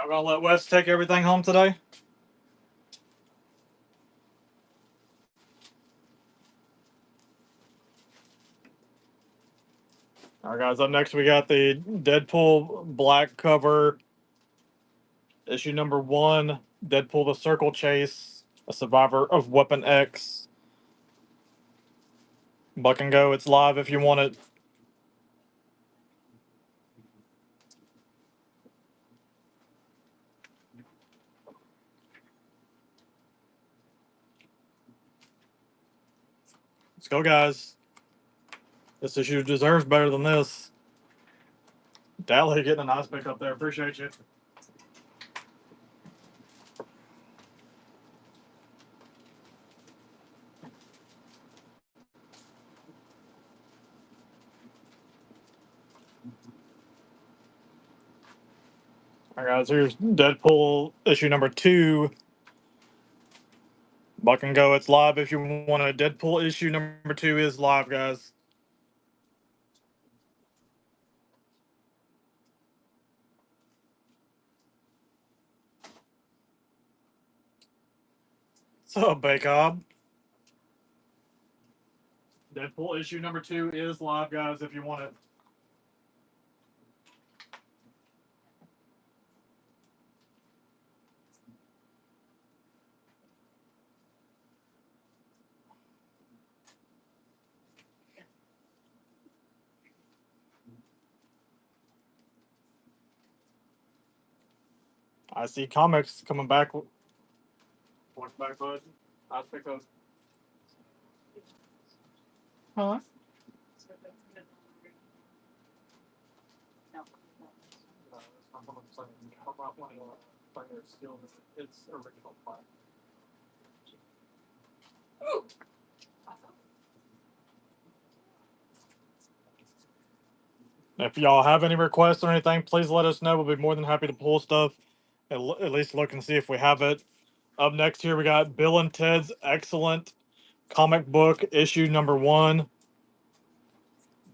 Y'all gonna let Wes take everything home today? All right, guys. Up next, we got the Deadpool black cover, issue number 1. Deadpool: The Circle Chase, a survivor of Weapon X. Buck and go. It's live if you want it. Let's go, guys. This issue deserves better than this. Dally getting a nice pick up there. Appreciate you. All right, guys. Here's Deadpool issue number 2. Buck and go. It's live if you want it. Deadpool issue number 2 is live, guys. What's up, Bacob? Deadpool issue number 2 is live, guys, if you want it. I see comics coming back. Walk back, bud. I'll pick those. Huh? It's original plot. If y'all have any requests or anything, please let us know. We'll be more than happy to pull stuff. At least look and see if we have it. Up next here, we got Bill and Ted's Excellent Comic Book issue number 1.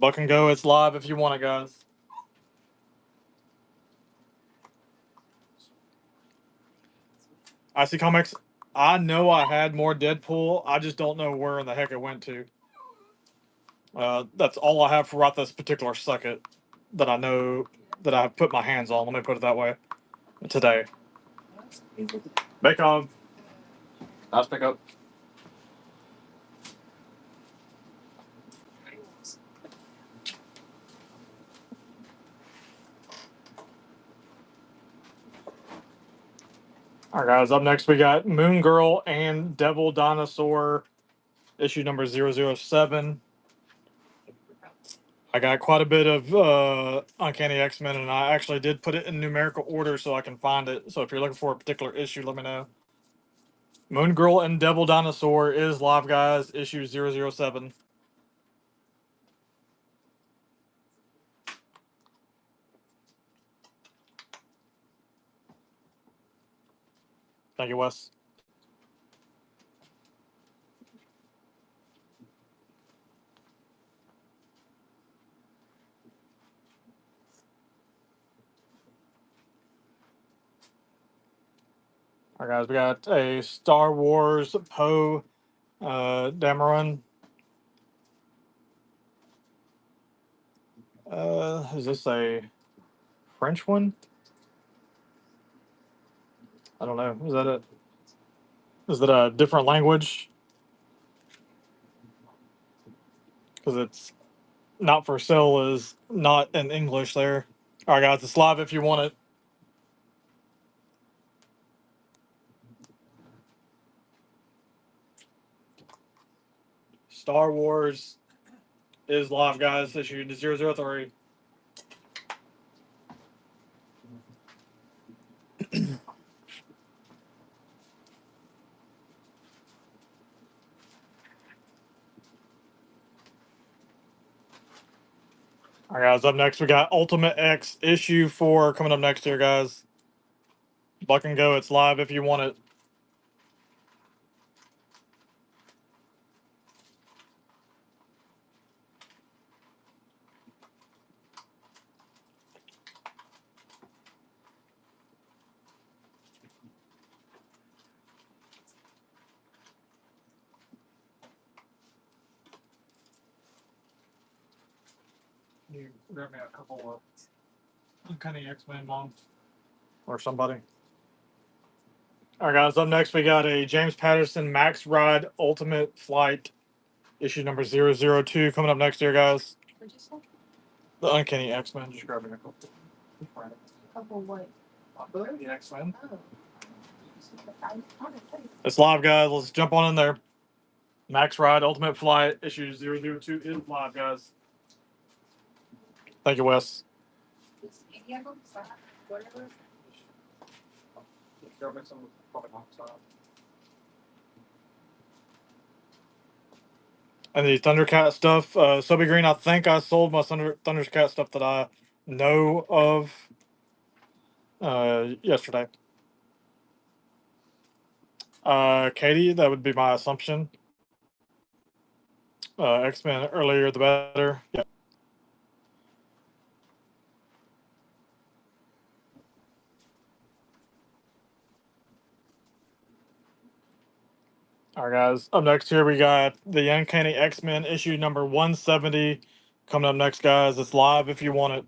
Buck and go. It's live if you want it, guys. I see comics. I know I had more Deadpool. I just don't know where in the heck it went to. That's all I have for right this particular second that I know that I've put my hands on. Let me put it that way. Today. Bacon. Nice pickup. All right, guys. Up next, we got Moon Girl and Devil Dinosaur, issue number 007. I got quite a bit of Uncanny X-Men, and I actually did put it in numerical order so I can find it. So if you're looking for a particular issue, let me know. Moon Girl and Devil Dinosaur is live, guys. Issue 007. Thank you, Wes. All right, guys, we got a Star Wars Poe Dameron. Is this a French one? I don't know. Is that a different language? Because it's not for sale is not in English there. All right, guys, it's live if you want it. Star Wars is live, guys. Issue 003. All right, guys, up next, we got Ultimate X issue 4 coming up next here, guys. Buck and go. It's live if you want it. You grab me a couple of Uncanny X-Men moms or somebody. All right, guys. Up next, we got a James Patterson Max Ride Ultimate Flight issue number 002 coming up next year, guys. The Uncanny X-Men. Just grabbing a couple. Couple what? The X-Men. Oh. It's live, guys. Let's jump on in there. Max Ride Ultimate Flight issue 002 is live, guys. Thank you, Wes. Whatever. And the Thundercat stuff, Subby Green, I think I sold my Thundercat stuff that I know of yesterday. Katie, that would be my assumption. X-Men earlier the better. Yeah. All right, guys. Up next here, we got the Uncanny X-Men issue number 170 coming up next, guys. It's live if you want it.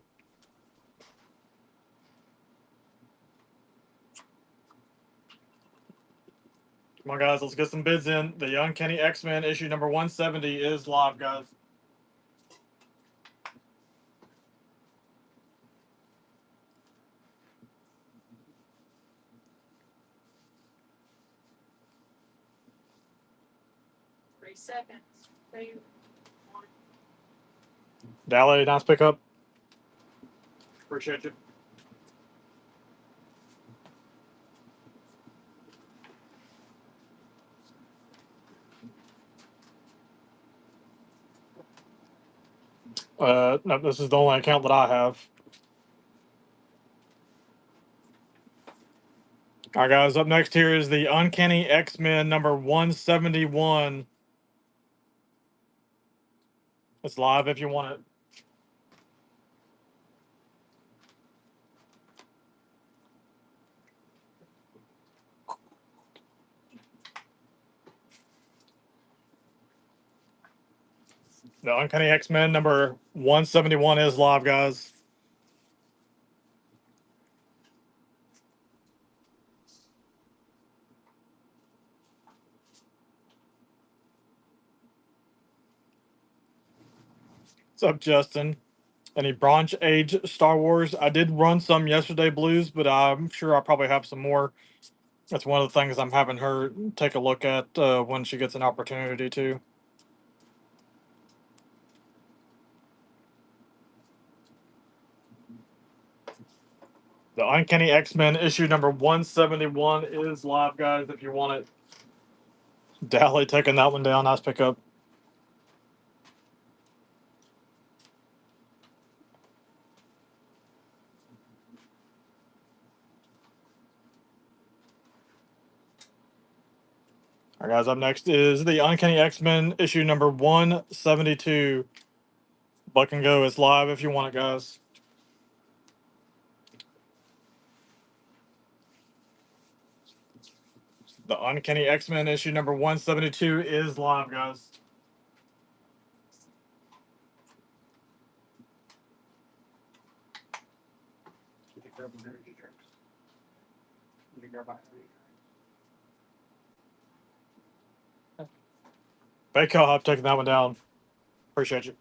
Come on, guys. Let's get some bids in. The Uncanny X-Men issue number 170 is live, guys. Seconds. Dally, nice pickup. Appreciate you. No, this is the only account that I have. All right, guys. Up next here is the Uncanny X-Men number 171. It's live if you want it. The Uncanny X-Men number 171 is live, guys. What's up, Justin? Any Bronze Age Star Wars? I did run some yesterday, Blues, but I'm sure I'll probably have some more. That's one of the things I'm having her take a look at when she gets an opportunity to. The Uncanny X-Men issue number 171 is live, guys, if you want it. Dally taking that one down. Nice pickup. All right, guys, up next is the Uncanny X-Men issue number 172. Buck and Go is live if you want it, guys. The Uncanny X-Men issue number 172 is live, guys. Thank y'all. I've taken that one down. Appreciate you.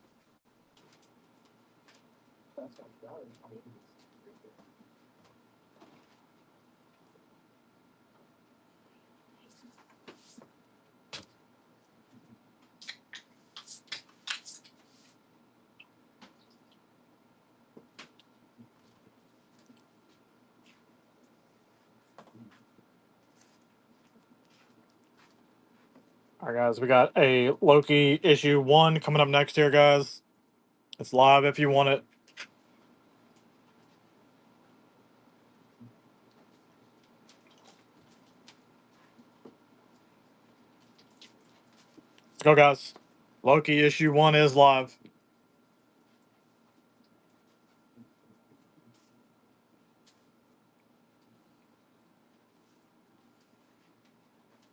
All right, guys, we got a Loki issue 1 coming up next here, guys. It's live if you want it. Let's go, guys. Loki issue 1 is live.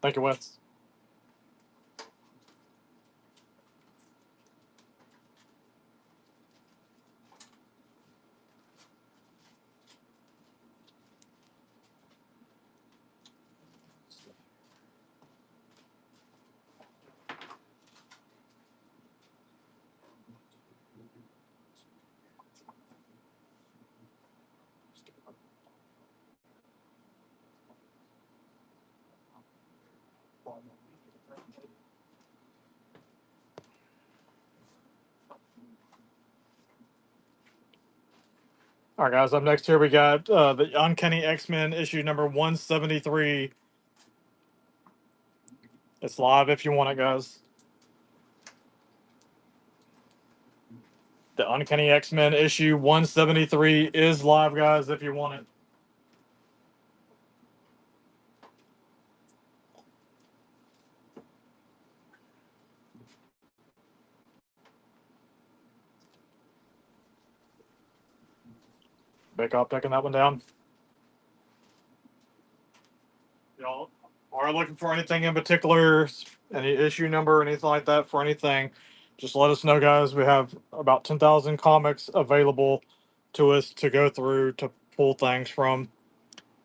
Thank you, Wes. All right, guys. Up next here we got the Uncanny X-Men issue number 173. It's live if you want it, guys. The Uncanny X-Men issue 173 is live, guys, if you want it. Big up taking that one down. Y'all are looking for anything in particular, any issue number, anything like that for anything, just let us know, guys. We have about 10,000 comics available to us to go through to pull things from.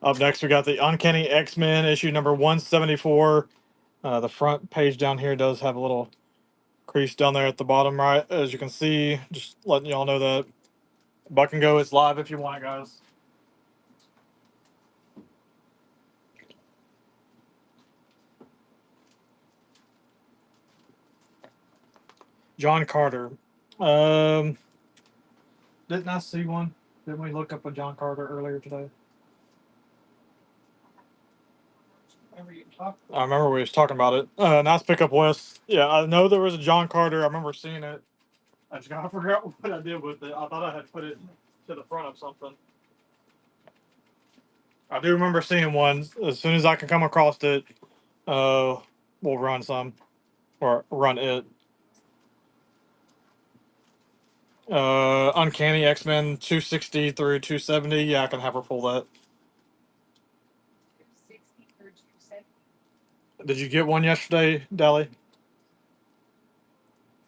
Up next, we got the Uncanny X-Men issue number 174. The front page down here does have a little crease down there at the bottom right, as you can see. Just letting y'all know that Buck and Go is live if you want it, guys. John Carter. Um, didn't I see one? Didn't we look up a John Carter earlier today? I remember we was talking about it. Nice pickup, Wes. Yeah, I know there was a John Carter. I remember seeing it. I just gotta figure out what I did with it. I thought I had put it to the front of something. I do remember seeing one. As soon as I can come across it, we'll run some or run it. Uncanny X-Men 260 through 270. Yeah, I can have her pull that. Did you get one yesterday, Dally?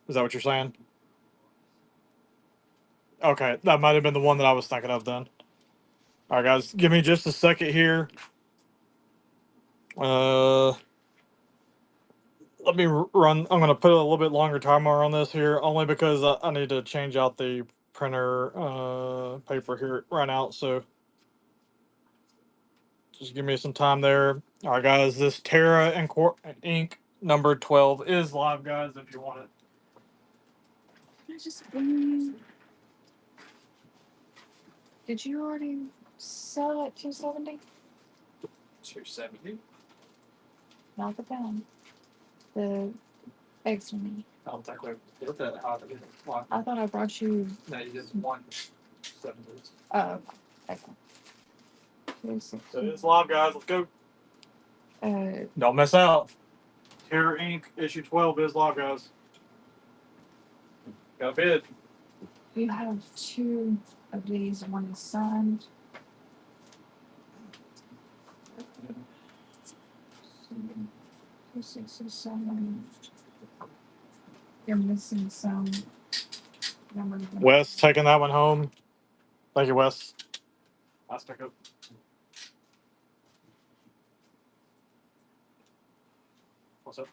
Is that what you're saying? Okay, that might have been the one that I was thinking of then. All right, guys, give me just a second here. Uh, let me run. I'm going to put a little bit longer timer on this here, only because I need to change out the printer paper here right out. So just give me some time there. All right, guys, this Terra and Ink number 12 is live, guys, if you want it. I just Did you already sell at 270? 270. Knock it down. The eggs for me. I don't think we did that out of it. I thought I brought you. No, you did one 70s. Oh, okay. So it's live, guys. Let's go. Uh, Don't miss out. Terror Inc. issue 12 is live, guys. Got a bid. you have two of these. One is signed. You're missing some numbers. Wes taking that one home. Thank you, Wes. I'll stick up. What's up?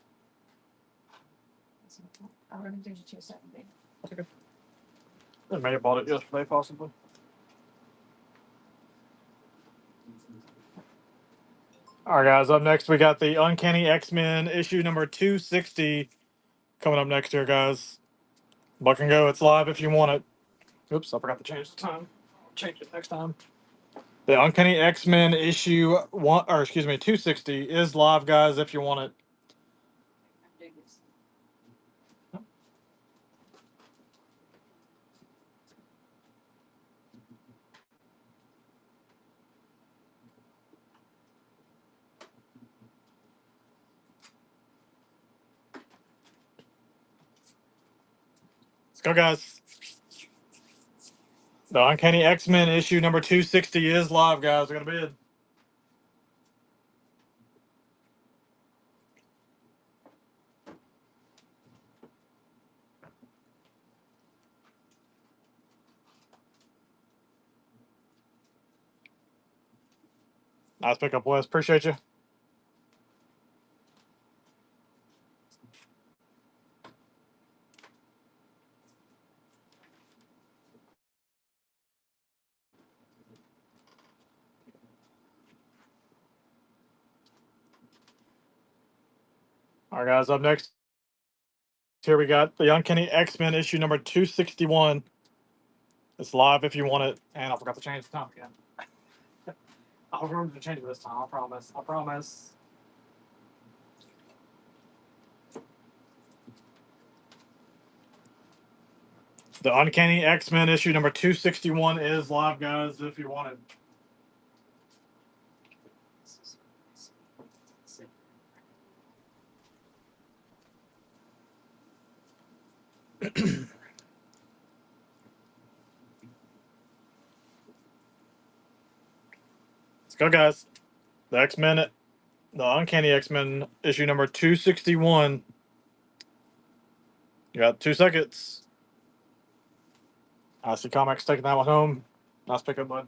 I already did 270. Okay. I may have bought it yesterday, possibly. All right, guys. Up next, we got the Uncanny X-Men issue number 260 coming up next here, guys. Buck and Go. It's live if you want it. Oops, I forgot to change the time. I'll change it next time. The Uncanny X-Men issue 260 is live, guys, if you want it. Let's go, guys. The Uncanny X-Men issue number 260 is live, guys. I got a bid. Nice pickup, Wes. Appreciate you. All right, guys. Up next, here we got the Uncanny X-Men issue number 261. It's live if you want it. And I forgot to change the time again. I'll remember to change it this time. I promise. I promise. The Uncanny X-Men issue number 261 is live, guys, if you want it. Let's go, guys. The X-Men, the Uncanny X-Men issue number 261. You got 2 seconds. I see Comics taking that one home. Nice pickup, bud.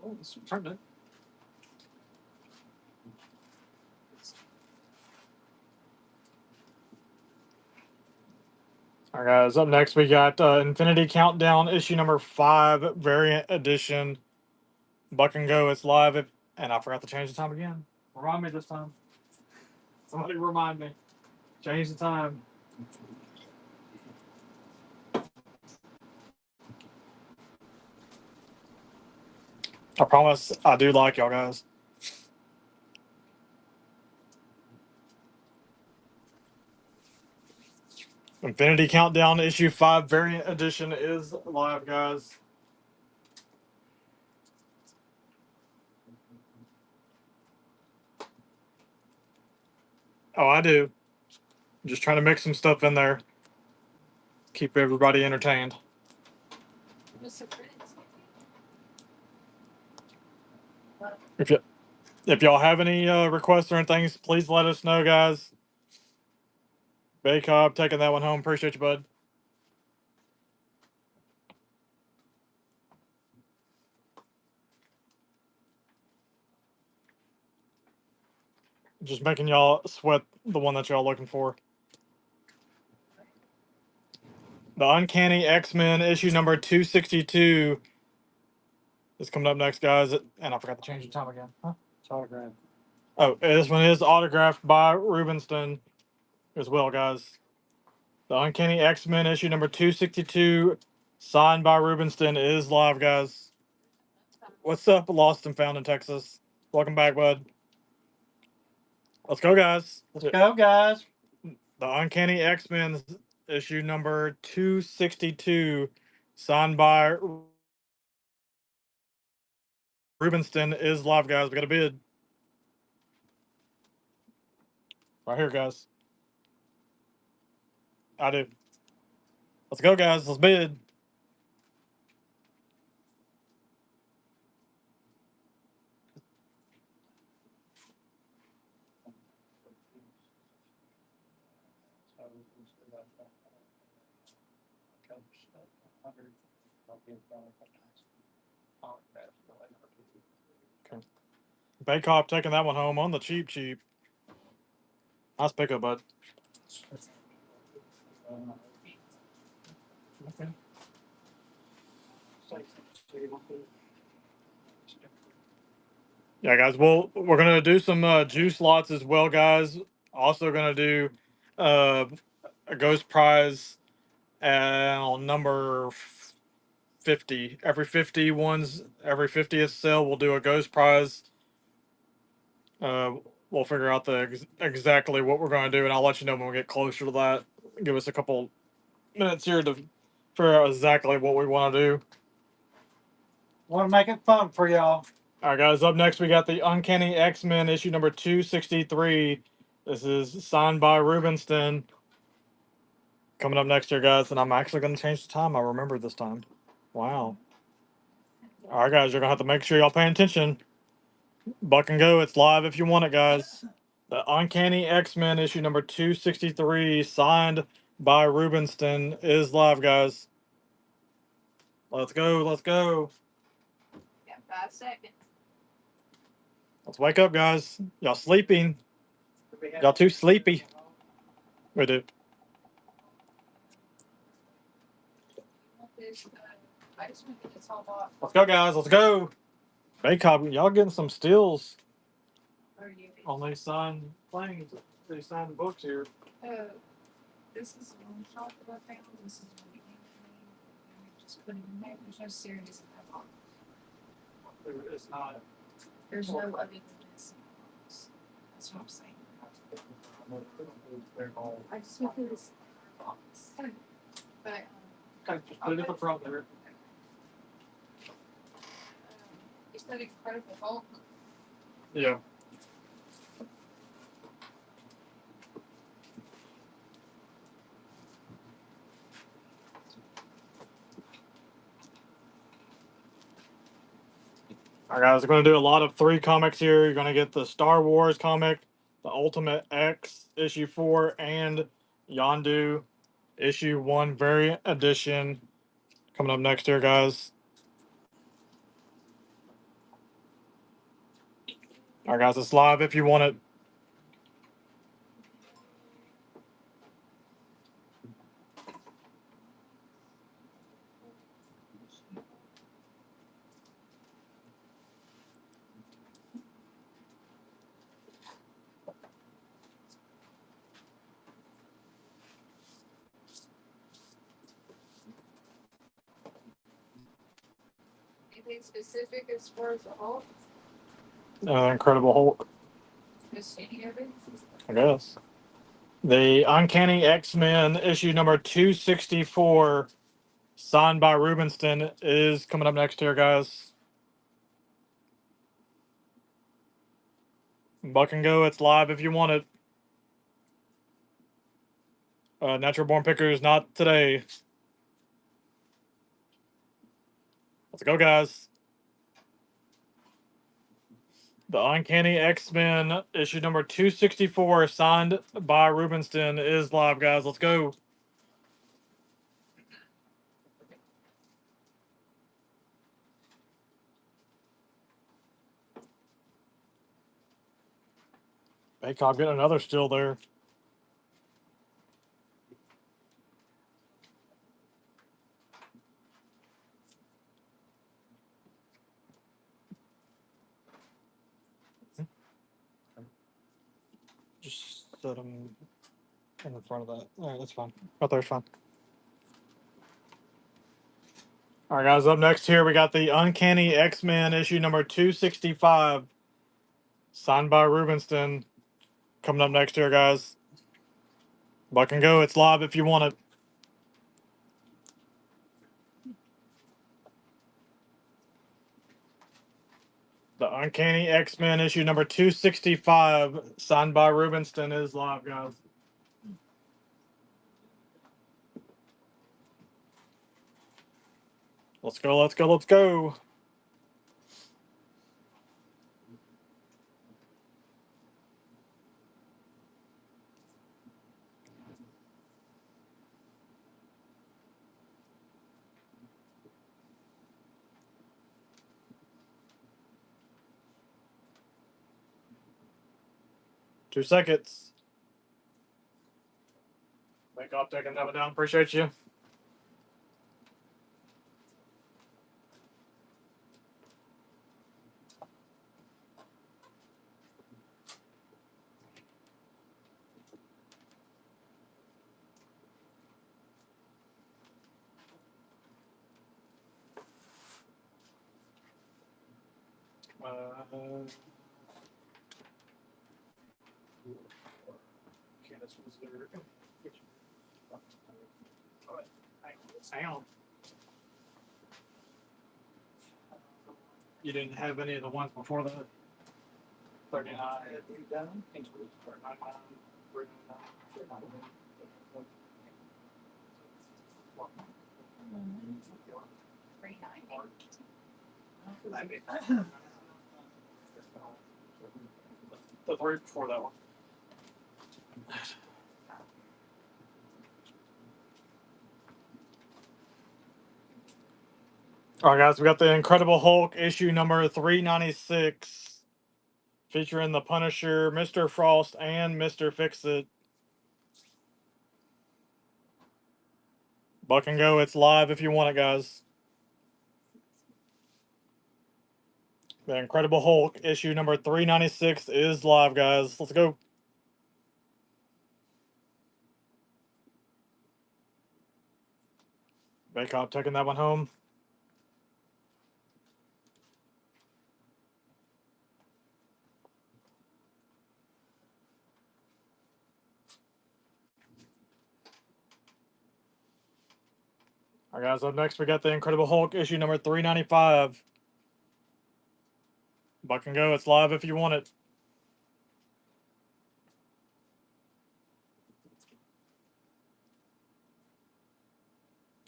Oh, it's turned it. All right, guys. Up next, we got Infinity Countdown issue number 5, variant edition. Buck and Go. It's live, and I forgot to change the time again. Remind me this time. Somebody remind me. Change the time. I promise I do like y'all guys. Infinity Countdown issue 5 variant edition is live, guys. Oh, I do. I'm just trying to mix some stuff in there. Keep everybody entertained. If you if y'all have any requests or anything, please let us know, guys. Bay Cobb taking that one home. Appreciate you, bud. Just making y'all sweat the one that y'all looking for. The Uncanny X-Men issue number 262 is coming up next, guys. And I forgot to change the time again. Huh? It's autographed. Oh, this one is autographed by Rubenstein as well, guys. The Uncanny X-Men issue number 262, signed by Rubenstein, is live, guys. What's up, Lost and Found in Texas? Welcome back, bud. Let's go, guys. Let's go, guys. The Uncanny X-Men issue number 262, signed by Rubenstein, is live, guys. We got a bid. Right here, guys. I do. Let's go, guys. Let's bid. Okay. Bay Cop taking that one home on the cheap, cheap. Nice pickup, bud. Okay. Yeah, guys. Well, we're gonna do some juice lots as well, guys. Also gonna do uh, a ghost prize on number 50. Every 50 ones, every 50th sale, we'll do a ghost prize. Uh, we'll figure out exactly what we're gonna do, and I'll let you know when we get closer to that. Give us a couple minutes here to figure out exactly what we want to do. Want to make it fun for y'all. All right, guys. Up next, we got the Uncanny X-Men issue number 263. This is signed by Rubenstein. Coming up next year, guys, and I'm actually going to change the time. I remember this time. Wow. All right, guys, you're going to have to make sure y'all paying attention. Buck and Go. It's live if you want it, guys. The Uncanny X-Men issue number 263, signed by Rubenstein, is live, guys. Let's go. Let's go. Got 5 seconds. Let's wake up, guys. Y'all sleeping. Y'all too sleepy. We do. I just want to get this all off. Let's go, guys. Let's go. Baycop, y'all getting some steals Are you? on these signed things, these signed books here. This is one shot that I found. This is one you just put it in there. There's no series in that box. It's not. There's no other than this. That's what I'm saying. I just went through this box. But Okay, just put it at the front there. is that Incredible Hulk? Yeah. All right, guys, we're going to do a lot of 3 comics here. You're going to get the Star Wars comic, the Ultimate X issue 4, and Yondu issue 1 variant edition coming up next here, guys. All right, guys, it's live if you want it. Anything specific as far as the Hulk? Incredible Hulk, Just any of it? I guess. The Uncanny X-Men issue number 264, signed by Rubenstein, is coming up next here, guys. Buck and go, it's live if you want it. Natural Born Pickers, not today. Let's go, guys. The Uncanny X-Men issue number 264, signed by Rubenstein, is live, guys. Let's go. Baycop getting another steal there. Just set them in front of that. All right, that's fine. Right there's fine. All right, guys, up next here, we got the Uncanny X-Men issue number 265, signed by Rubenstein, coming up next here, guys. Buck and go, it's live if you want it. The Uncanny X-Men issue number 265, signed by Rubenstein, is live, guys. Let's go, let's go, let's go. Two seconds. Wake up, taking that one down. Appreciate you. Candace was there. Sound. You didn't have any of the ones before that? 39. 390. The 3 before that one. All right, guys, we got the Incredible Hulk issue number 396, featuring the Punisher, Mr. Frost, and Mr. Fix-It. Buck and go, it's live if you want it, guys. The Incredible Hulk issue number 396 is live, guys. Let's go. Baycop taking that one home. All right, guys, up next we got the Incredible Hulk issue number 395. Buck and go. It's live if you want it.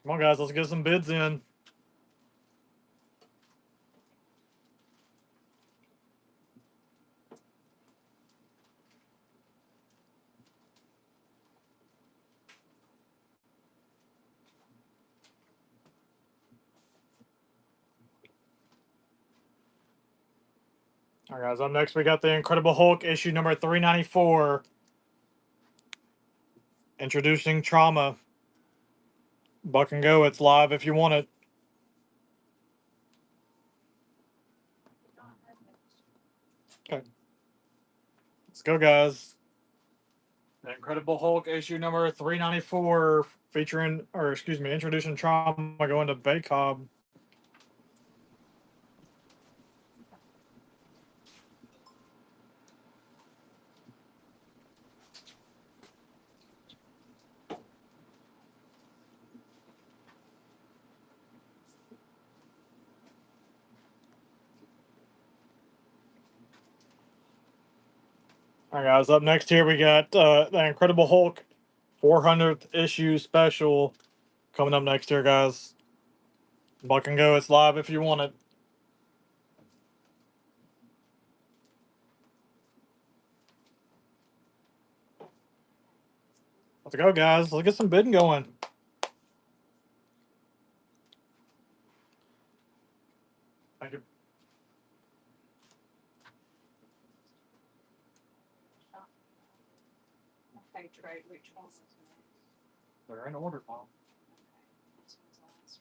Come on, guys. Let's get some bids in. All right, guys. Up next we got the Incredible Hulk issue number 394. Introducing Trauma. Buck and go. It's live if you want it. Okay. Let's go, guys. The Incredible Hulk issue number 394 featuring, or excuse me, introducing Trauma going to Baycobb. All right, guys. Up next here we got the Incredible Hulk 400th issue special coming up next here, guys. Buck and go. It's live if you want it. Let's go, guys. Let's get some bidding going. Thank you. Okay, Trey, which one was next? They're in order, Paul. This one's the last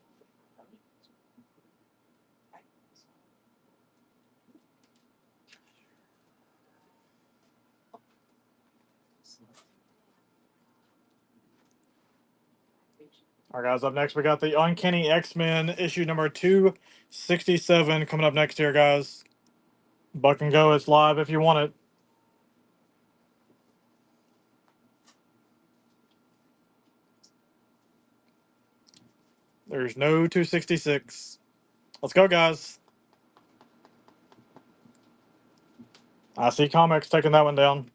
one. Okay, so- All right, guys. Up next we got the Uncanny X-Men issue number 267 coming up next here, guys. Buck and go. It's live if you want it. There's no 266. Let's go, guys. I see Comics taking that one down.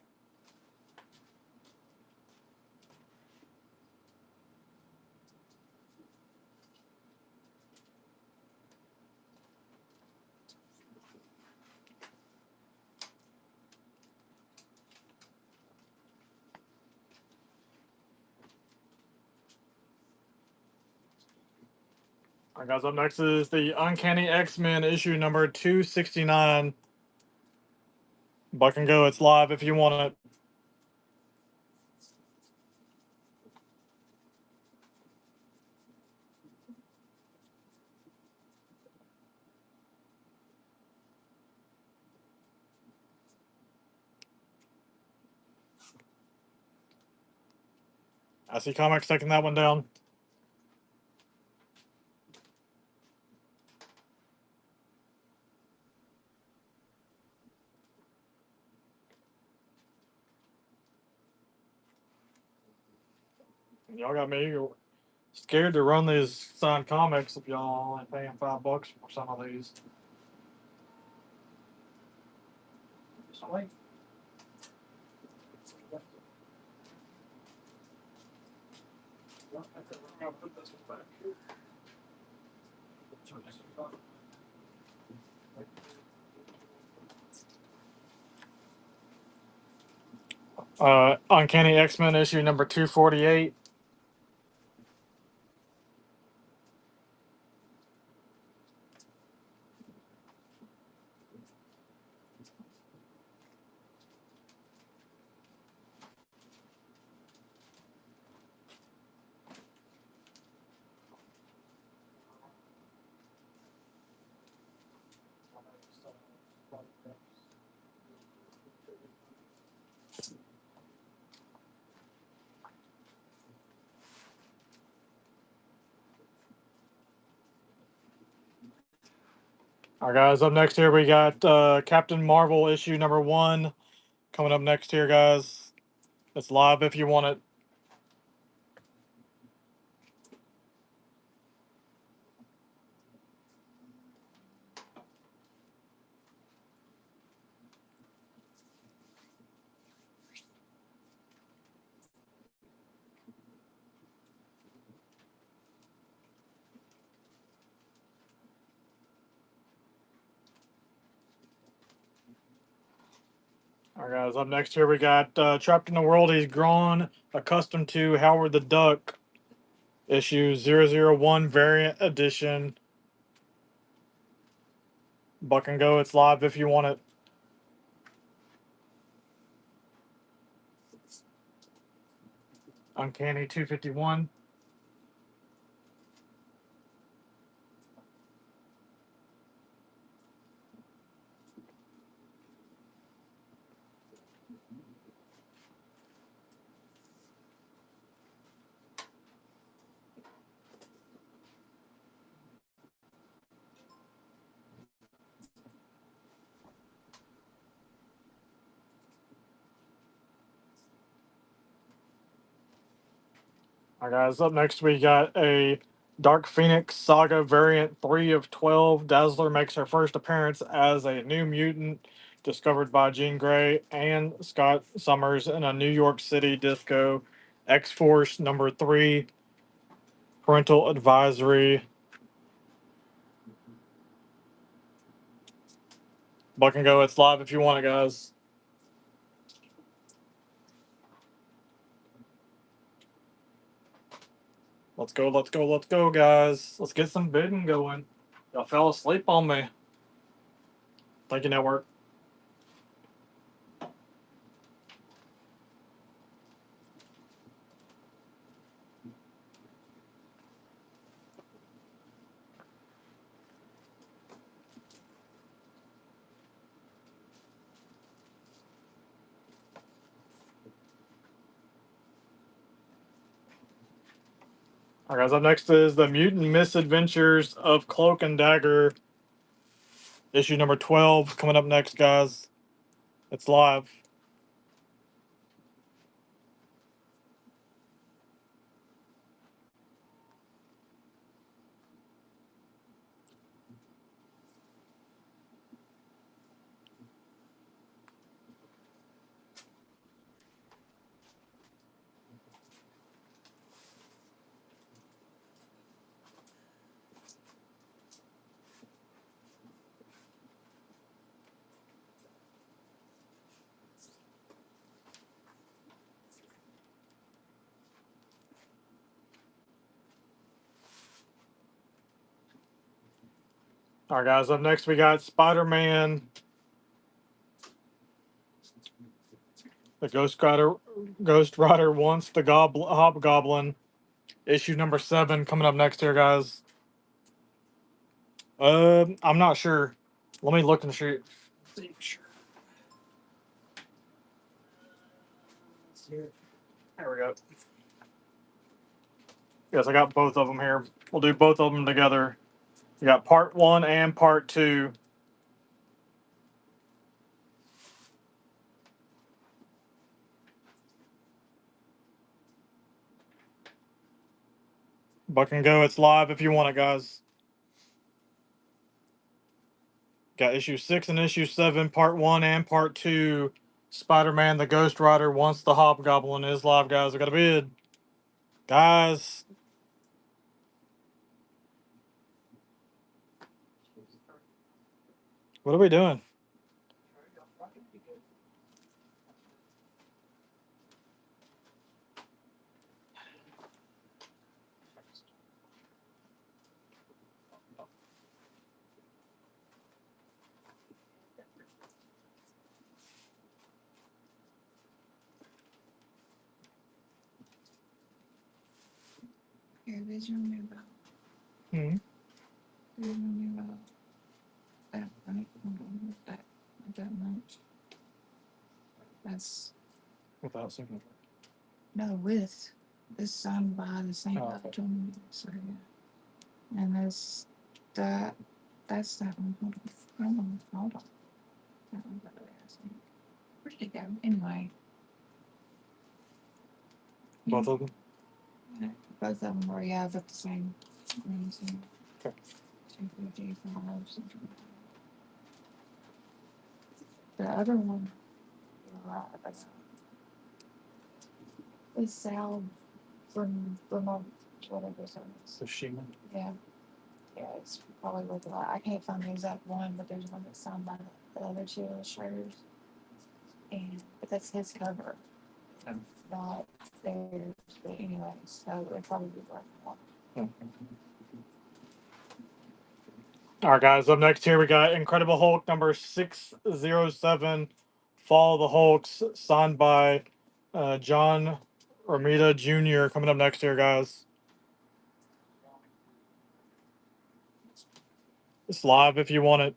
All right, guys. Up next is the Uncanny X-Men issue number 269. Buck and go. It's live if you want it. I see Comics taking that one down. Y'all got me scared to run these signed comics if y'all only paying $5 for some of these. Sweet. I'll put this one back here. Uncanny X-Men issue number 248. All right, guys. Up next here, we got Captain Marvel issue number 1 coming up next here, guys. It's live if you want it. All right, guys. Up next here, we got Trapped in the World He's Grown Accustomed to Howard the Duck issue 001 variant edition. Buck and go. It's live if you want it. Uncanny 251. All right, guys. Up next, we got a Dark Phoenix Saga variant 3 of 12. Dazzler makes her first appearance as a new mutant discovered by Jean Grey and Scott Summers in a New York City disco. X Force number 3. Parental advisory. Buck and go. It's live if you want it, guys. Let's go, let's go, let's go, guys. Let's get some bidding going. Y'all fell asleep on me. Thank you, network. All right, guys. Up next is the Mutant Misadventures of Cloak and Dagger, issue number 12. Coming up next, guys. It's live. All right, guys. Up next, we got Spider-Man, the Ghost Rider wants the Hobgoblin, issue number 7. Coming up next here, guys. I'm not sure. Let me look and see. See for sure. There we go. Yes, I got both of them here. We'll do both of them together. You got part 1 and part 2. Buck and go. It's live if you want it, guys. Got issue 6 and issue 7, part 1 and part 2. Spider-Man, the Ghost Rider wants the Hobgoblin is live, guys. I got a bid. Guys. What are we doing? Here, there's your new belt. Hmm. There's your new belt. That, right? That, that much. That's, Without signature. no, with. This signed by the same Oh, guy okay. told me. So, yeah. And that's that. That's that one. Hold on. Hold on. That one's over there, I think. Where did it go? Anyway. Both of them. Yeah, both of them were, yeah, about the same reason. Okay. 250 The other one, you're right about. The Sal from Vermont, whatever his name is. The Shima. Yeah. Yeah, it's probably worth a lot. I can't find the exact one, but there's one that's signed by the other two illustrators. But that's his cover. Not theirs. But anyway, so it'd probably be worth a lot. All right, guys. Up next here we got Incredible Hulk number 607. Follow the Hulks, signed by John Romita Jr. Coming up next here, guys. It's live if you want it.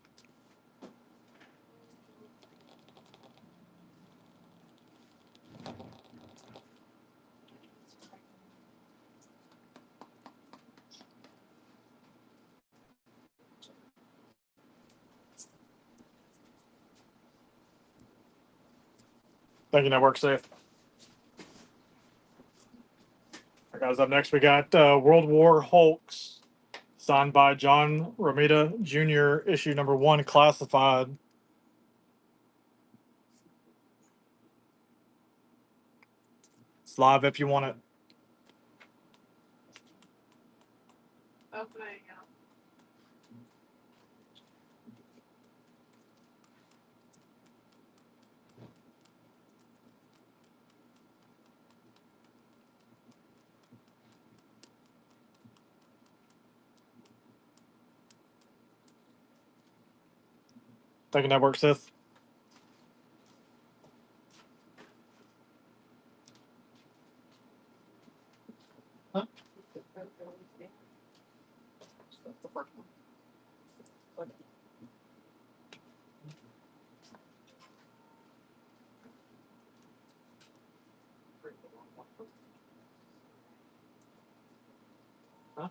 Thank you, Network Safe. All right, guys. Up next we got World War Hulks, signed by John Romita Jr. Issue number 1, classified. It's live if you want it. Okay, yeah. Thank you, Network Sith. Huh? Huh?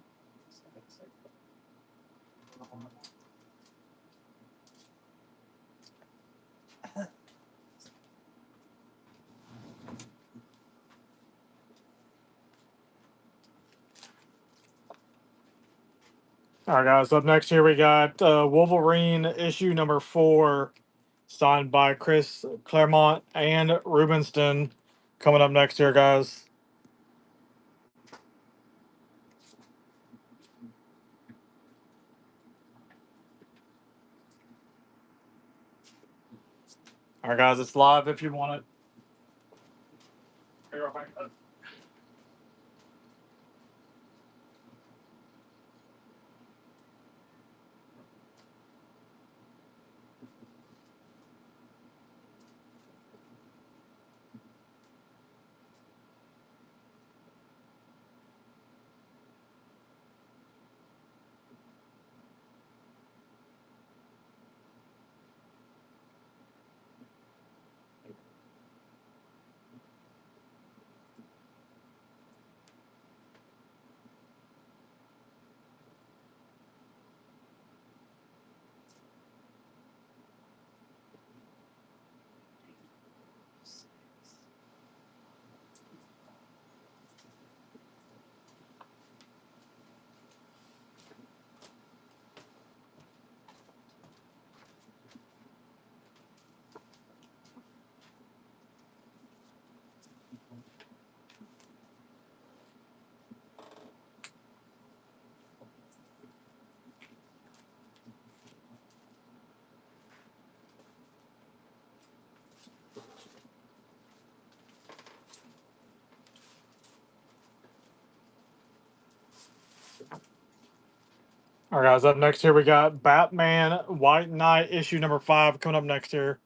All right, guys. Up next here we got Wolverine issue number 4, signed by Chris Claremont and Rubenston. Coming up next here, guys. All right, guys. It's live if you want it. All right, guys. Up next here we got Batman White Knight issue number 5 coming up next here.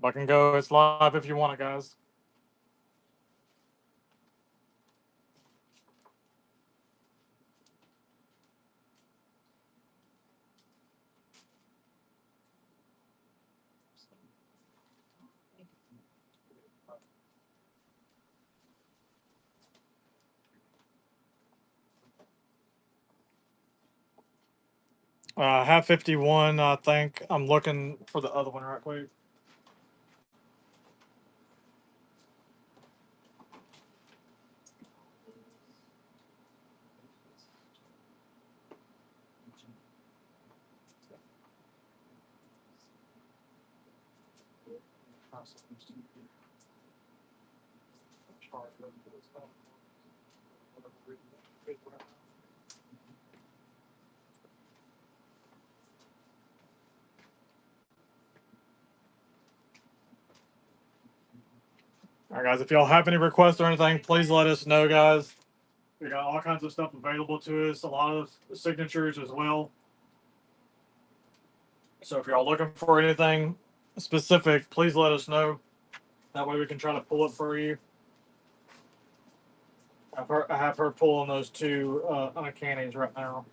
I can go. It's live if you want it, guys. Half 51, I think. I'm looking for the other one right quick. All right, guys. If y'all have any requests or anything, please let us know, guys. We got all kinds of stuff available to us. A lot of signatures as well. So if y'all looking for anything specific, please let us know. That way we can try to pull it for you. I have her pulling those two uncannies right now.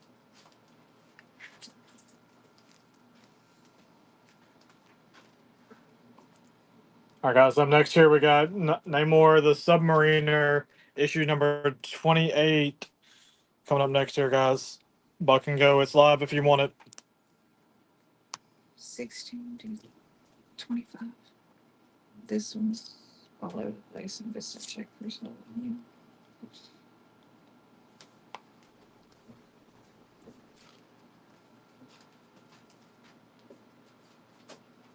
All right, guys. Up next here, we got Namor the Submariner, issue number 28, coming up next here, guys. Buck and go. It's live if you want it. 16 to 25. This one's all over the place. I'm just check personal.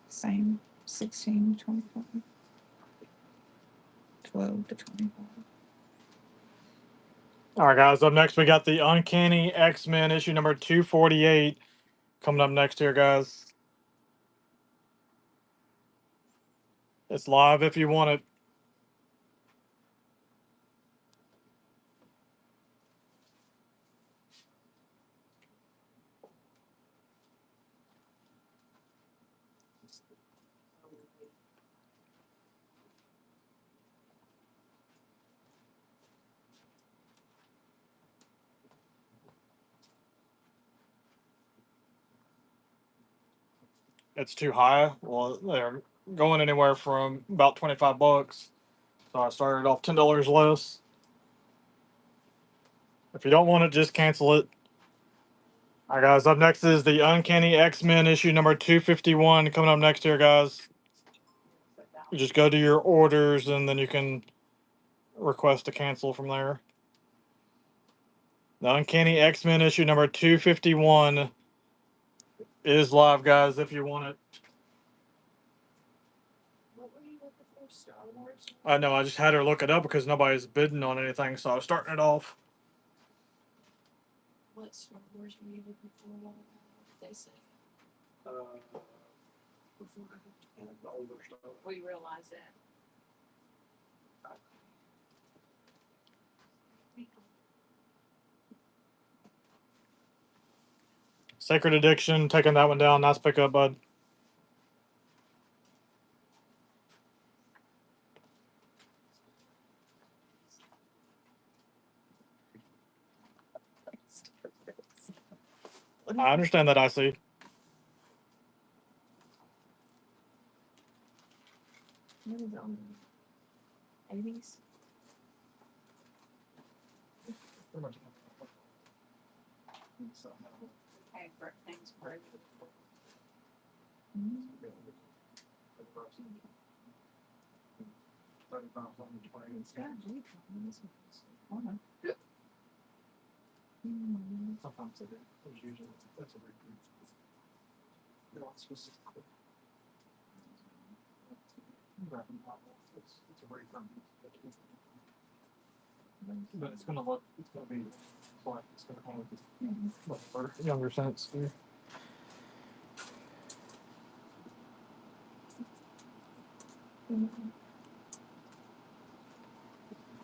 Same 16 to 25. 12 to 25. All right, guys. Up next, we got the Uncanny X-Men issue number 248 coming up next here, guys. It's live if you want it. It's too high. Well, they're going anywhere from about $25. So I started off $10 less. If you don't want it, just cancel it. All right, guys. Up next is the Uncanny X-Men issue number 251 coming up next here, guys. You just go to your orders and then you can request to cancel from there. The Uncanny X-Men issue number 251 is live, guys, if you want it. What were you looking for? Star Wars? I know, I just had her look it up because nobody's bidding on anything, so I was starting it off. What Star Wars were you looking for? What did they say? Before The older stuff. we realized that. Sacred Addiction, taking that one down. Nice pickup, bud. I understand that, I see. What is it on? 80s? Hey, things break. It's got a Jeep on this one. Yeah. Mm. Sometimes it is. Usually that's a big thing. Specifically. It's a break from. But it's gonna look. It's gonna be black. It's gonna look for younger sense. Here.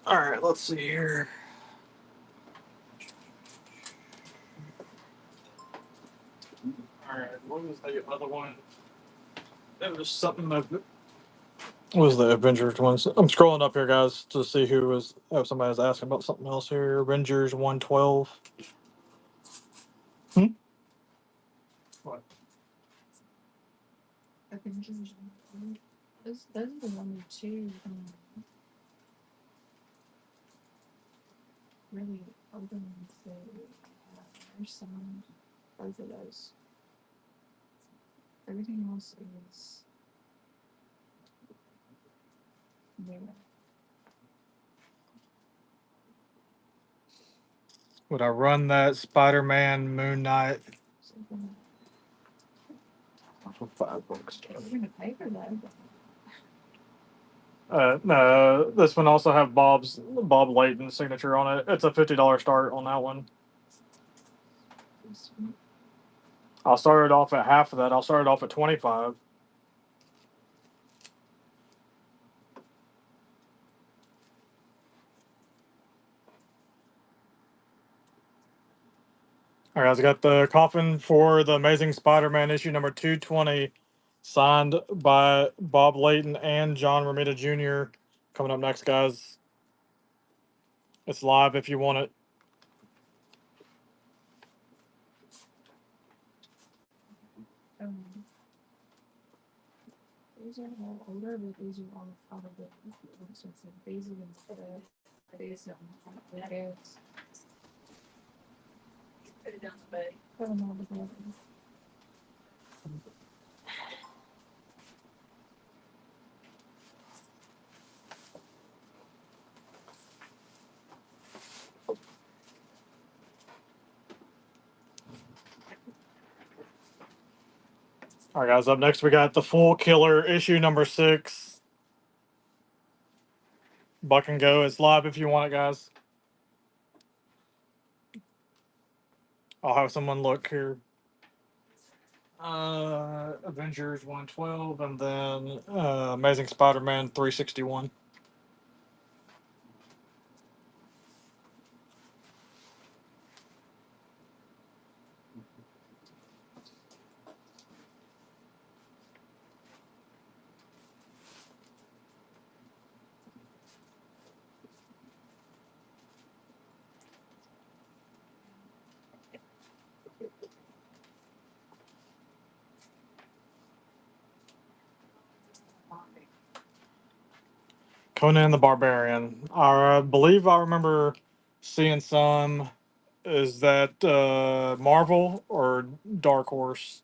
All right, let's see here. All right, what was the other one? It was something that. What was the Avengers ones? I'm scrolling up here, guys, to see who was. Oh, somebody was asking about something else here. Avengers 112. What? Avengers. Those are the only two really open to there's some both of those. Everything else is new. Would I run that Spider-Man Moon Knight So we're for $5? gonna pay for that. No, this one also have Bob Layton's signature on it. It's a $50 start on that one. I'll start it off at half of that. I'll start it off at 25. All right, guys, I got the coffin for the Amazing Spider-Man issue number 220, signed by Bob Layton and John Romita Jr. Coming up next, guys. It's live if you want it. These are all older, but these are all probably expensive. These are these are kids. Put it down the bed. Put them all together. All right, guys, up next we got the Full Killer issue number 6. Buck and go. It's live if you want it, guys. I'll have someone look here. Avengers 112 and then Amazing Spider-Man 361. Conan the Barbarian. I believe I remember seeing some. Is that Marvel or Dark Horse?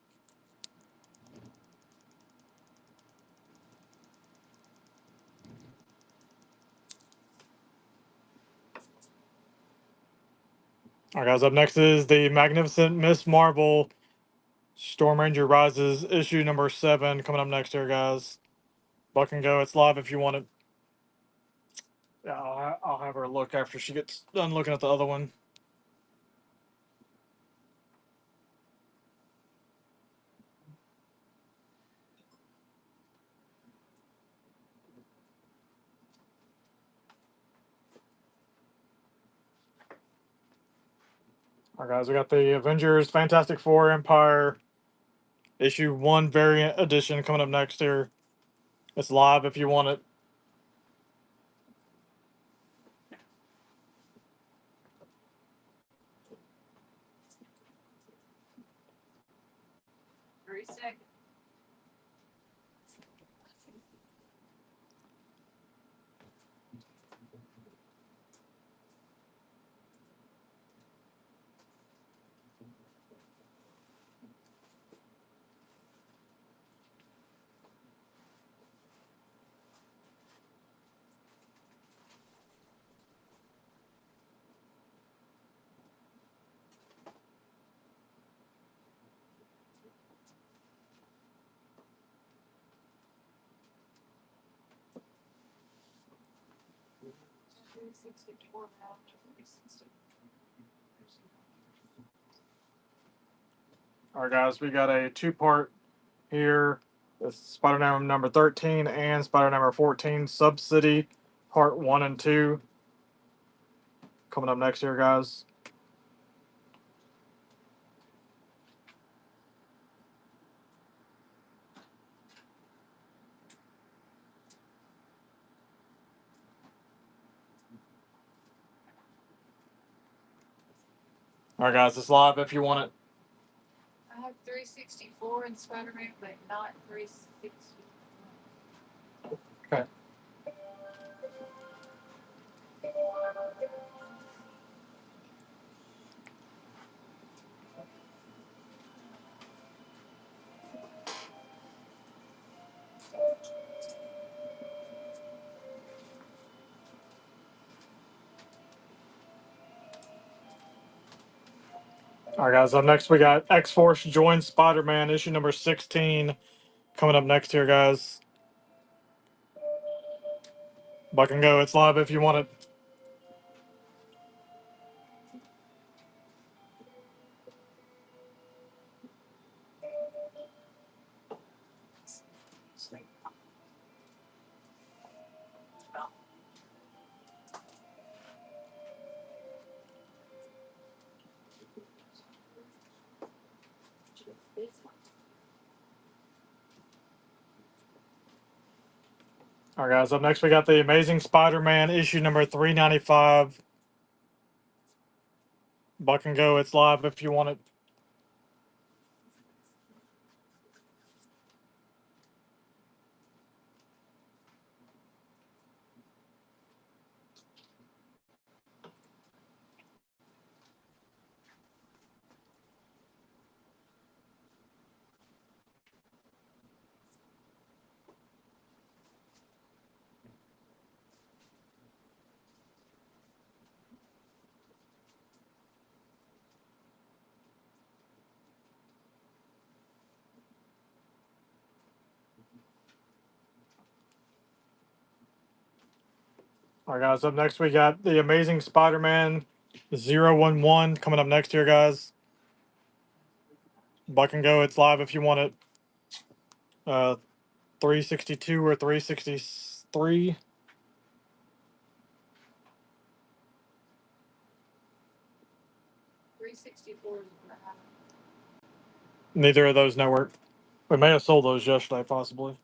All right, guys. Up next is the Magnificent Miss Marvel Storm Ranger Rises issue number 7 coming up next here, guys. Buck and go. It's live if you want it. Yeah, I'll have her look after she gets done looking at the other one. All right, guys. We got the Avengers Fantastic Four Empire issue 1 variant edition coming up next here. It's live if you want it. All right, guys, we got a 2-part here. It's Spider-Man number 13 and Spider-Man number 14, Sub-City, part 1 and 2. Coming up next here, guys. All right, guys, it's live if you want it. I have 364 in Spider-Man, but not 360. Okay. All right, guys. Up next, we got X Force Join Spider Man issue number 16 coming up next here, guys. Buck and go. It's live if you want it. All right, guys. Up next, we got the Amazing Spider Man issue number 395. Buck and go. It's live if you want it. All right, guys. Up next, we got the Amazing Spider Man 011 coming up next here, guys. Buck and go. It's live if you want it. 362 or 363. Neither of those network. We may have sold those yesterday, possibly.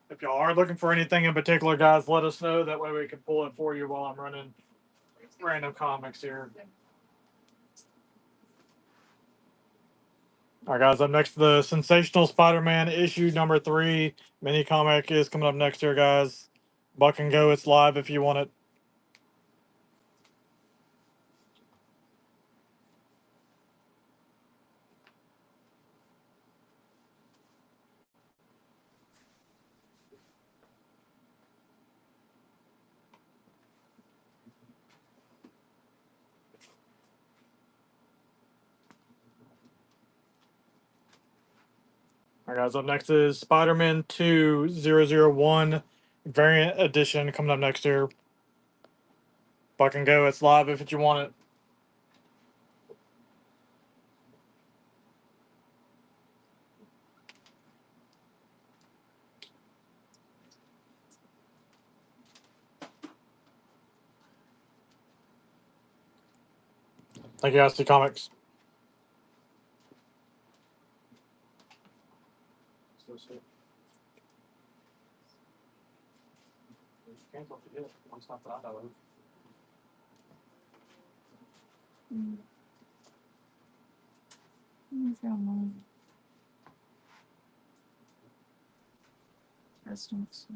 If y'all are looking for anything in particular, guys, let us know. That way we can pull it for you while I'm running random comics here. All right, guys, up next, the Sensational Spider-Man issue number 3 mini comic is coming up next here, guys. Buck and go. It's live if you want it. All right, guys, up next is Spider-Man 2001 variant edition coming up next here. Buck and go. It's live if you want it. Thank you, guys. See comics. That's not so.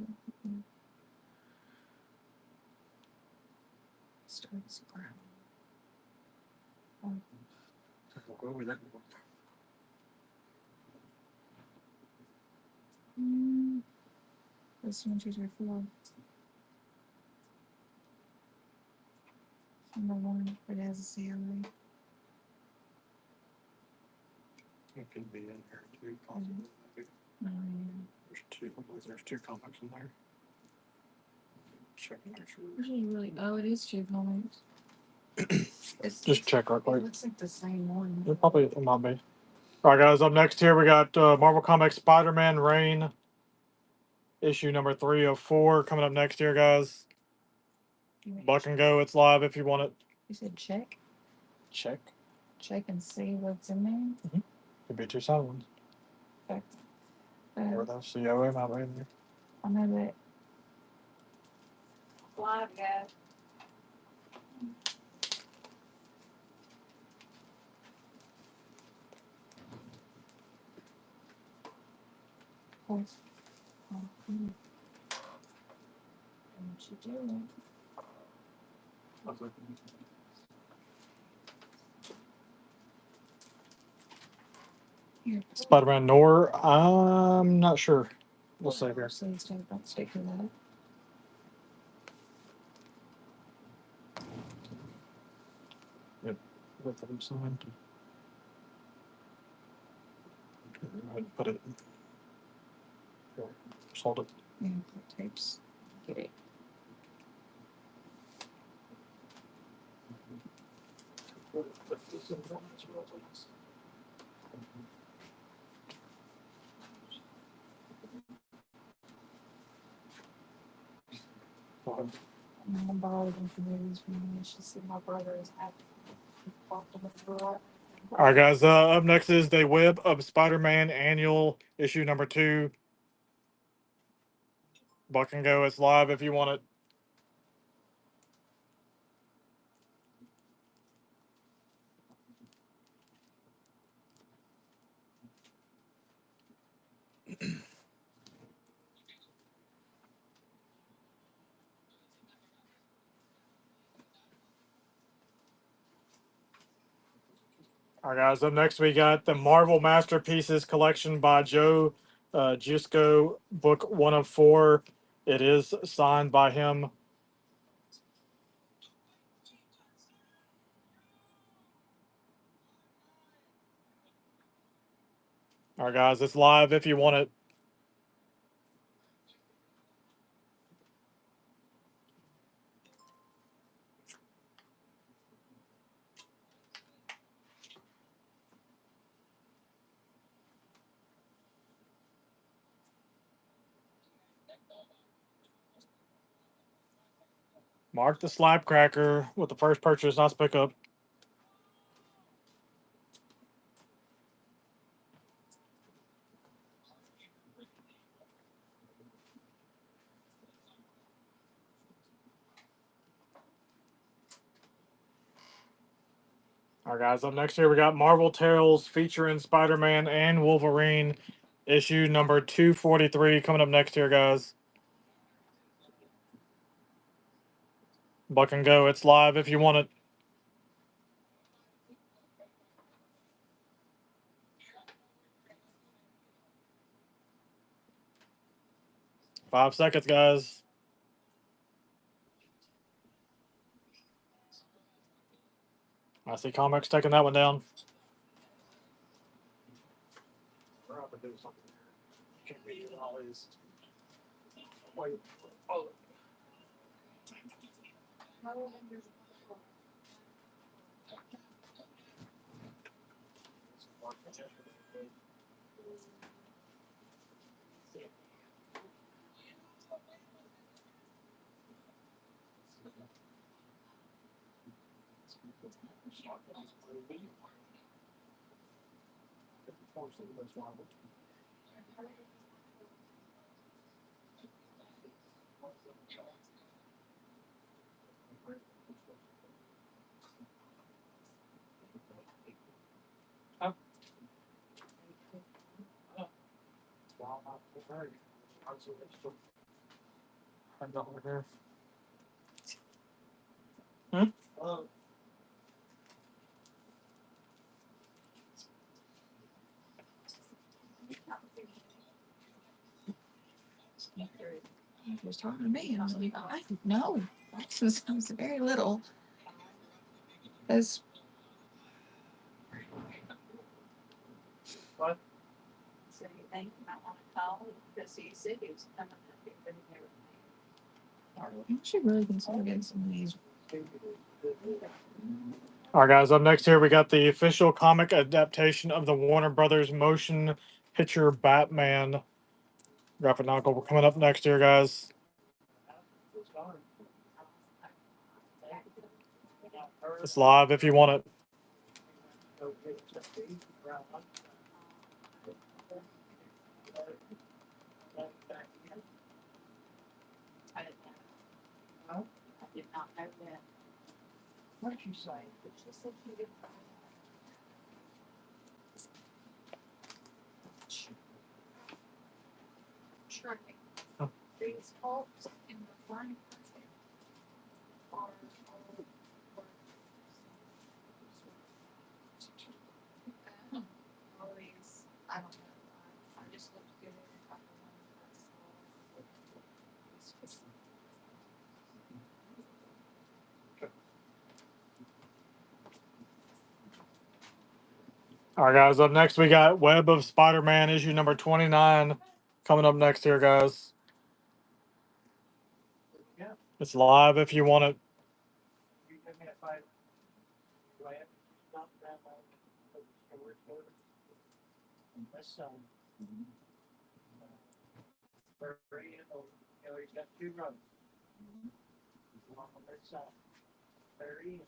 Starts ground. That's 1, 2, 3, 4. Number 1, it has a CLA. It could be in there too, possibly. There's two comics in there. Check and make sure. Usually really, oh, it is 2 comics. Just check real It quick. looks like the same one. It might be. All right, guys. Up next here, we got Marvel Comics Spider-Man Reign issue number 304 coming up next here, guys. Buck and go. It's live if you want it. You said check? Check. Check and see what's in there? Could be 2 sided ones. Okay. Or those COA might be in there. I know that live, guys. What you doing? Here. Spider-Man Nor. I'm not sure. We'll see here. Please don't stick to that. Both of them signed. Put it. Just hold it. Yeah, the tapes. Get it. I'm gonna borrow them from movies from me. I should see my brother is happy. All right, guys. Up next is the Web of Spider-Man Annual Issue number 2. Buck and go. It's live if you want it. All right, guys. Up next, we got the Marvel Masterpieces collection by Joe Giusto, book 1 of 4. It is signed by him. All right, guys. It's live if you want it. Mark the Slap Cracker with the first purchase. Nice pickup. All right, guys. Up next here, we got Marvel Tales featuring Spider-Man and Wolverine, issue number 243 coming up next here, guys. Buck and go. It's live if you want it. Five seconds, guys. I see comics taking that one down. Hmm? He was talking to me. I was like, I no. This was very little. As What? so you think you might want to call because he said he was coming up here, but he never came. I should really consider getting some of these. All right, guys. Up next here, we got the official comic adaptation of the Warner Brothers motion picture Batman graphic novel. We're coming up next here, guys. It's live if you want it. did not know that. What did you say? She said she didn't. Try these hopes in the front are all all these. I don't know. I just looked good at it. All right, guys. Up next, we got Web of Spider-Man issue number 29 coming up next here, guys. Yeah. It's live if you want it. You give me a five. Do I have to stop that long? This very, he's got two rows. One on this side. 30.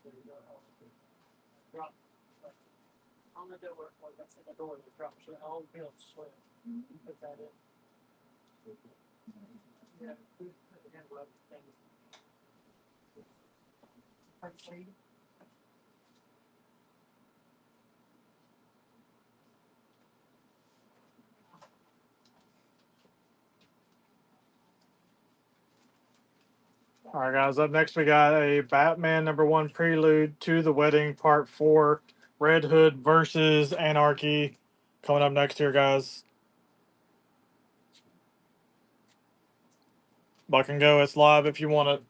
There you go. Drop. On the door, or that's in the door, the drop, so all the bills swim. Put that in. Yeah, put it in, well, things. All right, guys. Up next, we got a Batman #1 Prelude to the Wedding Part 4, Red Hood versus Anarchy, coming up next here, guys. Buck and go. It's live if you want it.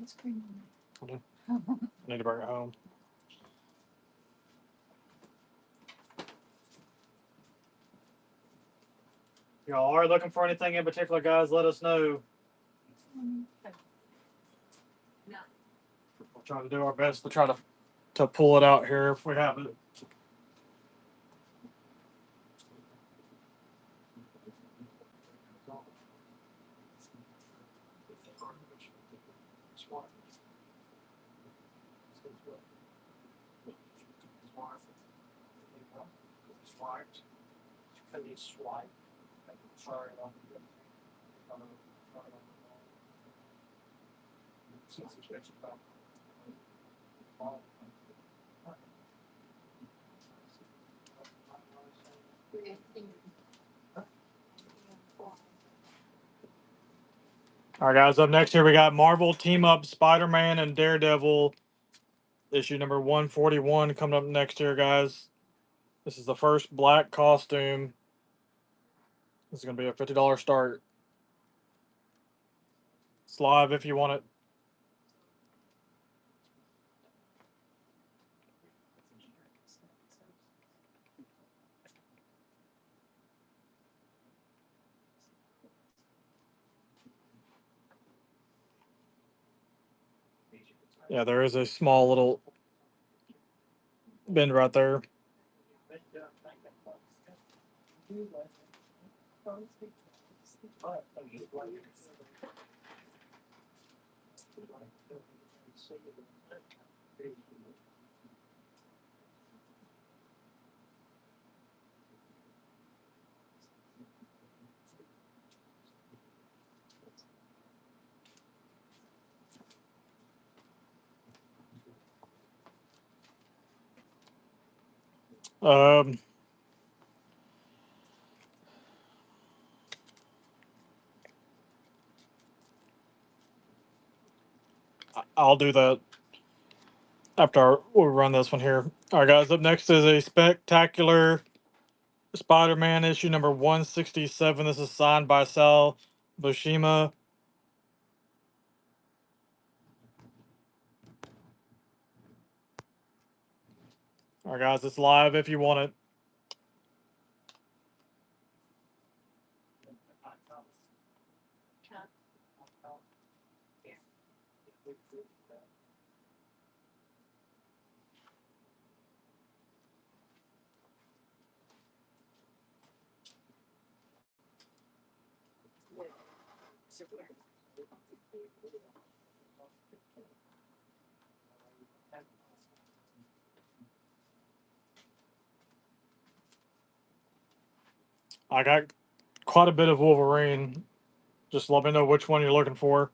It's green. Need to bring it home. Y'all are looking for anything in particular, guys? Let us know. We'll try to do our best to try to pull it out here if we have it. Swipe. Sorry, All right, guys. Up next here, we got Marvel Team Up Spider-Man and Daredevil issue number 141 coming up next here, guys. This is the first black costume. This is going to be a $50 start. It's live if you want it. Yeah, there is a small little bend right there. Um, I'll do that after we run this one here. All right, guys. Up next is a spectacular Spider-Man issue number 167. This is signed by Sal Buscema. All right, guys. It's live if you want it. I got quite a bit of Wolverine. Just let me know which one you're looking for.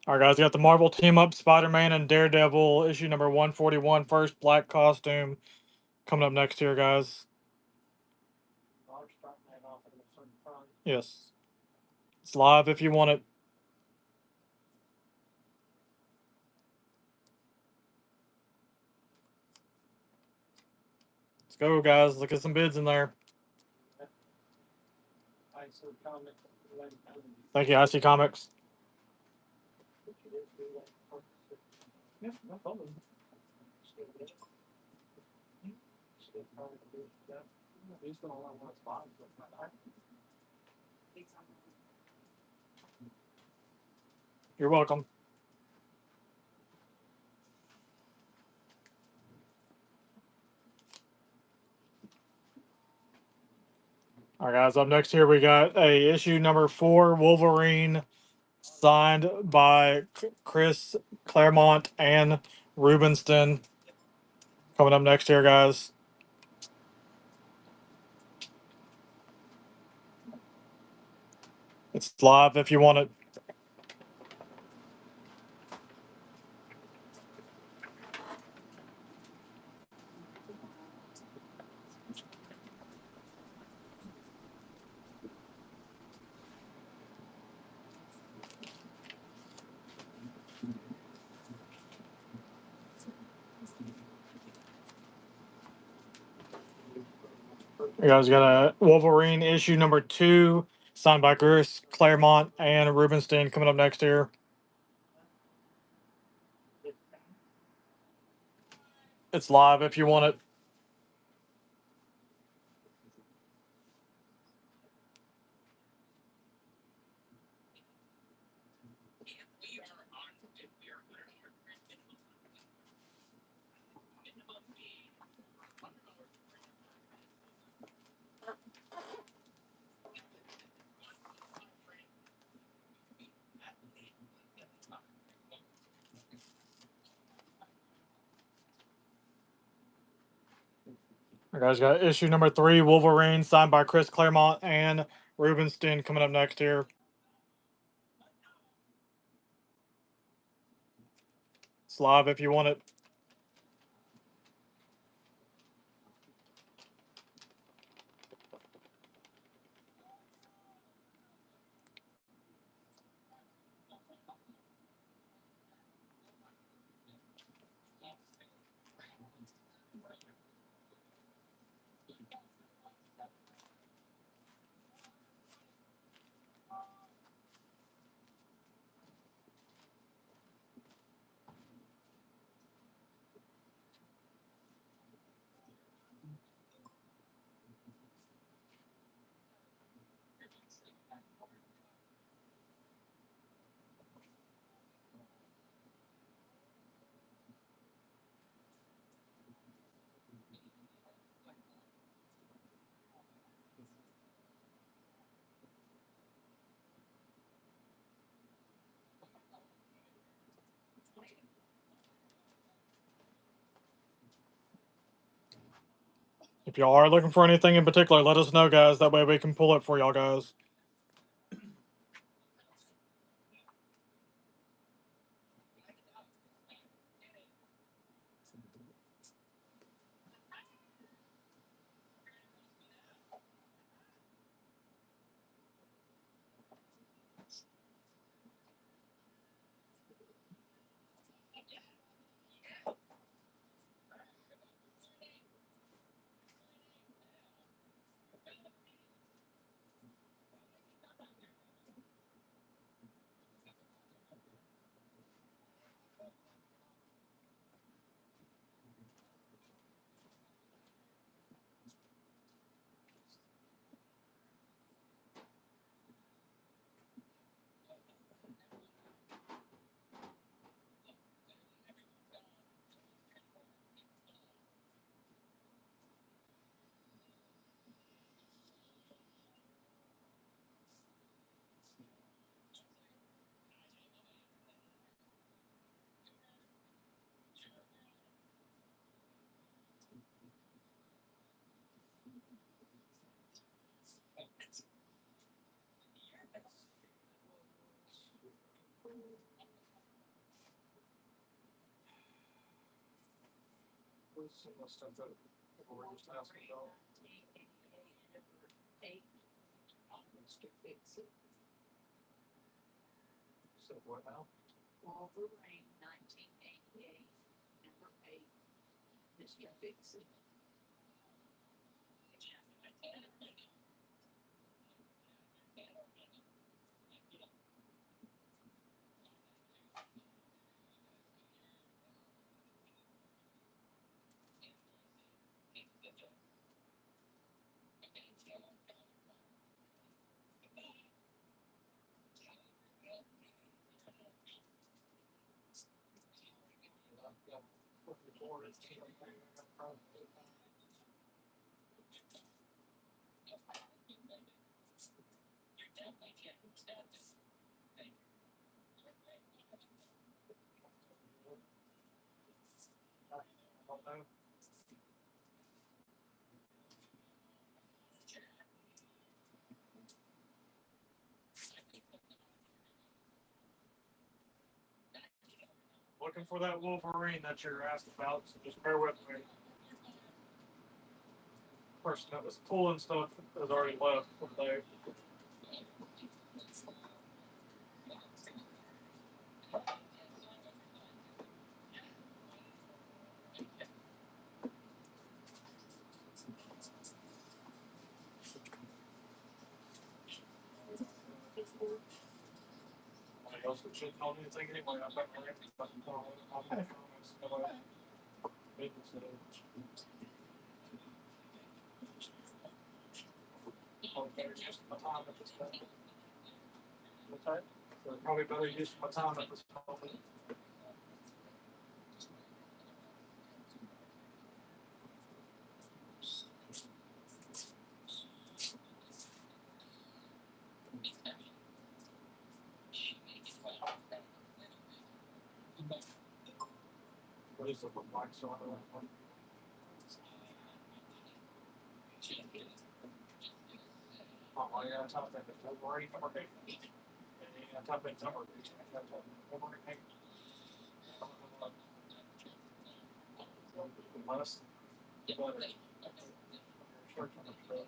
All right, guys, we got the Marvel Team Up Spider-Man and Daredevil issue number 141, first black costume, coming up next here, guys. Large Spider-Man off at a certain price. Yes. It's live if you want it. Let's go, guys. Look at some bids in there. ISO comic. Thank you, IC Comics. Yeah, no problem. He's gonna want one spot. You're welcome. All right, guys. Up next here, we got a issue number 4, Wolverine, signed by Chris Claremont and Rubinstein. Coming up next here, guys. It's live if you want it. You guys got a Wolverine issue number 2, signed by Chris Claremont and Rubinstein, coming up next here. It's live if you want it. You guys got issue number 3, Wolverine, signed by Chris Claremont and Rubinstein, coming up next here. It's live if you want it. If y'all are looking for anything in particular, let us know, guys. That way we can pull it for y'all, guys. What's some of the stuff that people were just asking about? Mr. Fix It. So what now? Wolverine, 1988, number 8. Mr. Fix It. Looking for that Wolverine that you're asked about, so just bear with me. Person that was pulling stuff has already left for the day. Anybody else that should tell me anything anyway? I've got my button on all my comments. Nobody made this today. Probably better use my time at this moment. What's that? So probably better use my time at this moment. What is it look like? So I don't know. Oh, yeah, I typed in the Wolverine number 8. And I typed in number 8. I typed in Wolverine 8. Unless, search on the show.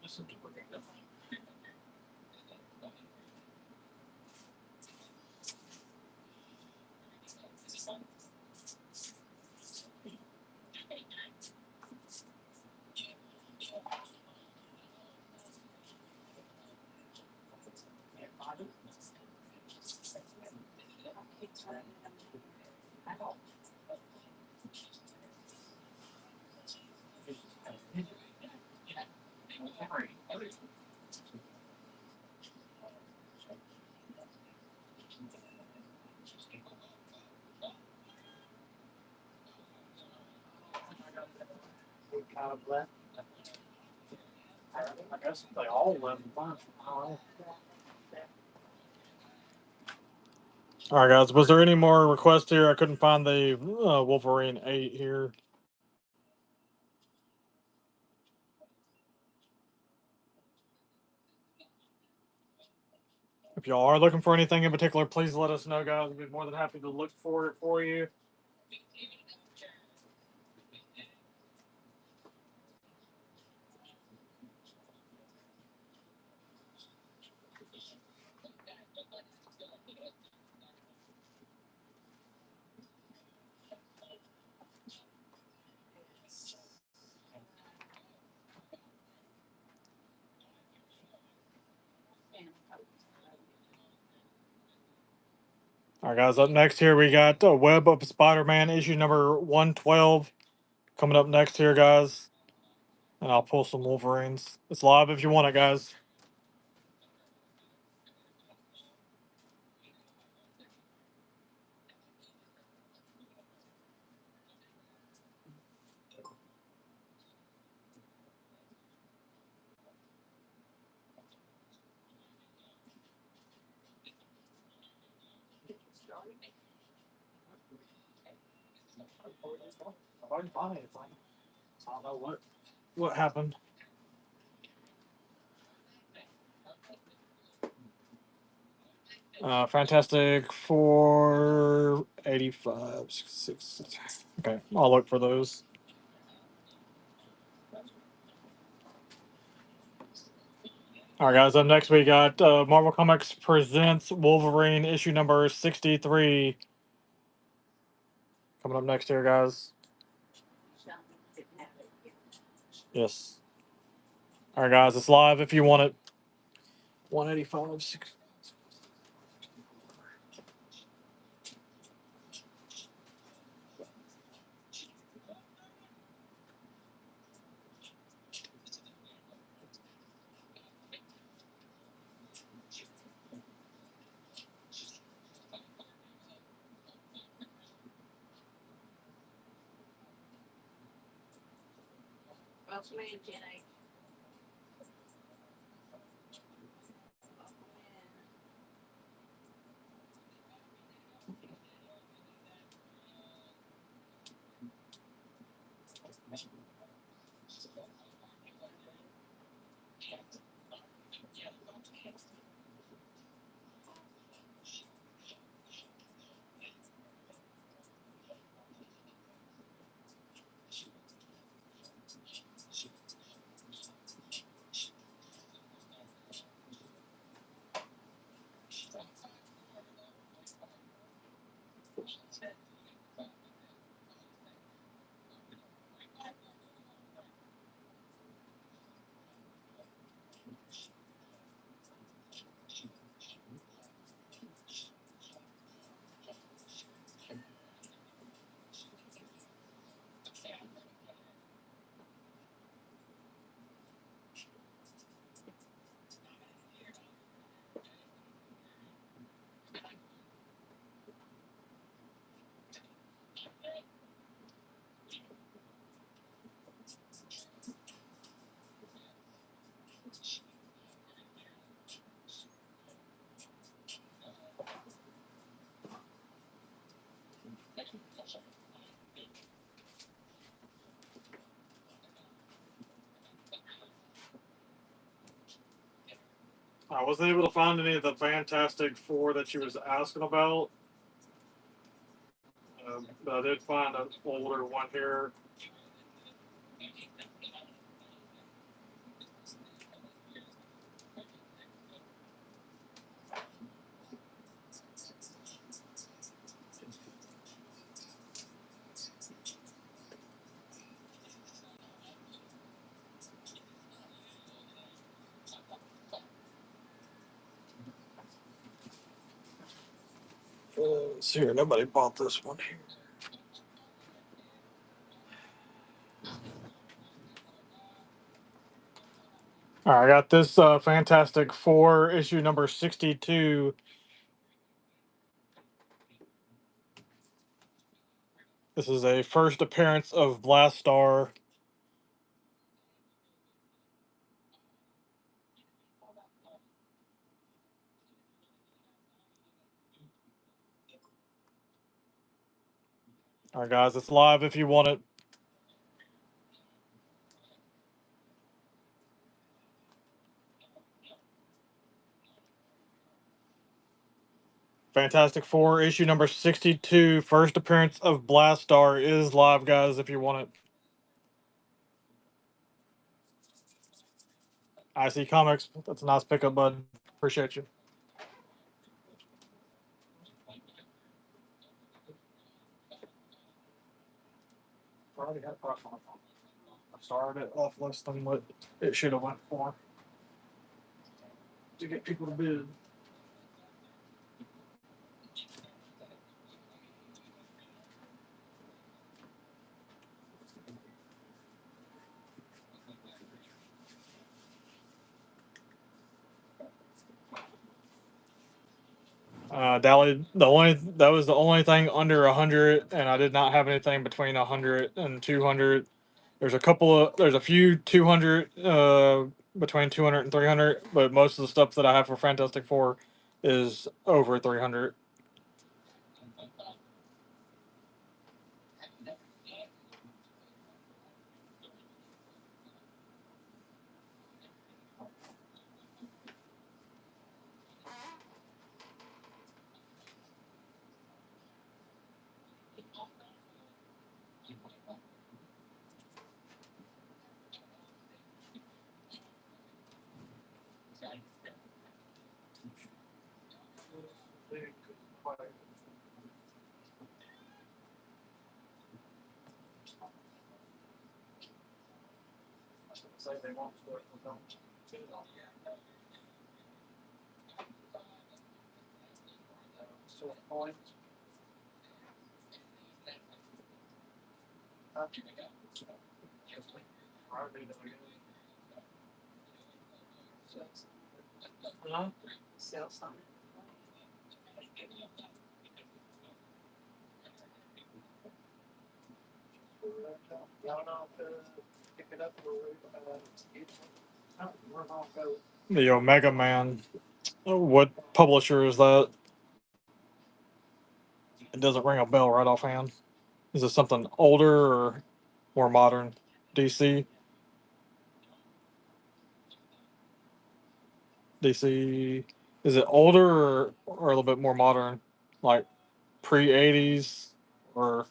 Listen to what they're doing. Kind of left. I guess they all left. All right, guys. Was there any more requests here? I couldn't find the Wolverine 8 here. If y'all are looking for anything in particular, please let us know, guys. We'd be more than happy to look for it for you. All right, guys. Up next here, we got Web of Spider-Man issue number 112 coming up next here, guys. And I'll pull some Wolverines. It's live if you want it, guys. I didn't find anything. I don't know what happened. Fantastic 485 6. Okay, I'll look for those. All right, guys. Up next, we got Marvel Comics presents Wolverine issue number 63 coming up next here, guys. Yes. All right, guys. It's live if you want it. 185 6. I wasn't able to find any of the Fantastic Four that she was asking about, but I did find an older one here. Let's see here. Nobody bought this one here. All right, I got this Fantastic Four issue number 62. This is a first appearance of Blastar. All right, guys, it's live if you want it. Fantastic Four issue number 62, first appearance of Blastar is live, guys, if you want it. IC Comics, that's a nice pickup, bud. Appreciate you. Already got price on it. I started it off less than what it should have went for to get people to bid. Dally, that was the only thing under 100, and I did not have anything between 100 and 200. There's a few 200, between 200 and 300, but most of the stuff that I have for Fantastic Four is over 300. say they won't split with them. So point. Huh? Sell something. Y'all know pick it up or we're gonna go. The Omega Man. What publisher is that? It doesn't ring a bell right offhand. Is it something older or more modern? DC? DC. Is it older or a little bit more modern? Like pre 80s? Or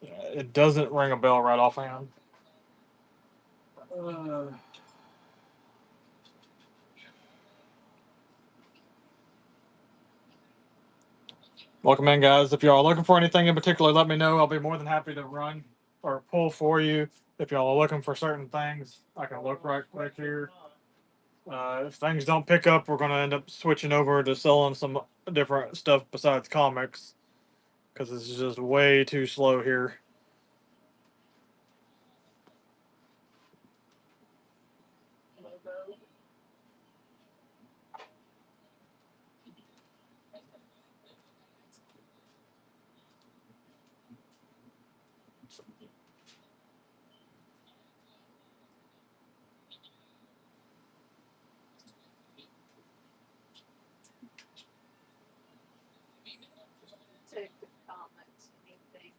it doesn't ring a bell right offhand. Uh, Welcome in, guys. If y'all are looking for anything in particular, let me know. I'll be more than happy to run or pull for you. If y'all are looking for certain things, I can look right quick here. If things don't pick up, we're going to end up switching over to selling some different stuff besides comics because it's just way too slow here. Take the comments, anything.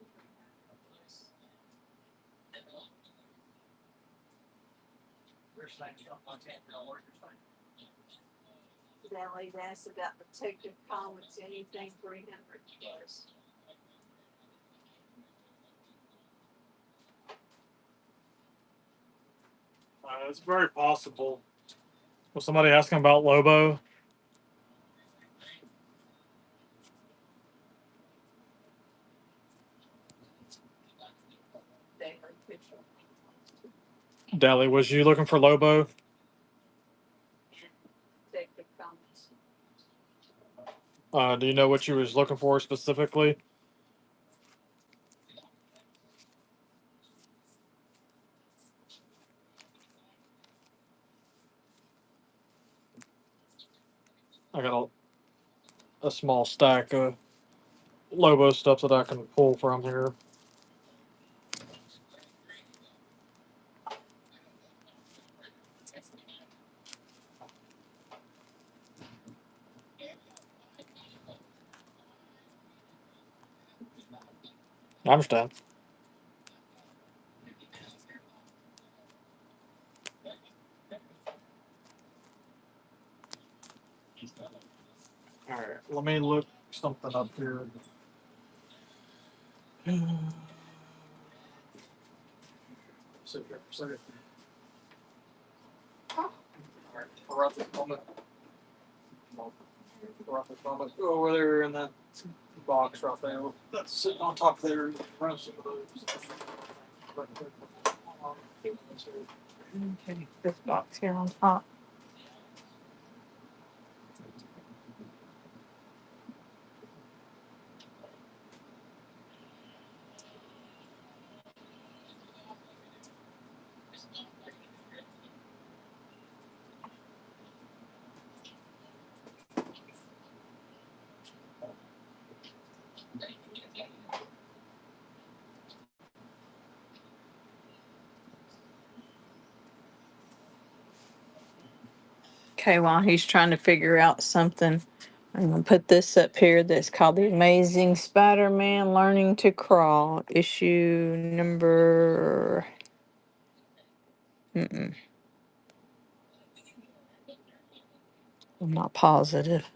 We're saying something like that. What you're saying. Valley asked about Protective Comics, anything 300 plus. It's very possible. Was somebody asking about Lobo? Daily picture. Dally, was you looking for Lobo? Protective Comics. Do you know what you was looking for specifically? I got a small stack of Lobo stuff that I can pull from here. I understand. All right, let me look something up here. Sit here for a second. All right, we're at this moment. We're at this moment. Go over there in that box right there. That's sitting on top there. Run some of those. Okay, this box here on top. Okay, while he's trying to figure out something, I'm gonna put this up here that's called The Amazing Spider-Man Learning to Crawl, issue number. I'm not positive.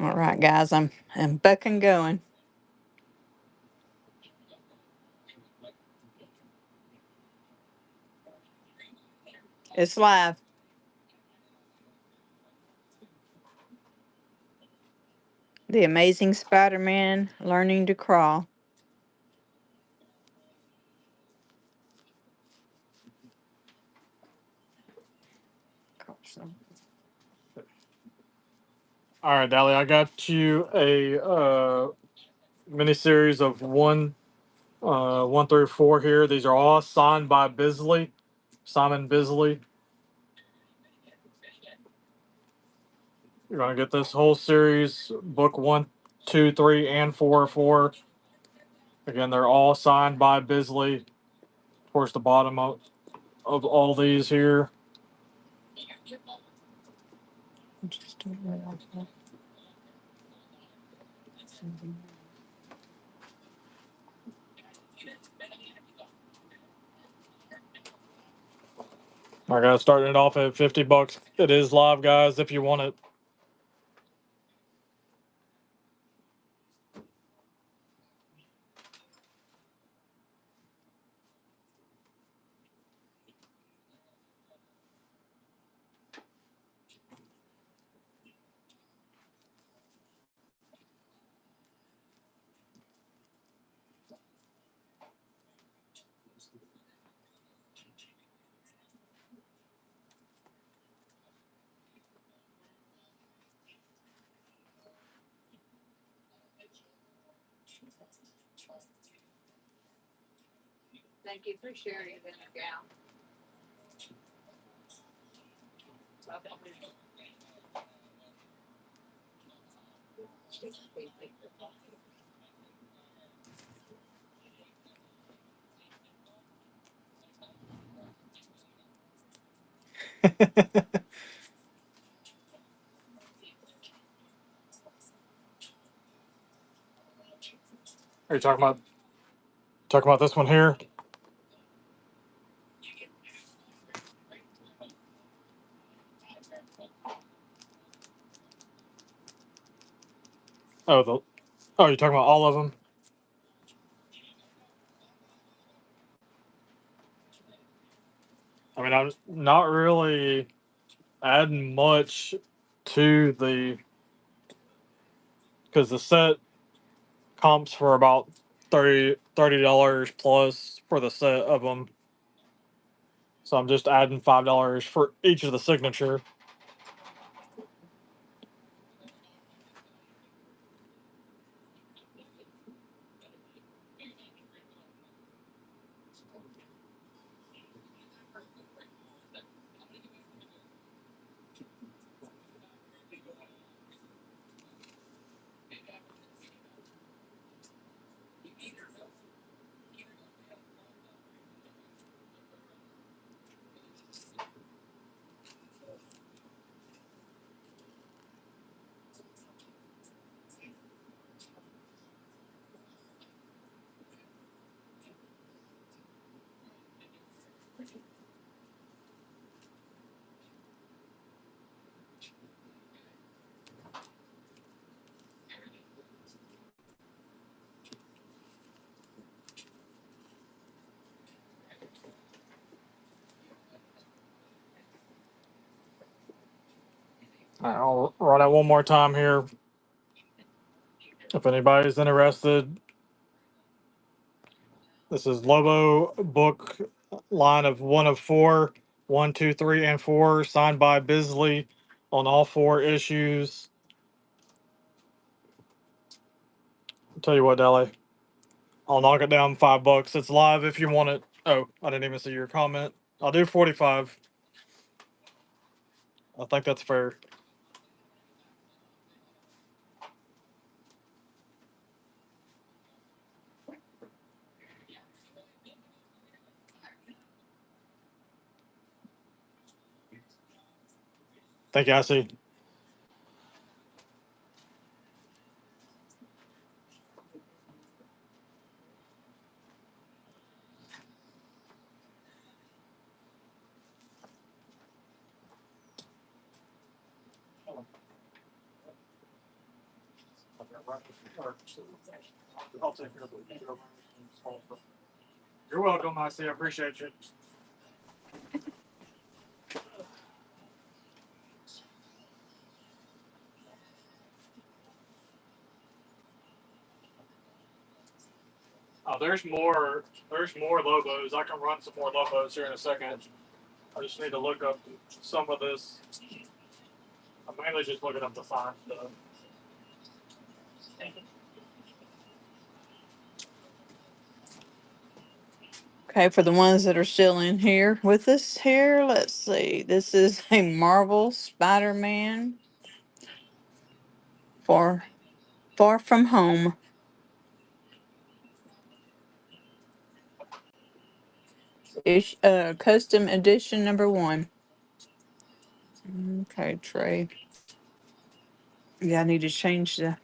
All right, guys, I'm bucking going. It's live. The Amazing Spider-Man Learning to Crawl. All right, Dally, I got you a miniseries of 1 through 4 here. These are all signed by Bisley, Simon Bisley. You're gonna get this whole series, book 1, 2, 3, and 4. Again, they're all signed by Bisley. Towards the bottom of all these here. I got starting it off at $50. It is live, guys. If you want it. Thank you for sharing it down. Are you talking about this one here? You're talking about all of them? I mean, I'm not really adding much to because the set comps for about $30 plus for the set of them. So I'm just adding $5 for each of the signature. All right, I'll run it one more time here. If anybody's interested, this is Lobo book line of 1 of 4, 1, 2, 3, and 4, signed by Bisley on all 4 issues. I'll tell you what, Dally, I'll knock it down $5. It's live if you want it. Oh, I didn't even see your comment. I'll do 45. I think that's fair. Thank you, I see. You're welcome, I see. I appreciate you. Oh, there's more. There's more Lobos. I can run some more Lobos here in a second. I just need to look up some of this. I'm mainly just looking up the fine stuff. Okay, for the ones that are still in here with us here, let's see. This is a Marvel Spider-Man for Far From Home. Custom edition number 1. Okay, Trey. Yeah, I need to change the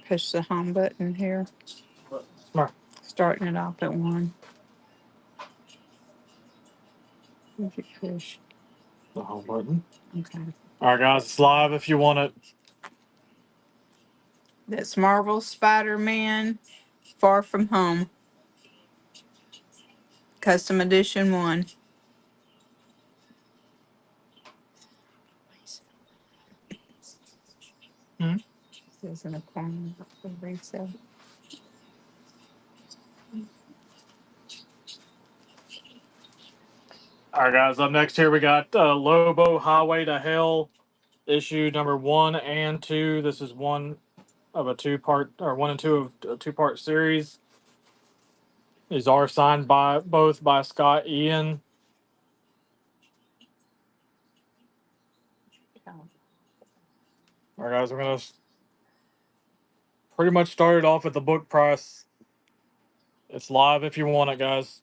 push the home button here. Smart. Starting it off at 1. If you push. The home button. Okay. All right, guys, it's live if you want it. That's Marvel Spider-Man Far From Home. Custom edition 1. Hmm? Says in the corner of the resale. All right, guys. Up next here we got Lobo Highway to Hell, issue number 1 and 2. This is one of a two-part, or 1 and 2 of a two-part series. These are signed by both by Scott Ian. All right, guys. We're gonna pretty much start it off at the book price. It's live if you want it, guys.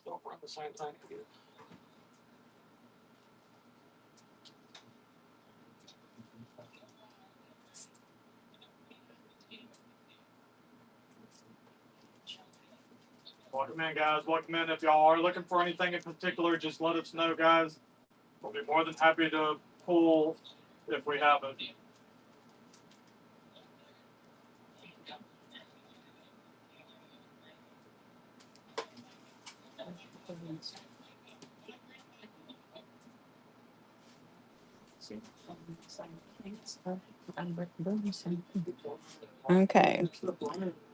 Don't run the same thing. Welcome in, guys. Welcome in. If y'all are looking for anything in particular, just let us know, guys. We'll be more than happy to pull if we have it. Okay.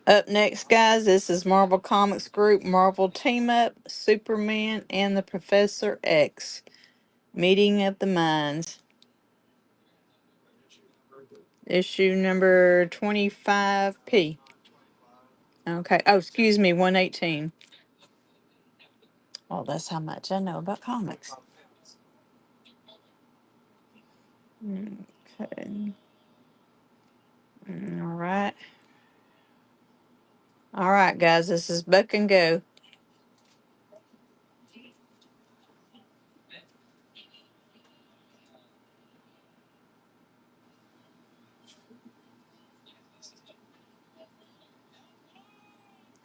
Up next, guys, this is Marvel Comics Group Marvel Team Up Superman and the Professor X Meeting of the Minds. Issue number 25P. Okay. Oh, excuse me, 118. Well, that's how much I know about comics. Okay. All right. All right, guys, this is Buck and Go.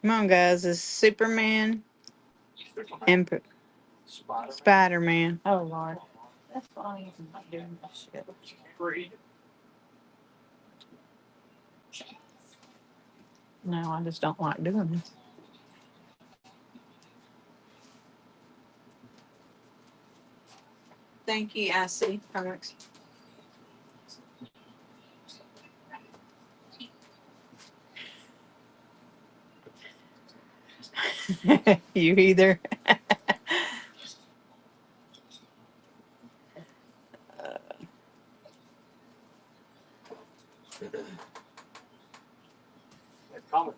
Come on, guys. This is Superman and Spider Man. Oh, Lord. That's why I'm not doing this shit. No, I just don't like doing this. Thank you, I see. Comics. You either. Comic.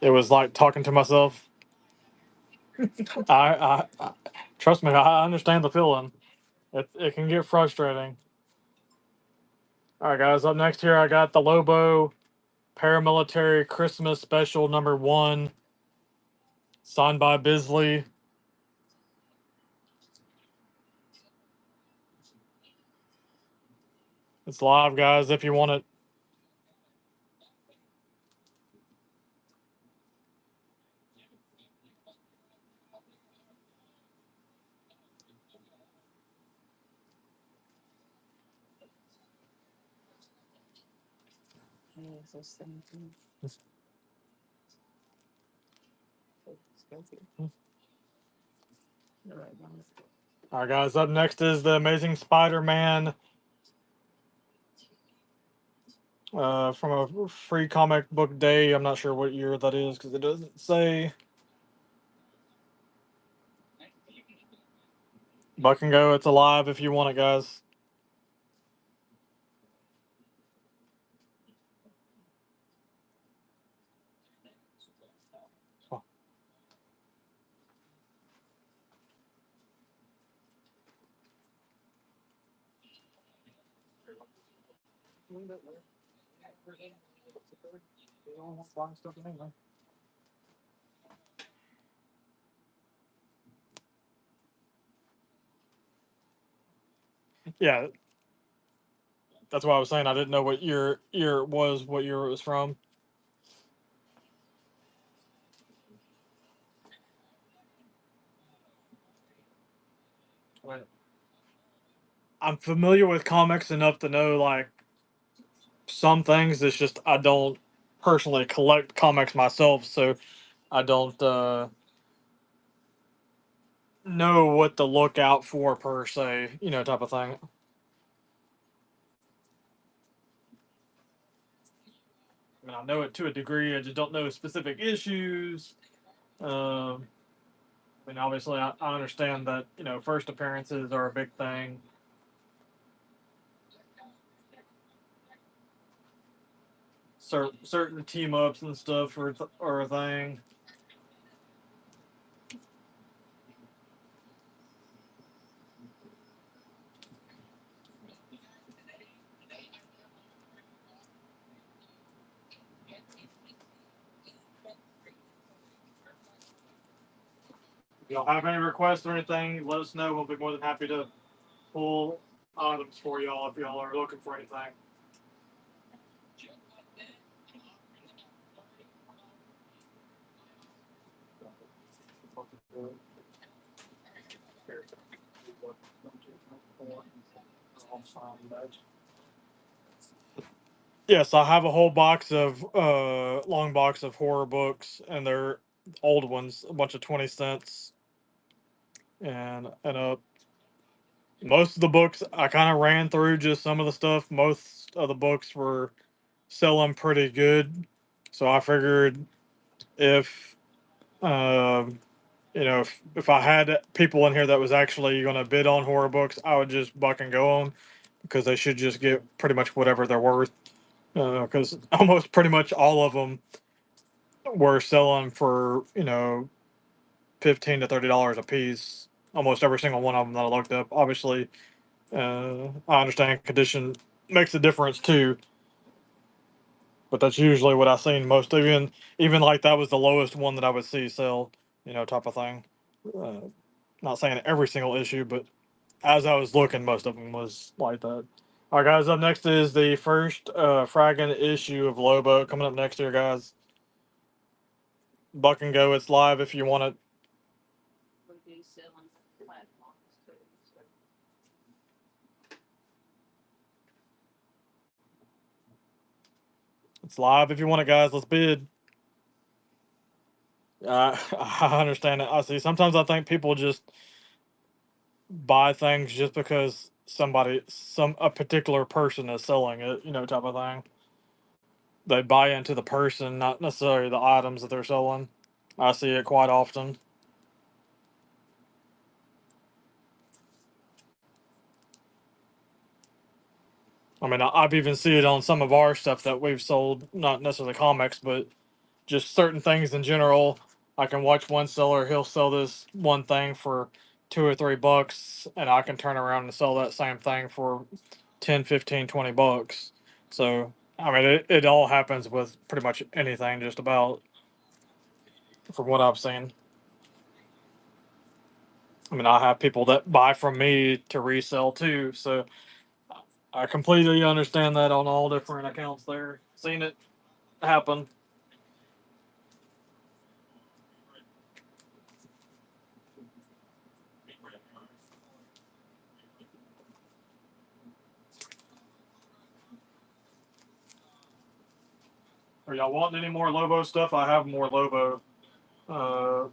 It was like talking to myself. I trust me. I understand the feeling. It can get frustrating. All right, guys. Up next here, I got the Lobo Paramilitary Christmas Special #1, signed by Bisley. It's live, guys. If you want it. All right, guys. Up next is the Amazing Spider-Man from a free comic book day. I'm not sure what year that is because it doesn't say. Buck and go. It's alive if you want it, guys. Yeah, that's why I was saying I didn't know what year it was, what year it was from. I'm familiar with comics enough to know like some things. It's just I don't personally collect comics myself, so I don't know what to look out for per se, type of thing. I mean, I know it to a degree. I just don't know specific issues. Um, I mean, obviously, I understand that first appearances are a big thing. Certain team ups and stuff are a thing. If y'all have any requests or anything, let us know. We'll be more than happy to pull items for y'all if y'all are looking for anything. Yes, I have a whole box of long box of horror books, and they're old ones, a bunch of 20 cents, and most of the books I kind of ran through just some of the stuff. Most of the books were selling pretty good, so I figured if if I had people in here that was actually going to bid on horror books, I would just buck and go them because they should just get pretty much whatever they're worth. Because almost pretty much all of them were selling for $15 to $30 a piece. Almost every single one of them that I looked up. Obviously, I understand condition makes a difference too, but that's usually what I've seen most. Even like that was the lowest one that I would see sell, type of thing. Uh, Not saying every single issue, but as I was looking, most of them was like that. All right, guys. Up next is the first fragging issue of Lobo coming up next year, guys. Buck and go. It's live if you want it. It's live if you want it, guys. Let's bid. I understand it. I see. Sometimes I think people just buy things just because a particular person is selling it, type of thing. They buy into the person, not necessarily the items that they're selling. I see it quite often. I mean, I've even seen it on some of our stuff that we've sold, not necessarily comics, but just certain things in general. I can watch one seller, he'll sell this one thing for $2 or $3, and I can turn around and sell that same thing for 10, 15, $20. So, I mean, it all happens with pretty much anything, just about, from what I've seen. I mean, I have people that buy from me to resell too. So I completely understand that on all different accounts there. Seen it happen. Are y'all wanting any more Lobo stuff? I have more Lobo uh,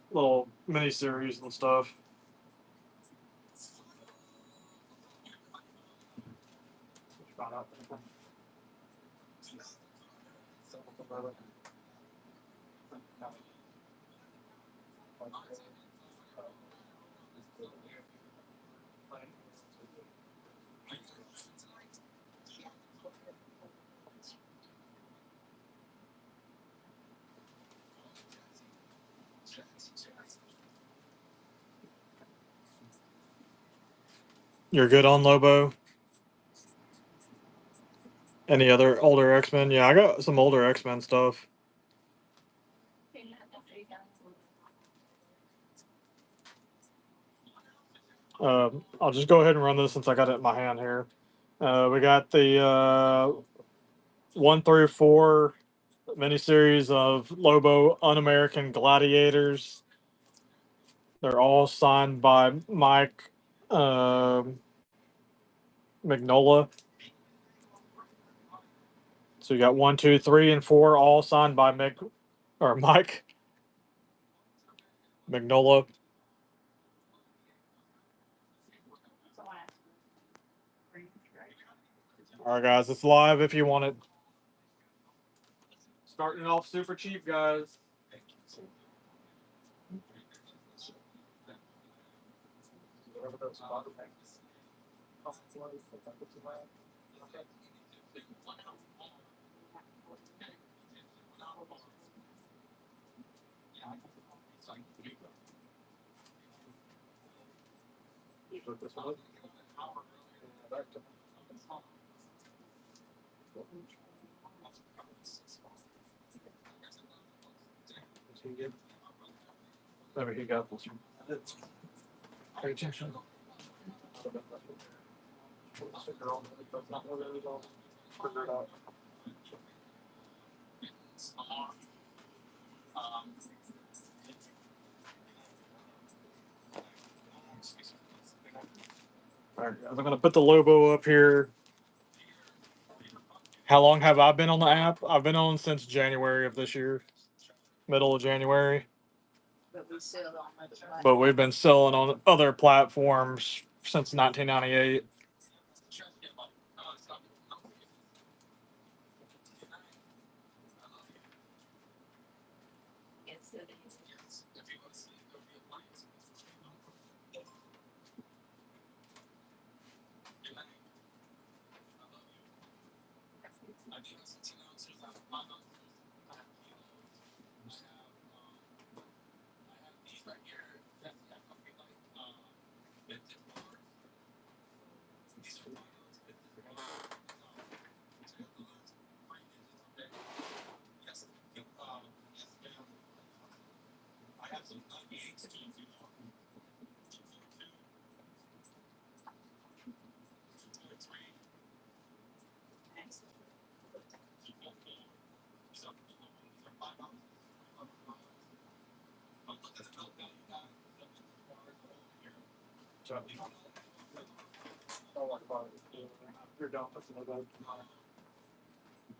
little mini series and stuff. You're good on Lobo? Any other older X Men? Yeah, I got some older X Men stuff. I'll just go ahead and run this since I got it in my hand here. We got the 1 through 4 miniseries of Lobo Un-American Gladiators. They're all signed by Mike Mignola. So you got 1, 2, 3, and 4, all signed by Mike Mignola. All right, guys, it's live if you want it. Starting off super cheap, guys. Maybe he got this one. Pay attention. Figure it out. All right, guys, I'm gonna put the Lobo up here. How long have I been on the app? I've been on since January of this year, middle of January. But we've been selling on other platforms since 1998.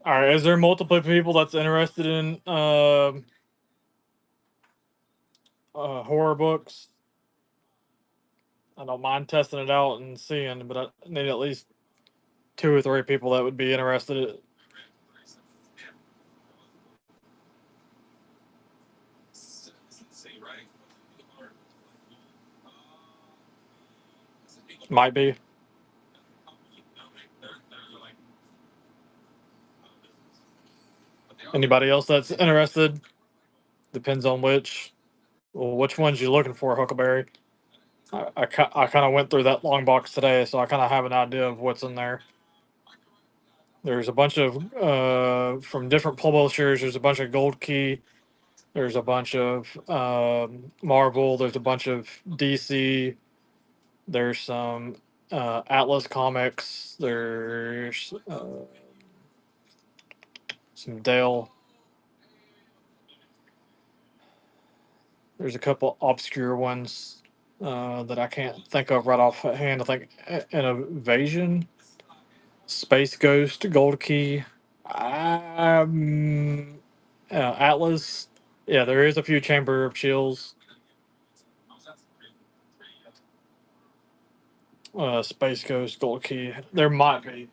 All right, is there multiple people that's interested in horror books? I don't mind testing it out and seeing, but I need at least 2 or 3 people that would be interested. Might be. Anybody else that's interested? Depends on which ones you're looking for, Huckleberry. I kind of went through that long box today, so I kind of have an idea of what's in there. There's a bunch of from different publishers. There's a bunch of Gold Key. There's a bunch of Marvel. There's a bunch of DC. There's some Atlas comics. There's some Dale. There's a couple obscure ones that I can't think of right off hand. I think Invasion, Space Ghost, Gold Key, Atlas. Yeah, there is a few Chamber of Chills, Space Ghost, Gold Key. There might be.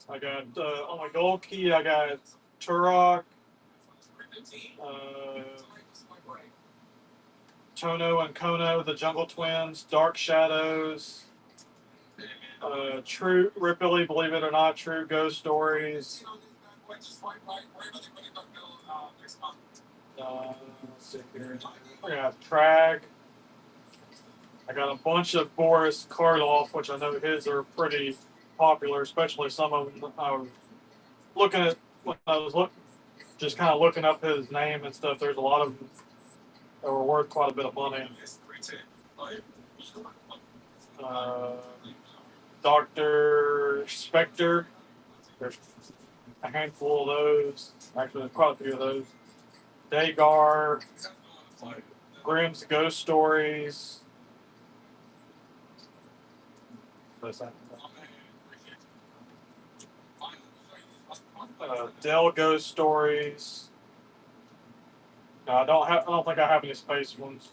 I got on my Gold Key. I got Turok, uh, Tono and Kono, the Jungle Twins, Dark Shadows, True Ripley, believe it or not, True Ghost Stories. Let's see here. I got Trag. I got a bunch of Boris Karloff, which I know his are pretty popular, especially some of them. I was looking at when I was just kind of looking up his name and stuff. There's a lot of them that were worth quite a bit of money. Uh, Doctor Spectre. There's a handful of those. Actually, there's quite a few of those. Dagar, Grimm's Ghost Stories. Dell Ghost Stories. No, I don't have. I don't think I have any space ones.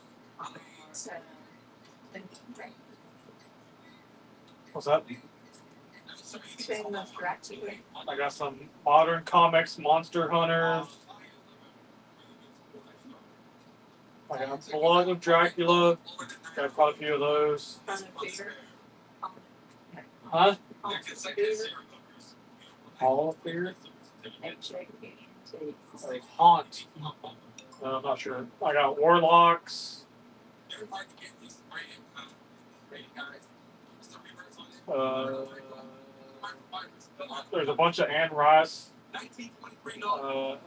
What's that? I got some modern comics, Monster Hunters. I got Blood of Dracula. Got quite a few of those. Huh? Hall of Fear? Haunt. No, I'm not sure. I got Warlocks. Uh, there's a bunch of Anne Rice.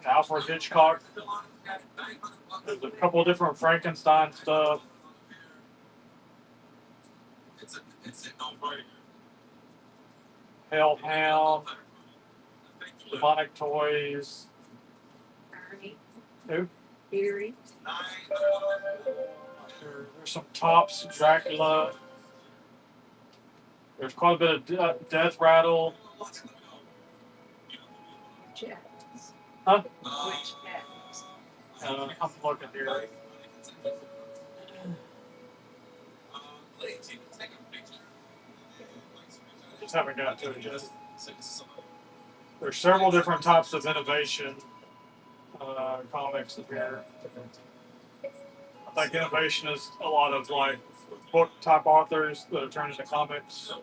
Alfred Hitchcock. There's a couple of different Frankenstein stuff. Hellhound. Demonic Toys. Who? There's some Tops, Dracula. There's quite a bit of Death Rattle. Huh? I'm looking here. Just haven't got to it yet. There's several different types of innovation comics up here. I think innovation is a lot of like book type authors that are turned into comics.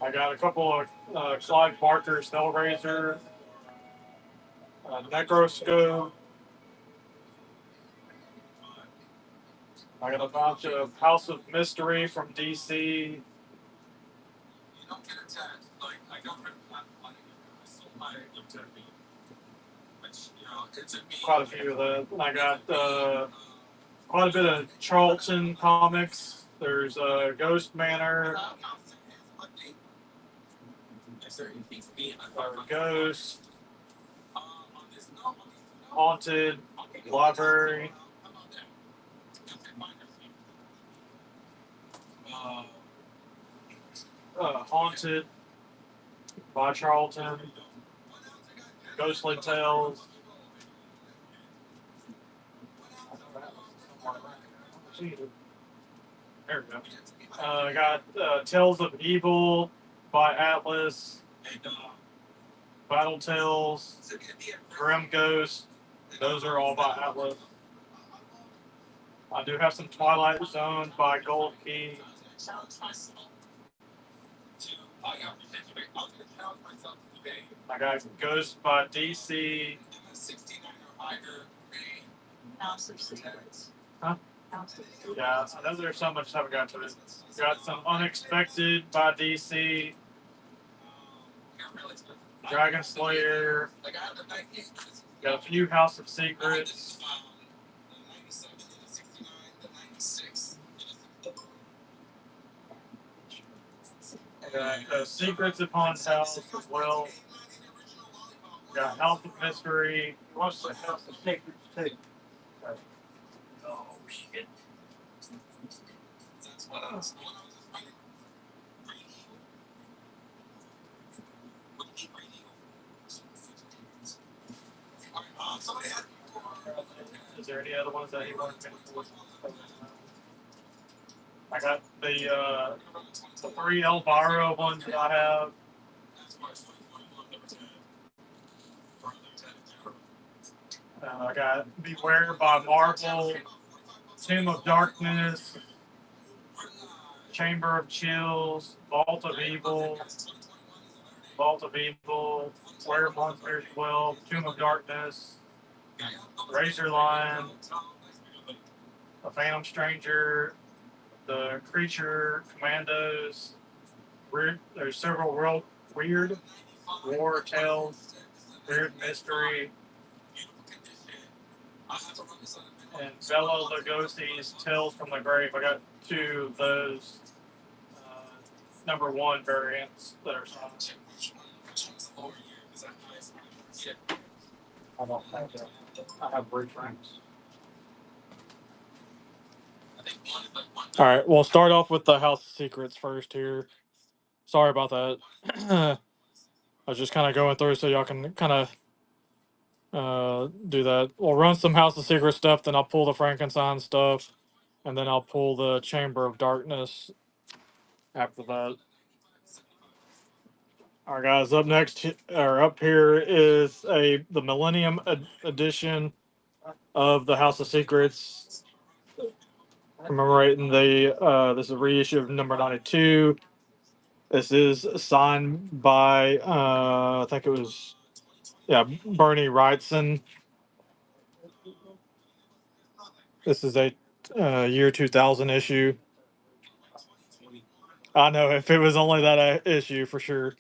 I got a couple of Clive Barker's Hellraiser, Necroscope. I got a bunch of House of Mystery from DC. Quite a few of those. I got quite a bit of Charlton comics. There's Ghost Manor, Ghost, Haunted, Library. Haunted by Charlton, Ghostly Tales. There we go. Got Tales of Evil by Atlas, Battle Tales, Grim Ghost. Those are all by Atlas. I do have some Twilight Zone by Gold Key. I got Ghost by DC. House of Secrets. Huh? House of Secrets. Yeah, I know there's so much I haven't got to it. Got some Unexpected by DC. Dragon Slayer. Got a few House of Secrets. Got Secrets Upon House as well. Got House of Mystery. What's the House of Secrets too? Oh shit. Is there any other ones that you want to mention? I got the three Elvira ones that I have. I got Beware by Marvel, Tomb of Darkness, Chamber of Chills, Vault of Evil, Where Monsters Dwell, Tomb of Darkness, Razor Lion, A Phantom Stranger, The Creature, Commandos. There's several weird war tales, weird mystery, and Bela Lugosi's Tales from the Grave. I got two of those #1 variants that are signed. I don't think so. I have reprints. All right, we'll start off with the House of Secrets first here. Sorry about that. I was just kind of going through so y'all can kind of do that. We'll run some House of Secrets stuff, then I'll pull the Frankenstein stuff, and then I'll pull the Chamber of Darkness after that. All right, guys. Up next, or up here, is the Millennium edition of the House of Secrets, commemorating this is a reissue of number 92. This is signed by I think it was Bernie Wrightson. This is a year 2000 issue. I know if it was only that issue for sure.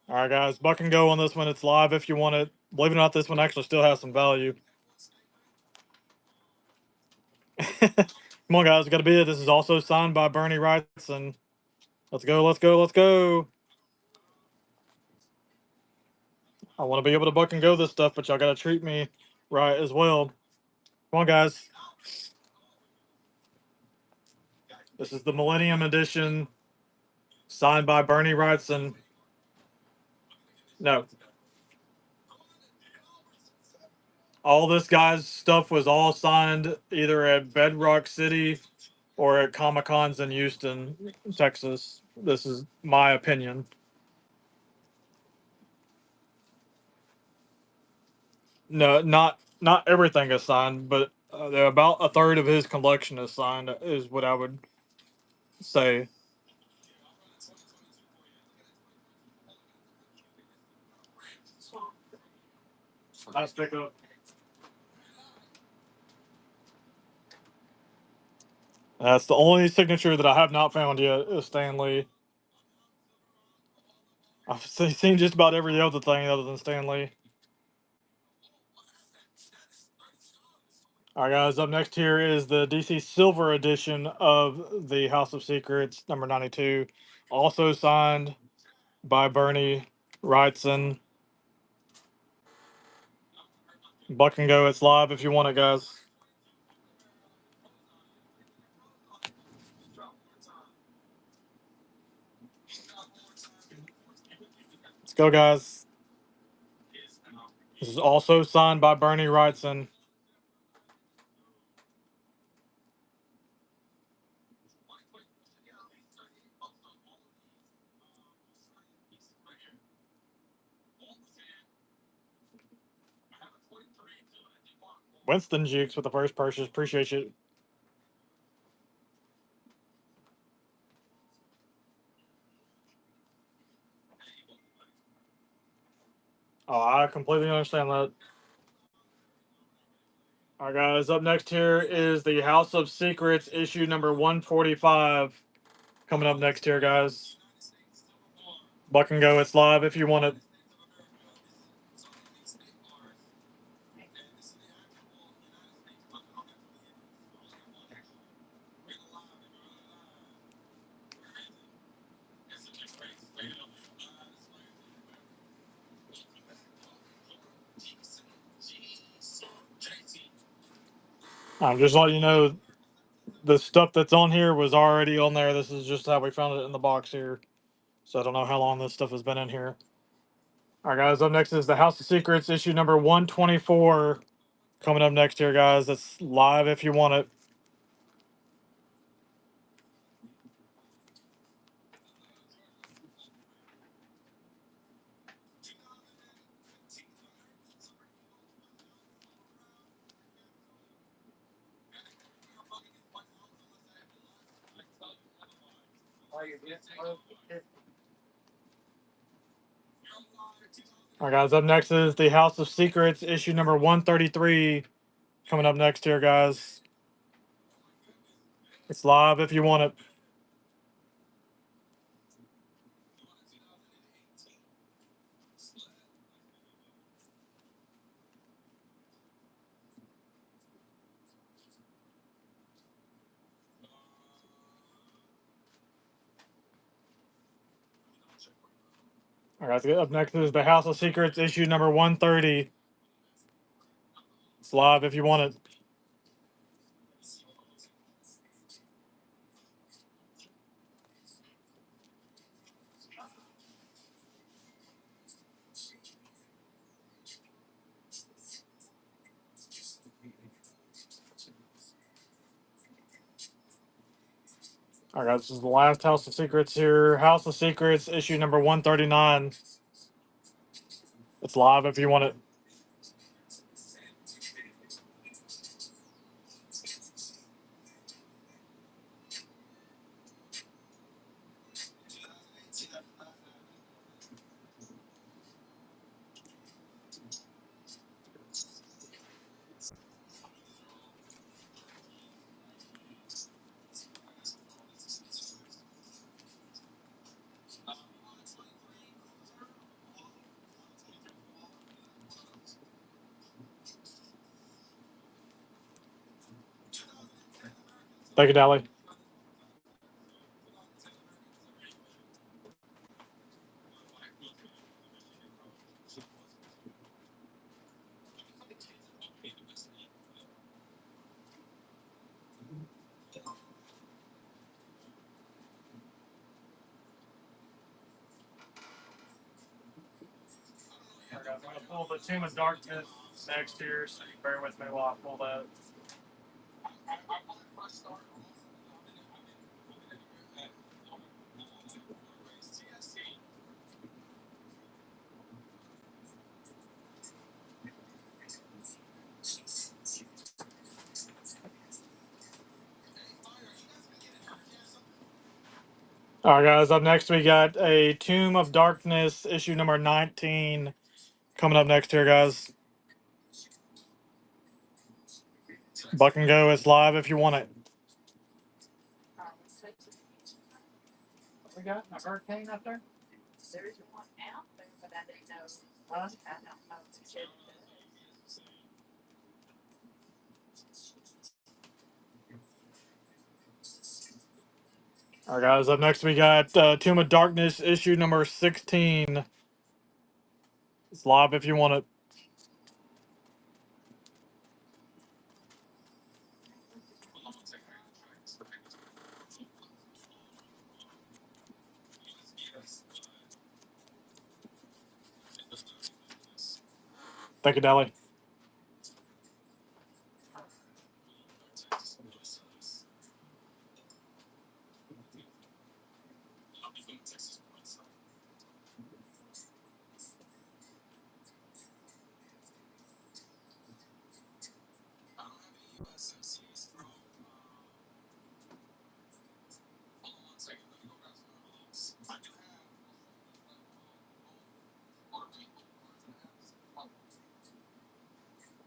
All right, guys, buck and go on this one. It's live if you want it. Believe it or not, this one actually still has some value. Come on, guys, got to be it. This is also signed by Bernie Wrightson. Let's go, let's go, let's go. I want to be able to buck and go this stuff, but y'all got to treat me right as well. Come on, guys. This is the Millennium Edition, signed by Bernie Wrightson. No. All this guy's stuff was all signed either at Bedrock City or at Comic Cons in Houston, Texas. This is my opinion. No, not everything is signed, but about a third of his collection is signed, is what I would say. Nice pickup. That's the only signature that I have not found yet is Stan Lee. I've seen just about every other thing other than Stan Lee. All right, guys. Up next here is the DC Silver edition of the House of Secrets, number 92, also signed by Bernie Wrightson. Buck and go. It's live if you want it, guys. Let's go, guys. This is also signed by Bernie Wrightson. Winston Jukes with the first purchase. Appreciate you. Oh, I completely understand that. All right, guys. Up next here is the House of Secrets issue number 145. Coming up next here, guys. Buck and go. It's live if you want it. I'm just letting you know the stuff that's on here was already on there. This is just how we found it in the box here. So I don't know how long this stuff has been in here. All right, guys. Up next is the House of Secrets issue number 124. Coming up next here, guys. That's live if you want it. All right, guys. Up next is the House of Secrets issue number 133. Coming up next here, guys. It's live if you want it. All right, guys. Up next is the House of Secrets issue number 130. It's live if you want it. All right, guys. This is the last House of Secrets here. House of Secrets issue number 139. It's live if you want it. Thank you, Dally. All right, guys. I'm going to pull the Tomb of Darkness next here, so you bear with me while I pull that. All right, guys. Up next, we got a Tomb of Darkness issue number 19 coming up next here, guys. Buck and go. It's live if you want it. We got a hurricane up there? There's one out there, but I didn't know. I don't know. All right, guys. Up next, we got Tomb of Darkness issue number 16. It's live if you want it. Thank you, Dally.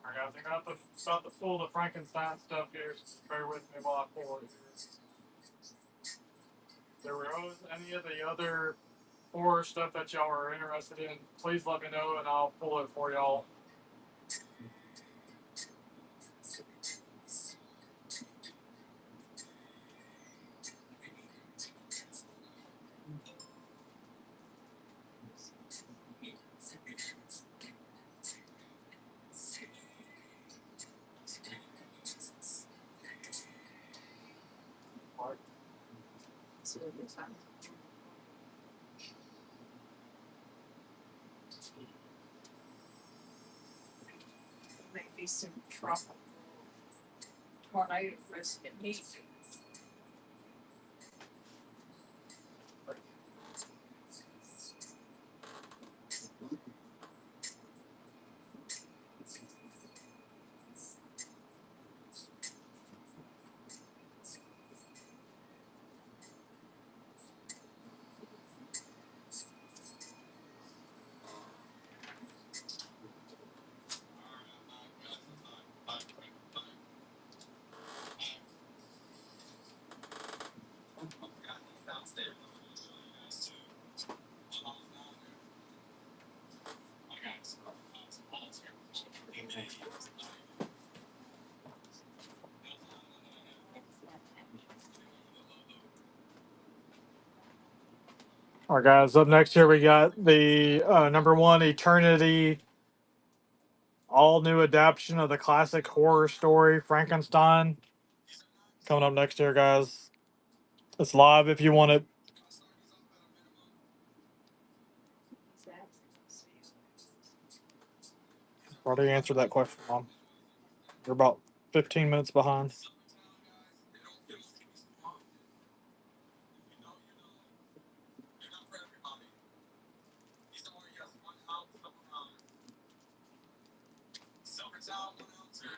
All right, guys, I got about to pull the Frankenstein stuff here. So bear with me while I pull it here. There were any of the other horror stuff that y'all are interested in, please let me know and I'll pull it for y'all. Maybe some tropical tornado risk and heat. All right, guys, up next here we got the number one Eternity, all new adaptation of the classic horror story Frankenstein. Coming up next here, guys. It's live if you want it. Already answered that question, Mom. You're about 15 minutes behind.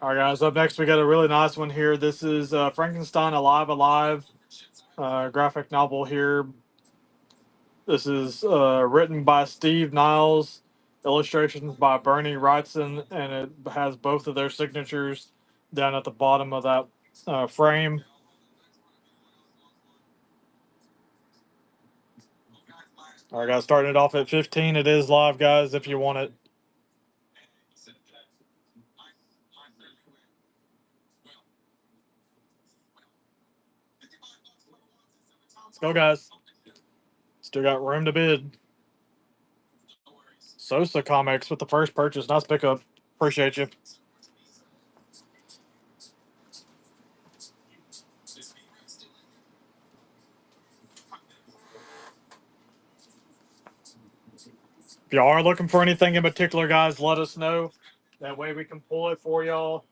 All right, guys. Up next, we got a really nice one here. This is Frankenstein Alive Alive, graphic novel here. This is written by Steve Niles, illustrations by Bernie Wrightson, and it has both of their signatures down at the bottom of that frame. All right, guys. Starting it off at 15. It is live, guys. If you want it. Let's go, guys. Still got room to bid. Sosa Comics with the first purchase. Nice pickup. Appreciate you. If y'all are looking for anything in particular, guys, let us know. That way we can pull it for y'all.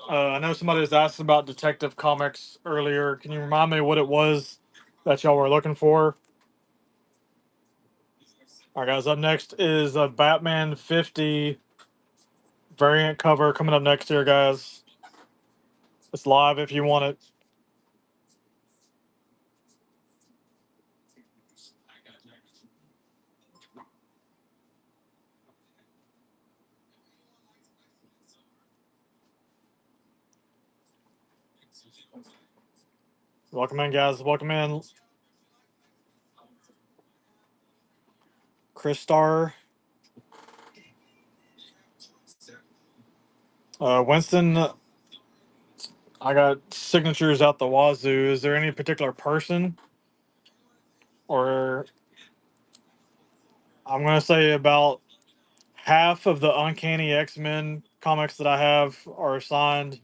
I know somebody was asking about Detective Comics earlier. Can you remind me what it was that y'all were looking for? All right, guys. Up next is a Batman 50 variant cover coming up next here, guys. It's live if you want it. Welcome in, guys. Welcome in. Chris Starr. Winston, I got signatures out the wazoo. Is there any particular person? Or I'm going to say about half of the Uncanny X-Men comics that I have are signed.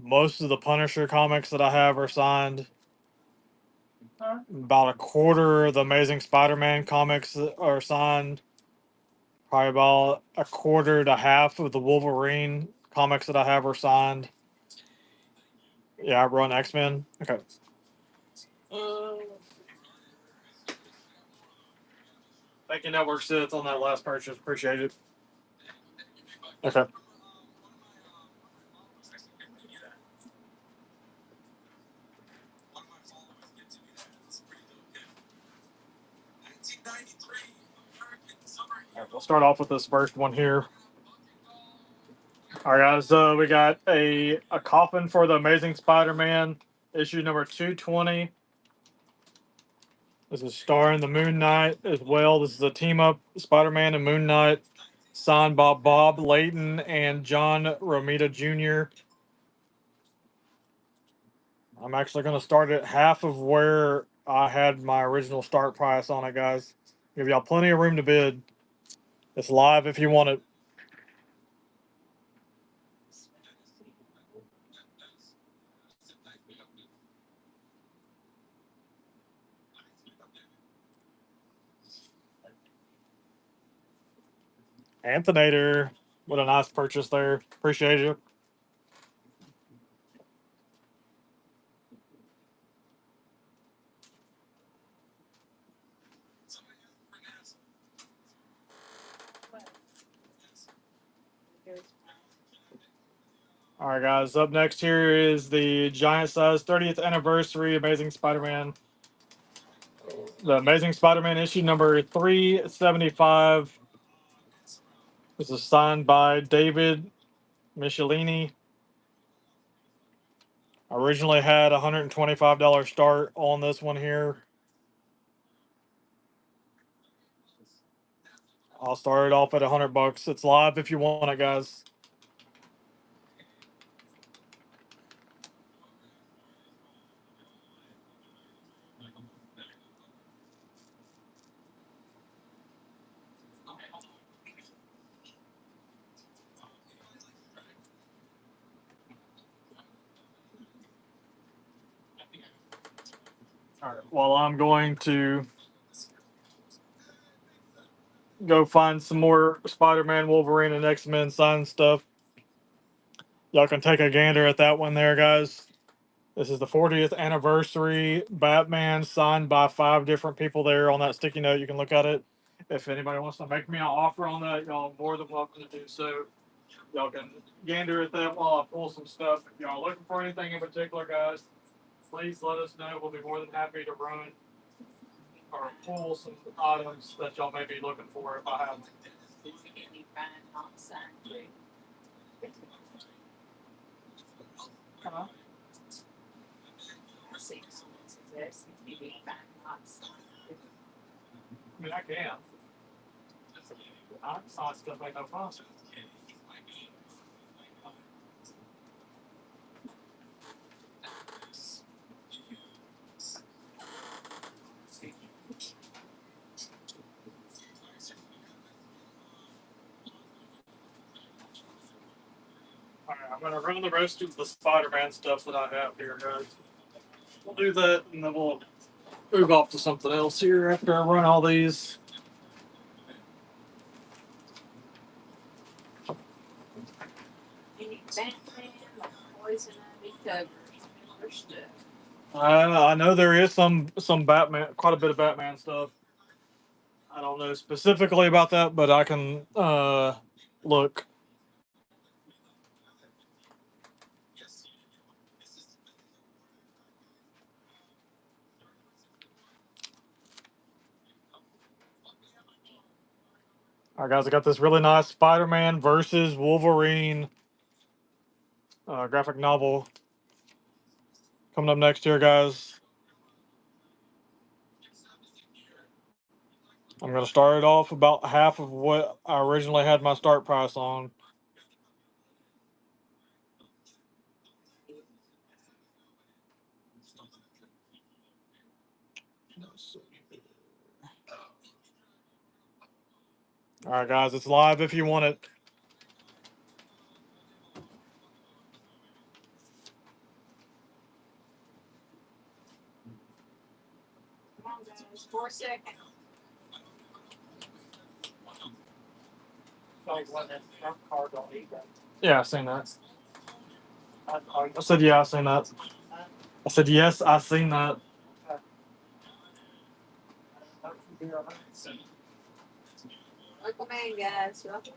Most of the Punisher comics that I have are signed. About a quarter of the Amazing Spider-Man comics are signed. Probably about a quarter to half of the Wolverine comics that I have are signed. Yeah, I run X Men. Okay. Thank you, Network Sits, on that last purchase. Appreciate it. Okay. All right, we'll start off with this first one here. All right, guys. We got a coffin for the Amazing Spider-Man, issue number 220. This is starring the Moon Knight as well. This is a team up, Spider-Man and Moon Knight, signed by Bob Layton and John Romita Jr. I'm actually going to start at half of where I had my original start price on it, guys. Give y'all plenty of room to bid. It's live if you want it. Anthonyder, what a nice purchase there. Appreciate you. All right, guys. Up next here is the giant size 30th anniversary Amazing Spider-Man. The Amazing Spider-Man issue number 375. This is signed by David Michelini. Originally had a $125 start on this one here. I'll start it off at $100. It's live if you want it, guys. All right. Well, I'm going to go find some more Spider-Man, Wolverine, and X-Men signed stuff. Y'all can take a gander at that one there, guys. This is the 40th anniversary Batman, signed by 5 different people there on that sticky note. You can look at it. If anybody wants to make me an offer on that, y'all are more than welcome to do so. Y'all can gander at that while I pull some stuff. If y'all are looking for anything in particular, guys, please let us know. We'll be more than happy to run or pull some items that y'all may be looking for if I have them. Huh? I mean, I can. I saw stuff like no fun. Alright, I'm gonna run the rest of the Spider-Man stuff that I have here, guys. We'll do that and then we'll move off to something else here after I run all these. I know there is some Batman, quite a bit of Batman stuff. I don't know specifically about that, but I can look. All right, guys, I got this really nice Spider-Man versus Wolverine graphic novel coming up next year, guys. I'm going to start it off about half of what I originally had my start price on. All right, guys, it's live if you want it. Come on, guys, 4 seconds. Like when that Trump car don't eat that. Yeah, I seen that. I I said yeah, I seen that. I said yes, I seen that. Welcome in, guys. Welcome.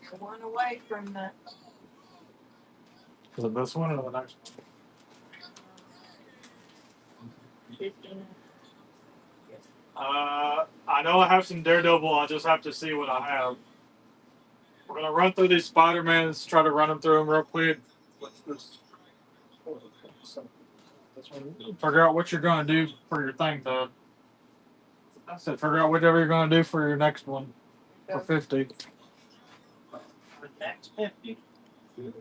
You're one away from the. Is it this one or the next 15. one? I know I have some Daredevil. I just have to see what I have. We're gonna run through these Spider-Mans. Try to run them through them real quick. Figure out what you're gonna do for your thing, Todd. I said figure out whatever you're gonna do for your next one for 50. The next 50.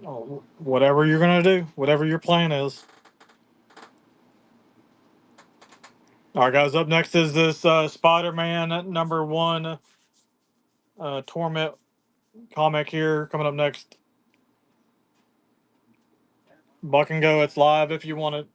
Oh, whatever you're gonna do, whatever your plan is. All right, guys. Up next is this Spider-Man #1 Torment comic here coming up next. Buck and go. It's live if you want it.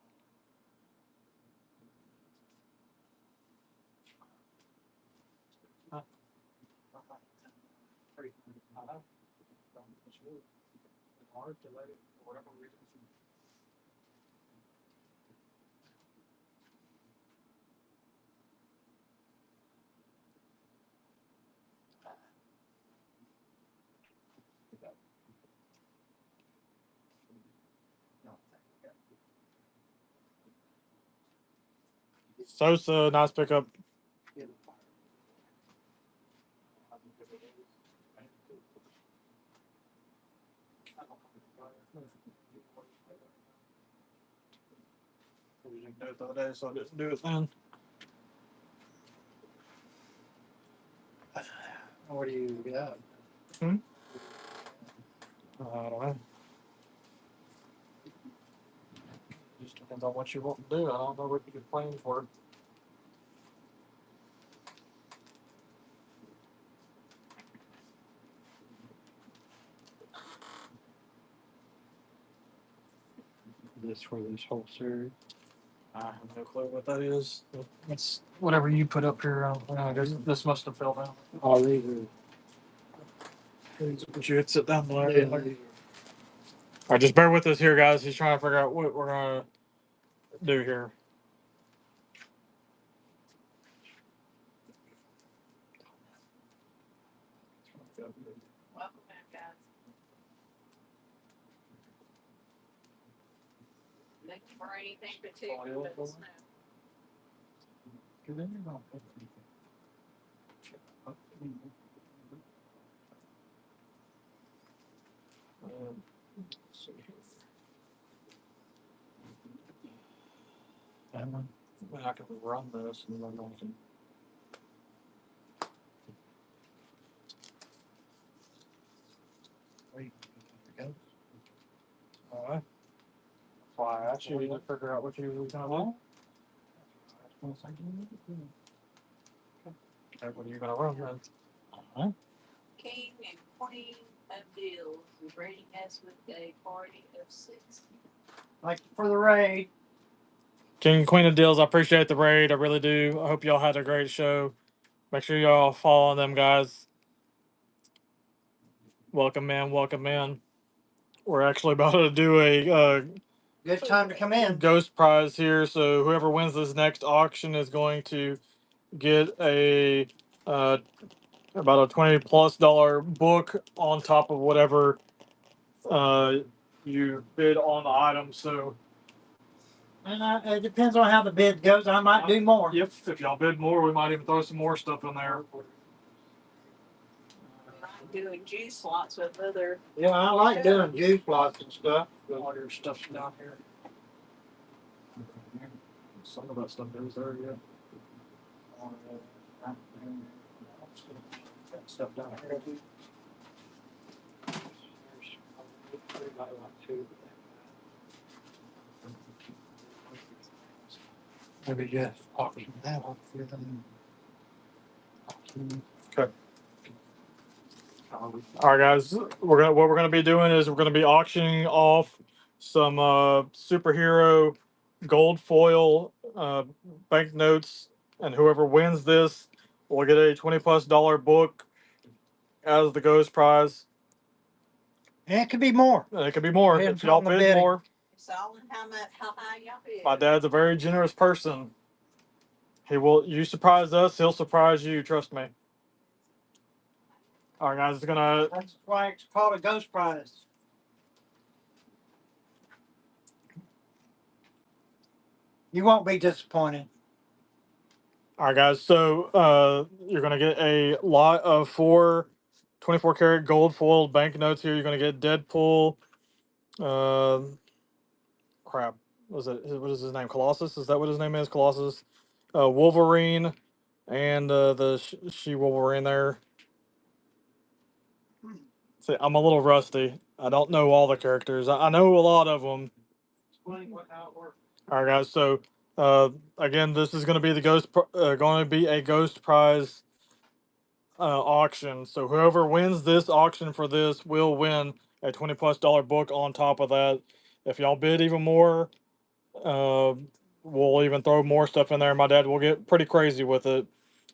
Sosa, nice pickup. We didn't do it the other day, so I didn't do it then. What do you got? I don't know. Just depends on what you want to do. I don't know what you're playing for. This for this whole series. I have no clue what that is. It's whatever you put up here. I guess this must have fell down. Oh, these But you had sit down there. are. All right, just bear with us here, guys. He's trying to figure out what we're gonna do here. Welcome in, guys. Looking for anything particular, let us know. See here. I mean, I can run this and then I can. All right. Why I asked you to figure out what you were gonna do. Okay, what are you gonna run then? All King and Queen of Deals is rating us with a party of 6. Thank you for the raid. King and Queen of Deals, I appreciate the raid. I really do. I hope y'all had a great show. Make sure y'all follow them, guys. Welcome in, welcome in. We're actually about to do a Good time to come in. ghost prize here. So whoever wins this next auction is going to get a about a $20+ book on top of whatever you bid on the item. So And it depends on how the bid goes. I might do more. yep, if y'all bid more, we might even throw some more stuff in there. I'm doing juice lots with other. Yeah, I like doing juice lots and stuff. All your stuff's down here. Some of that stuff is there, yeah. Stuff down here. Maybe just auction that off. Okay. All right, guys. What we're gonna be doing is we're gonna be auctioning off some superhero gold foil banknotes and whoever wins this will get a $20+ book as the ghost prize. And it could be more. And it could be more Depends if y'all on the bid bidding. more. It's all in how high y'all bid. My dad's a very generous person. He will. You surprise us, he'll surprise you. Trust me. All right, guys. It's gonna. That's why it's called a ghost prize. You won't be disappointed. All right, guys. So you're gonna get a lot of 24 karat gold foiled banknotes here. You're gonna get Deadpool. Uh, crap. Was it? What is his name? Colossus? Is that what his name is? Colossus. Wolverine, and the she Wolverine there. See, I'm a little rusty. I don't know all the characters. I know a lot of them. Explain how it works. All right, guys. So again, this is going to be the going to be a ghost prize auction. So whoever wins this auction for this will win a $20+ book on top of that. If y'all bid even more, uh, we'll even throw more stuff in there. My dad will get pretty crazy with it.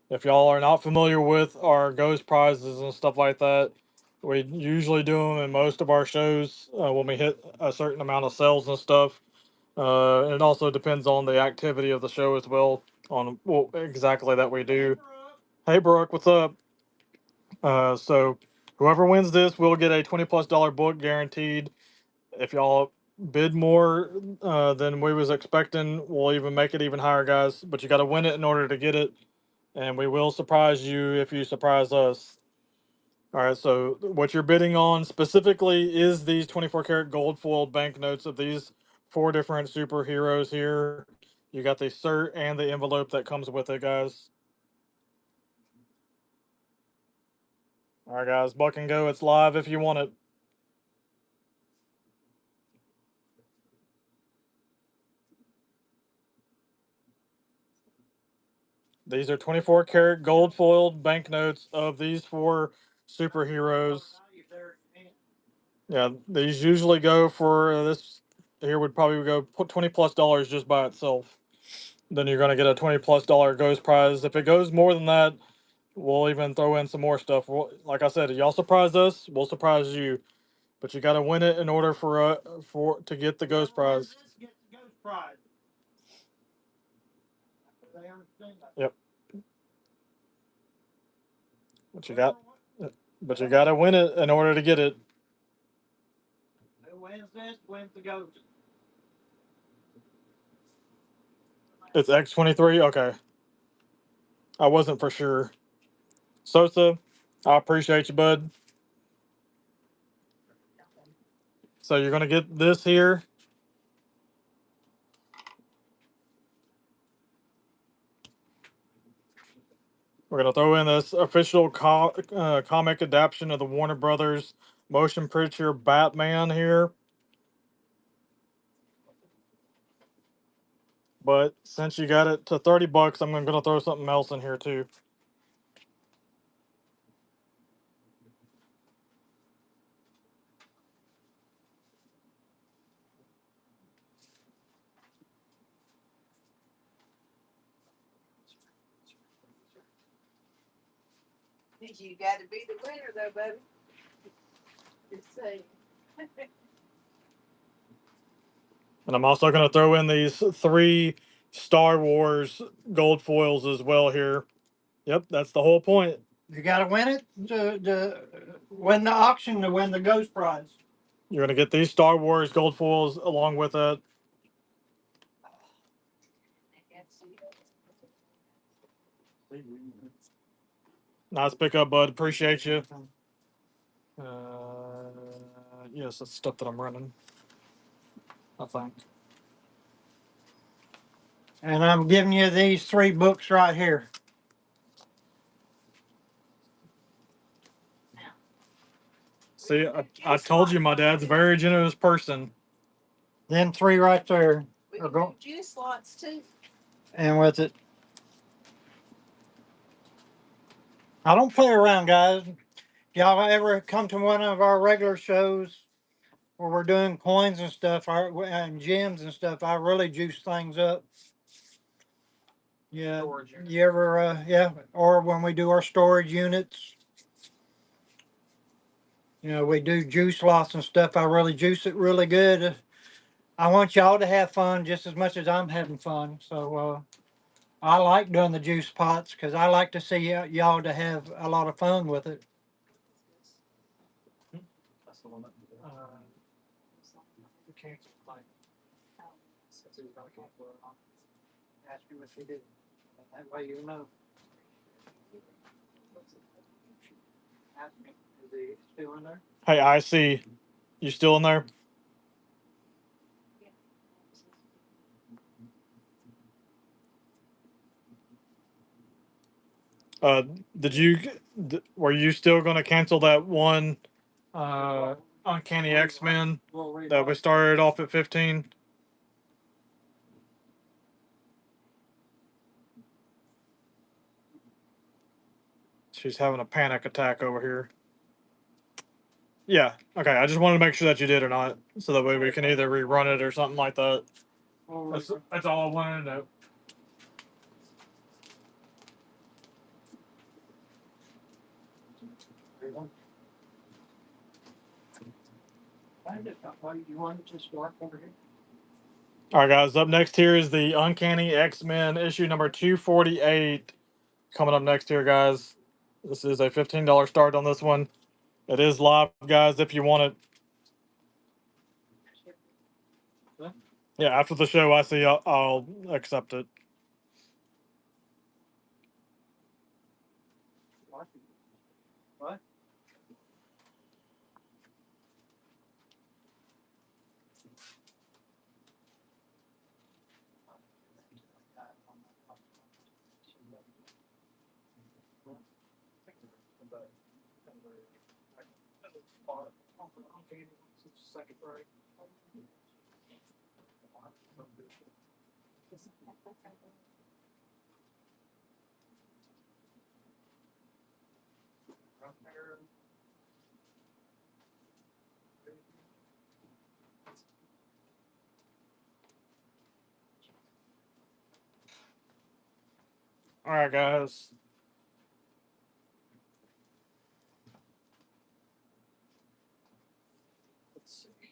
If y'all are not familiar with our ghost prizes and stuff like that, we usually do them in most of our shows when we hit a certain amount of sales and stuff. And it also depends on the activity of the show as well, on what exactly that we do. Hey, Brooke, what's up? So whoever wins this will get a $20+ book guaranteed. If y'all bid more than we was expecting, we'll even make it even higher, guys. But you got to win it in order to get it, and we will surprise you if you surprise us. All right, so what you're bidding on specifically is these 24 karat gold foiled banknotes of these four different superheroes here. You got the cert and the envelope that comes with it, guys. All right, guys, buck and go. It's live if you want it. These are 24 karat gold foiled banknotes of these four superheroes. Yeah, these usually go for this here would probably go $20+ just by itself. Then you're going to get a $20+ ghost prize. If it goes more than that, we'll even throw in some more stuff. Like I said, if y'all surprise us, we'll surprise you. But you got to win it in order for to get the ghost prize. Yep. But you got, but you got to win it in order to get it. Who wins this wins the ghost. It's X23. Okay. I wasn't for sure. Sosa, I appreciate you, bud. So you're gonna get this here. We're gonna throw in this official comic adaptation of the Warner Brothers motion picture Batman here. But since you got it to $30, I'm gonna throw something else in here too. You got to be the winner, though, baby. Just saying. And I'm also gonna throw in these three Star Wars gold foils as well here. Yep, that's the whole point. You got to win it to win the auction to win the ghost prize. You're gonna get these Star Wars gold foils along with it. Nice pickup, bud. Appreciate you. Yes, that's stuff that I'm running. I think. And I'm giving you these three books right here. See, I told you my dad's a very generous person. Them three right there. We can do juice slots too. And with it. I don't play around, guys. Y'all ever come to one of our regular shows where we're doing coins and stuff and gems and stuff? I really juice things up. Yeah. Storage unit. You ever, yeah, or when we do our storage units, we do juice lots and stuff. I really juice it really good. I want y'all to have fun just as much as I'm having fun. So, I like doing the juice pots because I like to see y'all to have a lot of fun with it. That's the one that. The cancer like. Since he's got a cancer on. Ask him if he did. That way you know. Ask me. Is he still in there? Hey, I see. You still in there? Uh, did you? Were you still going to cancel that one? Uh, Uncanny X-Men that we started off at 15. She's having a panic attack over here. Yeah. Okay. I just wanted to make sure that you did or not, so that way we can either rerun it or something like that. That's all I wanted to know. You want to just walk over here? All right, guys. Up next here is the Uncanny X-Men issue number 248. Coming up next here, guys. This is a $15 start on this one. It is live, guys. If you want it. Yeah, after the show, I see. I'll accept it. What? All right, guys. Let's see here.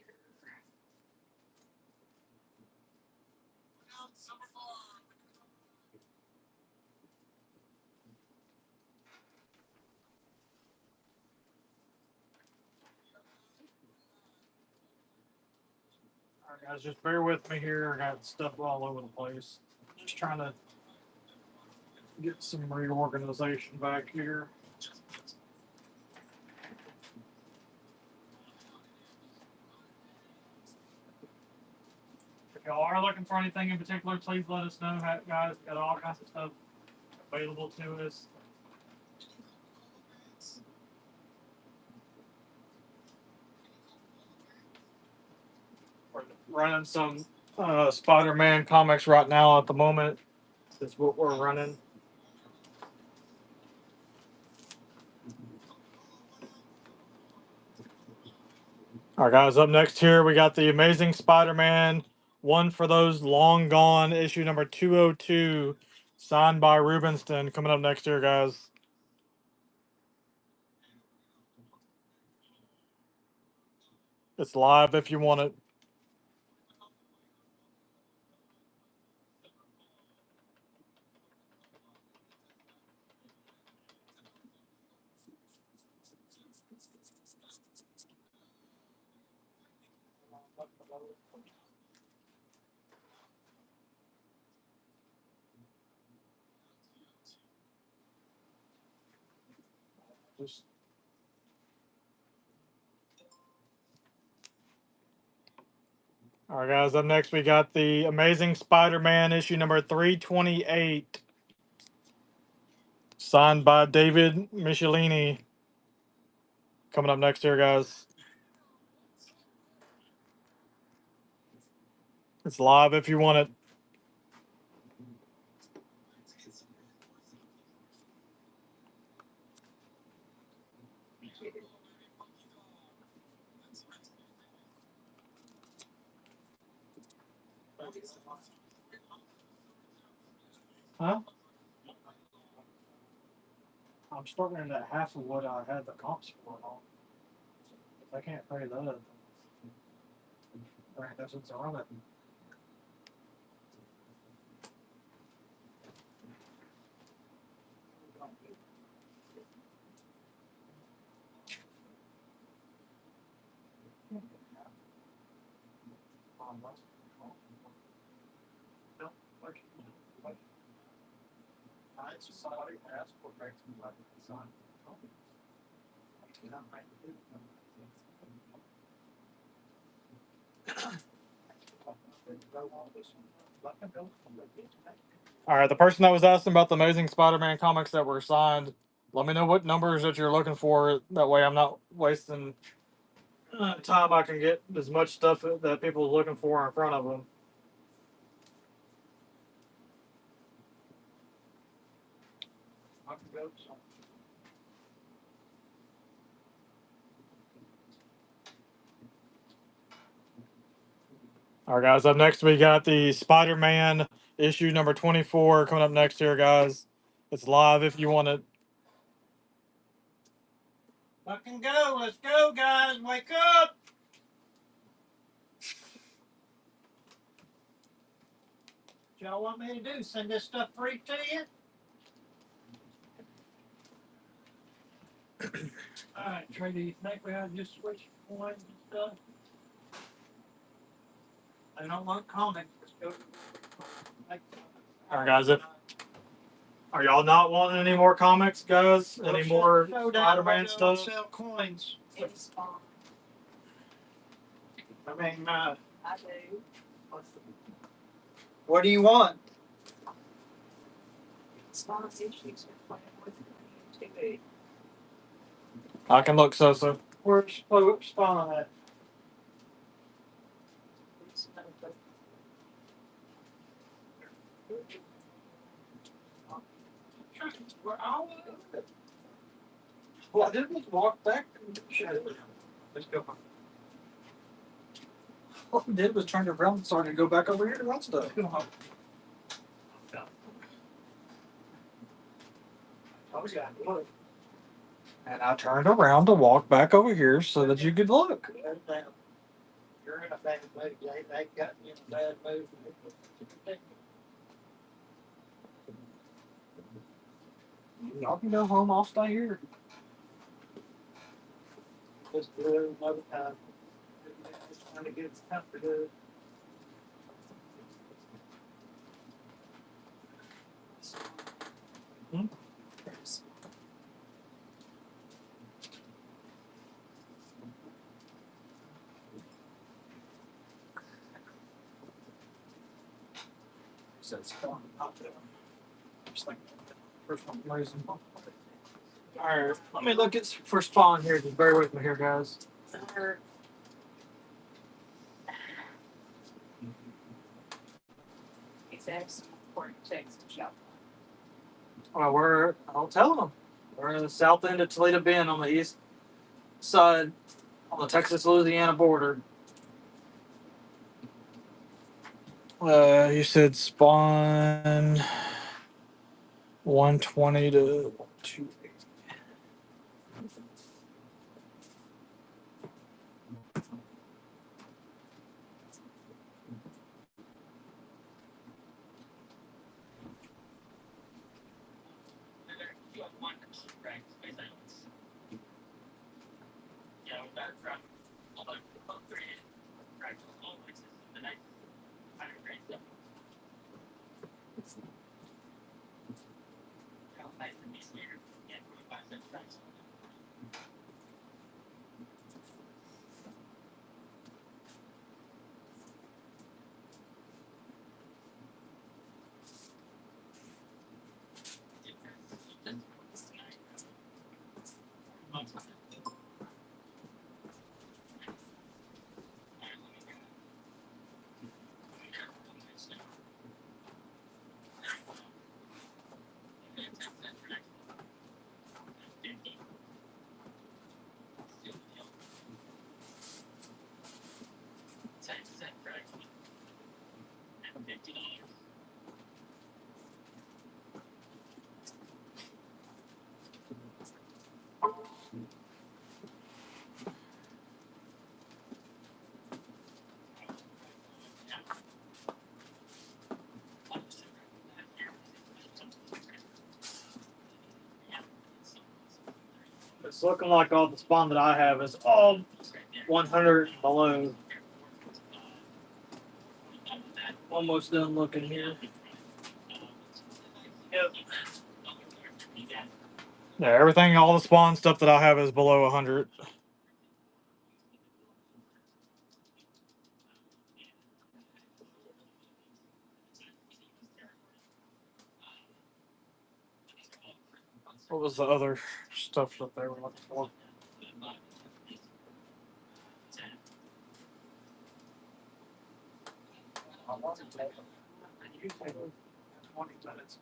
All right, guys, just bear with me here. I got stuff all over the place. Just trying to get some reorganization back here. If y'all are looking for anything in particular, please let us know. Guys, got all kinds of stuff available to us. We're running some Spider-Man comics right now at the moment. Is what we're running. All right, guys. Up next here, we got the Amazing Spider-Man. One for those long gone. Issue number 202, signed by Rubenstein. Coming up next year, guys. It's live if you want it. Just All right, guys. Up next, we got the Amazing Spider-Man issue number 328, signed by David Michelini. Coming up next here, guys. It's live if you want it. Huh? I'm starting at half of what I had the comps for on. If I can't pay that, then I guess it's on it. Somebody asked for all right, the person that was asking about the Amazing Spider-Man comics that were signed, let me know what numbers that you're looking for. That way, I'm not wasting time. I can get as much stuff that people are looking for in front of them. All right, guys. Up next, we got the Spider-Man issue number 24 coming up next here, guys. It's live if you want it. Fucking go. Let's go, guys. Wake up. What y'all want me to do? Send this stuff free to you? Alright, Trey, do you think we ought to just switch coins and stuff? I don't want comics. Let's go. All right, guys. If are y'all not wanting any more comics, guys? Any more Spider-Man stuff? Sell coins. It's fine. I mean, I do. what do you want? Spawn issues are playing with me too. I can look, so. Where's Spawn at? Well, I did was walk back and shut it down. Let's go. All I did was turn around and started to go back over here to run stuff. And I turned around to walk back over here so that you could look. You're in a bad mood. They got you in a bad mood. Y'all can go home. I'll stay here. Just do it another time. Just trying to get stuff to do. Said Spawn out there. Just like first one reason. All right, let me look at for Spawn here. Just bear with me here, guys. It's actually important text to shop. Well, I'll tell them. We're in the south end of Toledo Bend on the east side on the Texas-Louisiana border. You said Spawn 120 to 280. It's looking like all the spawn that I have is all 100 and below. Almost done looking here. Yep. Yeah, everything, all the spawn stuff that I have is below 100. What was the other stuff that they were looking for? I want to take them. Usually 20 minutes.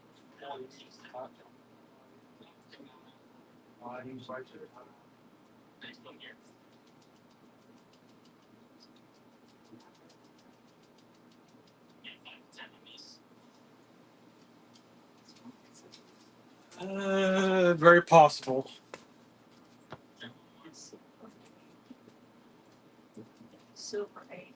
I use right there. Very possible. Silver 8.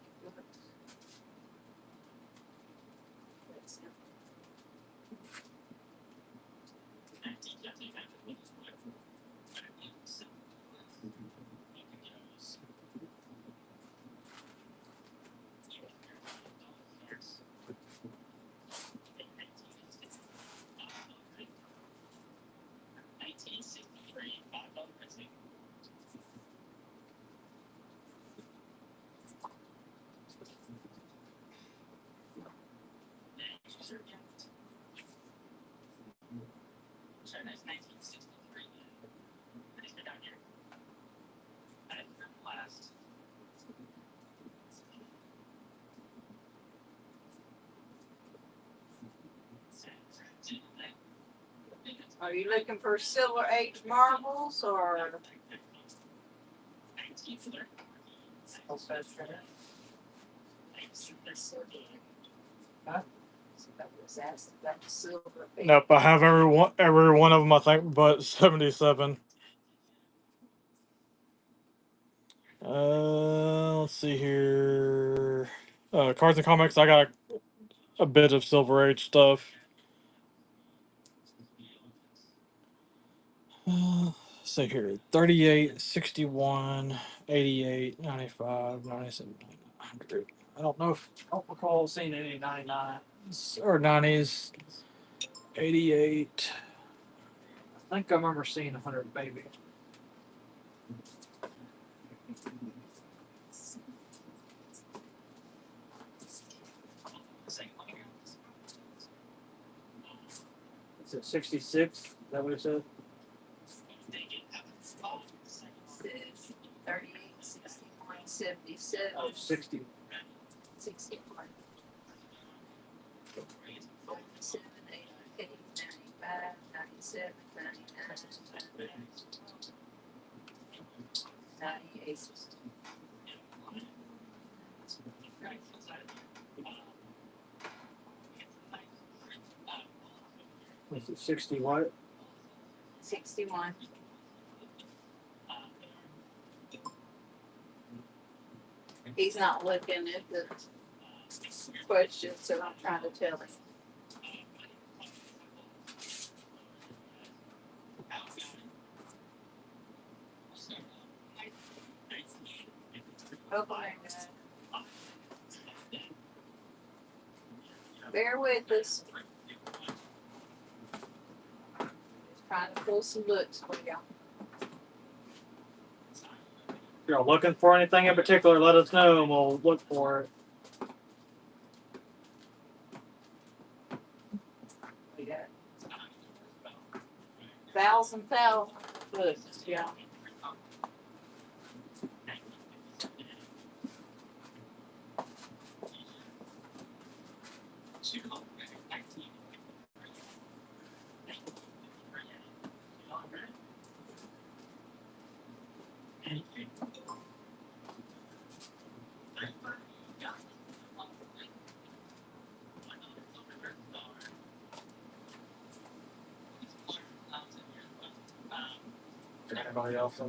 Are you looking for Silver Age marbles or? Nope, I have every one of them, I think, but 77. Let's see here. Cards and comics, I got a bit of Silver Age stuff. Let's see here. 38, 61, 88, 95, 97, 100. I don't know if I don't recall seeing any 99s or 90s. 88. I think I remember seeing 100 maybe. Is it 66? Is that what it said? 38, 61, 77. Oh, 60. 61. 47, 88, 95, 97, 99, 98. Is it 60 what? 61. He's not looking at the questions, so I'm trying to tell him. Oh my God. Bear with us. Just trying to pull some looks for y'all. If you're looking for anything in particular, let us know and we'll look for it. We got 1,000 looks, yeah. Anybody else?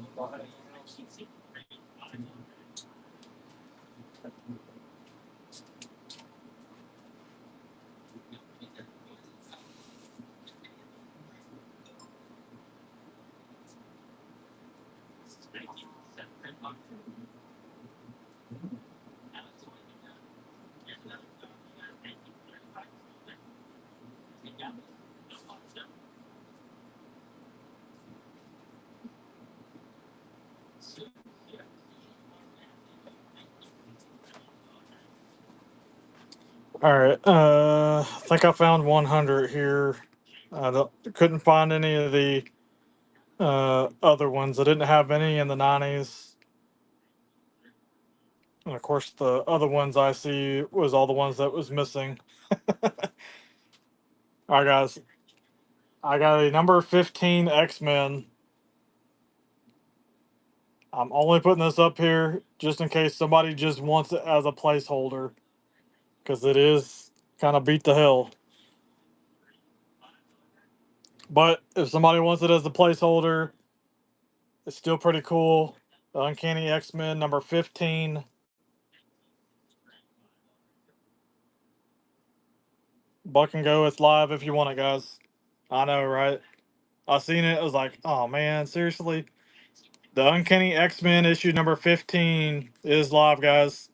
All right. I think I found 100 here. Couldn't find any of the other ones. I didn't have any in the 90s. And of course, the other ones I see was all the ones that was missing. All right, guys. I got a number 15 X-Men. I'm only putting this up here just in case somebody just wants it as a placeholder because it is kind of beat to hell. But if somebody wants it as a placeholder, it's still pretty cool. The Uncanny X-Men number 15. Buck and go. It's live if you want it, guys. I know, right? I seen it. I was like, oh man, seriously? The Uncanny X-Men issue number 15 is live, guys.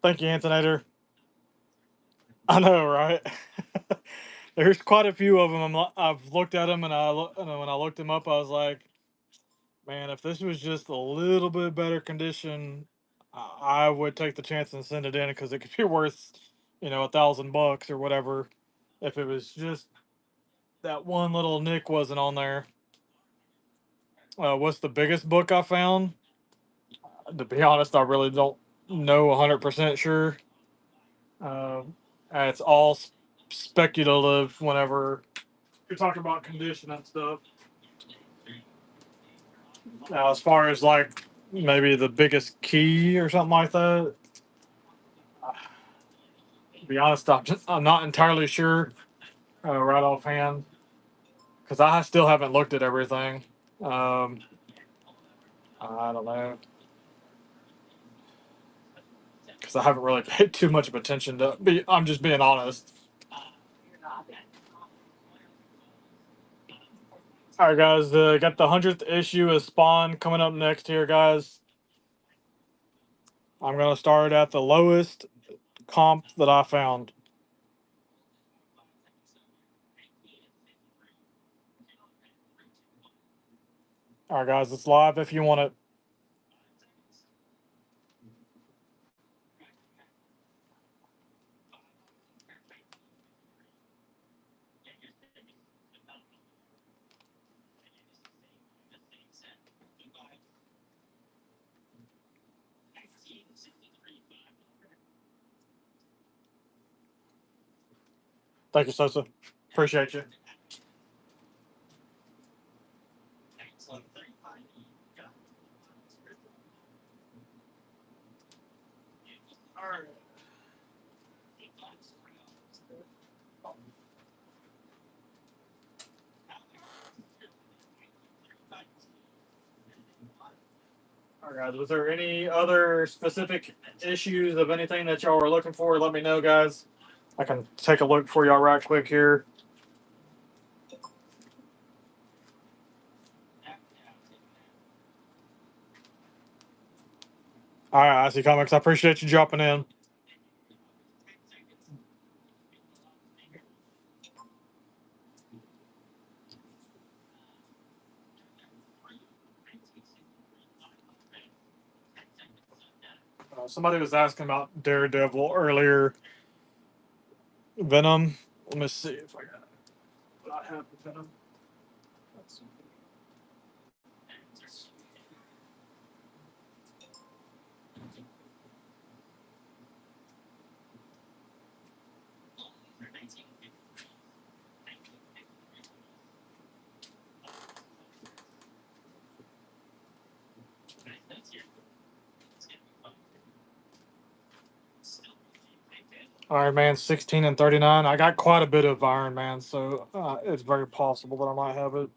Thank you, Antonator. I know, right? There's quite a few of them. I've looked at them, and when I looked them up, I was like, man, if this was just a little bit better condition, I would take the chance and send it in because it could be worth, $1,000 or whatever. If it was just that one little nick wasn't on there. What's the biggest book I found? To be honest, I really don't know 100% sure. It's all speculative whenever you're talking about condition and stuff. Now, as far as like maybe the biggest key or something like that, to be honest, I'm not entirely sure right offhand because I still haven't looked at everything. Um, I don't know because I haven't really paid too much of attention to be. I'm just being honest. All right, guys, got the 100th issue of Spawn coming up next here, guys. I'm gonna start at the lowest comp that I found. All right, guys, it's live if you want it. Thank you, Sosa. Appreciate you. All right. All right, guys. Was there any other specific issues of anything that y'all were looking for? Let me know, guys. I can take a look for y'all right quick here. All right, I see comics. I appreciate you dropping in. Somebody was asking about Daredevil earlier. Venom. Let me see if I got it. I have the Venom. Iron Man 16 and 39. I got quite a bit of Iron Man, so it's very possible that I might have it.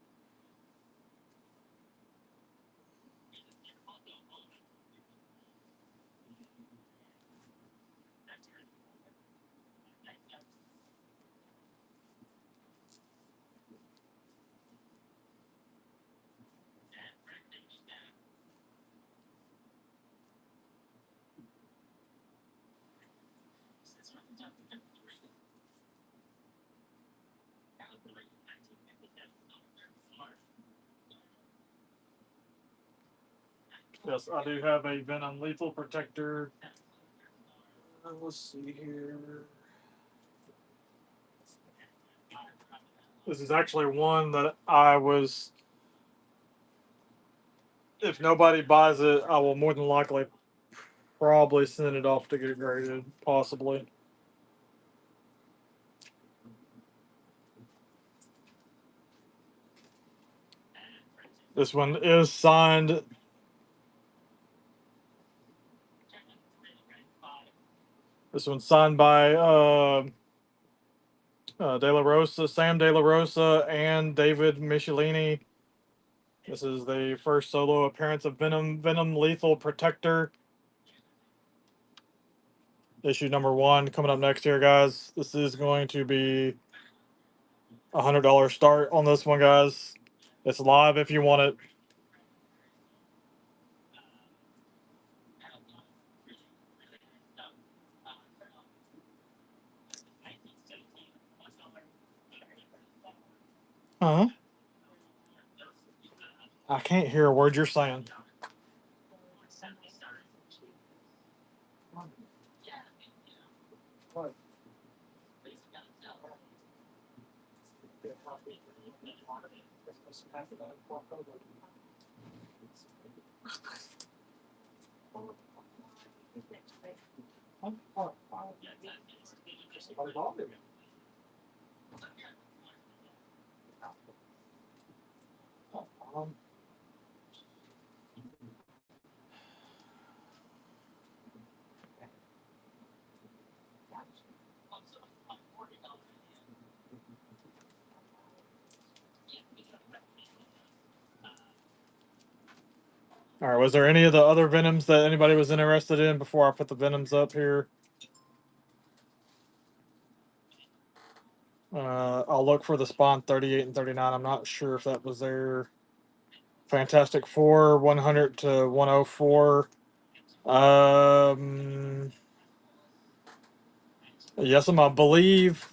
Yes, I do have a Venom Lethal Protector. Let's see here. This is actually one that I was. If nobody buys it, I will more than likely probably send it off to get graded, possibly. This one is signed. This one's signed by De La Rosa, Sam De La Rosa, and David Michelini. This is the first solo appearance of Venom Lethal Protector. Issue number 1 coming up next year, guys. This is going to be $100 start on this one, guys. It's live if you want it. Huh? I can't hear a word you're saying. All right. Was there any of the other Venoms that anybody was interested in before I put the Venoms up here? I'll look for the Spawn 38 and 39. I'm not sure if that was there. Fantastic Four 100 to 104. Yes, I believe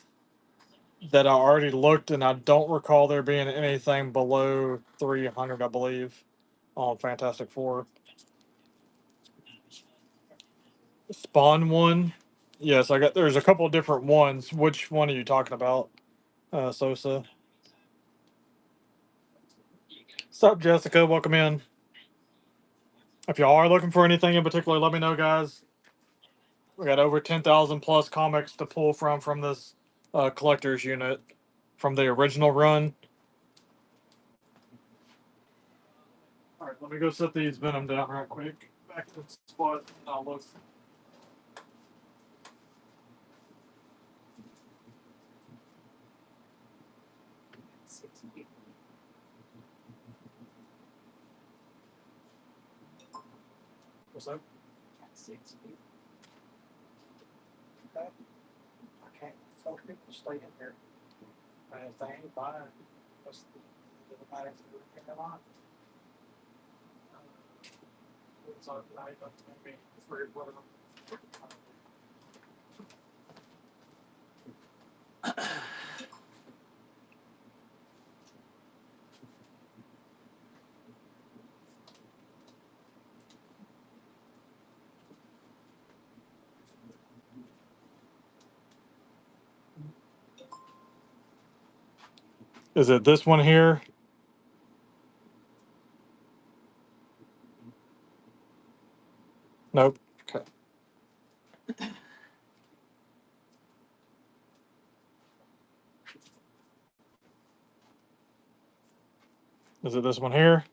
that I already looked, and I don't recall there being anything below 300. I believe on Fantastic Four. Spawn one. Yes, I got. There's a couple different ones. Which one are you talking about, Sosa? What's up, Jessica? Welcome in. If y'all are looking for anything in particular, let me know, guys. We got over 10,000 plus comics to pull from this collector's unit from the original run. All right, let me go set these Venom down right quick. Back to the spot. And I'll look. What's that? Okay. I can't. Folk people stay in here. And if they ain't buying, what's the matter if they're not? It's on night, but maybe free whatever. Is it this one here? Nope. Okay. Is it this one here?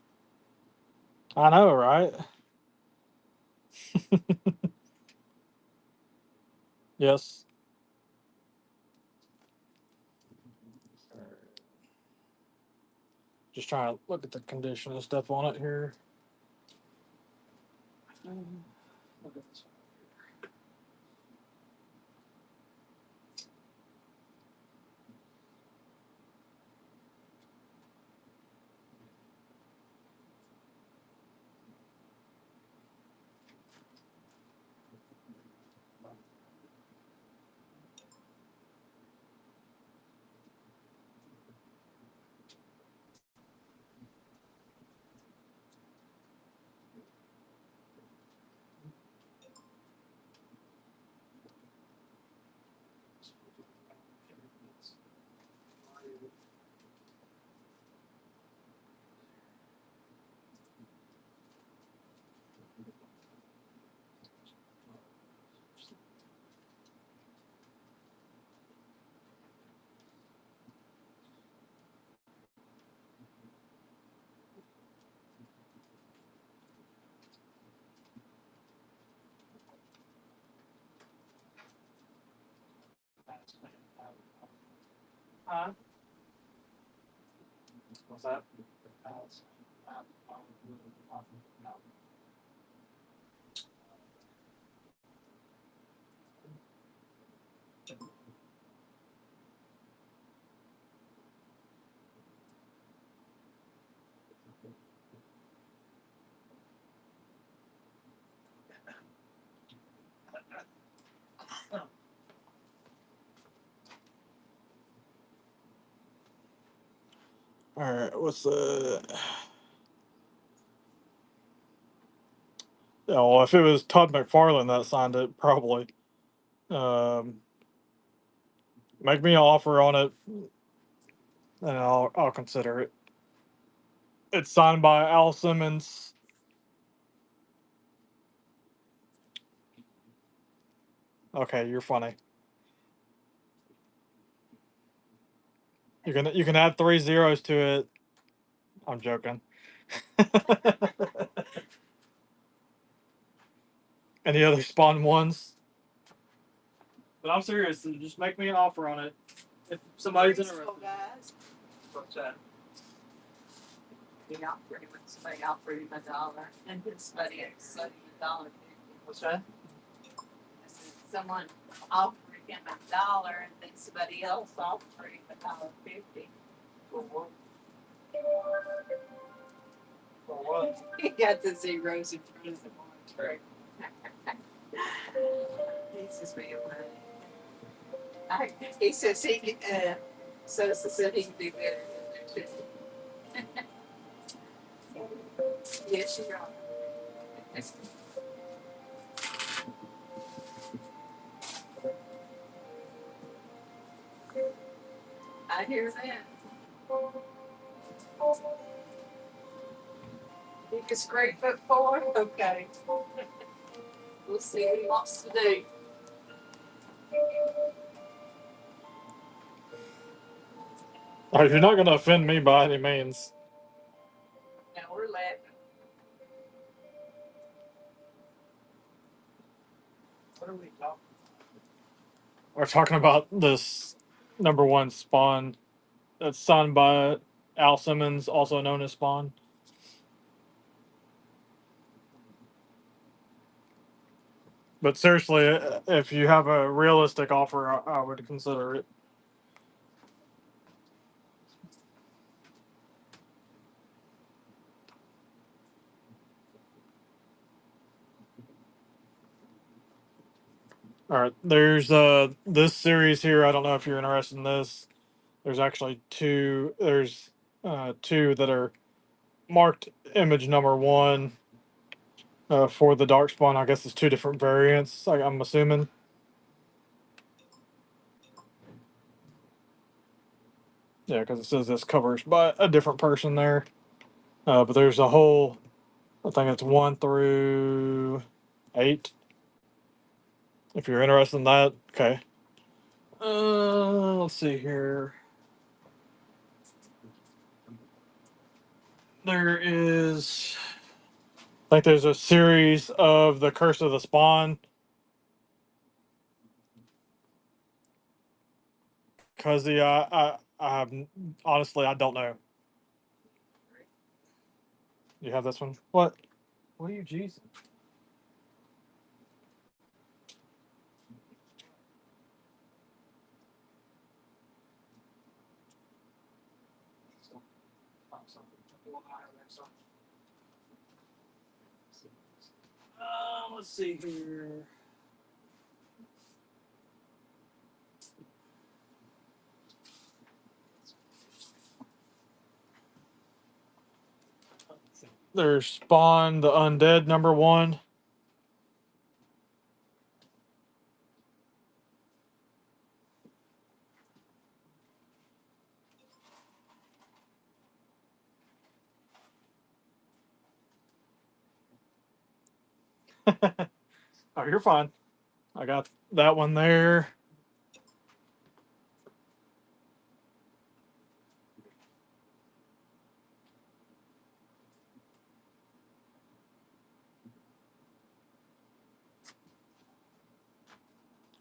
I know, right? Yes. Just trying to look at the condition and stuff on it here. Look at this. What's that? All right, what's the? Yeah, well, if it was Todd McFarlane that signed it, probably. Um, Make me an offer on it, and I'll consider it. It's signed by Al Simmons. Okay, you're funny. You can add 3 zeros to it. I'm joking. Any other spawn ones? But I'm serious. Just make me an offer on it. If somebody's interested. Guys. What's that? He offered him, somebody offered him $1, and somebody accepted $1.50. What's that? I said, someone offered him $1, and then somebody else offered him $1.50. For what? For what? He got the zeros in front of the monitor. He's just being funny. He says he can, Sosa said he can do better than there too. Yes, you're right. I hear that. He can scrape foot forward. Okay. We'll see what he wants to do. Oh, you're not going to offend me by any means. Now we're laughing. What are we talking? We're talking about this number one spawn that's signed by Al Simmons, also known as Spawn. But seriously, if you have a realistic offer, I would consider it. All right, there's this series here. I don't know if you're interested in this. There's actually two. There's two that are marked image number one for the dark spawn. I guess it's two different variants. I'm assuming. Yeah, because it says this covers by a different person there. But there's a whole. I think it's 1 through 8. If you're interested in that, okay. Let's see here. There is. I think there's a series of the Curse of the Spawn. Because I honestly I don't know. You have this one? What? What are you Jesus? Let's see here. There's Spawn the Undead #1. Oh, you're fine. I got that one there.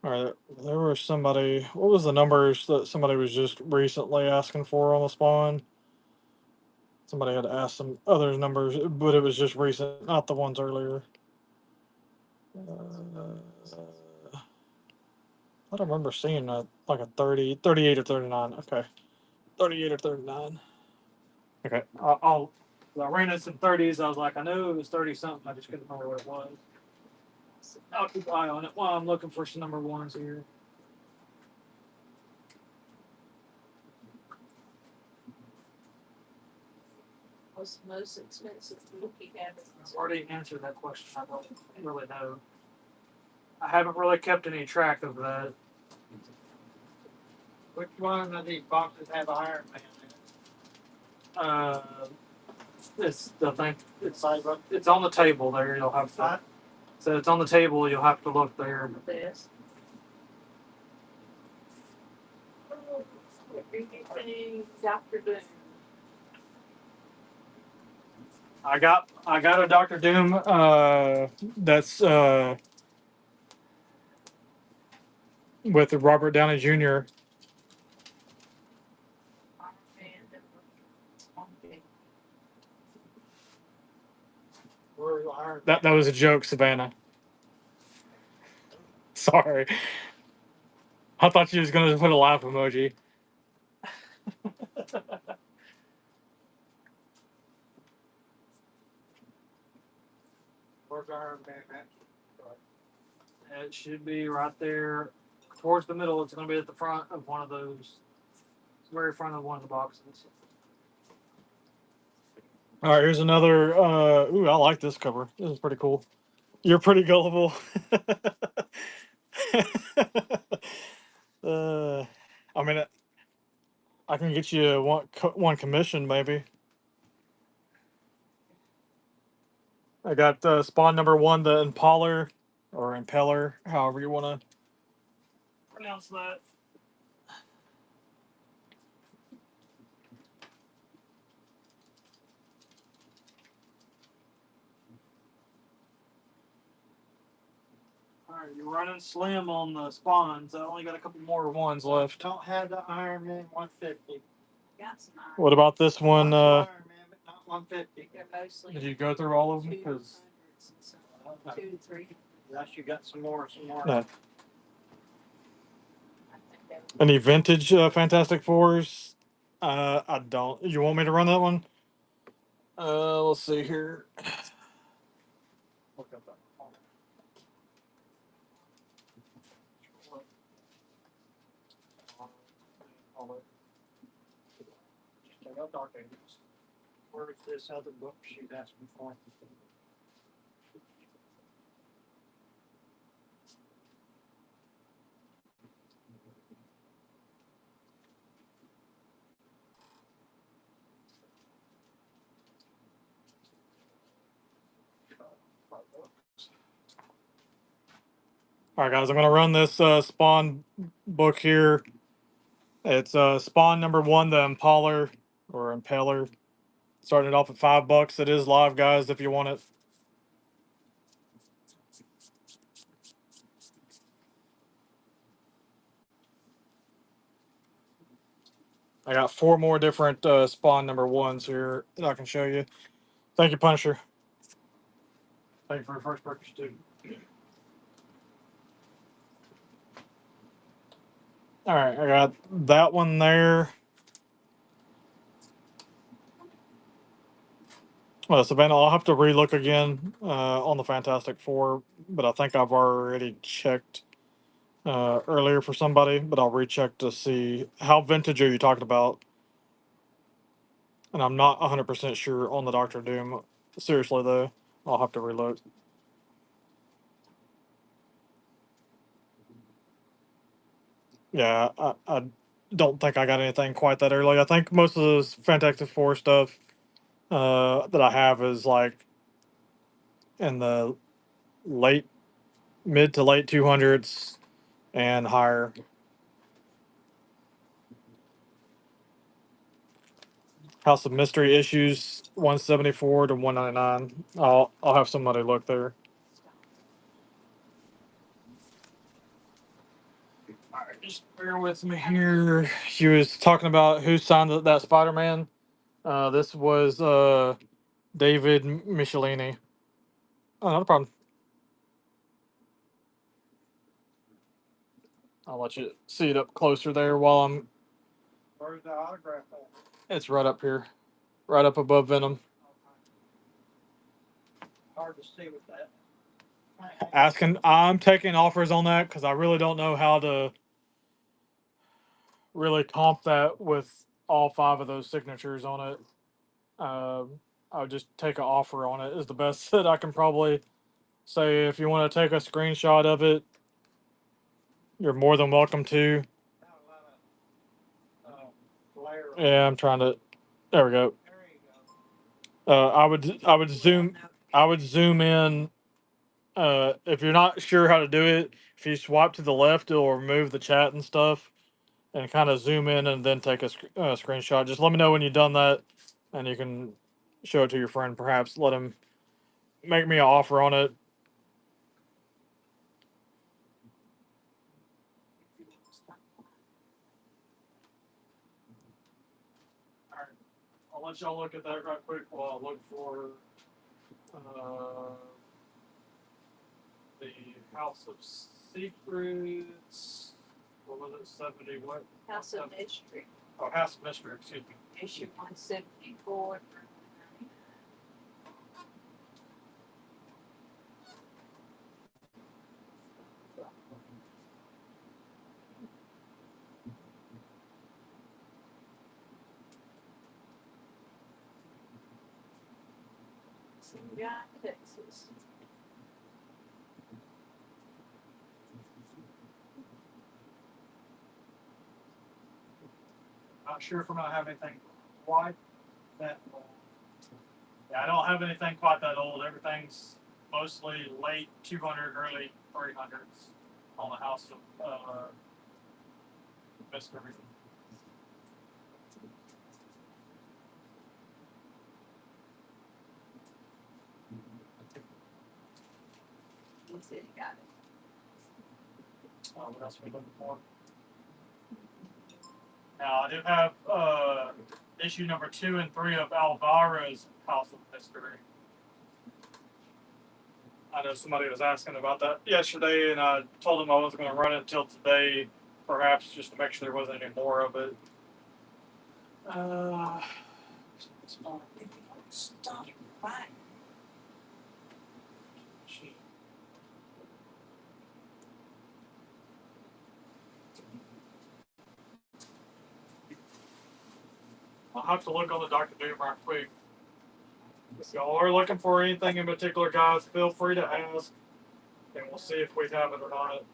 All right, there was somebody. What was the numbers that somebody was just recently asking for on the Spawn? Somebody had asked some other numbers, but it was just recent, not the ones earlier. I don't remember seeing like a 30, 38 or 39. Okay. 38 or 39. Okay. I ran it some 30s. I was like, I knew it was 30 something. I just couldn't remember what it was. I'll keep an eye on it while I'm looking for some #1s here. What's the most expensive book you have? I've already answered that question. I don't really know. I haven't really kept any track of that. Which one of these boxes have Iron Man in it? It's the thing. It's on the table there. You'll have to. So it's on the table. You'll have to look there. This. Everything Dr. Doom. I got a Doctor Doom. That's with Robert Downey Jr. That was a joke, Savannah. Sorry. I thought you was gonna put a laugh emoji. Where's Iron Man at? It should be right there, towards the middle. It's gonna be at the front of one of those, very front of one of the boxes. All right, here's another. Ooh, I like this cover. This is pretty cool. You're pretty gullible. I mean, I can get you one commission maybe. I got Spawn #1, the Impaler or Impeller, however you want to pronounce that. All right, you're running slim on the Spawns. I only got a couple more ones left. Don't have the Iron Man 150. Got some Iron What about this one? Iron Man, but not 150. They're mostly Did you go through all of them? 200s Because and some 2 to 3. Unless you got some more. no. I think they would Any vintage Fantastic Fours? I don't. You want me to run that one? Let's see here. Look up that. Check out Dark Ages. Where's this other book she's asking for? All right, guys, I'm gonna run this Spawn book here. It's Spawn #1, the Impaler or Impaler. Starting it off at $5. It is live, guys. If you want it. I got 4 more different Spawn #1s here that I can show you. Thank you, Punisher. Thank you for your first purchase too. All right, I got that one there. Savannah, I'll have to relook again on the Fantastic Four, but I think I've already checked earlier for somebody, but I'll recheck to see how vintage are you talking about. And I'm not 100% sure on the Doctor Doom. Seriously though, I'll have to relook. Yeah, I don't think I got anything quite that early. I think most of this Fantastic Four stuff that I have is like in the late, mid to late 200s and higher. House of Mystery issues 174 to 199. I'll have somebody look there. All right, just bear with me here. She was talking about who signed that Spider Man. This was David Michelini. Oh, not a problem. I'll let you see it up closer there while I'm. Where's the autograph at? It's right up here, right up above Venom. Hard to see with that. Asking, I'm taking offers on that because I really don't know how to really comp that with all five of those signatures on it. I would just take an offer on it is the best that I can probably say. If you want to take a screenshot of it, you're more than welcome to. Yeah, I'm trying to. There we go. I would zoom in. If you're not sure how to do it, if you swipe to the left, it'll remove the chat and stuff, and kind of zoom in and then take a screenshot. Just let me know when you've done that, and you can show it to your friend. Perhaps let him make me an offer on it. All right, I'll let y'all look at that right quick while I look for the House of Secrets. What was it? 70 what? House of Mystery, Oh, House of Mystery. Excuse me. issue 174. Guy, Texas. Not sure if I'm gonna have anything quite that old. Yeah, I don't have anything quite that old. Everything's mostly late 200, early 300s on the House of Mystery. He said he got it. What else are we looking for? Now I do have issue number 2 and 3 of Alvara's House of Mystery. I know somebody was asking about that yesterday, and I told them I wasn't going to run it until today, perhaps just to make sure there wasn't any more of it. Stop right. I'll have to look on the Dr. Doom right quick. If y'all are looking for anything in particular, guys, feel free to ask, and we'll see if we have it or not.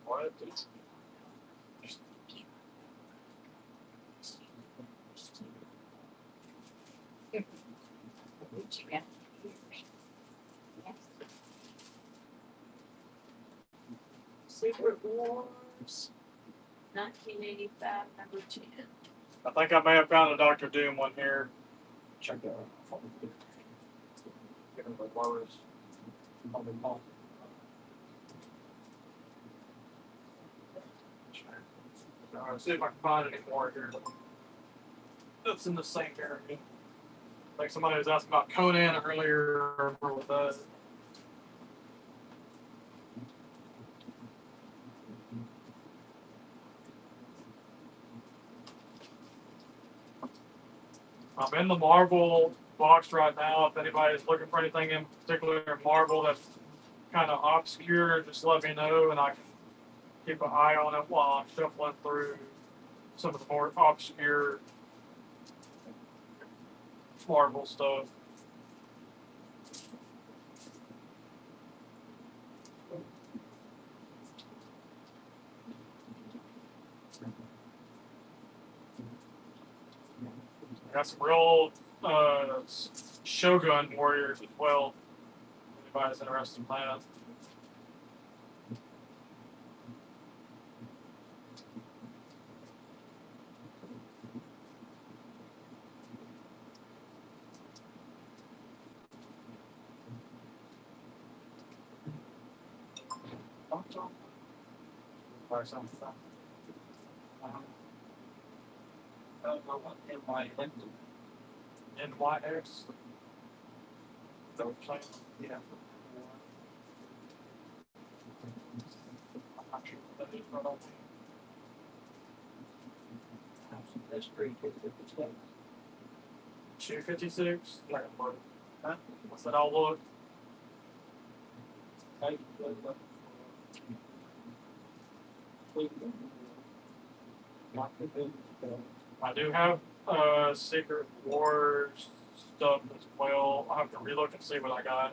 What? Secret Wars, 1985, number 10. I think I may have found a Doctor Doom one here. Check that out. Get them the lowers. Let's see if I can find any more here. That's in the same area. Like somebody was asking about Conan earlier with us. I'm in the Marvel box right now. If anybody's looking for anything in particular in Marvel that's kind of obscure, just let me know and I can keep an eye on it while I'm shuffling through some of the more obscure Marvel stuff. I got some real Shogun warriors as well. If anybody's interested in that. Or something. NYX. Yeah. I'm not sure what that is, but I'll 256. Huh? What's that all look? I do have Secret Wars stuff as well. I'll have to relook and see what I got.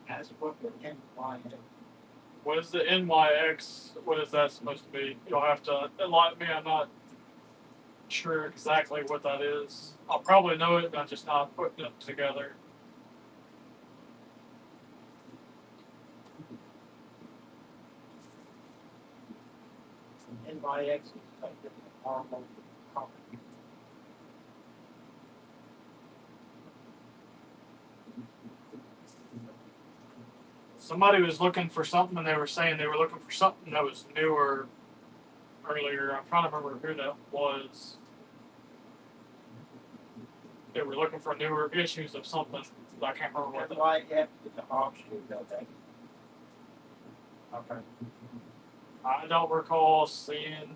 Has what the NYX. What is the NYX? What is that supposed to be? You'll have to enlighten me. I'm not sure exactly what that is. I'll probably know it, but I'm just not putting it together. NYX is like the Marvel comic. Somebody was looking for something, and they were saying they were looking for something that was newer earlier. I'm trying to remember who that was. They were looking for newer issues of something. I can't remember what. NYX is the offshoot of that. Okay. I don't recall seeing it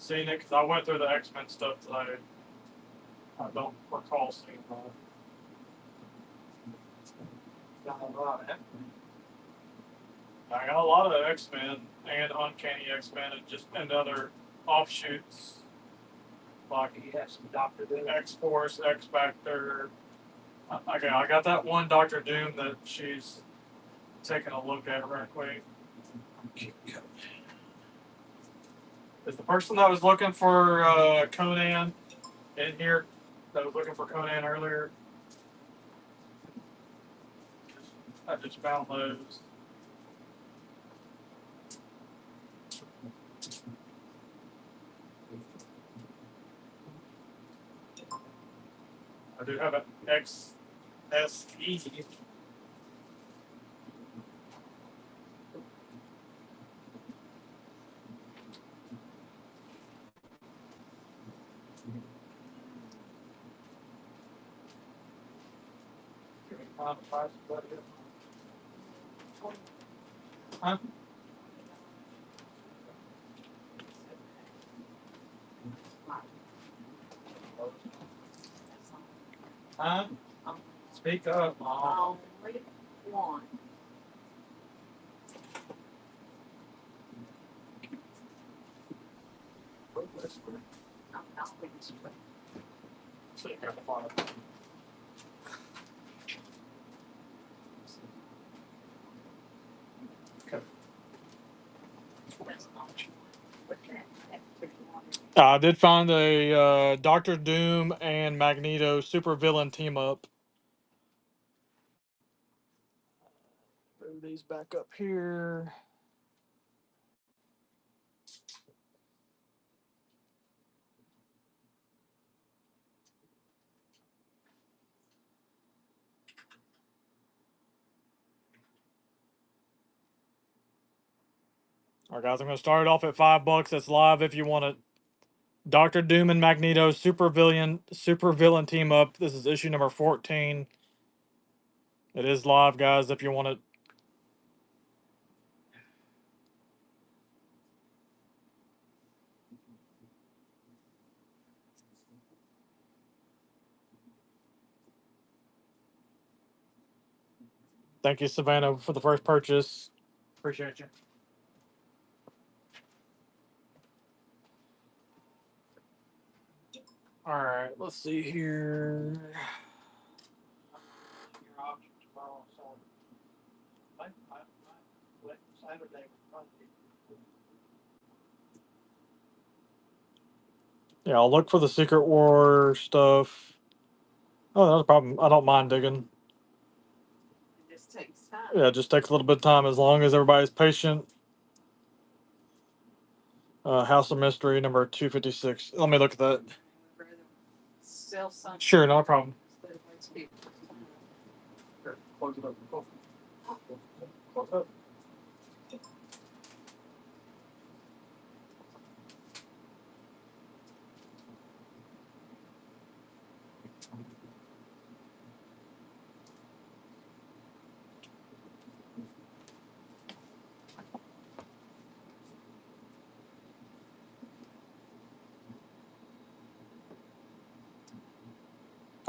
because I went through the X-Men stuff today. I don't recall seeing that. I got a lot of X-Men and Uncanny X-Men and other offshoots like Doctor Doom. X-Force, X-Factor. I got that one Doctor Doom that she's taking a look at right quick. Is the person that was looking for Conan in here? That was looking for Conan earlier? I just found those. I do have an XSE. Huh? Huh? Speak up, Mom. Only one. So you got the bottom. Okay. I did find a Doctor Doom and Magneto supervillain team up. Move these back up here. All right, guys, I'm gonna start it off at $5. It's live if you want it. Doctor Doom and Magneto super villain team up. This is issue number 14. It is live, guys, if you want it. Thank you, Savannah, for the first purchase. Appreciate you. All right, let's see here. Your option tomorrow, so. Saturday. Yeah, I'll look for the Secret War stuff. Oh, not a problem. I don't mind digging. It just takes time. Yeah, it just takes a little bit of time as long as everybody's patient. House of Mystery number 256. Let me look at that. Sell something. Sure, no problem. Instead of waste people's time. Here, close it up. Close it up.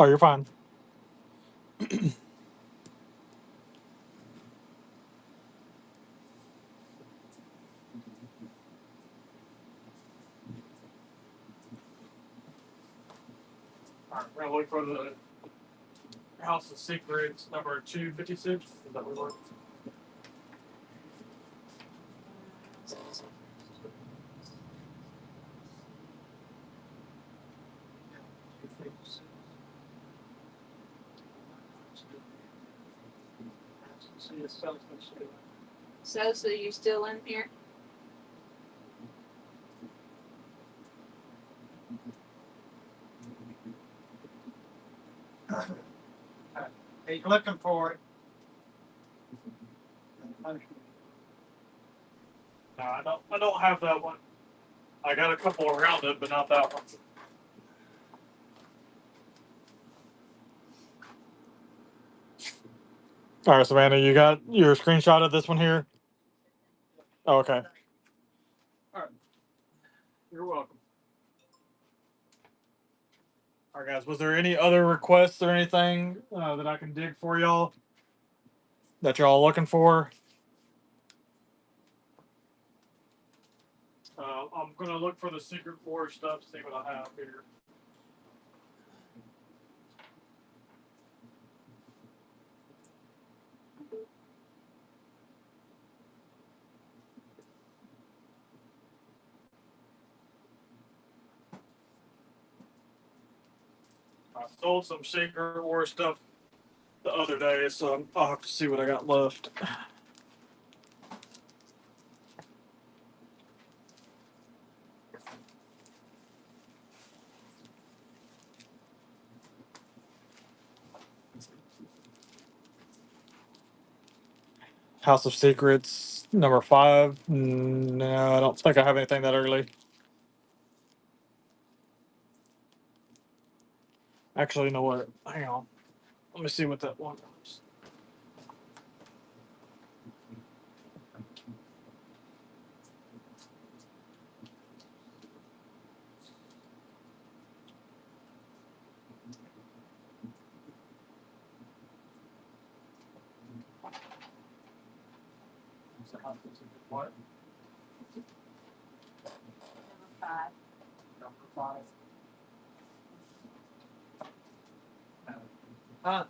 Oh, you're fine. All right, we're gonna look for the House of Secrets number 256. Is that what it was? So you still in here? He's looking for it. No, I don't have that one. I got a couple around it, but not that one. All right, Savannah, you got your screenshot of this one here? Oh, okay. All right. You're welcome. All right, guys. Was there any other requests or anything that I can dig for y'all that y'all looking for? I'm gonna look for the Secret War stuff. See what I have here. I sold some Secret War stuff the other day, so I'll have to see what I got left. House of Secrets number 5. No, I don't think I have anything that early. Actually, you know what? Hang on. Let me see what that one was. What? Five. Number 5. Huh?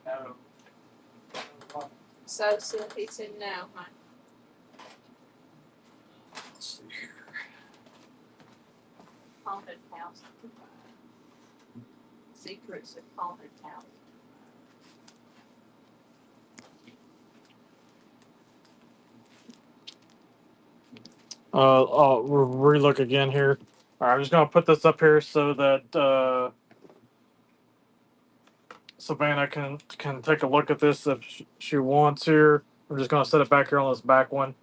No. So he said no, huh? Let's see here. Haunted house. Secrets of haunted house. I'll relook again here. All right, I'm just gonna put this up here so that Savannah can take a look at this if she wants here. I'm just gonna set it back here on this back one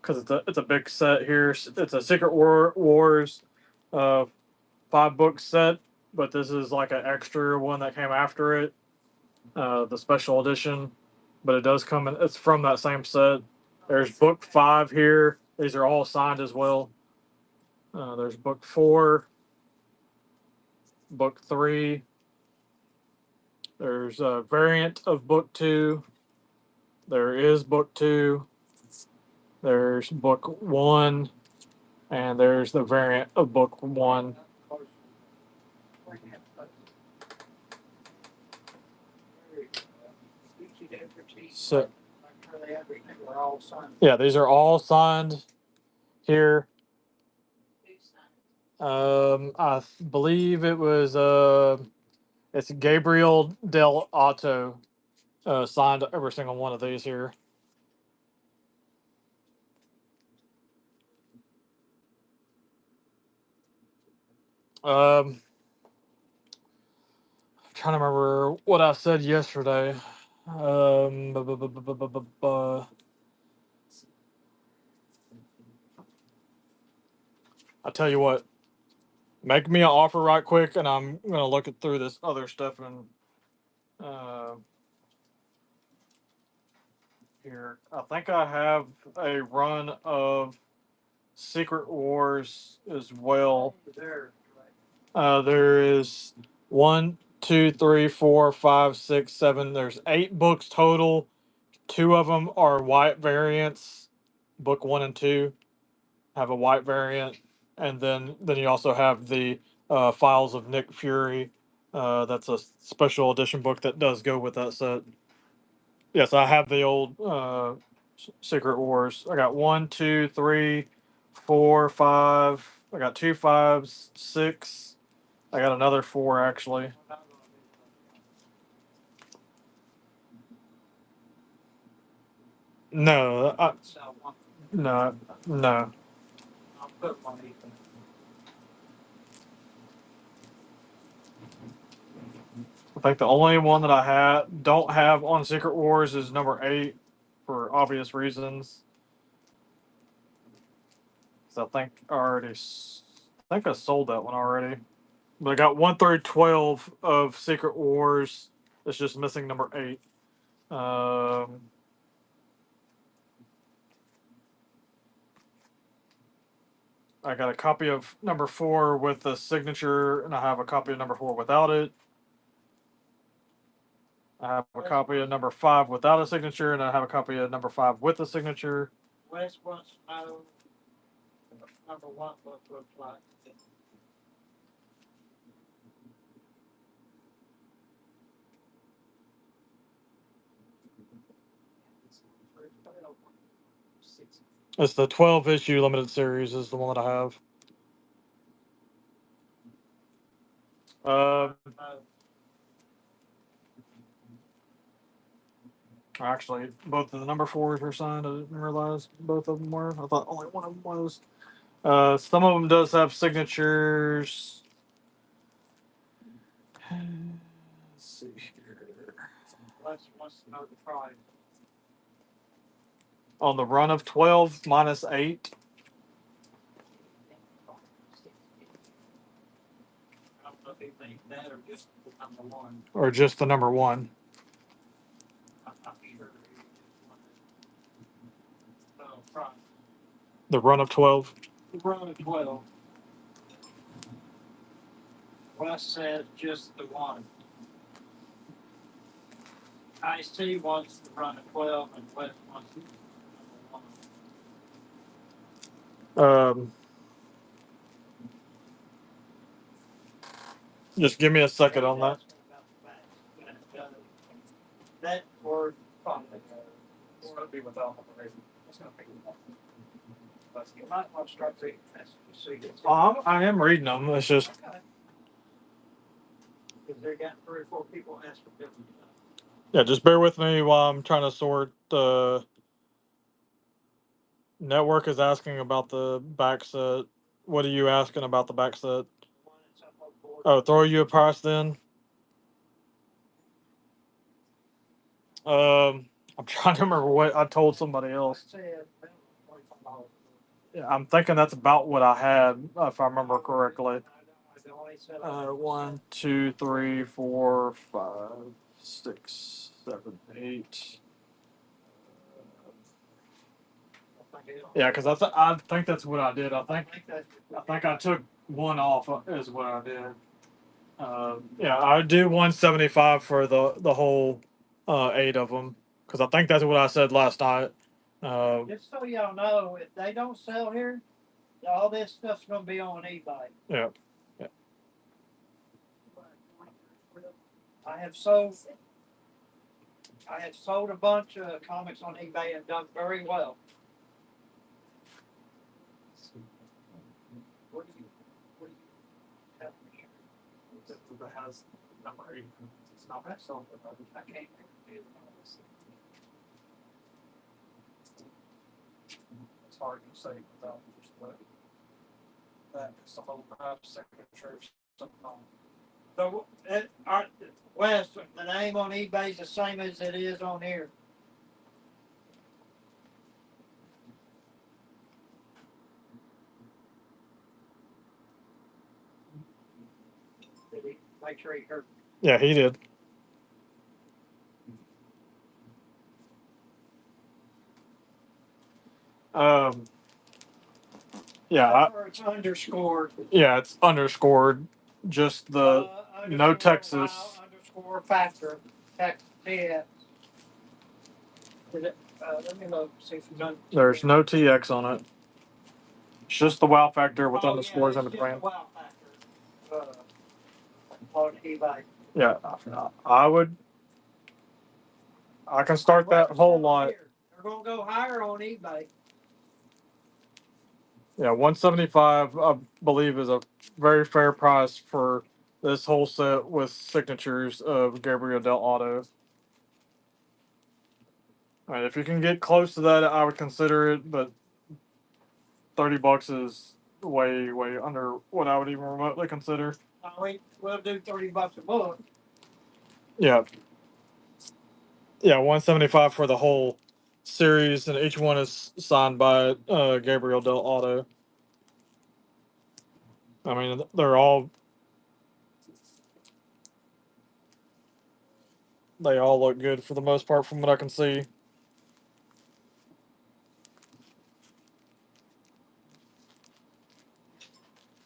because it's a big set here. It's a Wars, 5 book set, but this is like an extra one that came after it, the special edition. But it does come in. It's from that same set. There's book 5 here. These are all signed as well. There's book 4, book 3. There's a variant of book 2. There is book 2. There's book 1, and there's the variant of book 1. So yeah, these are all signed here. I believe it was it's Gabriel Del Otto signed every single one of these here. Trying to remember what I said yesterday. I tell you what, make me an offer right quick, and I'm gonna look it through this other stuff and here. I think I have a run of Secret Wars as well. There is 1, 2, 3, 4, 5, 6, 7. There's 8 books total. 2 of them are white variants. Book 1 and 2 have a white variant, and then you also have the Files of Nick Fury. That's a special edition book that does go with that set. Yes, I have the old Secret Wars. I got 1, 2, 3, 4, 5. I got 2 5s, 6. I got another 4 actually. No, no, no. I think the only one that I don't have on Secret Wars is number 8, for obvious reasons. So I think I think I sold that one already. But I got 1 through 12 of Secret Wars. It's just missing number 8. I got a copy of number 4 with the signature, and I have a copy of number 4 without it. I have a copy of number 5 without a signature, and I have a copy of number 5 with a signature. Wes wants to know number 1 book looks like. It's the 12 issue limited series is the one that I have. Uh, Actually, both of the number 4s were signed. I didn't realize both of them were. I thought only one of them was. Some of them does have signatures. Let's see here. Wes wants to know the price. On the run of 12 minus 8. I don't know if he thinks that or just number 1. Or just the number 1. I'm not sure. Price. The run of 12. The run of 12. Wes says just the 1. Ice-T wants to run a 12, and Wes wants to number 1. Just give me a second on that. That word It's going to be without number 8. it's going to be. But you might want to start reading this so you can see. I am reading them. It's just. Because they got 3 or 4 people ask for different stuff. Yeah, just bear with me while I'm trying to sort the. Network is asking about the back set. What are you asking about the back set? Oh, throw you a price then. I'm trying to remember what I told somebody else. Yeah, I'm thinking that's about what I had, if I remember correctly. 1, 2, 3, 4, 5, 6, 7, 8. Yeah, because I think that's what I did. I think I took one off is what I did. Yeah, I do 175 for the whole 8 of them because I think that's what I said last night. Just so y'all know, if they don't sell here, all this stuff's gonna be on eBay. Yeah. I have sold I have sold a bunch of comics on eBay and done very well. What do you have? That has number 8. It's not that sold. I can't. It's hard to say without just what that because the whole signature something on. Wes, the name on eBay is the same as it is on here. Make sure he heard. Yeah, he did. Um, yeah, Or it's underscored. yeah, it's underscored. Just the no Texas. Underscore factor. Yeah. Let me look. See if it's done. There's no TX on it. It's just the wow factor with Oh, underscores yeah, in it's just between. a wow factor. On eBay. Yeah, I would. I can start that whole lot. They're gonna go higher on eBay. Yeah, 175 I believe is a very fair price for this whole set with signatures of Gabriel Del Auto. I mean, if you can get close to that, I would consider it, but $30 is way under what I would even remotely consider. We'll do $30 a book. Yeah, yeah, 175 for the whole series, and each one is signed by Gabriel Del Auto. I mean, they all look good for the most part, from what I can see.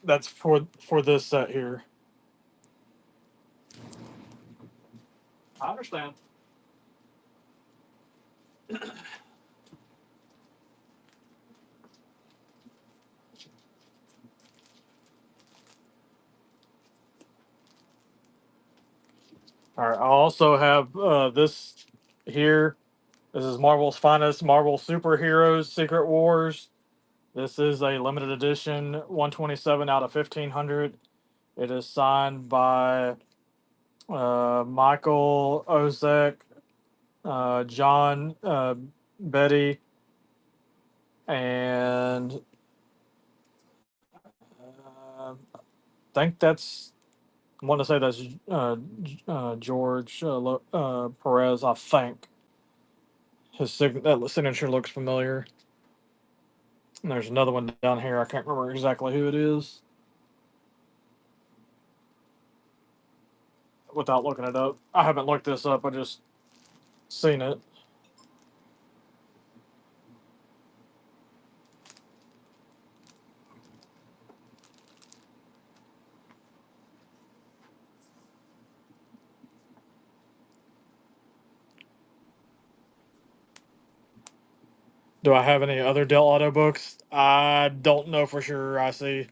That's for this set here. I understand. All right. I also have this here. This is Marvel's finest Marvel superheroes Secret Wars. This is a limited edition 127 out of 1500. It is signed by Michael Ozek, John Betty, and I think that's. I want to say that's George Perez. I think that signature looks familiar. And there's another one down here. I can't remember exactly who it is without looking it up. I haven't looked this up. I just seen it. Do I have any other Dell Auto books? I don't know for sure. I see.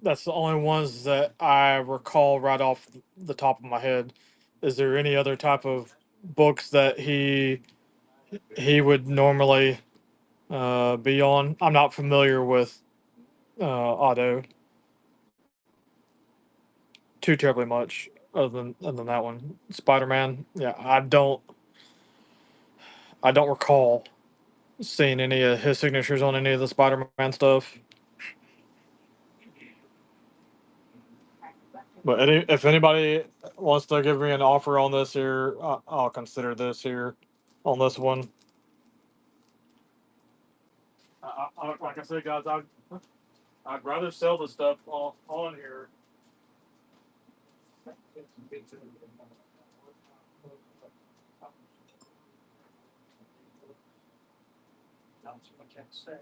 That's the only ones that I recall right off the top of my head. Is there any other type of books that he would normally be on? I'm not familiar with Auto too terribly much, other than that one. Spider Man. Yeah, I don't recall seeing any of his signatures on any of the Spider Man stuff. But if anybody wants to give me an offer on this here, I'll consider this here on this one. Like I said, guys, I'd rather sell the stuff on here. That's what I can say.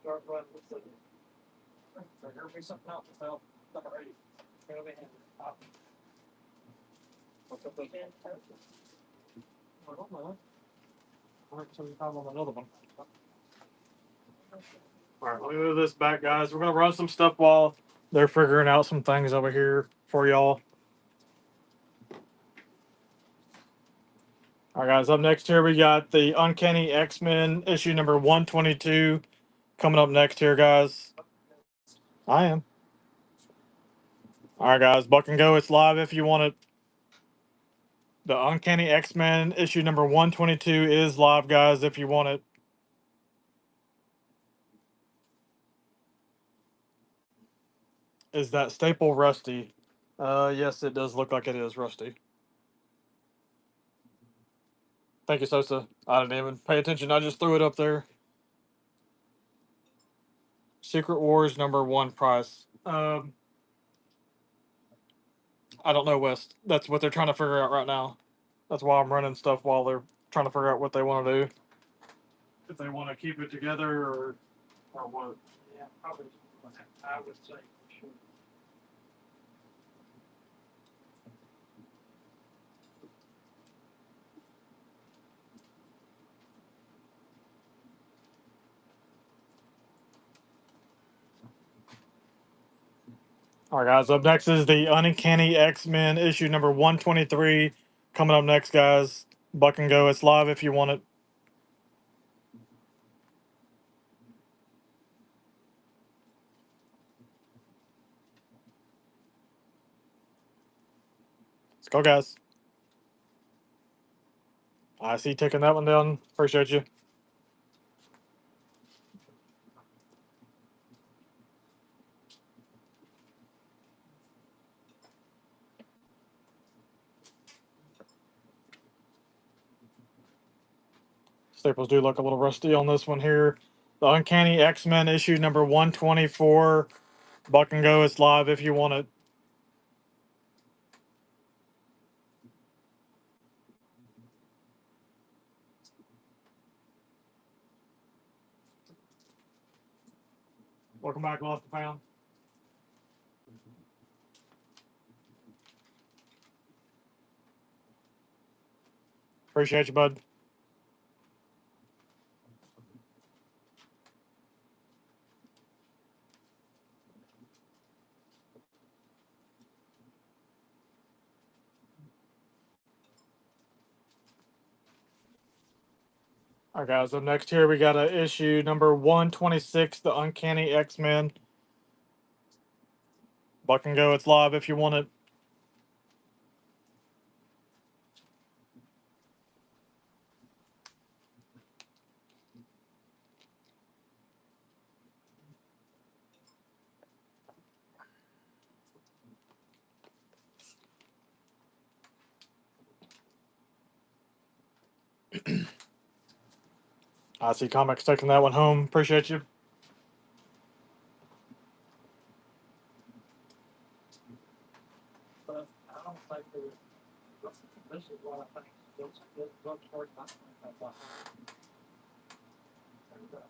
Start running with the. There be something else about already. Go ahead. What's up with that? I don't know. 175 on another one. All right, let me move this back, guys. We're gonna run some stuff while they're figuring out some things over here for y'all. All right, guys. Up next here, we got the Uncanny X-Men issue number 122 coming up next here, guys. I am. All right, guys. Buck and go. It's live if you want it. The Uncanny X-Men issue number 122 is live, guys. If you want it. Is that staple rusty? Yes, it does look like it is rusty. Thank you, Sosa. I didn't even pay attention. I just threw it up there. Secret Wars number 1 price. I don't know, West. That's what they're trying to figure out right now. That's why I'm running stuff while they're trying to figure out what they want to do. If they want to keep it together or what. Yeah, probably. I would say for sure. All right, guys. Up next is the Uncanny X-Men issue number 123. Coming up next, guys. Buck and go. It's live if you want it. Let's go, guys. I see you taking that one down. Appreciate you. Staples do look a little rusty on this one here. The Uncanny X-Men issue number 124. Buck and go. It's live if you want it. Welcome back, Lost and Found. Appreciate you, bud. All right, guys. Up next here, we got a issue number 126, The Uncanny X-Men. Buck and go. It's live if you want it. I see Comics taking that one home. Appreciate you. But I don't think this is what I think. This looks hard. I think that's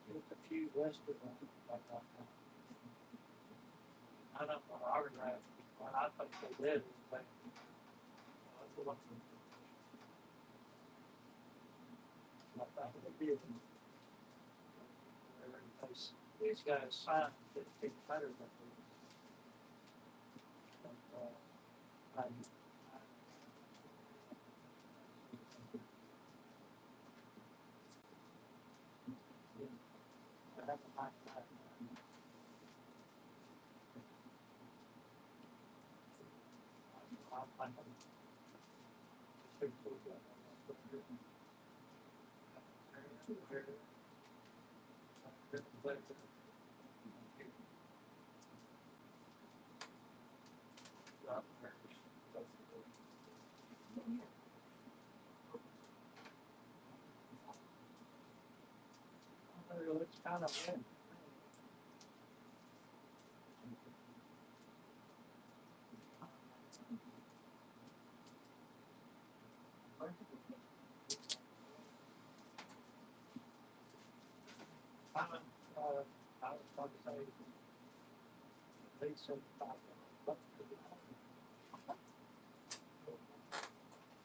there's a few listed ones like that. I don't know autograph. What I think they did is they. These guys signed 1500 of kind of wet. I was about to say, they said,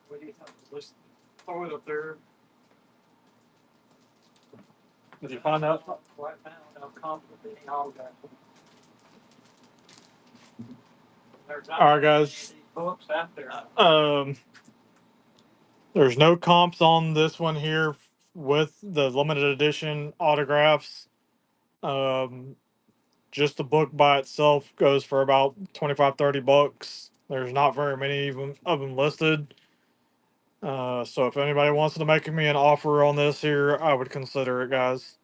what do you think? Just throw it up there. Did you find that? Right now, I'm complimenting all that. There's not All right, many of guys. these books out there. There's no comps on this one here with the limited edition autographs. Um, just the book by itself goes for about 25-30 bucks. There's not very many even of them listed. So if anybody wants to make me an offer on this here, I would consider it, guys.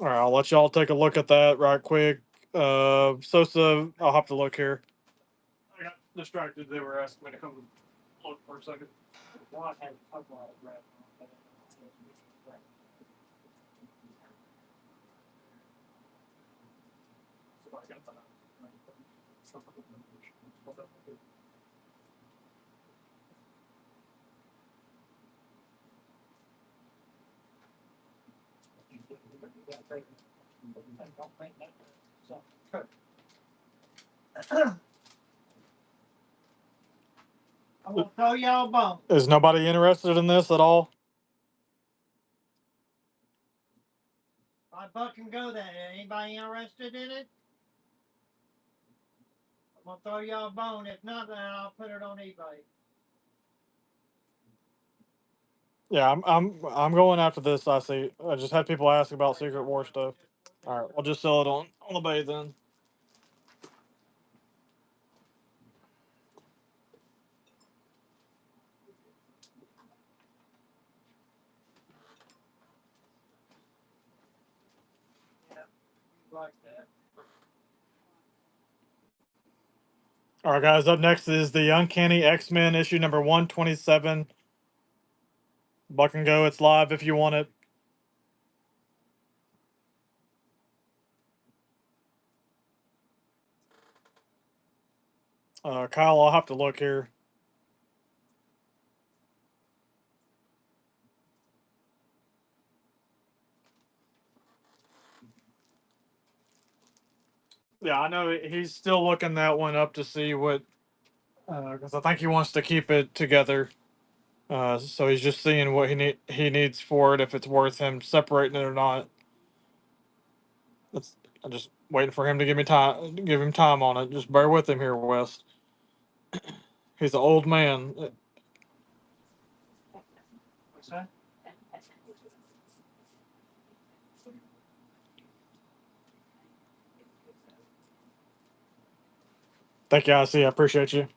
All right, I'll let y'all take a look at that right quick. Sosa, I'll have to look here. I got distracted. They were asking me to come look for a second. One had a couple of red. I'm gonna throw y'all a bone. Is nobody interested in this at all? I buck and go that. Anybody interested in it? I'm gonna throw y'all a bone. If not, then I'll put it on eBay. Yeah, I'm going after this. I see. I just had people ask about Secret War stuff. All right, we'll just sell it on the bay then. Like that. All right, guys. Up next is the Uncanny X-Men issue number 127. Buck and go. It's live if you want it. Kyle, I'll have to look here. Yeah, I know he's still looking that one up to see what, because I think he wants to keep it together. So he's just seeing what he needs for it, if it's worth him separating it or not. That's I'm just waiting for him to give him time on it. Just bear with him here, Wes. He's an old man. What's that? Thank you, I see. I appreciate you.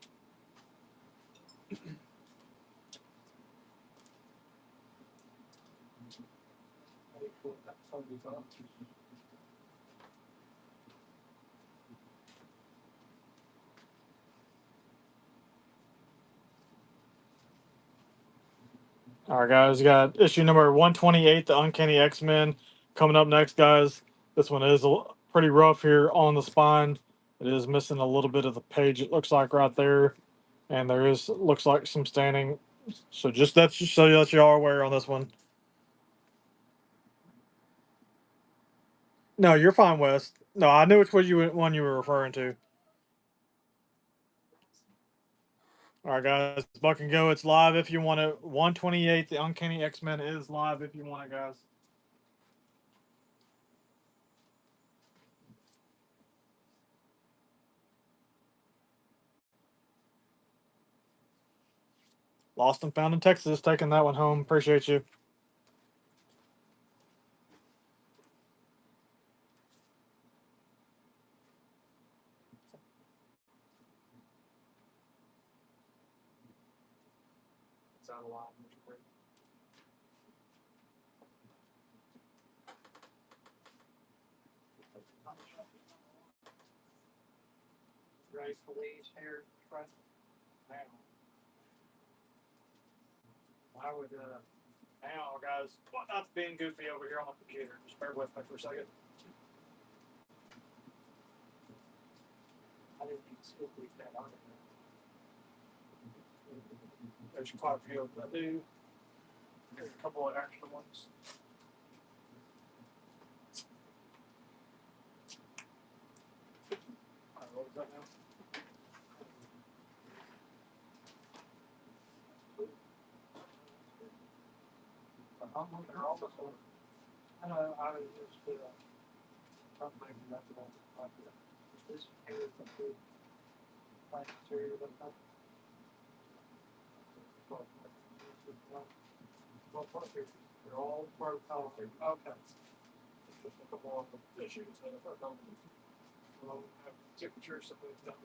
All right, guys. You got issue number 128, the Uncanny X-Men, coming up next, guys. This one is pretty rough here on the spine. It is missing a little bit of the page. It looks like right there, and there is looks like some standing. So just that so that you are aware on this one. No, you're fine, Wes. No, I knew which one you were referring to. All right, guys. Buck and go. It's live if you want it. 128, the Uncanny X-Men is live if you want it, guys. Lost and found in Texas, taking that one home. Appreciate you. It's on a lot. Rice, police, hair, trust. I would, hang on, guys. Well, not being goofy over here on the computer. Just bear with me for a second. I didn't even see if we got on it. There's quite a few of them that do. There's a couple of extra ones. What was that now? They're almost over. I know, I was just, I'm making that one. This here is the food. Like, cereal, but not. They're all part of policy. Okay. Just a couple of issues that are done. We'll have signatures of those done.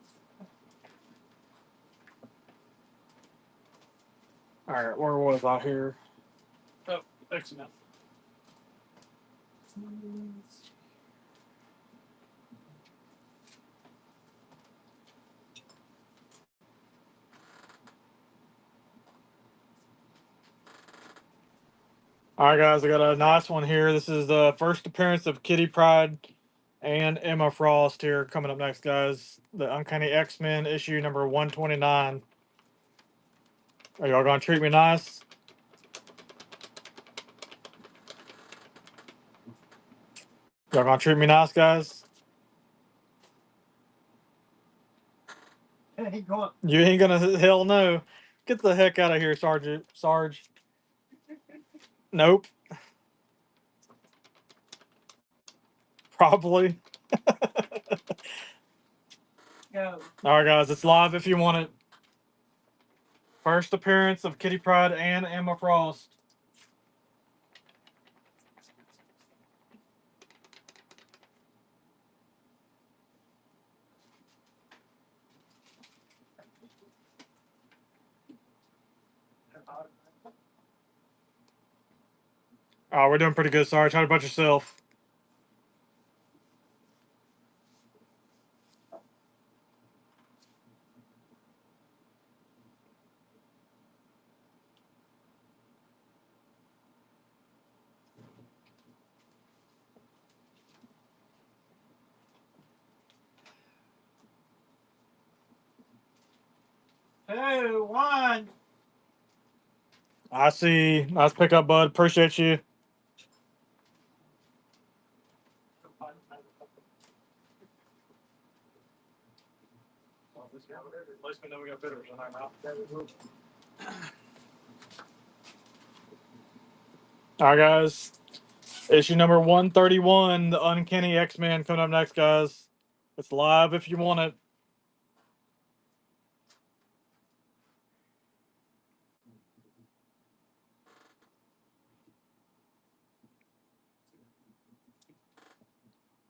All right, where was I here? Oh, excellent. All right, guys, I got a nice one here. This is the first appearance of Kitty Pryde and Emma Frost here coming up next, guys. The Uncanny X-Men issue number 129. Are y'all gonna treat me nice? Y'all gonna treat me nice, guys? Hey, go on. You ain't gonna hell no. Get the heck out of here, Sergeant Sarge. Nope. Probably. Go. All right, guys, it's live if you want it. First appearance of Kitty Pryde and Emma Frost. Oh, we're doing pretty good, Sarge. How about yourself? Two, one. I see. Nice pickup, bud. Appreciate you. At least we know we got bidders in our mouth. All right, guys. Issue number 131, The Uncanny X-Men, coming up next, guys. It's live if you want it.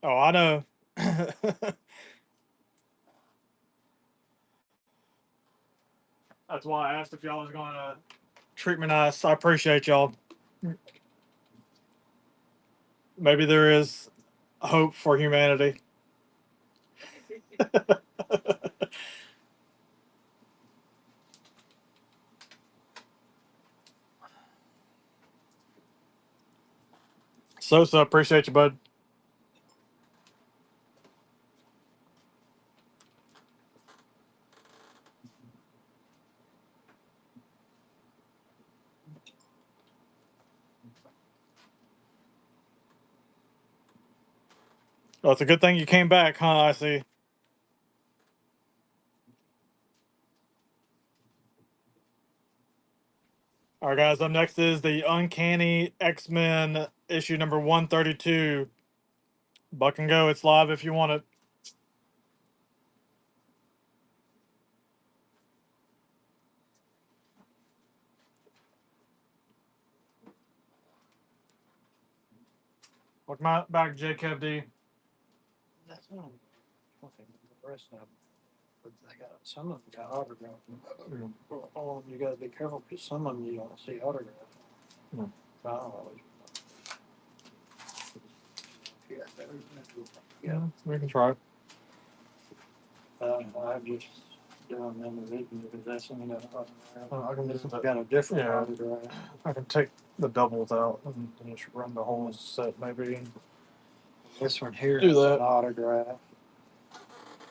Oh, I know. That's why I asked if y'all was going to treat me nice. I appreciate y'all. Maybe there is hope for humanity. So appreciate you, bud. Well, it's a good thing you came back, huh? I see. All right, guys. Up next is the Uncanny X-Men issue number 132. Buck and go. It's live if you want it. Welcome back, JKFD. That's one. Okay, the rest of them. But they got, some of them got autographed. Well, all of them, you gotta be careful, because some of them you don't see autographed. Hmm. So I don't always. Yeah, Yeah, we can try. I just doing individually because that's only got an I can autograph. just It's got a different Yeah. autograph. I can take the doubles out and just run the whole set maybe. This one here Do has that. an autograph.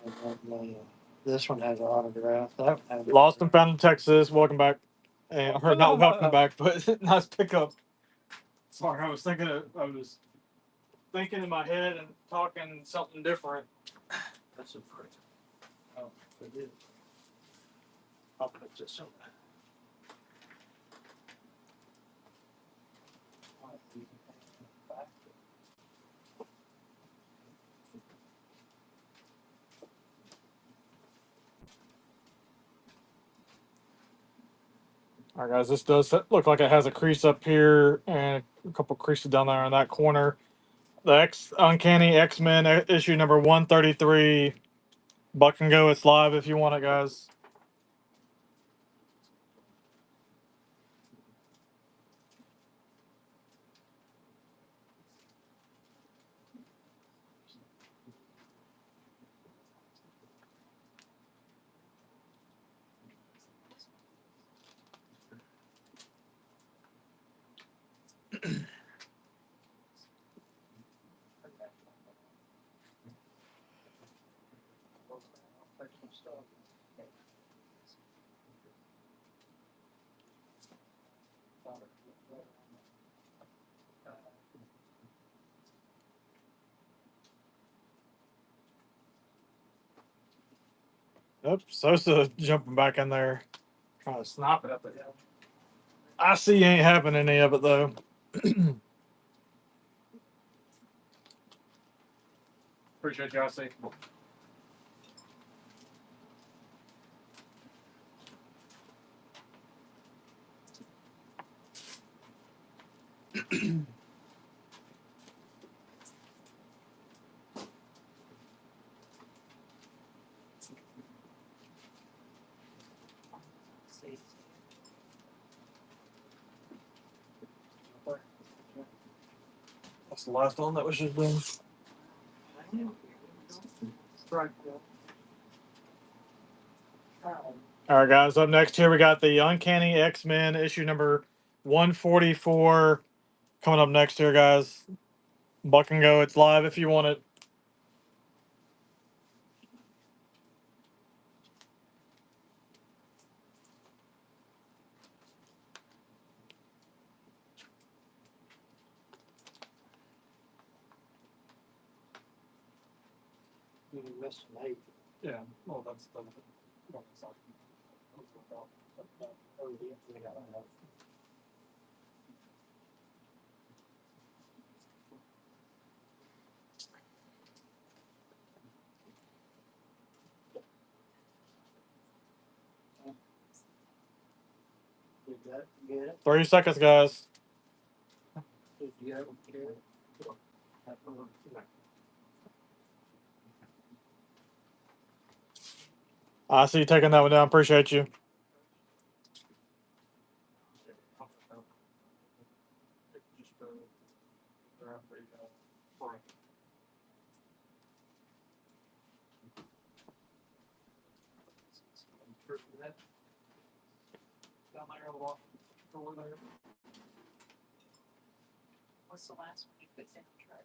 And then this one has an autograph. That one has Lost and found in Texas. Welcome back. And or not welcome back, but nice pickup. Sorry, I was thinking in my head and talking something different. That's a pretty. Oh, it is. I'll put this on. All right, guys, this does look like it has a crease up here and a couple creases down there in that corner. The Uncanny X-Men issue number 133. Buck and go. It's live if you want it, guys. Yep, Sosa jumping back in there, trying to snap it up at him. I see ain't having any of it though. Appreciate you, I see. That's the last one that was just done. All right, guys. Up next here we got the Uncanny X-Men issue number 144 coming up next here, guys. Buck and go. It's live if you want it. You missed an 8. Yeah. Well, that's the. Oh, yeah. Did that get it? 30 seconds, guys. Did you ever get it? I see you taking that one down. Appreciate you. What's the last one you put in the truck?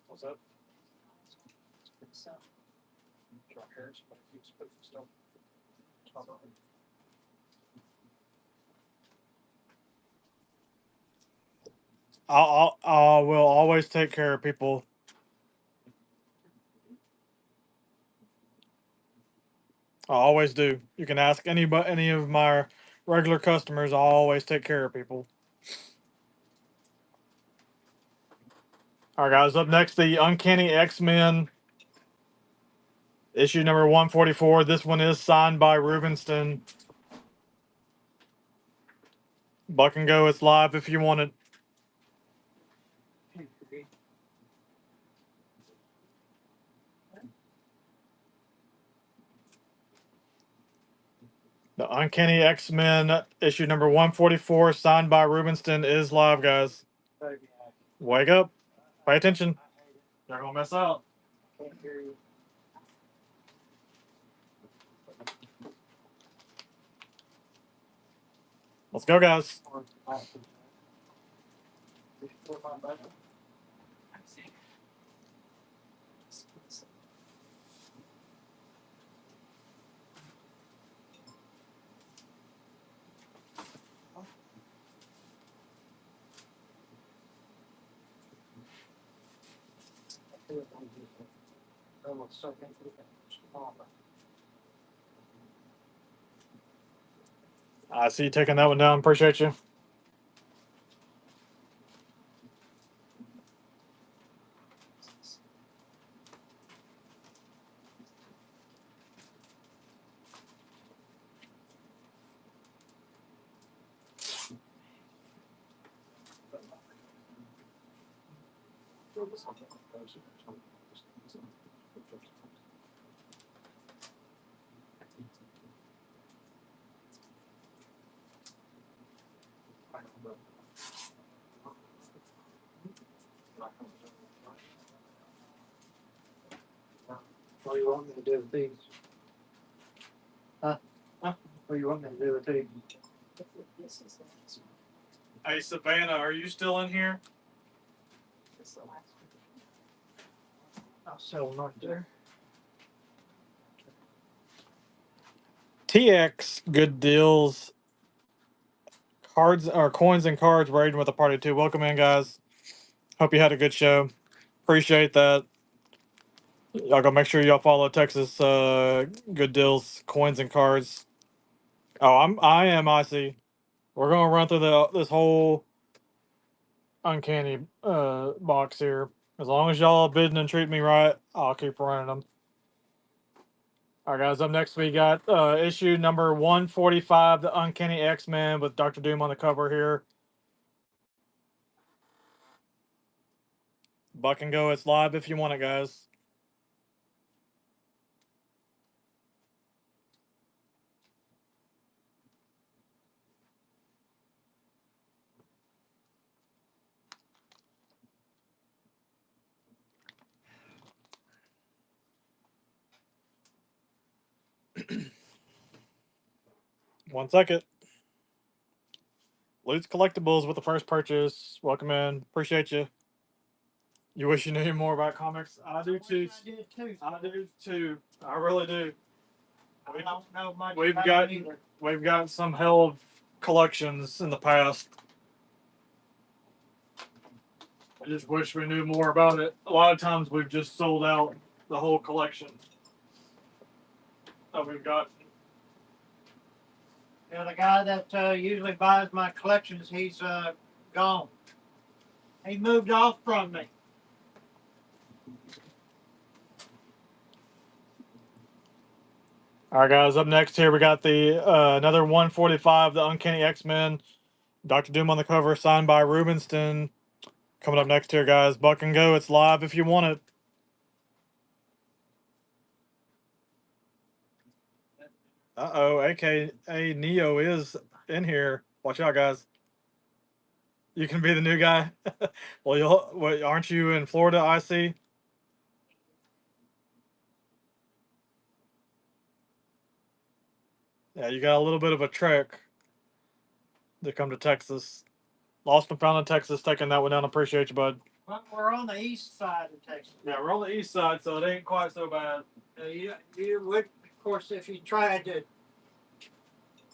What's that? So, I will always take care of people. I always do. You can ask any of my regular customers. I always take care of people. All right, guys. Up next, the Uncanny X-Men issue number 144. This one is signed by Rubenstein. Buck and go. It's live if you want it. The Uncanny X-Men issue number 144, signed by Rubenstein, is live, guys. Wake up. Pay attention. You're going to miss out. Can't hear you. Let's go, guys. I see you taking that one down. Appreciate you. What do you want me to do with these? Huh? What do you want me to do with these? Hey, Savannah, are you still in here? I'll sell them right there. TX, good deals. Cards or coins and cards raiding with a party too. Welcome in, guys. Hope you had a good show. Appreciate that. Y'all go make sure y'all follow Texas good deals, coins and cards. Oh, I am IC. We're gonna run through this whole uncanny box here. As long as y'all bidding and treat me right, I'll keep running them. All right, guys. Up next, we got issue number 145, the Uncanny X-Men with Doctor Doom on the cover here. Buck and go. It's live if you want it, guys. One second. Loot's Collectibles with the first purchase. Welcome in. Appreciate you. You wish you knew more about comics? I do too. I did too. I do too. I really do. I don't know much We've about got them either. we've got some hell of collections in the past. I just wish we knew more about it. A lot of times we've just sold out the whole collection that we've got. Yeah, the guy that usually buys my collections, he's gone. He moved off from me. All right, guys. Up next here we got the another 145, the Uncanny X-Men. Doctor Doom on the cover, signed by Rubenstein. Coming up next here, guys. Buck and go. It's live if you want it. Uh-oh, AKA Neo is in here. Watch out, guys. You can be the new guy. Well, aren't you in Florida, I see? Yeah, you got a little bit of a trek to come to Texas. Lost and found in Texas, taking that one down. Appreciate you, bud. Well, we're on the east side of Texas. Yeah, we're on the east side, so it ain't quite so bad. You would, of course, if you tried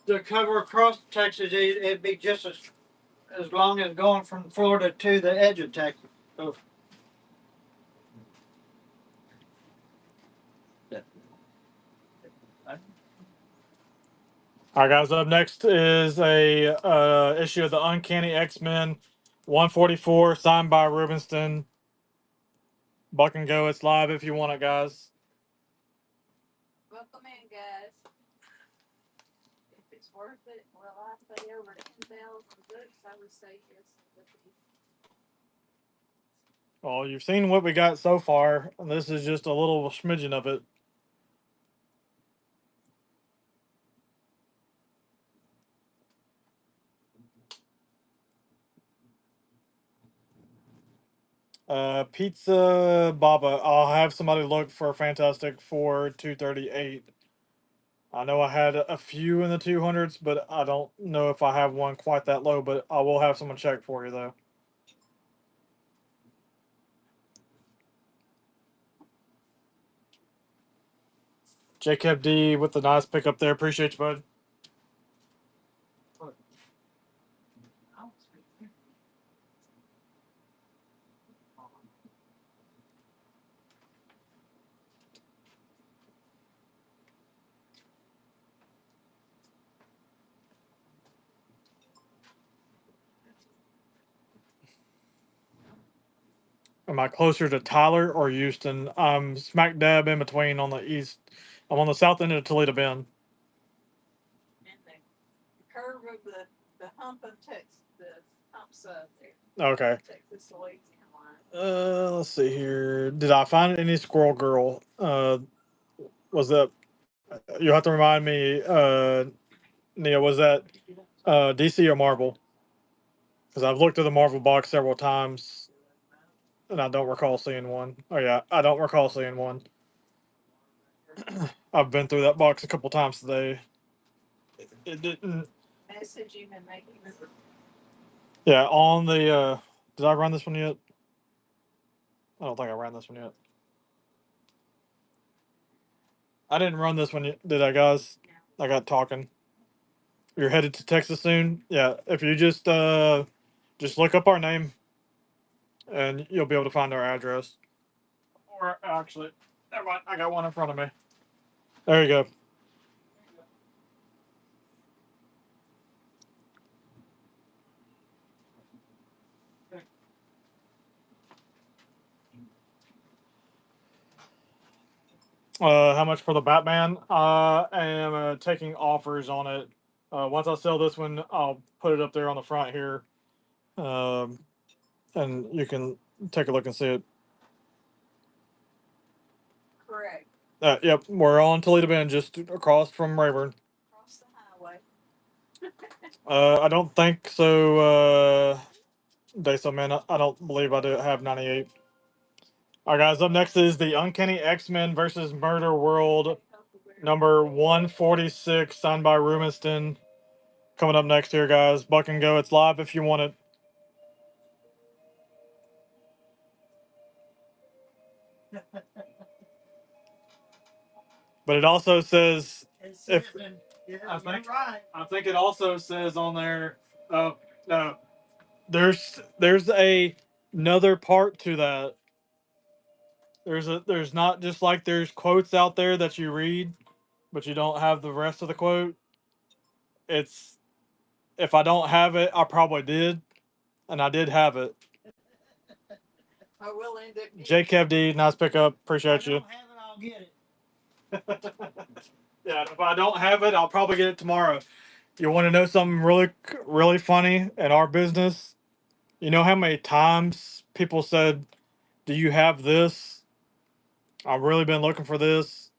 to cover across Texas, it'd be just as long as going from Florida to the edge of Texas. So, All right, guys. Up next is a issue of the Uncanny X-Men, 144, signed by Rubenstein. Buck and go. It's live if you want it, guys. Welcome in, guys. If it's worth it, will I pay over 10,000 books? I would say yes. Well, you've seen what we got so far. This is just a little smidgen of it. Pizza Baba. I'll have somebody look for Fantastic Four 238. I know I had a few in the 200s, but I don't know if I have one quite that low. But I will have someone check for you though. Jacob D with the nice pickup there. Appreciate you, bud. Am I closer to Tyler or Houston? I'm smack dab in between on the east. I'm on the south end of Toledo Bend. And the curve of the hump of Texas, the hump sub there. Okay. Texas Louisiana line. Let's see here. Did I find any Squirrel Girl? Was that? You'll have to remind me. Nia, was that DC or Marvel? Because I've looked at the Marvel box several times, and I don't recall seeing one. Oh yeah, I don't recall seeing one. I've been through that box a couple times today. It didn't. Message him and make him. Yeah, on the. Did I run this one yet? I don't think I ran this one yet. I didn't run this one yet, did I, guys? I got talking. You're headed to Texas soon? Yeah. If you just look up our name, and you'll be able to find our address. Or actually, never mind. I got one in front of me. There you go. How much for the Batman? I am taking offers on it. Once I sell this one, I'll put it up there on the front here, um, and you can take a look and see it. Correct. Yep, we're on Toledo Bend, just across from Rayburn. Across the highway. I don't think so. Daso, man, I don't believe I do have 98. All right, guys. Up next is the Uncanny X-Men versus Murder World, number 146, signed by Rumiston. Coming up next here, guys. Buck and go. It's live if you want it. But it also says if Yeah, I think right. I think it also says on there. Oh no, there's another part to that. There's not just like there's quotes out there that you read, but you don't have the rest of the quote. It's if I don't have it, I probably did, and I did have it. I will end up. JKFD, nice pickup. Appreciate you. If I don't have it, I'll get it. Yeah, if I don't have it, I'll probably get it tomorrow. You want to know something really funny in our business? You know how many times people said, "Do you have this? I've really been looking for this."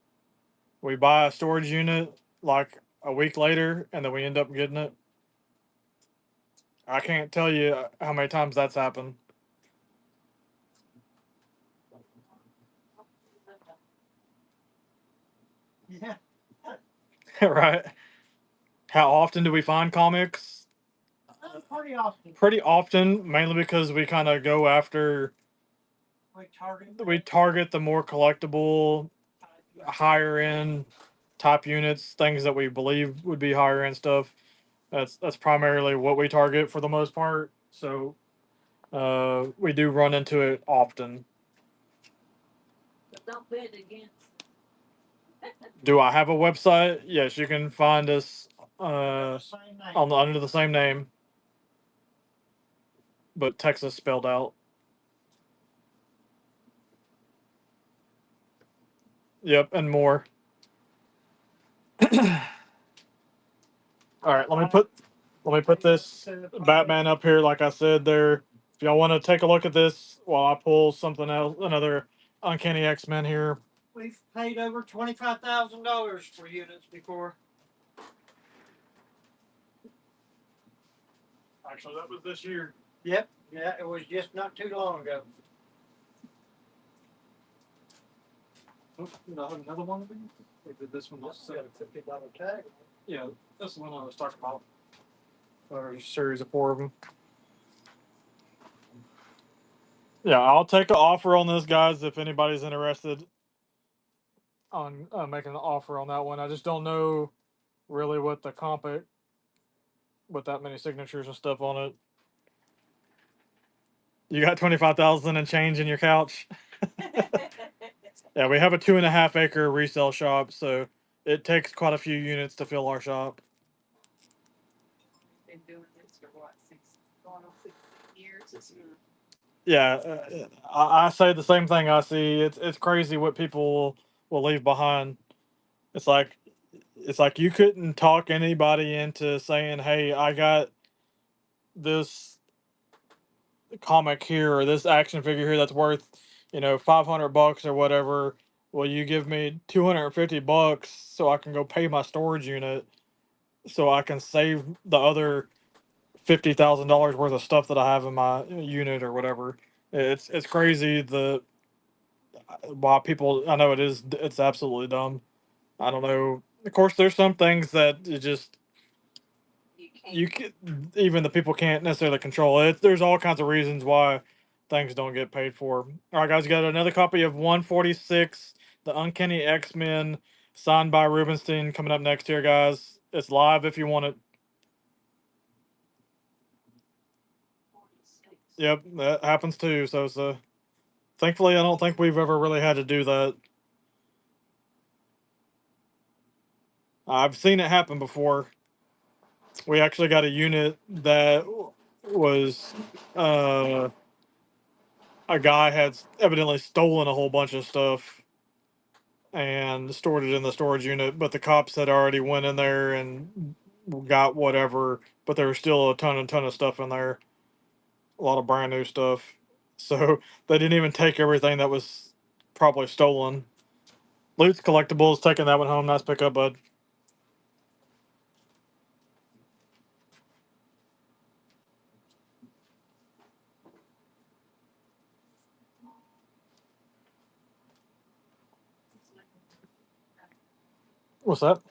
We buy a storage unit like a week later, and then we end up getting it. I can't tell you how many times that's happened. Yeah. Right? How often do we find comics? Pretty often. Pretty often, mainly because we kind of go after. We target the more collectible, higher end top units, things that we believe would be higher end stuff. That's primarily what we target for the most part. So we do run into it often. But don't bid against. Do I have a website? Yes, you can find us under the same name, but Texas spelled out. Yep, and more. All right, let me put this Batman up here. Like I said, there. If y'all want to take a look at this while I pull something else, another Uncanny X-Men here. We've paid over $25,000 for units before. Actually, that was this year. Yep. Yeah, it was just not too long ago. Oh, another one of these. We did this one. That's got a $50 tag. Yeah, that's the one I was talking about. There's a series of 4 of them. Yeah, I'll take an offer on this, guys, if anybody's interested on making an offer on that one. I just don't know really what the comp it with that many signatures and stuff on it. You got 25,000 and change in your couch. Yeah, we have a 2.5 acre resale shop, so it takes quite a few units to fill our shop. Been doing this for what, going on 16 years? Yeah, I say the same thing. I see it's crazy what people will leave behind. It's like you couldn't talk anybody into saying, "Hey, I got this comic here or this action figure here that's worth, $500 or whatever. Will you give me $250 so I can go pay my storage unit so I can save the other $50,000 worth of stuff that I have in my unit or whatever?" It's crazy why people. I know it's absolutely dumb. I don't know. Of course, there's some things that it just you can even the people can't necessarily control it. There's all kinds of reasons why things don't get paid for. All right, guys, got another copy of 146, the Uncanny X-Men, signed by Rubenstein, coming up next here, guys. It's live if you want it. Yep, that happens too. So thankfully, I don't think we've ever really had to do that. I've seen it happen before. We actually got a unit that was a guy had evidently stolen a whole bunch of stuff and stored it in the storage unit, but the cops had already went in there and got whatever, but there was still a ton of stuff in there, a lot of brand new stuff. So they didn't even take everything that was probably stolen. Loot's Collectibles taking that one home. Nice pickup, bud. What's that?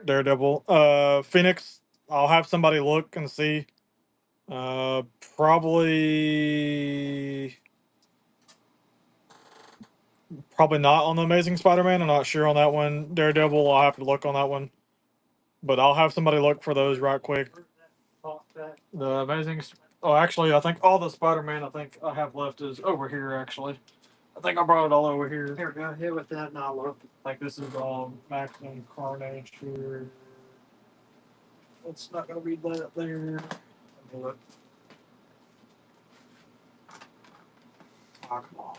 Daredevil. Phoenix. I'll have somebody look and see. Uh, probably Probably not on the Amazing Spider-Man. I'm not sure on that one. Daredevil, I'll have to look on that one. But I'll have somebody look for those right quick. The Amazing. Oh, actually, I think all the Spider-Man I think I have left is over here. Actually, I think I brought it all over here. Here, go ahead with that and I'll look. Like this is all Maximum Carnage here. It's not gonna be that there. Let me look. Oh, come on.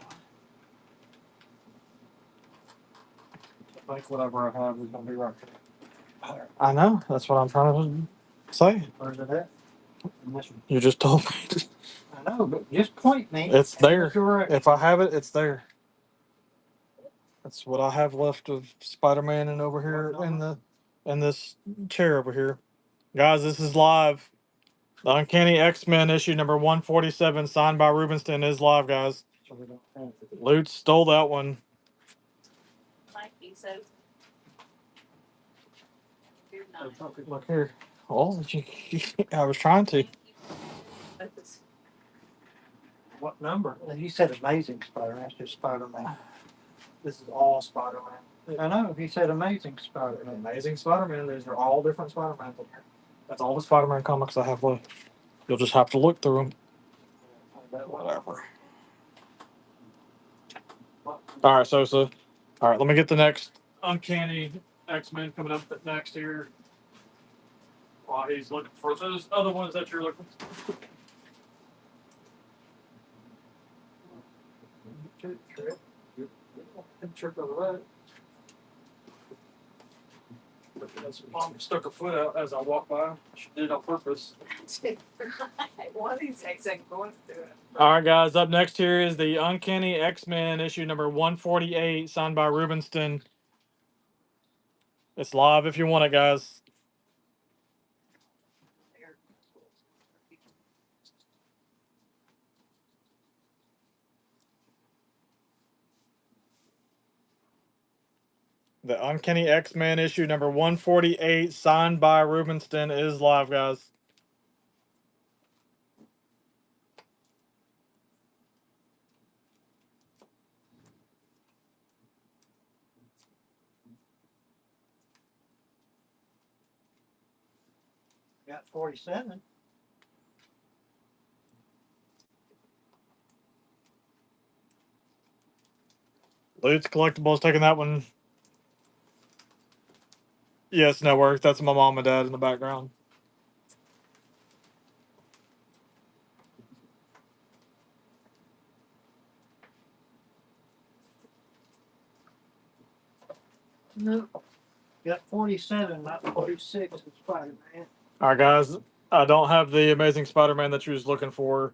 I think whatever I have is gonna be right here. I know. That's what I'm trying to say. Where's it at? You just told me. I know, but just point me. It's there. Correct. If I have it, it's there. That's what I have left of Spider-Man and over here in this chair over here. Guys, this is live. The Uncanny X-Men issue number 147, signed by Rubenstein, is live, guys. Loot stole that one. Look here. Oh, I was trying to. What number? He said Amazing Spider-Man. That's just Spider-Man. This is all Spider-Man. I know. He said Amazing Spider-Man. Amazing Spider-Man. These are all different Spider-Man. That's all the Spider-Man comics I have left. You'll just have to look through them. Whatever. All right, so all right. Let me get the next Uncanny X-Men coming up next here. While he's looking for those other ones that you're looking for. Trip over that. Mom stuck her foot out as I walked by. She did it on purpose. One of these days I'm going through it. All right, guys. Up next here is the Uncanny X-Men issue number 148, signed by Rubenstein. It's live if you want it, guys. The Uncanny X-Men issue number 148, signed by Rubenstein, is live, guys. Got 47. Loot's Collectibles taking that one. Yes, Network. That's my mom and dad in the background. No. Got 47, not 46 in Spider-Man. All right, guys. I don't have the Amazing Spider-Man that you was looking for.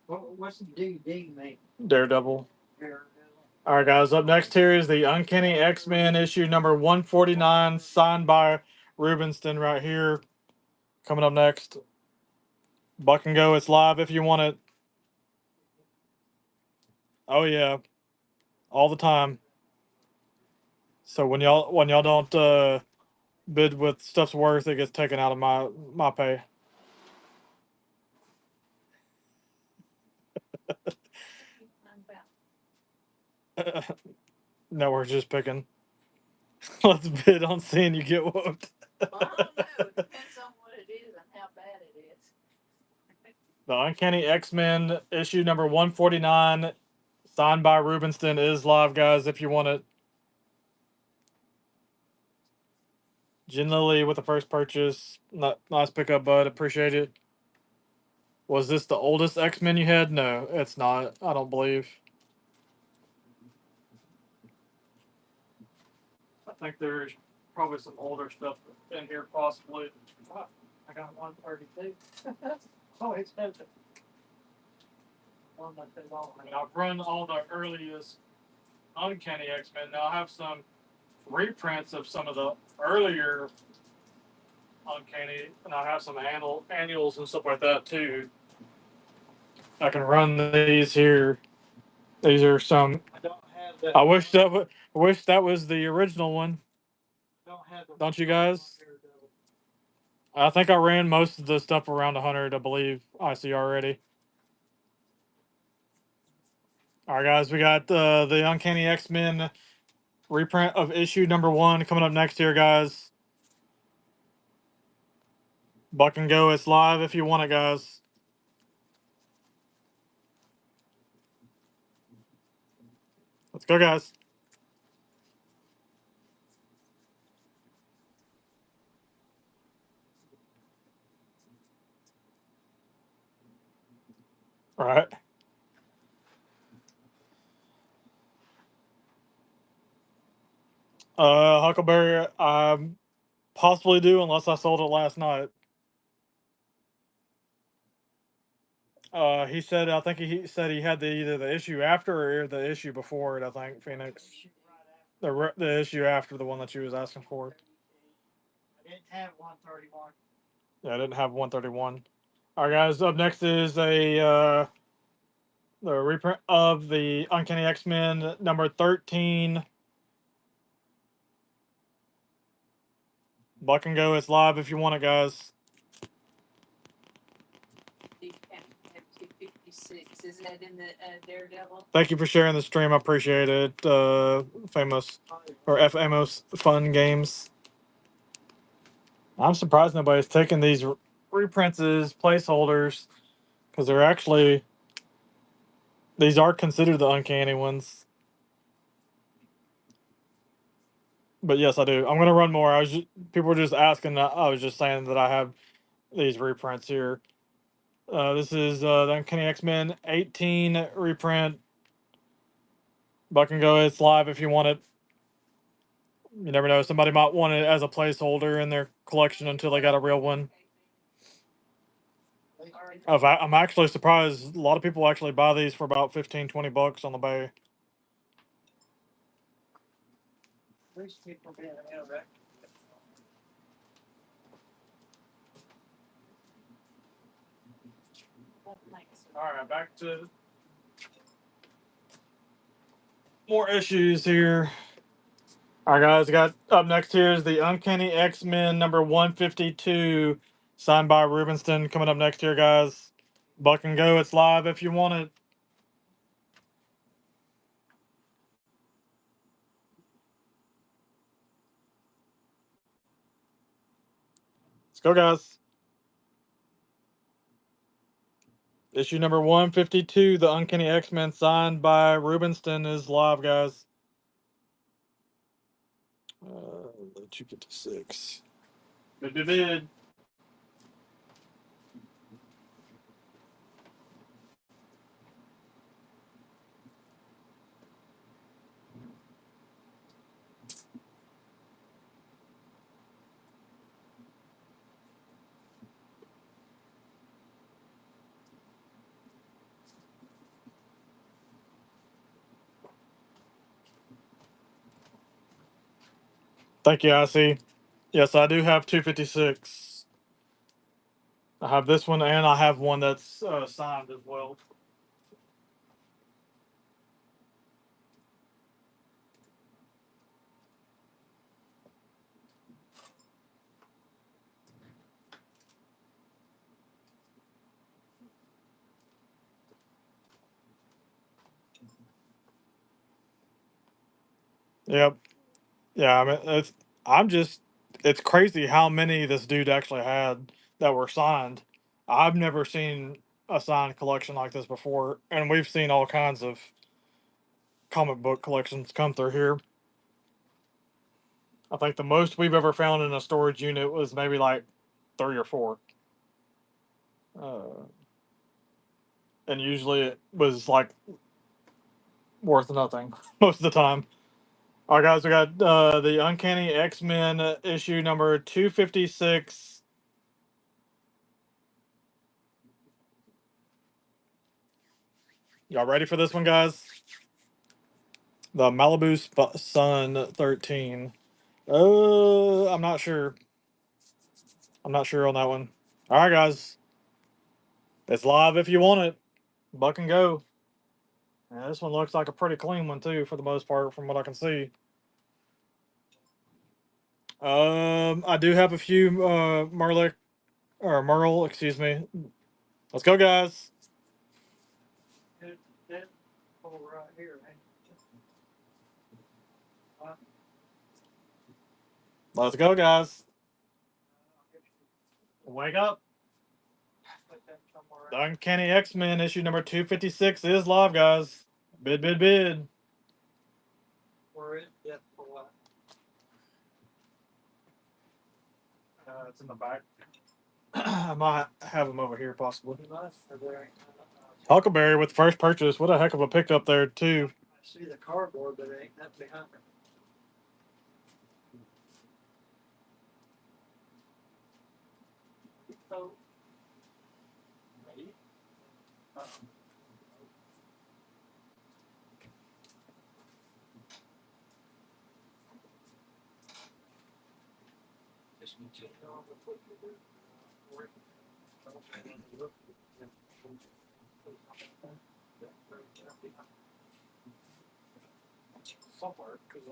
What's the DD mean? Daredevil. Daredevil. All right, guys. Up next here is the Uncanny X-Men issue number 149, signed by Rubenstein right here. Coming up next. Buck and Go. It's live if you want it. Oh yeah, all the time. So when y'all don't bid with stuff's worth, it gets taken out of my pay. No, we're just picking. Let's bid on seeing you get whooped. Well, I don't know. It depends on what it is and how bad it is. The Uncanny X-Men issue number 149, signed by Rubenstein, is live, guys, if you want it. Jen Lilly with the first purchase. Nice pickup, bud. Appreciate it. Was this the oldest X-Men you had? No, it's not. I don't believe. I think there's probably some older stuff in here, possibly. I got 132. Oh, it's heavy. One that says all. I mean, I've run all the earliest Uncanny X-Men. Now I have some reprints of some of the earlier Uncanny, and I have some annuals and stuff like that too. I can run these here. These are some. I don't have the. I wish that was the original one. Don't have the. Don't you guys? I think I ran most of the stuff around 100. I believe I see already. All right, guys, we got the Uncanny X-Men reprint of issue number 1 coming up next here, guys. Buck and Go. It's live if you want it, guys. Let's go, guys. All right. Huckleberry, I possibly do unless I sold it last night. He said, I think he said he had either the issue after or the issue before it. I think Phoenix, the issue after the one that you was asking for. I didn't have 131. Yeah, I didn't have 131. All right, guys. Up next is a the reprint of the Uncanny X-Men number 13. Buck and Go. It's live if you want it, guys. You have 256. Is that in the Daredevil? Thank you for sharing the stream. I appreciate it. Famous or FMOS Fun Games. I'm surprised nobody's taking these reprints as placeholders because they're actually, these are considered the uncanny ones. But yes, I do. I'm gonna run more. People were just asking. I was just saying that I have these reprints here. This is the Uncanny X-Men 18 reprint. Buck and Go. It's live if you want it. You never know. Somebody might want it as a placeholder in their collection until they got a real one. I'm actually surprised. A lot of people actually buy these for about 15, 20 bucks on the bay. These people being right. All right, back to more issues here. All right, guys. Got up next here is the Uncanny X-Men number 152, signed by Rubenstein. Coming up next here, guys. Buck and go. It's live if you want it. Let's go, guys. Issue number 152, the Uncanny X-Men, signed by Rubenstein, is live, guys. 256. Bid. Thank you, IC. Yes, I do have 256. I have this one, and I have one that's signed as well. Yep. Yeah, I mean, it's crazy how many this dude actually had that were signed. I've never seen a signed collection like this before, and we've seen all kinds of comic book collections come through here. I think the most we've ever found in a storage unit was maybe like 3 or 4. Uh, and usually it was like worth nothing most of the time. All right, guys, we got the Uncanny X-Men issue number 256. Y'all ready for this one, guys? The Malibu Sun 13. I'm not sure. I'm not sure on that one. All right, guys. It's live if you want it. Buck and go. Yeah, this one looks like a pretty clean one, too, for the most part, from what I can see. I do have a few Merle, excuse me. Let's go, guys. That hole right here, man. Let's go, guys. Wake up. Put that somewhere The else. Uncanny X-Men issue number 256 is live, guys. Bid. Where is that for what? It's in the back. I might have them over here, possibly. Nice for there. Huckleberry with first purchase. What a heck of a pickup there, too. I see the cardboard, but it ain't that behind it. So. Ready? Just need to know what you do. Somewhere, because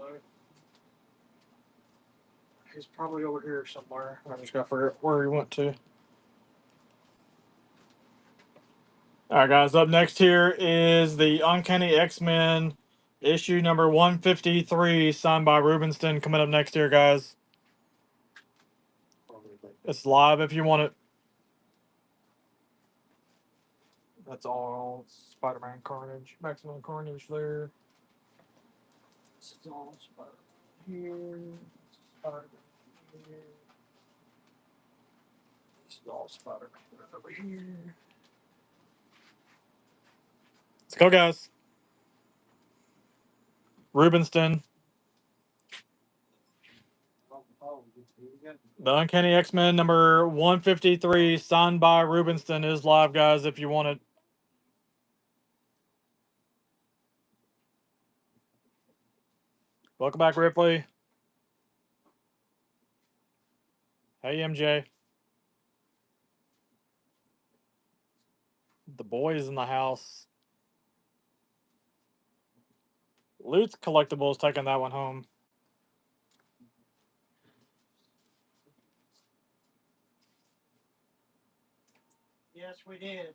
he's probably over here somewhere. I just got to figure out where he went to. All right, guys. Up next here is the Uncanny X-Men issue number 153, signed by Rubenstein. Coming up next here, guys. It's live if you want it. That's all Spider-Man Carnage, Maximum Carnage there. This is all Spider-Man here. Spider-Man here. This is all Spider-Man over here. Let's go, guys. Rubenstein. The Uncanny X-Men number 153, signed by Rubenstein, is live, guys, if you want it. Welcome back, Ripley. Hey, MJ. The boys in the house. Loot's Collectibles taking that one home. Yes, we did.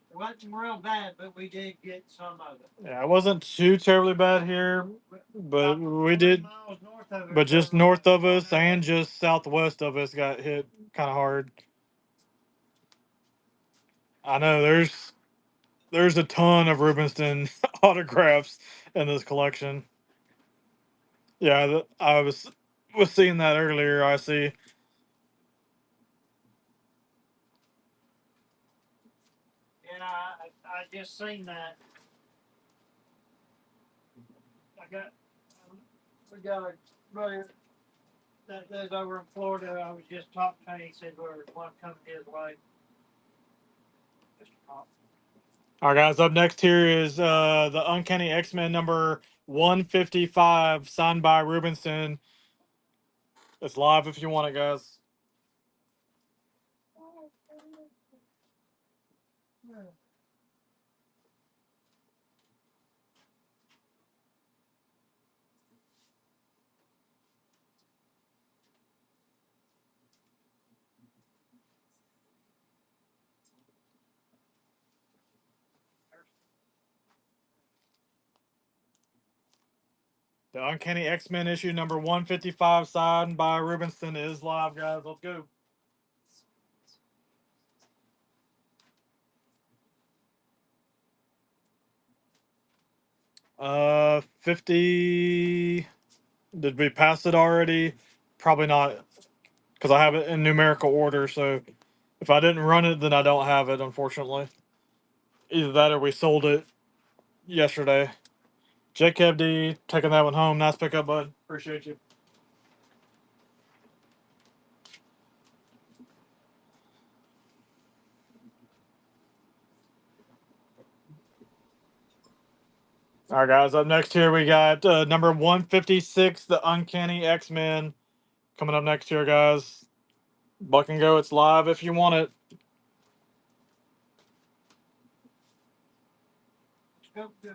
It wasn't real bad, but we did get some of it. Yeah, it wasn't too terribly bad here, but About we 40 did. miles north of it, But just we north were of us tornado. and just southwest of us got hit kind of hard. I know there's a ton of Rubenston autographs in this collection. Yeah, I was seeing that earlier. I see. Yeah, I just seen that. I got we got a brother that lives over in Florida. I was just talking to him. He said there was one coming his way. Just talk. All right, guys. Up next here is the Uncanny X-Men number 155, signed by Rubenston. It's live if you want it, guys. The Uncanny X-Men issue number 155, signed by Rubenston, is live, guys. Let's go. 50. Did we pass it already? Probably not, because I have it in numerical order. So if I didn't run it, then I don't have it, unfortunately. Either that or we sold it yesterday. Jacob D taking that one home. Nice pickup, bud. Appreciate you. All right, guys. Up next here, we got number 156, the Uncanny X-Men. Coming up next here, guys. Buck and go. It's live if you want it. Go, go.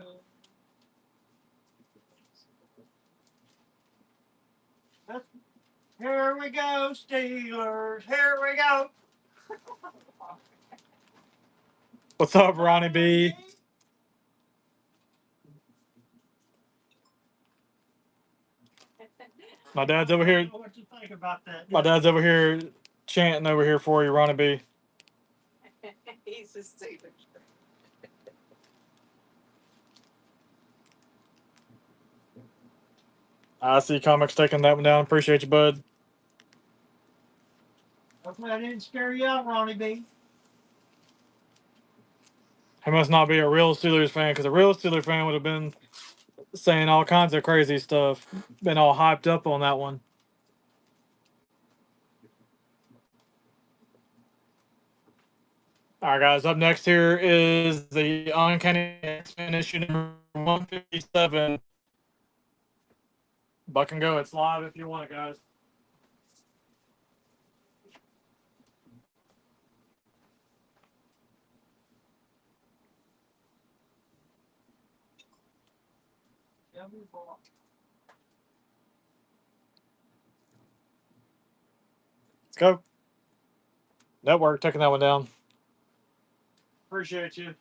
Here we go, Steelers. Here we go. What's up, Ronnie B? My dad's over I here. don't know what you think about that. My dad's over here chanting over here for you, Ronnie B. He's a Steelers. I see comics taking that one down. Appreciate you, bud. Hopefully I didn't scare you out, Ronnie B. He must not be a real Steelers fan, because a real Steelers fan would have been saying all kinds of crazy stuff, been all hyped up on that one. All right, guys. Up next here is the Uncanny X-Men issue number 157. Buck and go. It's live if you want it, guys. Let's go. Network taking that one down. Appreciate you.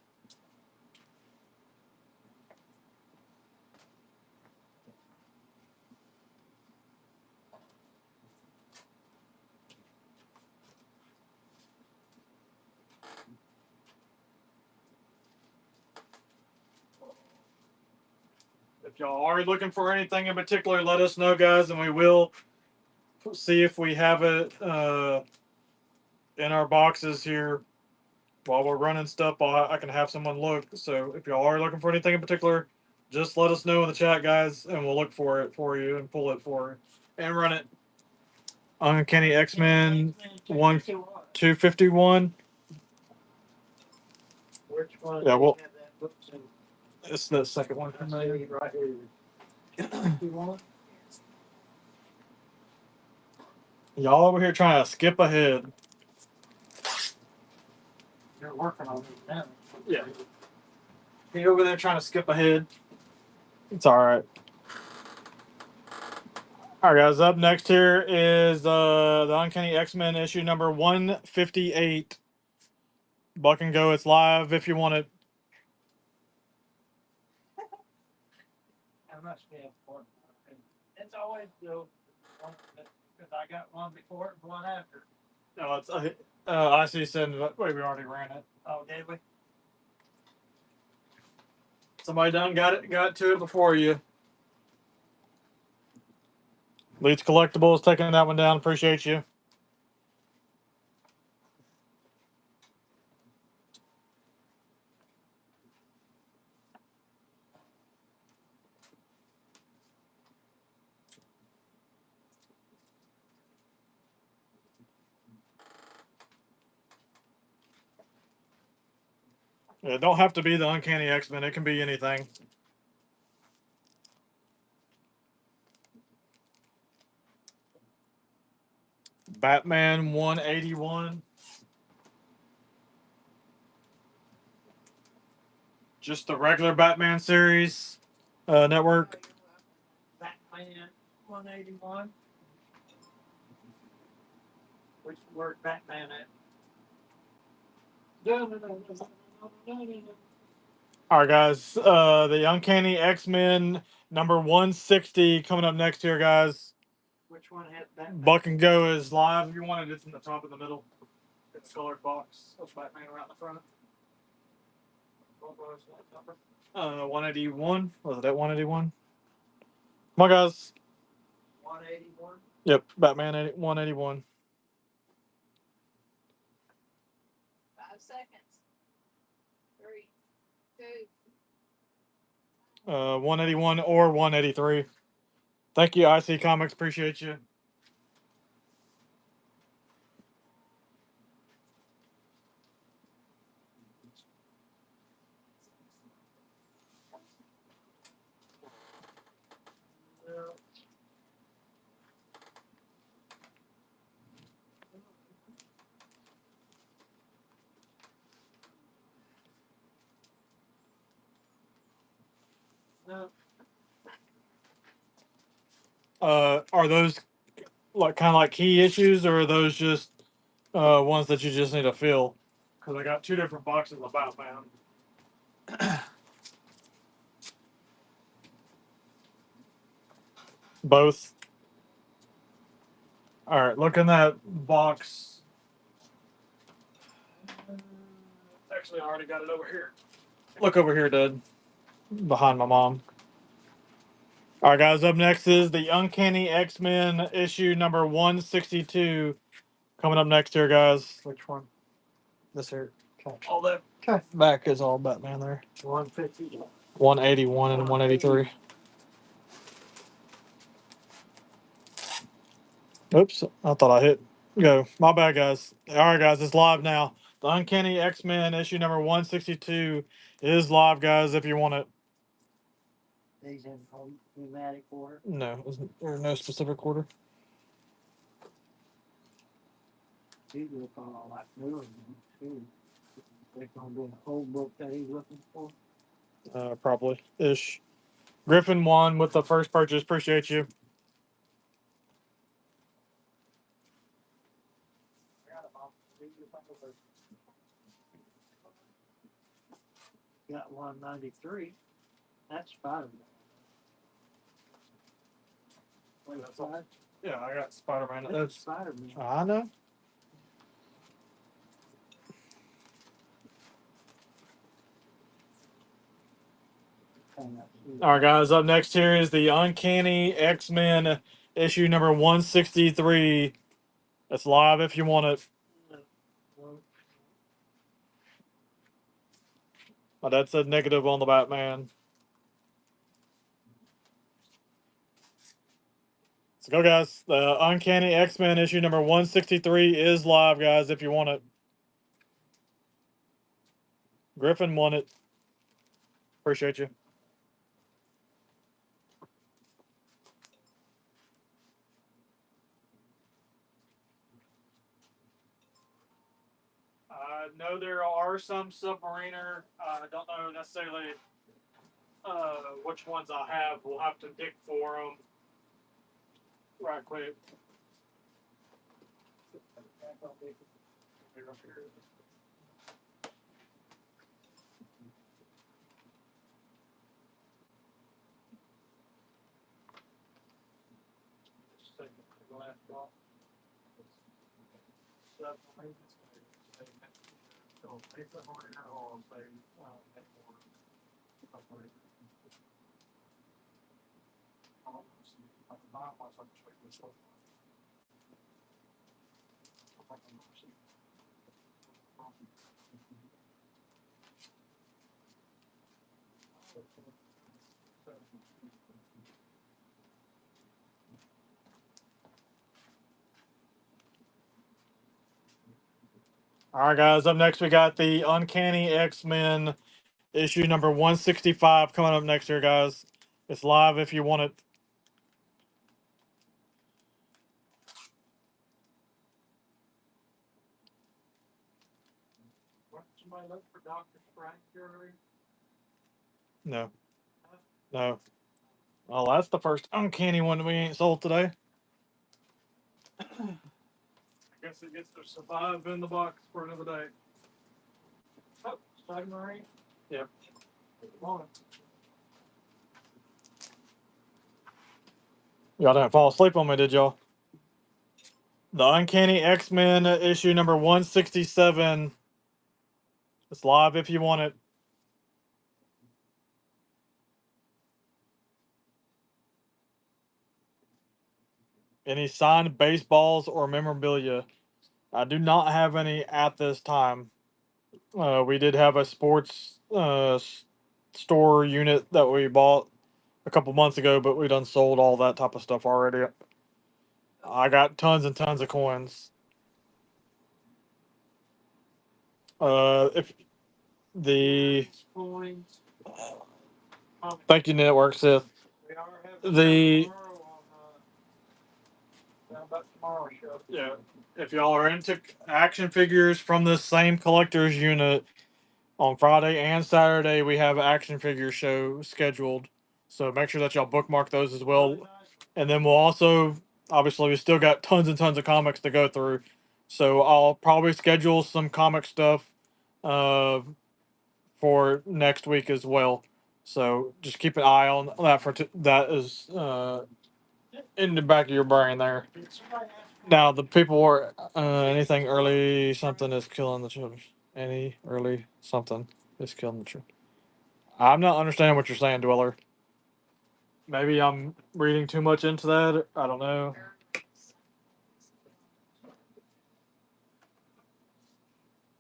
If y'all are looking for anything in particular, let us know, guys, and we will see if we have it in our boxes here while we're running stuff. I can have someone look. So if y'all are looking for anything in particular, just let us know in the chat, guys, and we'll look for it for you and pull it for you and run it. Uncanny X-Men 251. Which one? Yeah, well, Have that book in? it's the second one from there. Right here. You want it? Y'all over here trying to skip ahead. You're working on it now. Yeah. You over there trying to skip ahead. It's all right. All right, guys. Up next here is the Uncanny X-Men issue number 158. Buck and go. It's live if you want it. How much do you have for it? It's always the one because I got one before it and one after. No, it's I see. Said wait, we already ran it. Oh, did we? Somebody done got to it before you. Leeds Collectibles taking that one down. Appreciate you. It don't have to be the Uncanny X-Men. It can be anything. Batman 181. Just the regular Batman series network. Batman 181. Which word Batman at? All right, guys. The Uncanny X-Men number 160 coming up next here, guys. Which one had Batman? Buck and Go is live. If you want it, it's in the top of the middle. It's a colored box of Batman around the front. What was that number? 181. Was it at 181? Come on, guys. 181. Yep, Batman 181. 5 seconds. 3, 2. 181 or 183. Thank you, IC Comics. Appreciate you. No. Are those like kind of like key issues, or are those just ones that you just need to fill? Because I got two different boxes of Batman. Both. All right, look in that box. Actually, I already got it over here. Look over here, Dad. Behind my mom. All right, guys. Up next is the Uncanny X-Men issue number 162. Coming up next here, guys. Which one? This here. Okay. All that Okay. back is all Batman there. 150. 181 and 183. Oops, I thought I hit go. My bad, guys. All right, guys, it's live now. The Uncanny X-Men issue number 162 is live, guys, if you want it. These in pneumatic order. No, there's no specific order. These look all like new ones too. They're gonna be a whole book that he's looking for. Probably ish. Griffin won with the first purchase. Appreciate you. Got 193. That's Spider-Man. Wait, That's all. Yeah, I got Spider-Man. That's Spider-Man. I know. All right, guys. Up next here is the Uncanny X-Men issue number 163. It's live if you want it. My dad said negative on the Batman. So go, guys. The Uncanny X-Men issue number 163 is live, guys, if you want it. Griffin won it. Appreciate you. I know there are some Submariner. I don't know necessarily which ones I have. We'll have to dig for them. Right quick. All right, guys. Up next, we got the Uncanny X-Men issue number 165 coming up next year, guys. It's live if you want it. Somebody look for Dr. Strange Jury? No, no. Oh, that's the first Uncanny one we ain't sold today. I guess it gets to survive in the box for another day. Oh, submarine? Yep. Come on. Y'all didn't fall asleep on me, did y'all? The Uncanny X-Men issue number 167. It's live if you want it. Any signed baseballs or memorabilia? I do not have any at this time. We did have a sports store unit that we bought a couple months ago, but we done sold all that type of stuff already. I got tons and tons of coins. If the Coins. thank you, Network Sith. We are having The tomorrow on about tomorrow show. yeah, if y'all are into action figures from this same collector's unit, on Friday and Saturday we have an action figure show scheduled. So make sure that y'all bookmark those as well. And then we'll also, obviously, we still got tons and tons of comics to go through. So I'll probably schedule some comic stuff uh, for next week as well. So just keep an eye on that that is in the back of your brain there. Now the people were anything early something is killing the children. Any early something is killing the children. I'm not understanding what you're saying, Dweller. Maybe I'm reading too much into that. I don't know.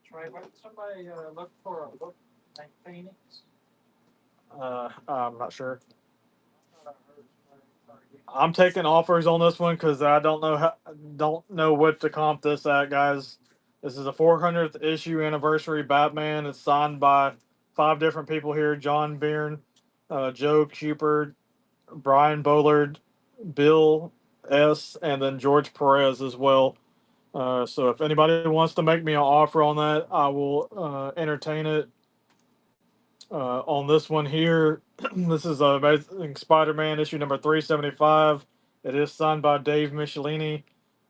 Trey, what somebody look for a book named Phoenix? I'm not sure. I thought I heard somebody. I'm taking offers on this one because I don't know what to comp this at, guys. This is a 400th issue anniversary Batman. It's signed by 5 different people here: John Byrne, Joe Cupid, Brian Bollard, Bill S, and then George Perez as well. So if anybody wants to make me an offer on that, I will entertain it. On this one here, this is Amazing Spider-Man issue number 375. It is signed by Dave Michelini.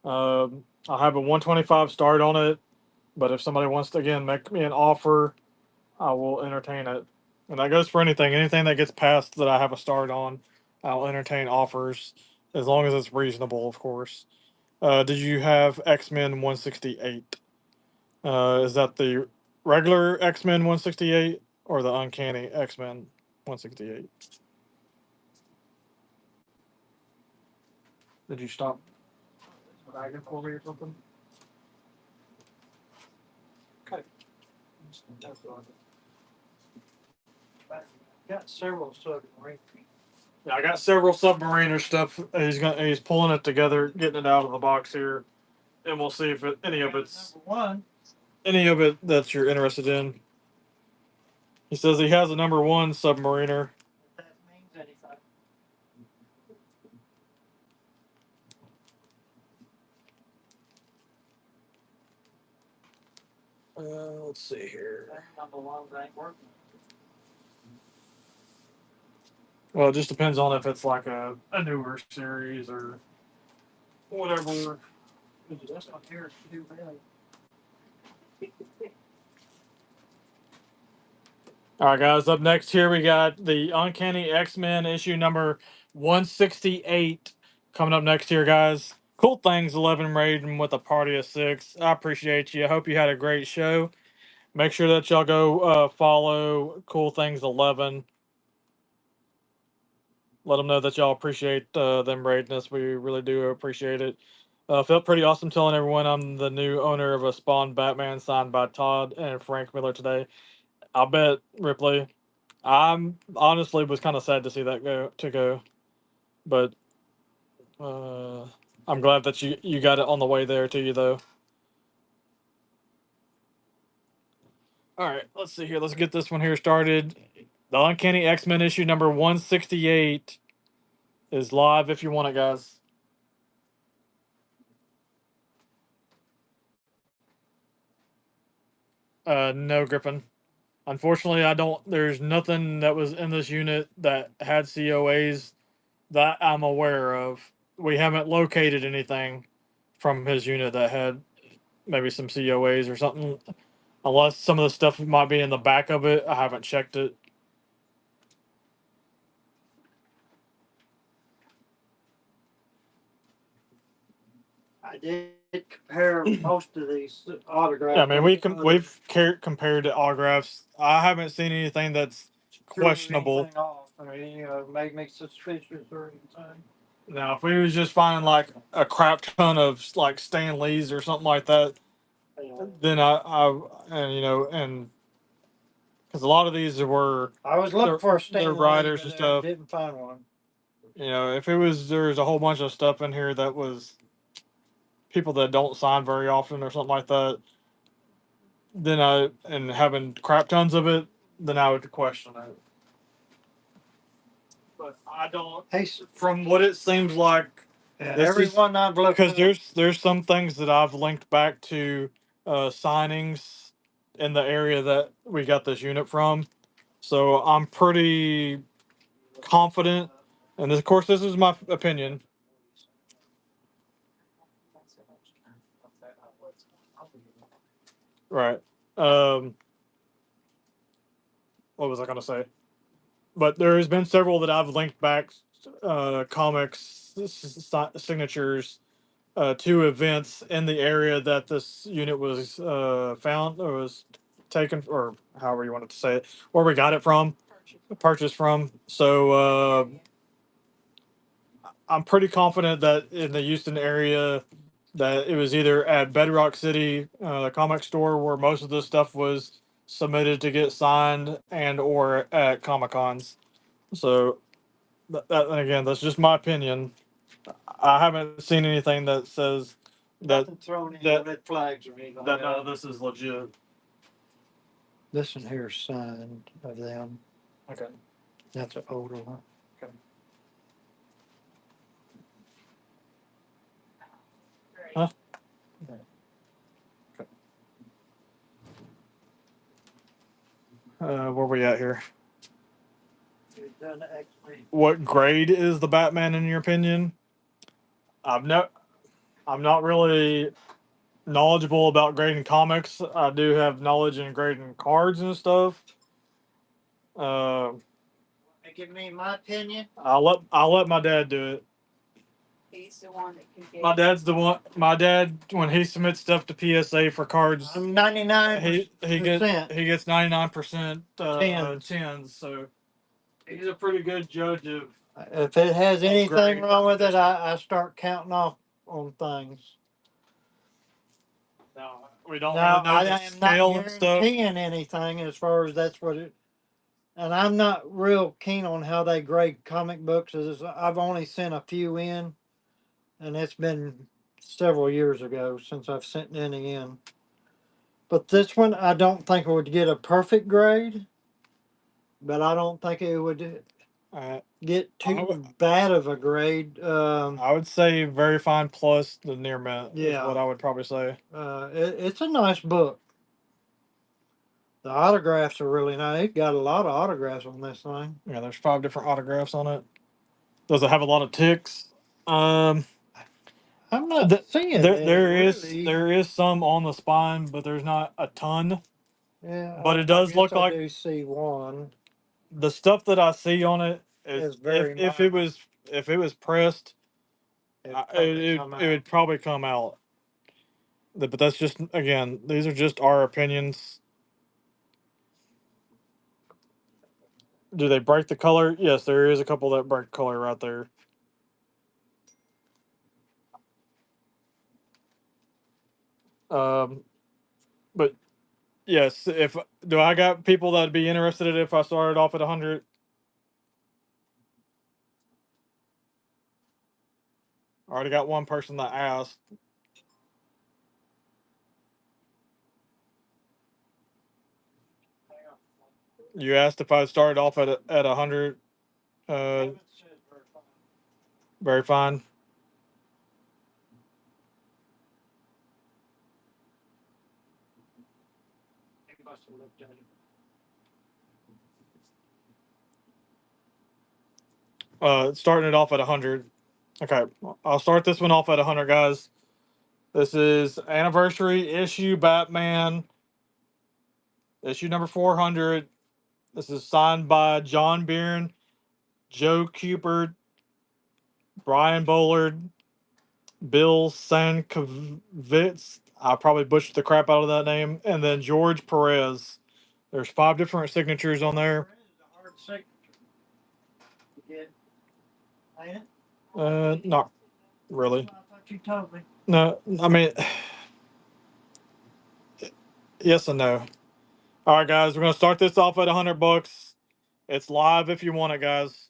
I have a 125 start on it, but if somebody wants to again make me an offer, I will entertain it. And that goes for anything that gets past that I have a start on, I'll entertain offers as long as it's reasonable, of course. Did you have X-Men 168? Is that the regular X-Men 168 or the Uncanny X-Men 168? Did you stop bagging for me or something? Okay. Got several submarine. Yeah, I got several Submariner stuff. He's pulling it together, getting it out of the box here, and we'll see if Number one. any of it that you're interested in. He says he has a number 1 Submariner. If that means anything. Let's see here. That number one ain't working. Well, it just depends on if it's like a newer series or whatever. That's not here to do that. All right, guys. Up next here, we got the Uncanny X-Men issue number 168 coming up next here, guys. Cool Things 11 rating with a party of 6. I appreciate you. I hope you had a great show. Make sure that y'all go follow Cool Things 11. Let them know that y'all appreciate them rating us. We really do appreciate it. Felt pretty awesome telling everyone I'm the new owner of a Spawn Batman signed by Todd and Frank Miller today. I bet, Ripley. I'm honestly was kind of sad to see that go, but uh, I'm glad that you got it on the way there to you though. All right, let's see here. Let's get this one here started. The Uncanny X-Men issue number 168 is live if you want it, guys. No, Griffin. Unfortunately, I don't. There's nothing that was in this unit that had COAs that I'm aware of. We haven't located anything from his unit that had maybe some COAs or something. Unless some of the stuff might be in the back of it. I haven't checked it. I did compare most of these autographs. Yeah, I mean we've compared the autographs. I haven't seen anything that's questionable. Off. I mean, made me suspicious or anything. Now, if we was just finding like a crap ton of like Stan Lee's or something like that, then I and and because a lot of these were I was looking for a Stan Lee, writers but and stuff. didn't find one. If it was there's a whole bunch of stuff in here that was people that don't sign very often or something like that, then and having crap tons of it, then I would question it. But I don't. Hey, from what it seems like, yeah, this everyone I've looked because at. there's some things that I've linked back to signings in the area that we got this unit from. So I'm pretty confident, and of course this is my opinion. Right. Um, what was I gonna say? But there has been several that I've linked back comics signatures to events in the area that this unit was found or was taken, or however you wanted to say it, where we got it from, purchased from. So I'm pretty confident that in the Houston area, that it was either at Bedrock City comic store where most of this stuff was submitted to get signed, and or at Comic Cons. So and again, that's just my opinion. I haven't seen anything that says that Nothing thrown in that red flags or anything. that none of this is legit. This one here is signed of them. Okay. That's an older one. Okay. Huh? Okay. Where we at here? What grade is the Batman in your opinion? I've no, I'm not really knowledgeable about grading comics. I do have knowledge in grading cards and stuff. Uh, Give me my opinion. I'll let my dad do it. He's the one that can get. My dad's the one. My dad, when he submits stuff to PSA for cards, I'm 99. he gets 99% Tens. tens. So he's a pretty good judge of. If it has anything great. wrong with it, I start counting off on things. No, we don't Now, really know I the am scale not and stuff. guaranteeing anything as far as that's what it. And I'm not real keen on how they grade comic books. As I've only sent a few in, and it's been several years ago since I've sent any in. But this one, I don't think it would get a perfect grade, but I don't think it would get too bad of a grade. I would say very fine plus the near mint is Yeah. what I would probably say. It's a nice book. The autographs are really nice. It got a lot of autographs on this thing. Yeah, there's 5 different autographs on it. Does it have a lot of ticks? I I'm not seeing there any there is really. there is some on the spine, but there's not a ton. Yeah, But it I does guess look I like do see one. the stuff that I see on it is It's very if it was pressed, It it would probably come out. But that's just, again, these are just our opinions. Do they break the color? Yes, there is a couple that break color right there. Um, but yes, if do I got people that'd be interested in it if I started off at 100? I already got one person that asked. You asked if I started off at 100. Uh, very fine. Starting it off at 100. Okay, I'll start this one off at 100, guys. This is anniversary issue Batman, issue number 400. This is signed by John Byrne, Joe Kubert, Brian Bollard, Bill Sankovitz. I probably butchered the crap out of that name. And then George Perez. There's 5 different signatures on there. Not really. I thought you told me. No, I mean, yes and no. All right, guys, we're gonna start this off at $100. It's live if you want it, guys.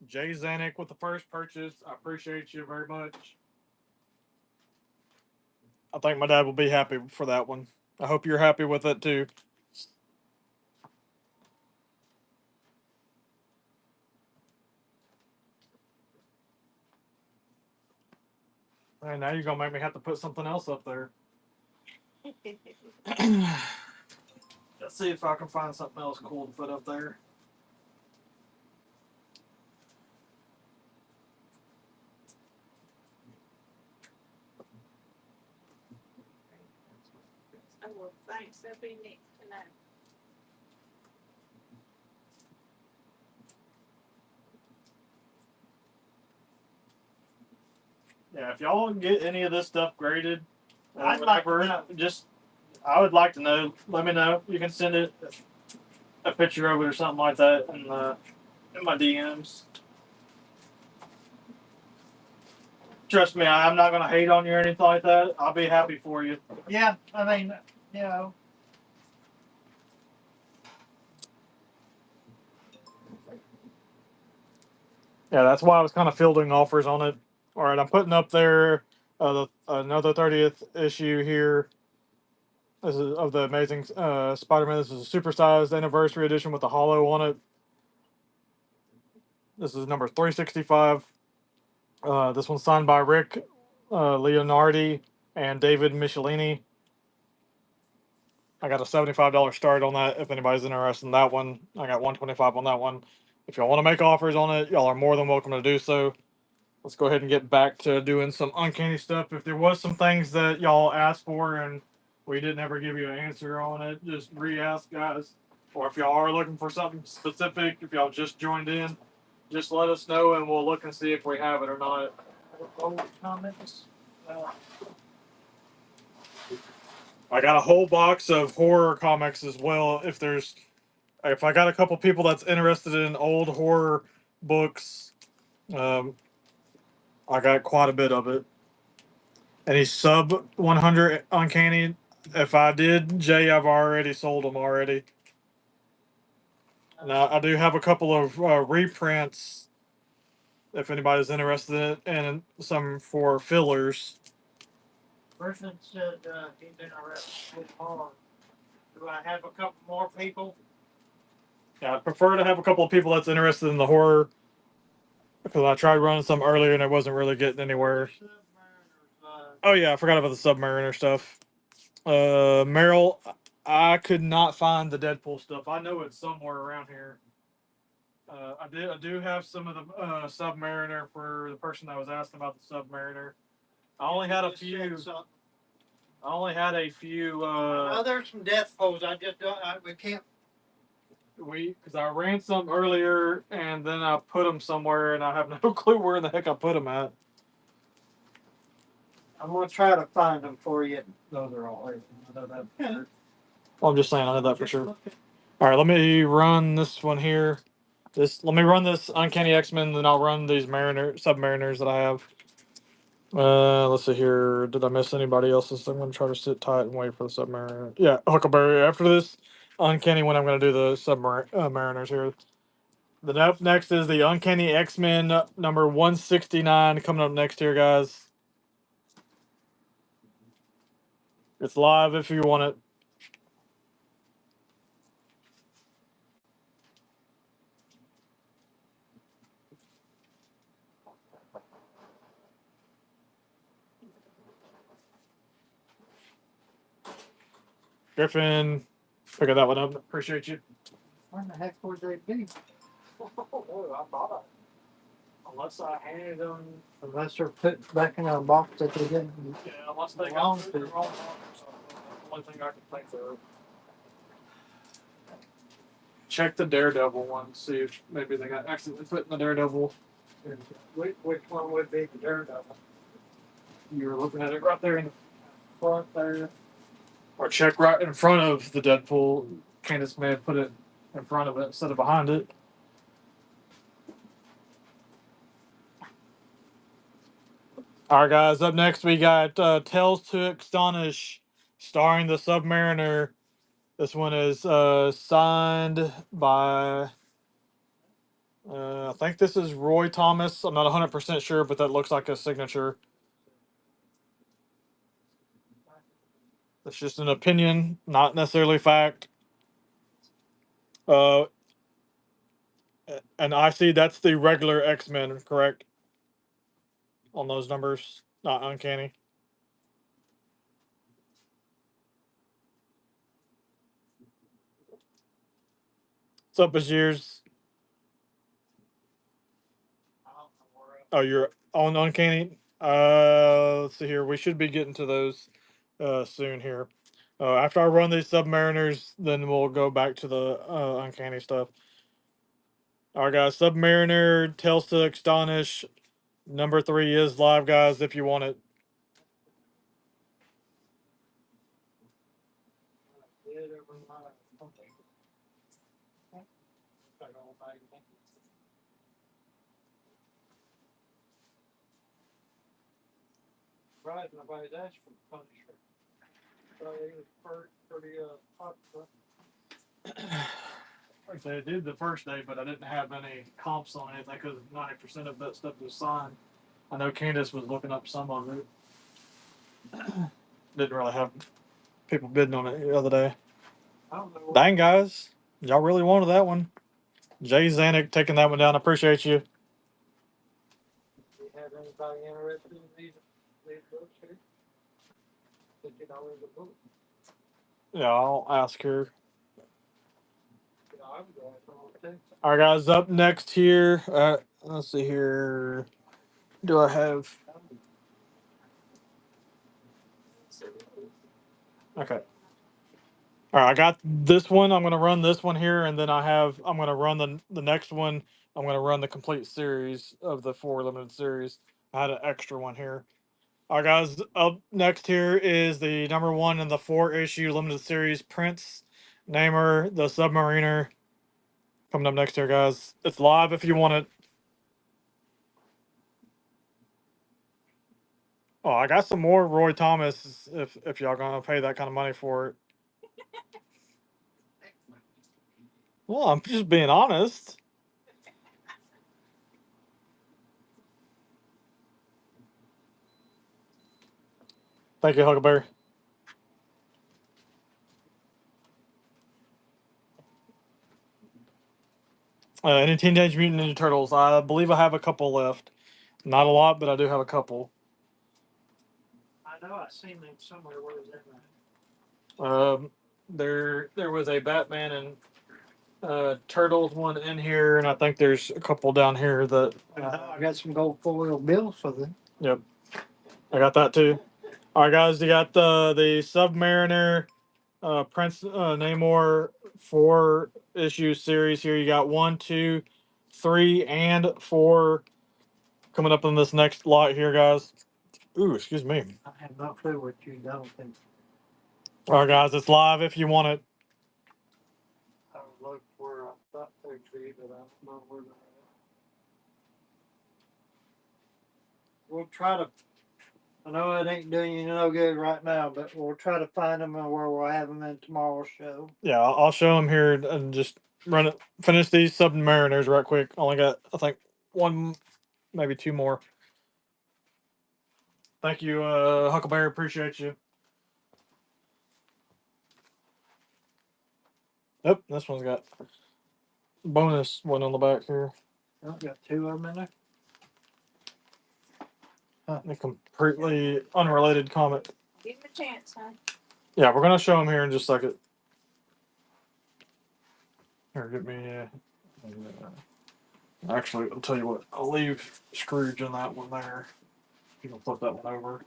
Jay Zanuck with the first purchase. I appreciate you very much. I think my dad will be happy for that one. I hope you're happy with it too. Hey, now you're gonna make me have to put something else up there. Let's see if I can find something else cool to put up there. Oh, well, thanks. That'd be neat to know. Yeah, if y'all get any of this stuff graded, I'd like to know. just I would like to know. Let me know. You can send it a picture of it or something like that in my DMs. Trust me, I'm not gonna hate on you or anything like that. I'll be happy for you. Yeah, I mean, you know. Yeah, that's why I was kind of fielding offers on it. All right, I'm putting up there another 30th issue here. This is of the Amazing Spider-Man. This is a supersized anniversary edition with the hollow on it. This is number 365. This one's signed by Rick Leonardi and David Michelini. I got a $75 start on that. If anybody's interested in that one, I got 125 on that one. If y'all want to make offers on it, y'all are more than welcome to do so. Let's go ahead and get back to doing some uncanny stuff. If there was some things that y'all asked for and we didn't ever give you an answer on it, just re-ask, guys. Or if y'all are looking for something specific, if y'all just joined in, just let us know and we'll look and see if we have it or not. Comments. I got a whole box of horror comics as well. If I got a couple people that's interested in old horror books, um, I got quite a bit of it. Any sub 100 uncanny, If I did, Jay, I've already sold them already. Now I do have a couple of reprints if anybody's interested in it, and some for fillers. Person said he's interested in more. Do I have a couple more people? Yeah, I'd prefer to have a couple of people that's interested in the horror because I tried running some earlier and it wasn't really getting anywhere. Oh yeah, I forgot about the Submariner stuff. Merrill, I could not find the Deadpool stuff. I know it's somewhere around here. I do have some of the Submariner for the person that was asking about the Submariner. I only had a few. I only had a few. I know there's some death pools. I just don't. We can't. Because I ran some earlier and then I put them somewhere and I have no clue where in the heck I put them at. I'm gonna try to find them for you. Those are all. I know that. Well, I'm just saying I know that for sure. All right, let me run this one here. Let me run this Uncanny X-Men, then I'll run these Submariners that I have. Let's see here. Did I miss anybody else's? I'm gonna try to sit tight and wait for the Submariner. Yeah, Huckleberry. After this Uncanny one, I'm gonna do the Submariners here. The next is the Uncanny X-Men number 169 coming up next here, guys. It's live if you want it. Griffin, pick that one up. Appreciate you. Where the heck would they be? Oh, I thought unless I handed them. Unless they're put back in a box that they didn't. Yeah, unless they belong got to. the wrong one or something. That's the only thing I can think of. Check the Daredevil one, see if maybe they got accidentally put in the Daredevil. Which one would be the Daredevil? You were looking at it right there in the front there. Or check right in front of the Deadpool. Candace may have put it in front of it instead of behind it. All right, guys. Up next, we got Tales to Astonish, starring the Submariner. This one is signed by. I think this is Roy Thomas. I'm not 100% sure, but that looks like a signature. That's just an opinion, not necessarily fact. Uh, and I see that's the regular X-Men, correct? On those numbers, not uncanny. What's up, Bashir's? Oh, you're on uncanny. Let's see here. We should be getting to those soon here. After I run these Submariners, then we'll go back to the uncanny stuff. All right, guys. Submariner, Tales to Astonish. Number 3 is live, guys. If you want it. Right, nobody's asked for Punisher. So he was pretty popular. Like I said, I did the first day, but I didn't have any comps on anything because 90% of that stuff was signed. I know Candace was looking up some of it. Didn't really have people bidding on it the other day. I don't know. Dang, guys. Y'all really wanted that one. Jay Zanuck taking that one down. I appreciate you. Do you have anybody interested in these books here? $50 a book. Yeah, I'll ask her. You know, I would go after all too. All right, guys. Up next here. Let's see here. Do I have? Okay. All right, I got this one. I'm gonna run this one here, and then I'm gonna run the next one. I'm gonna run the complete series of the 4 limited series. I had an extra one here. All right, guys. Up next here is the number 1 in the 4-issue limited series Prince Namer, the Submariner. Coming up next here, guys. It's live if you want it. Oh, I got some more Roy Thomas if y'all gonna pay that kind of money for it. Well, I'm just being honest. Thank you, Huckleberry. Any Teenage Mutant Ninja Turtles? I believe I have a couple left. Not a lot, but I do have a couple. I know I seen them somewhere. Where is that? There was a Batman and Turtles one in here, and I think there's a couple down here that. I got some gold foil bills for them. Yep, I got that too. All right, guys, you got the Submariner, Prince Namor 4 issue series here. You got 1, 2, 3, and 4 coming up in this next lot here, guys. Ooh, excuse me. I have no clue what you don't think. All right, guys, it's live if you want it. I look where I thought they'd be, but I don't know where they're at. We'll try to. I know it ain't doing you no good right now, but we'll try to find them where we'll have them in tomorrow's show. Yeah, I'll show them here and just run it. Finish these Submariners right quick. Only got, I think, one, maybe two more. Thank you, Huckleberry. Appreciate you. Yep, this one's got bonus one on the back here. I've got two of them in there. A completely unrelated comic. Give him a chance, huh? Yeah, we're gonna show them here in just a second. Here, get me. Actually, I'll tell you what. I'll leave Scrooge in that one there. You can flip that one over.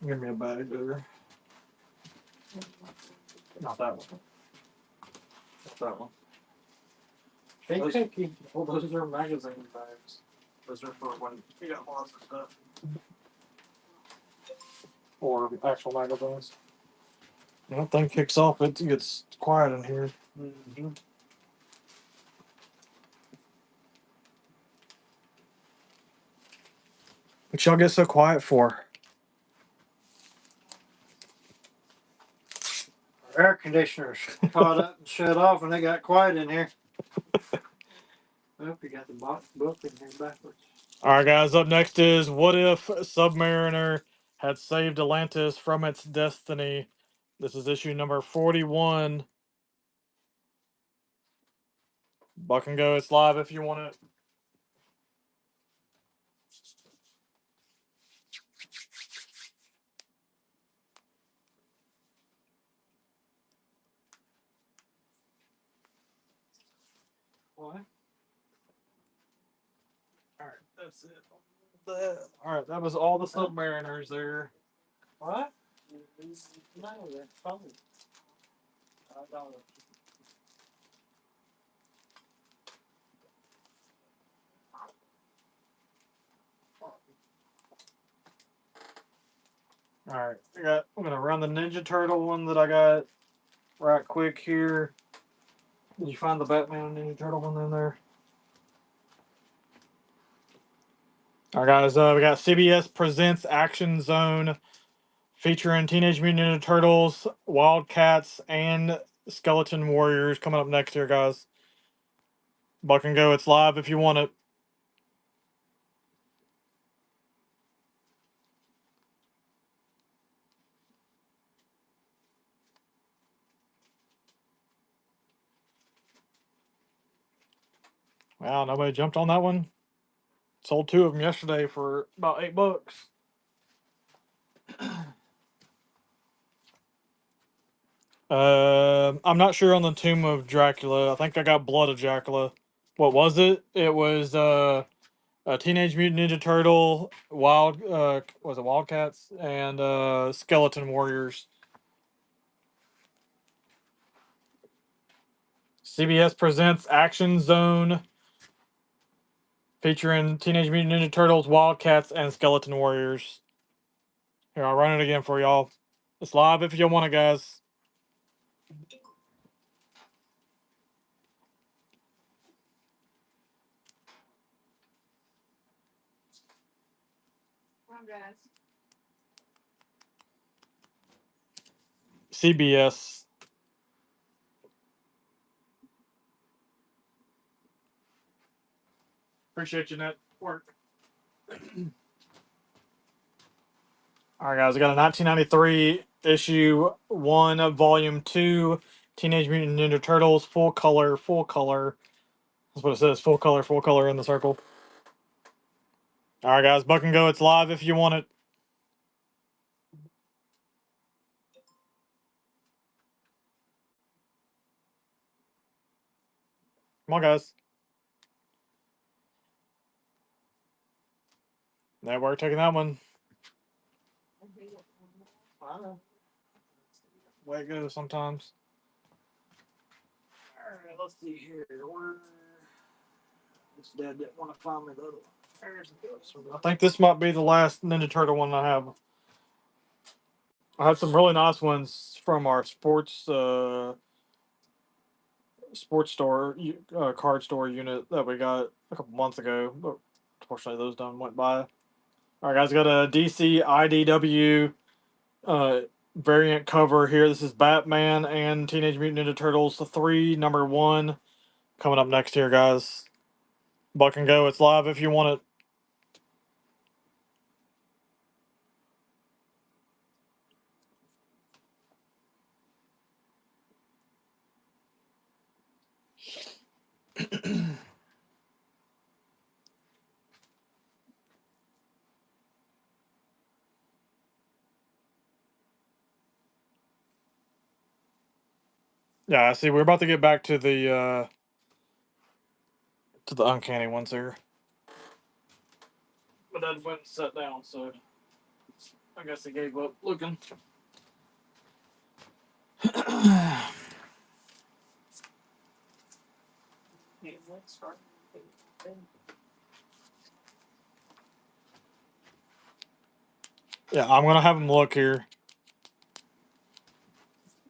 Give me a bag there. Not that one. Not that one. Those are magazine bags. Those are for when you got lots of stuff. Or actual magazines. When that thing kicks off, it gets quiet in here. Mm-hmm. What y'all get so quiet for? Our air conditioners caught up and shut off, and they got quiet in here. I hope you got the book in here backwards. All right, guys. Up next is what if Submariner had saved Atlantis from its destiny? This is issue number 41. Buck and go. It's live if you want it. What? All right, that's it. All right, that was all the Submariners there. What? No, that's fine. I don't. All right, I'm gonna run the Ninja Turtle one that I got right quick here. Did you find the Batman Ninja Turtle one in there? All right, guys. We got CBS Presents Action Zone featuring Teenage Mutant Ninja Turtles, Wildcats, and Skeleton Warriors coming up next here, guys. Buck and go. It's live if you want it. Wow, nobody jumped on that one. Sold 2 of them yesterday for about $8. I'm not sure on the Tomb of Dracula. I think I got Blood of Dracula. What was it? It was a Teenage Mutant Ninja Turtle, was it Wildcats and Skeleton Warriors. CBS presents Action Zone featuring Teenage Mutant Ninja Turtles, Wildcats, and Skeleton Warriors. Here, I'll run it again for y'all. It's live if you want it, guys. CBS. Appreciate you, network. All right, guys. I got a 1993 issue 1 of volume 2, Teenage Mutant Ninja Turtles, full color, full color. That's what it says, full color in the circle. All right, guys. Buck and go. It's live if you want it. Come on, guys. Network taking that one. Way it goes sometimes. All right, let's see here. Where this dad didn't want to find me though. There's this one. I think this might be the last Ninja Turtle one I have. I have some really nice ones from our sports store card store unit that we got a couple months ago, but unfortunately those done went by. All right, guys, got a DC IDW variant cover here. This is Batman and Teenage Mutant Ninja Turtles 3 number 1 coming up next here, guys. Buck and go. It's live if you want it. Yeah, I see. We're about to get back to the uncanny ones here. But Dad went and sat down, so I guess he gave up looking. Yeah, I'm gonna have him look here.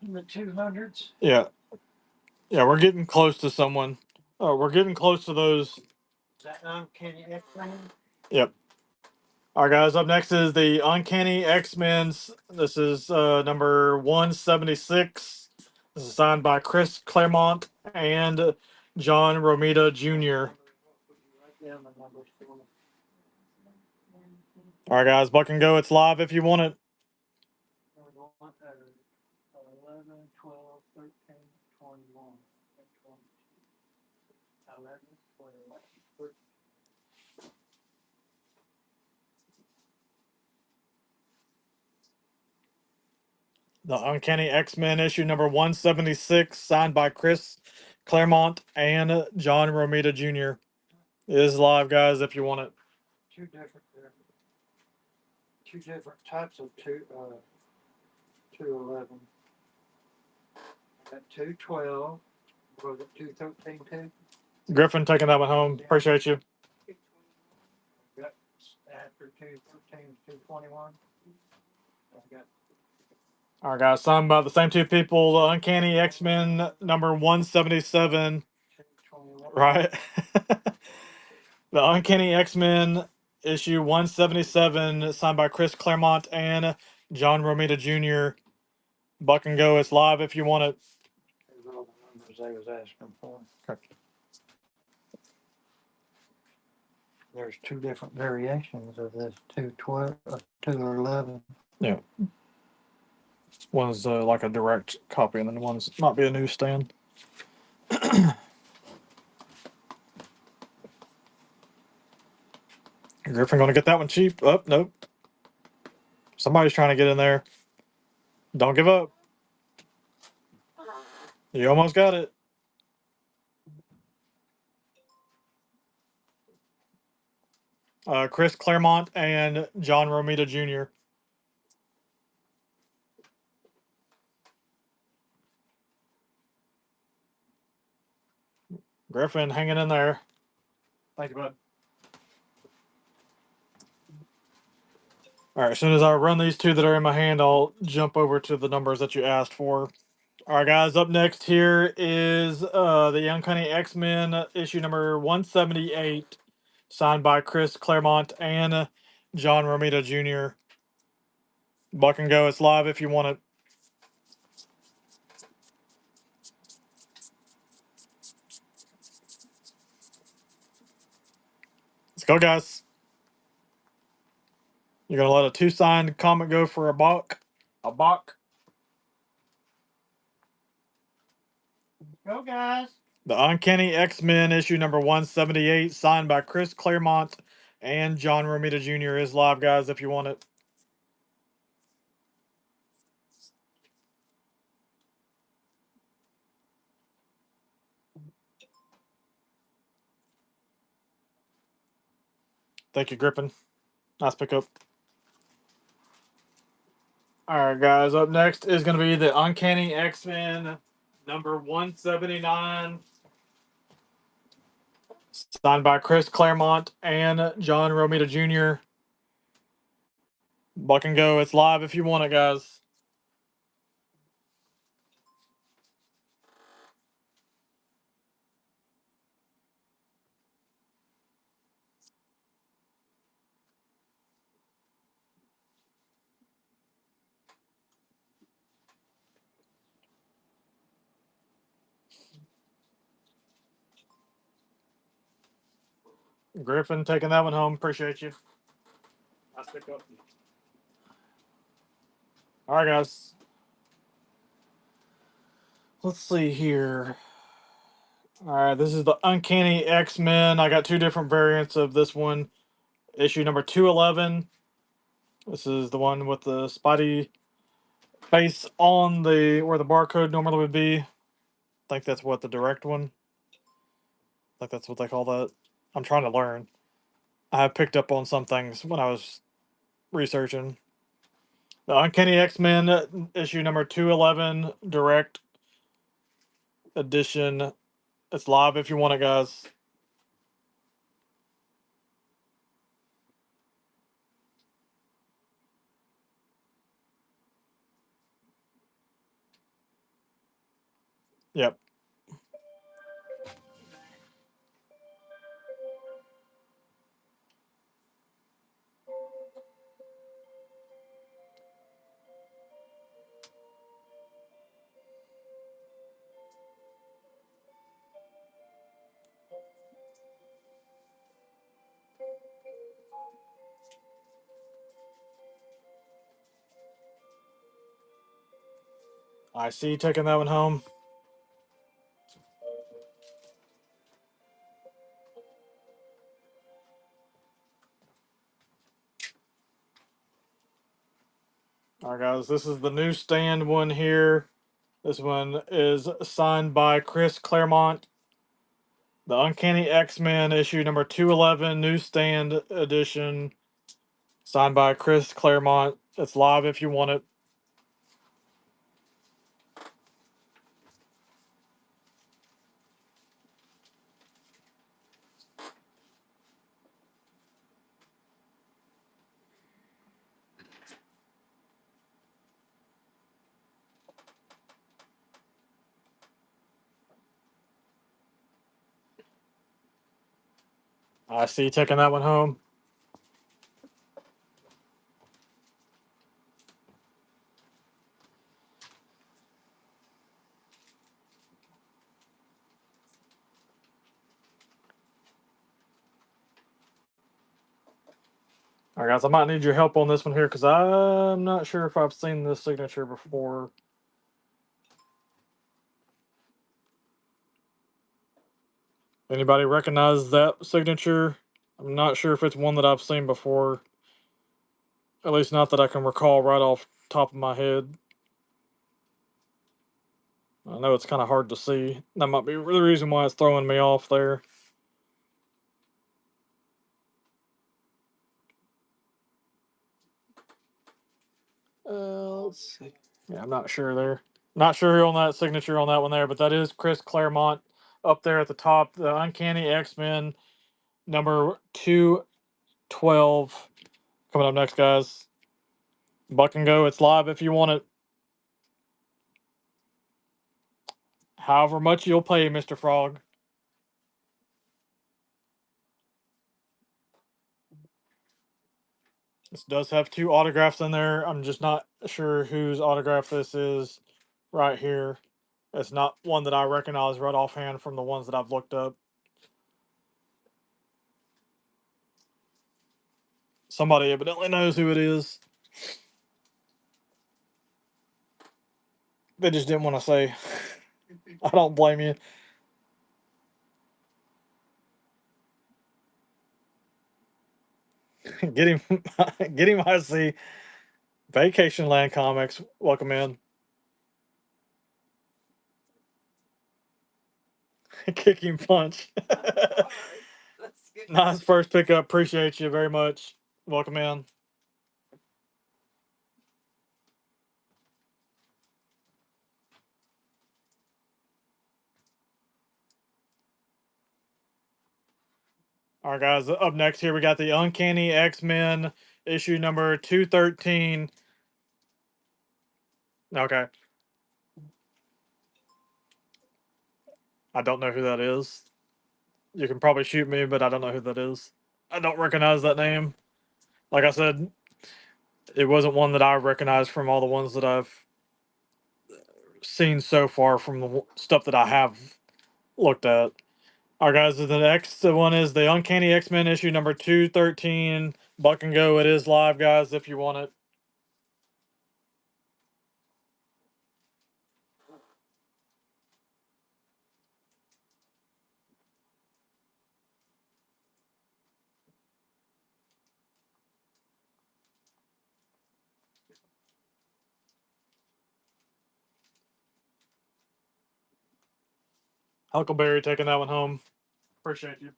In the 200s. Yeah, we're getting close to someone. Oh, we're getting close to those. Is that uncanny X-Men? Yep. All right, guys. Up next is the Uncanny X-Men's. This is number 176. This is signed by Chris Claremont and John Romita Jr. All right, guys. Buck and go. It's live if you want it. 11, 12, 13, 21, 11, 12, 13. The Uncanny X-Men issue number 176, signed by Chris Claremont and John Romita Jr. It is live, guys, if you want it. Two different types of 211. I got 212. Was it 213 too? Griffin taking that one home. Appreciate you. Got after 213, 221. I got All right, guys, signed by the same two people. The Uncanny X-Men number 177. 221. Right? The Uncanny X-Men issue 177, signed by Chris Claremont and John Romita Jr. Buck and go. It's live if you want it. Those are all the numbers they was asking for. There's two different variations of this 212, 211. Yeah. One's like a direct copy, and then one's might be a newsstand. Griffin gonna get that one cheap? Oh, nope. Somebody's trying to get in there. Don't give up. You almost got it. Chris Claremont and John Romita Jr. Griffin hanging in there. Thank you, bud. All right, as soon as I run these two that are in my hand, I'll jump over to the numbers that you asked for. All right, guys, up next here is the Uncanny X-Men issue number 178, signed by Chris Claremont and John Romita Jr. Buck and go. It's live if you want it. go, guys. You're gonna let a 2 signed comic go for a buck. A buck. Go, guys. The Uncanny X-Men issue number 178, signed by Chris Claremont and John Romita Jr. is live, guys, if you want it. Thank you, Griffin. Nice pickup. All right, guys. Up next is going to be the Uncanny X-Men number 179, signed by Chris Claremont and John Romita Jr. Buck and go. It's live if you want it, guys. Griffin taking that one home. Appreciate you. Nice pickup. All right, guys. Let's see here. All right, this is the Uncanny X-Men. I got 2 different variants of this one. Issue number 211. This is the one with the Spidey face on the where the barcode normally would be. I think that's what the direct one. I think that's what they call that. I'm trying to learn. I have picked up on some things when I was researching. The Uncanny X-Men issue number 211 direct edition. It's live if you want it, guys. Yep. I see you taking that one home. All right, guys. This is the newsstand one here. This one is signed by Chris Claremont. The Uncanny X-Men issue number 211 newsstand edition, signed by Chris Claremont. It's live if you want it. I see you taking that one home. All right, guys, I might need your help on this one here because I'm not sure if I've seen this signature before. Anybody recognize that signature? I'm not sure if it's one that I've seen before. At least not that I can recall right off top of my head. I know it's kind of hard to see. That might be the reason why it's throwing me off there. Let's see. Yeah, I'm not sure there. Not sure on that signature on that one there, but that is Chris Claremont up there at the top. The Uncanny X-Men number 212 coming up next, guys. Buck and go. It's live if you want it. However much you'll pay, Mr. Frog. This does have 2 autographs in there. I'm just not sure whose autograph this is right here. It's not one that I recognize right offhand from the ones that I've looked up. Somebody evidently knows who it is. They just didn't want to say. I don't blame you. Get him, get him. I see. Vacation Land Comics. Welcome in. Kicking punch. Nice first pickup. Appreciate you very much. Welcome in. All right, guys. Up next here, we got the Uncanny X-Men issue number 213. Okay. I don't know who that is. You can probably shoot me, but I don't know who that is. I don't recognize that name. Like I said, it wasn't one that I recognized from all the ones that I've seen so far from the stuff that I have looked at. All right, guys. The next one is the Uncanny X-Men issue number 213. Buck and go. It is live, guys. If you want it. Huckleberry taking that one home. Appreciate you.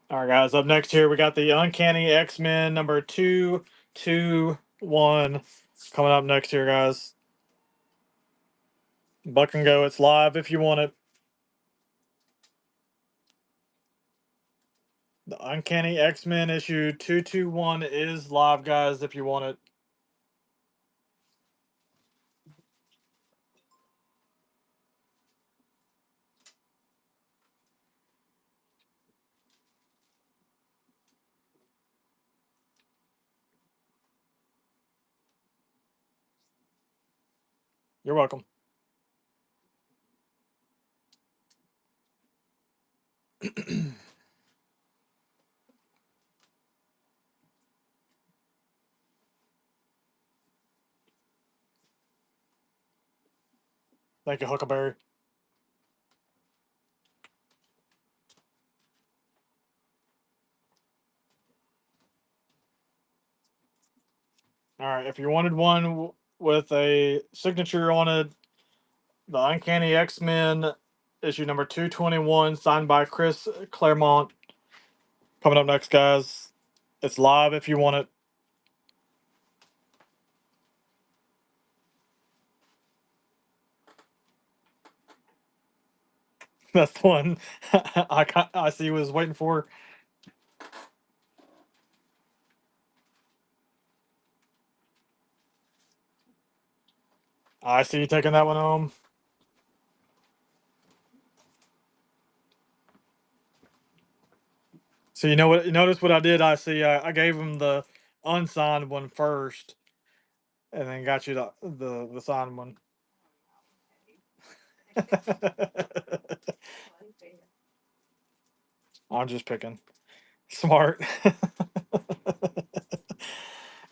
All right, guys. Up next here, we got the Uncanny X-Men number 221 coming up next here, guys. Buck and go. It's live if you want it. The Uncanny X-Men issue 221 is live, guys, if you want it. You're welcome. Thank you, Huckleberry. All right, if you wanted one with a signature on it, the Uncanny X-Men issue number 221, signed by Chris Claremont. Coming up next, guys. It's live if you want it. That's the one I see was waiting for. I see you taking that one home. So you know what? You notice what I did? I see. I gave him the unsigned one first, and then got you the signed one. I'm just picking. Smart.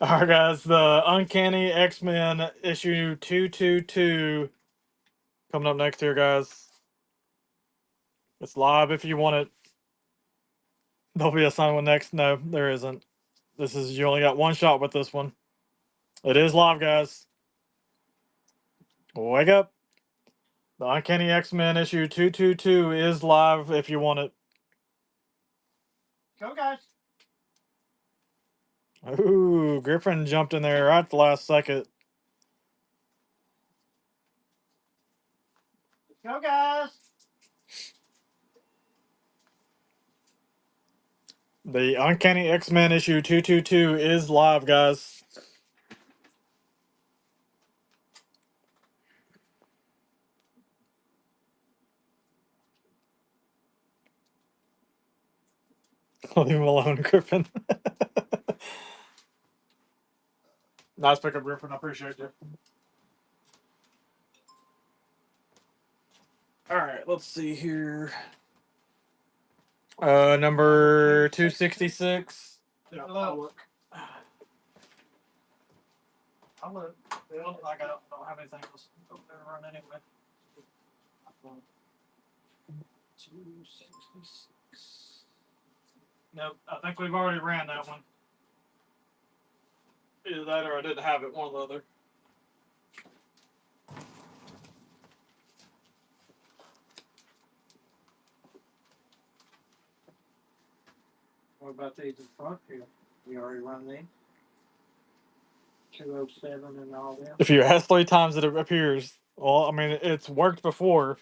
All right, guys. The Uncanny X-Men issue 222 coming up next here, guys. It's live if you want it. There'll be a signed one next. No, there isn't. This is you only got one shot with this one. It is live, guys. Wake up. The Uncanny X-Men issue 222 is live if you want it. Go, guys. Ooh, Griffin jumped in there right at the last second. Go, guys. The Uncanny X-Men issue 222 is live, guys. Leave him alone, Griffin. Nice pickup, Griffin. I appreciate you. All right, let's see here. Number 266. Yeah, I'll look. I'll look. I don't have anything else over there to run anyway. 266. Nope, I think we've already ran that one. Either that or I didn't have it, one or the other. What about these in front here? We already run these. 207 and all them. If you ask 3 times, it appears. Well, I mean, it's worked before.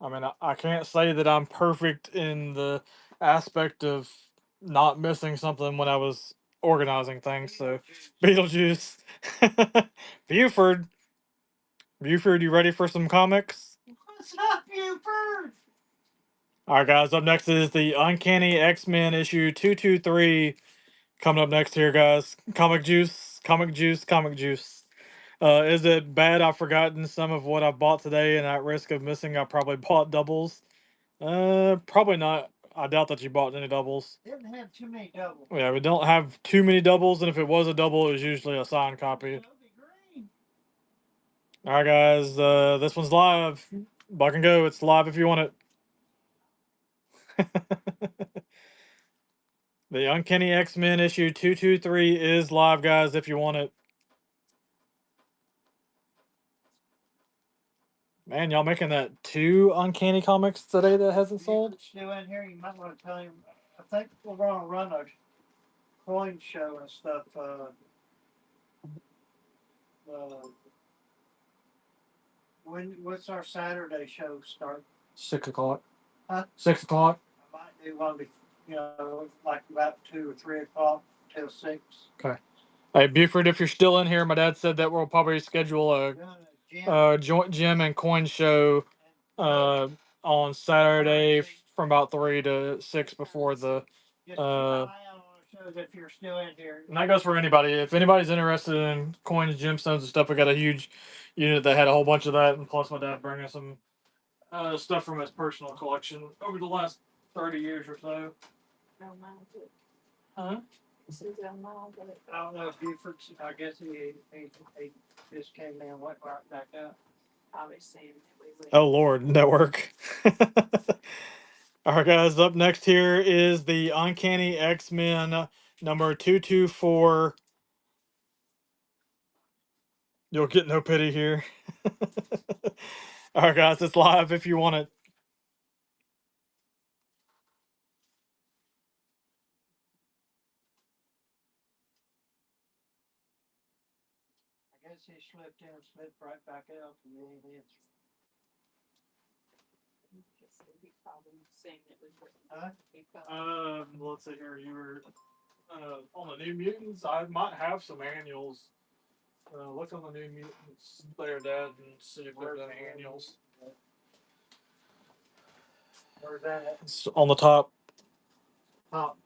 I mean, I can't say that I'm perfect in the aspect of not missing something when I was organizing things. So, Beetlejuice, Buford, Buford, you ready for some comics? What's up, Buford? All right, guys. Up next is the Uncanny X-Men issue 223. Coming up next here, guys. Comic juice, comic juice, comic juice. Is it bad I've forgotten some of what I bought today, and at risk of missing, I probably bought doubles? Probably not. I doubt that you bought any doubles. Didn't have too many doubles. Yeah, we don't have too many doubles, and if it was a double, it was usually a signed copy. Green. All right, guys. This one's live. Buck and go. It's live if you want it. The Uncanny X-Men issue 223 is live, guys, if you want it. Man, y'all making that 2 Uncanny comics today that hasn't sold? Still in here, you might want to tell him. I think we're going to run a coin show and stuff. What's our Saturday show start? 6 o'clock. Huh? 6 o'clock. I might do one, like about 2 or 3 o'clock till 6. Okay. Hey, Buford, if you're still in here, my dad said that we'll probably schedule a joint gym and coin show on Saturday from about 3 to 6 before the. Just keep an eye out on the shows if you're still in here. And that goes for anybody. If anybody's interested in coins, gemstones, and stuff, we got a huge unit that had a whole bunch of that, and plus my dad bringing some stuff from his personal collection over the last 30 years or so. Huh? I don't know if Buford. I guess he just came in and went right back up. Oh Lord, network. All right, guys. Up next here is the Uncanny X-Men number 224. You'll get no pity here. All right, guys. It's live if you want it. I guess he slipped in and slipped right back out and then he answered. Huh? Let's see here. You were on the New Mutants. I might have some annuals. Look on the New Mutants there, Dad, and see if there's any annuals. Where's that at? It's on the top. Top.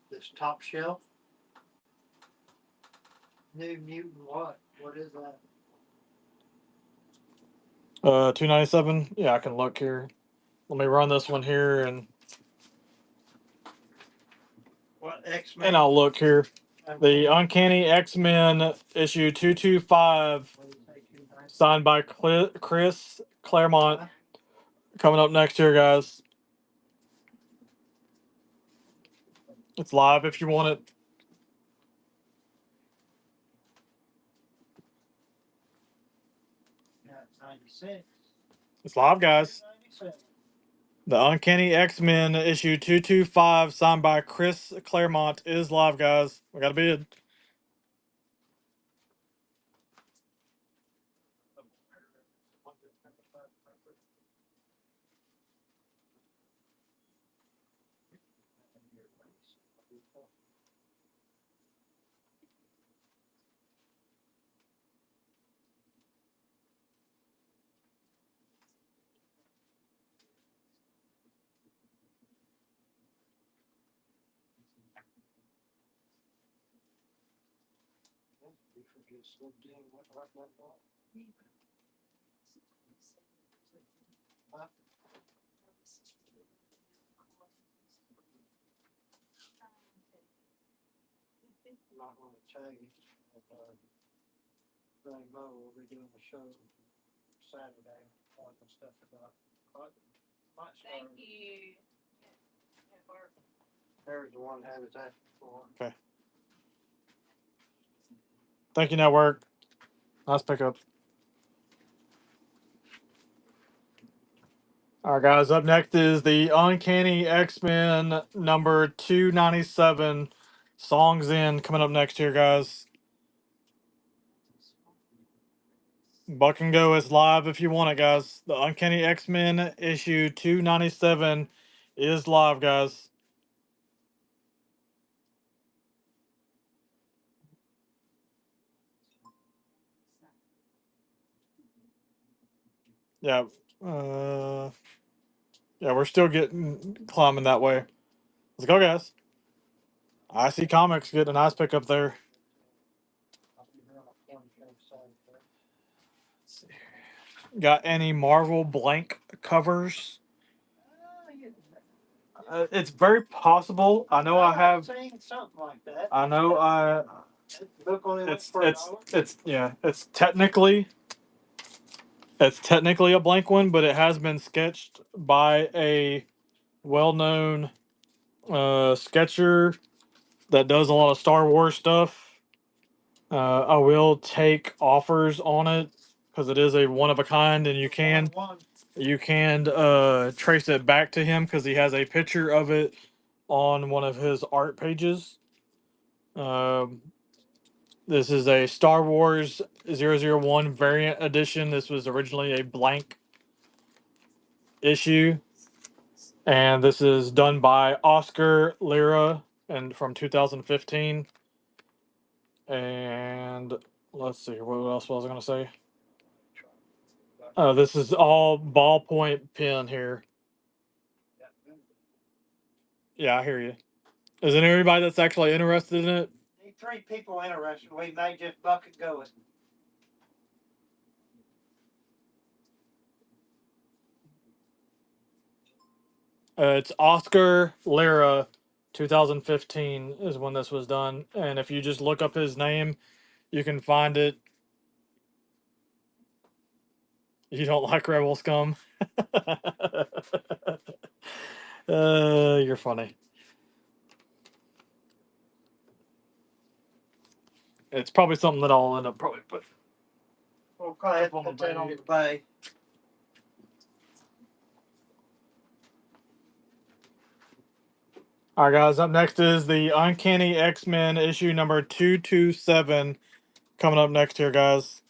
This top shelf. New Mutant what? What is that? 297. Yeah, I can look here. Let me run this one here, and What X-Men? and I'll look here. The Uncanny X-Men issue 225, signed by Chris Claremont. Coming up next here, guys. It's live if you want it. Yeah, it's 96. It's live, guys. 97. The Uncanny X-Men issue 225, signed by Chris Claremont, is live, guys. We got a bid. Not going to tell you. Greg Moe will be doing the show Saturday, talking stuff about. Thank you. There's the one I was asking for. Okay. Thank you, network. Nice pickup. All right, guys. Up next is the Uncanny X-Men number 297. Songs in coming up next here, guys. Buck and Go is live if you want it, guys. The Uncanny X-Men issue 297 is live, guys. Yeah. Yeah, we're still getting climbing that way. Let's go, guys. IC Comics getting a nice pickup there. Got any Marvel blank covers? It's very possible. I know I have. Seen something like that. I know I. Book only went It's for it's $1. it's yeah. It's technically a blank one, but it has been sketched by a well-known sketcher that does a lot of Star Wars stuff. I will take offers on it because it is a one of a kind, and you can trace it back to him because he has a picture of it on one of his art pages. This is a Star Wars 001 variant edition. This was originally a blank issue, and this is done by Oscar Lira and from 2015. And let's see, what else was I going to say? This is all ballpoint pen here. Yeah, I hear you. Is there anybody that's actually interested in it? Need 3 people interested. We may just buck it going. It's Oscar Lira, 2015 is when this was done. And if you just look up his name, you can find it. You don't like Rebel Scum? You're funny. It's probably something that I'll end up probably put. We'll probably have to put that on the bay. All right, guys. Up next is the Uncanny X-Men issue number 227 coming up next here, guys.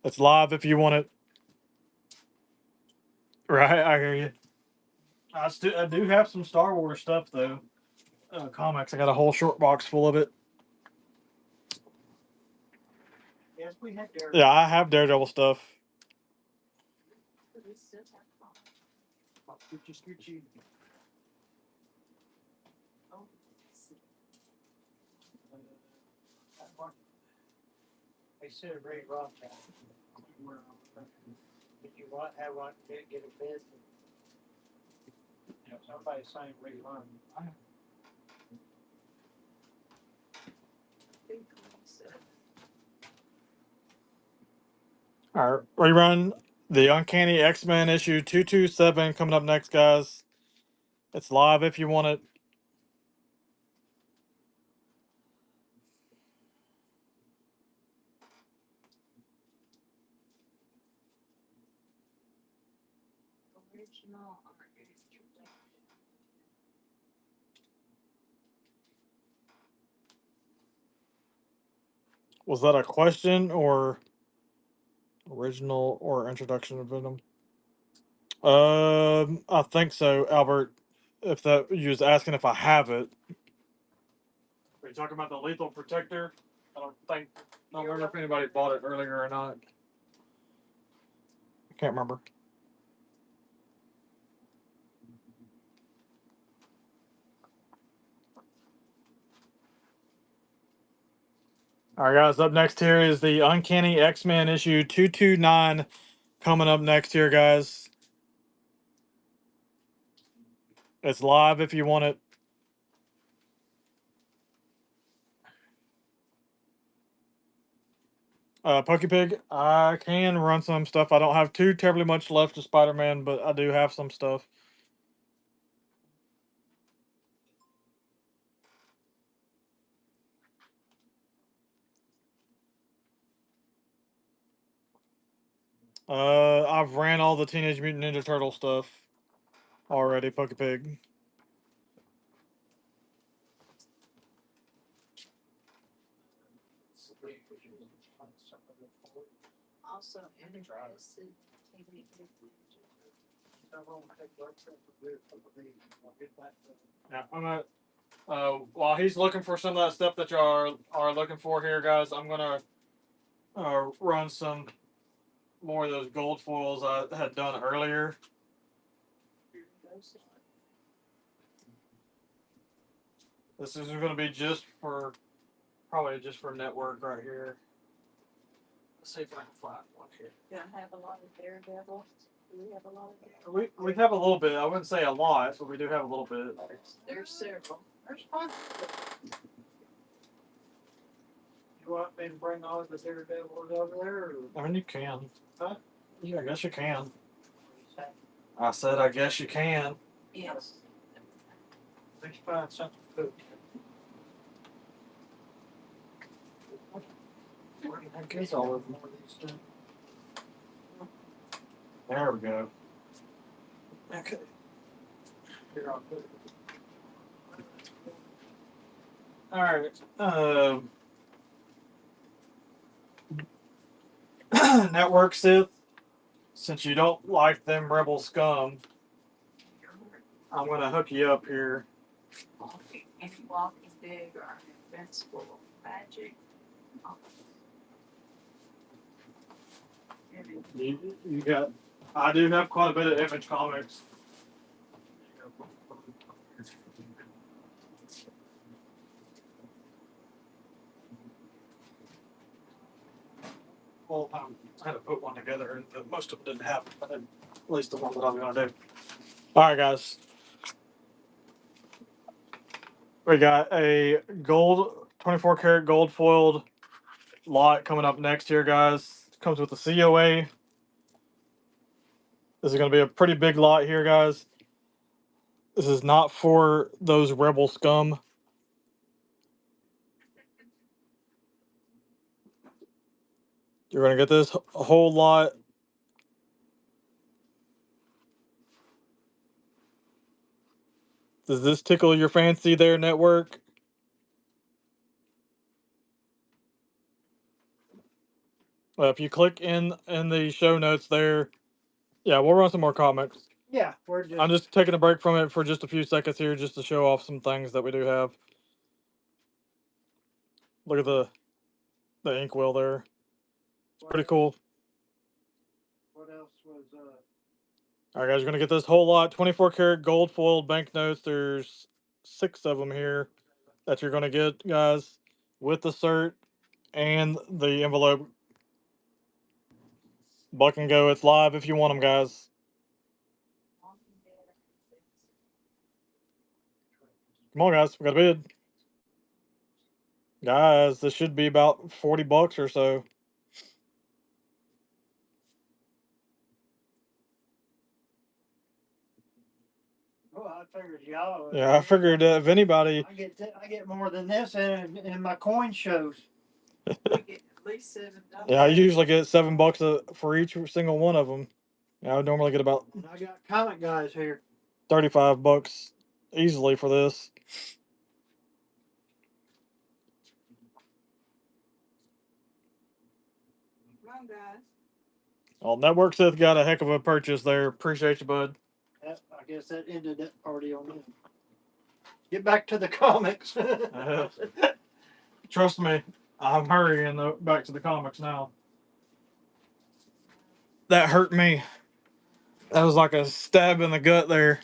It's live if you want it. Right, I hear you. I do have some Star Wars stuff though. Comics. I got a whole short box full of it. Yes, we had Daredevil. Yeah, I have Daredevil stuff. They said Ray Rock. If you want, have one, get a bid. You know, somebody signed Ray Rock. All right, rerun the Uncanny X-Men issue 227 coming up next, guys. It's live if you want it. Was that a question or original or introduction of Venom? I think so, Albert. If that you was asking if I have it. Are you talking about the Lethal Protector? I don't remember if anybody bought it earlier or not. I can't remember. All right, guys. Up next here is the Uncanny X-Men issue 229 coming up next here, guys. It's live if you want it. Pokepig, I can run some stuff. I don't have too terribly much left of Spider-Man, but I do have some stuff. I've ran all the Teenage Mutant Ninja Turtle stuff already, Pokepig. Also interested. Yeah, I'm gonna. While he's looking for some of that stuff that y'all are looking for here, guys, I'm gonna run some more of those gold foils I had done earlier. This is going to be probably just for network right here. Let's see if I can find one here. Gonna have a lot of Daredevil. Do we have a lot of We have a little bit. I wouldn't say a lot, but we do have a little bit. There's several. There's fun. You want me to bring all the Daredevils over there? I mean, you can. Huh? Yeah, I guess you can. I said, I guess you can. Yes. Let's find something good. Where the heck is all of them? There we go. Okay. Here, I'll put it. All right. Network Sith. Since you don't like them rebel scum, I'm gonna hook you up here. Any walking big or invincible magic. You got. I do have quite a bit of Image Comics. Well, I had to put one together, and most of them didn't have it, but at least the one that I'm gonna do. All right, guys. We got a gold, 24 karat gold foiled lot coming up next here, guys. It comes with the COA. This is gonna be a pretty big lot here, guys. This is not for those rebel scum. You're gonna get this whole lot. Does this tickle your fancy there, network? If you click in the show notes there, yeah, we'll run some more comics. Yeah, we're just. I'm just taking a break from it for just a few seconds here, just to show off some things that we do have. Look at the inkwell there. It's pretty cool. What else was All right, guys, you're gonna get this whole lot, 24 karat gold foiled banknotes. There's 6 of them here that you're gonna get, guys, with the cert and the envelope. Buck and go. It's live if you want them, guys. Come on, guys. We got a bid. Guys, this should be about $40 or so. Well, I figured y'all. Yeah, I figured if anybody. I get more than this in my coin shows. We get at least $7. Yeah, I usually get $7 for each single one of them. Yeah, I would normally get about And I got comic guys here. $35 easily for this. Come on, guys. Well, Network Sith got a heck of a purchase there. Appreciate you, bud. I guess that ended that party on him. Get back to the comics. Trust me, I'm hurrying back to the comics now. That hurt me. That was like a stab in the gut there.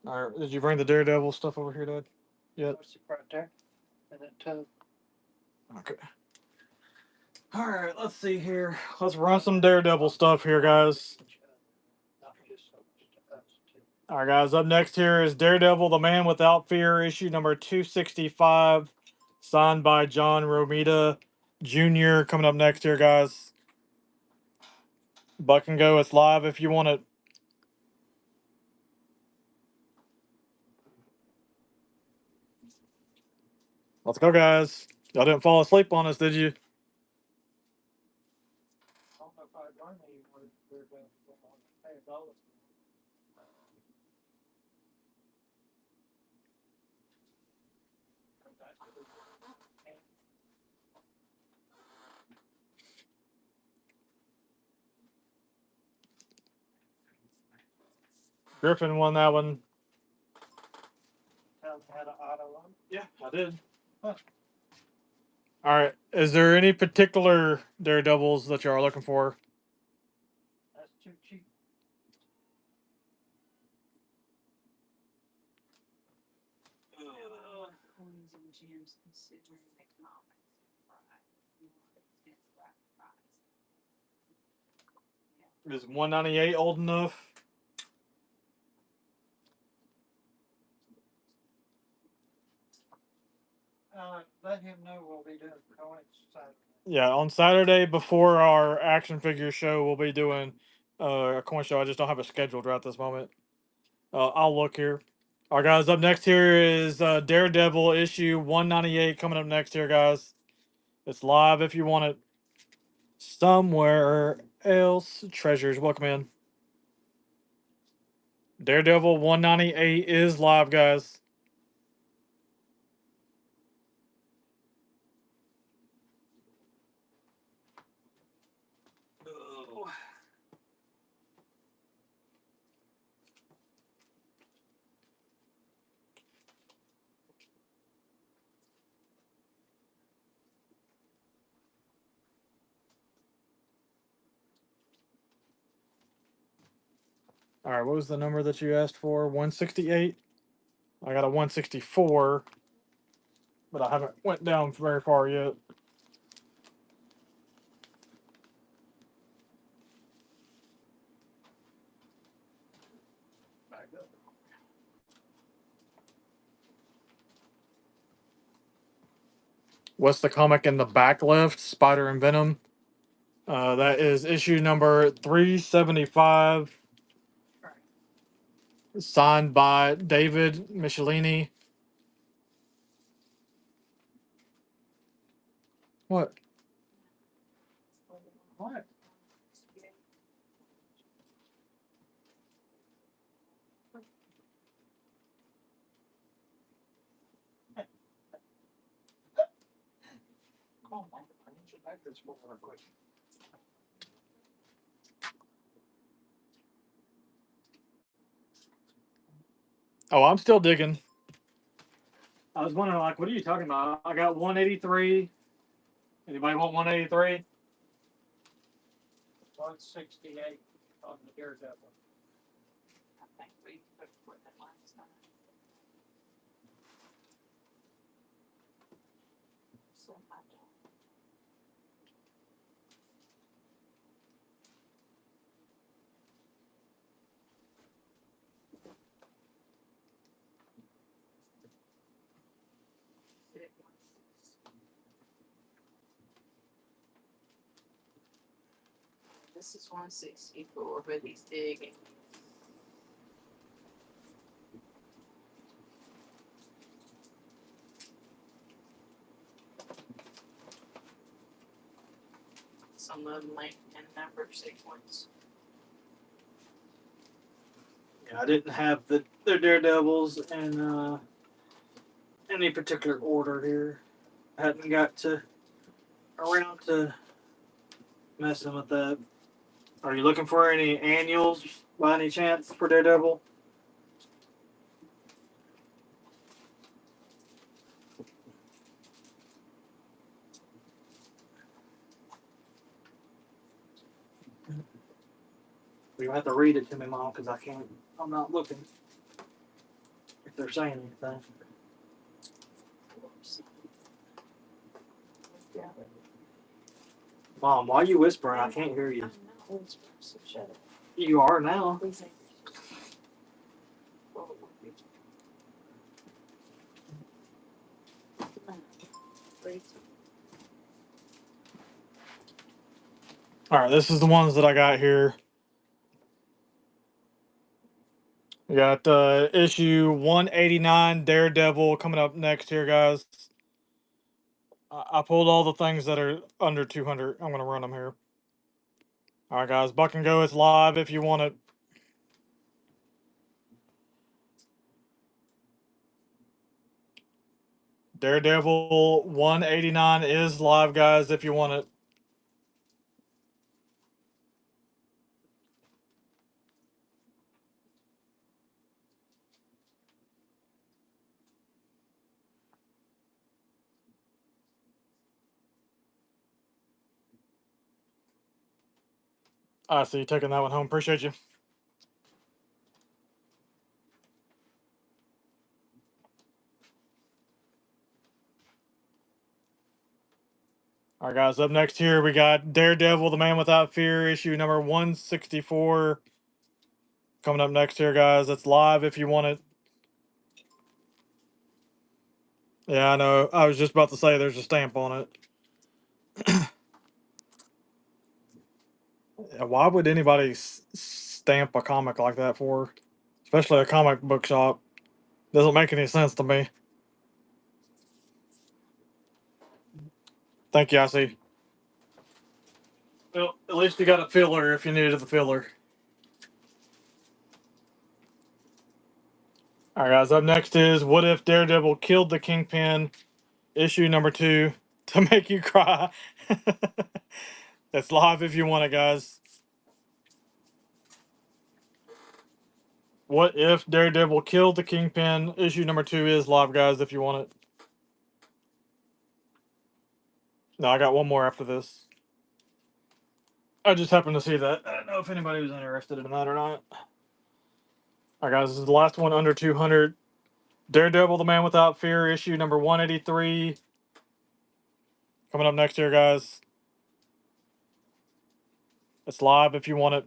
All right, did you bring the Daredevil stuff over here, Dad? Yet? What's it right there? In that tub. Okay. All right, let's see here. Let's run some Daredevil stuff here, guys. All right, guys. Up next here is Daredevil: The Man Without Fear, issue number 265, signed by John Romita Jr. Coming up next here, guys. Buck and go. It's live if you want it. Let's go, guys. Y'all didn't fall asleep on us, did you? I don't know if I joined you with $1. Griffin won that one. Had an auto on. Yeah, I did. Huh. All right. Is there any particular Daredevils that you are looking for? That's too cheap. Coins and gems considering economics. Is 198 old enough? Let him know we'll be doing coins Saturday. Yeah, on Saturday before our action figure show, we'll be doing a coin show. I just don't have it scheduled right this moment. I'll look here. All right, guys. Up next here is Daredevil issue 198 coming up next here, guys. It's live if you want it. Somewhere else, treasures. Welcome in. Daredevil 198 is live, guys. All right, what was the number that you asked for? 168. I got a 164, but I haven't went down very far yet. What's the comic in the back left? Spider and Venom. That is issue number 375, signed by David Michelini. What? What? Come on, I need you back this for real quick. Oh, I'm still digging. I was wondering, like, what are you talking about? I got 183. Anybody want 183? 168 on the Daredevil. I think we put that last time. So I don't. This is 164, but he's digging. Some of them like in number sequence. Yeah, I didn't have the Daredevils in any particular order here. I hadn't got to around to messing with that. Are you looking for any annuals by any chance for Daredevil? You have to read it to me, Mom, because I can't. I'm not looking. if they're saying anything. Mom, why are you whispering? I can't hear you. I'm not whispering, so shut up. You are now. Please say. All right, this is the ones that I got here. We got issue 189 Daredevil coming up next here, guys. I pulled all the things that are under 200. I'm going to run them here. All right, guys. Buck and Go is live if you want it. Daredevil 189 is live, guys, if you want it. I see you taking that one home. Appreciate you. All right, guys. Up next here, we got Daredevil, the Man Without Fear, issue number 164. Coming up next here, guys. It's live if you want it. Yeah, I know. I was just about to say there's a stamp on it. Yeah, why would anybody stamp a comic like that for? Especially a comic book shop. Doesn't make any sense to me. Thank you, I see. Well, at least you got a filler if you needed the filler. All right, guys. Up next is What If Daredevil Killed the Kingpin, issue number 2, to make you cry. It's live if you want it, guys. What If Daredevil Killed the Kingpin, issue number 2 is live, guys, if you want it. No, I got one more after this. I just happened to see that. I don't know if anybody was interested in that or not. All right, guys, this is the last one under 200. Daredevil, the Man Without Fear, issue number 183. Coming up next year, guys. It's live if you want it.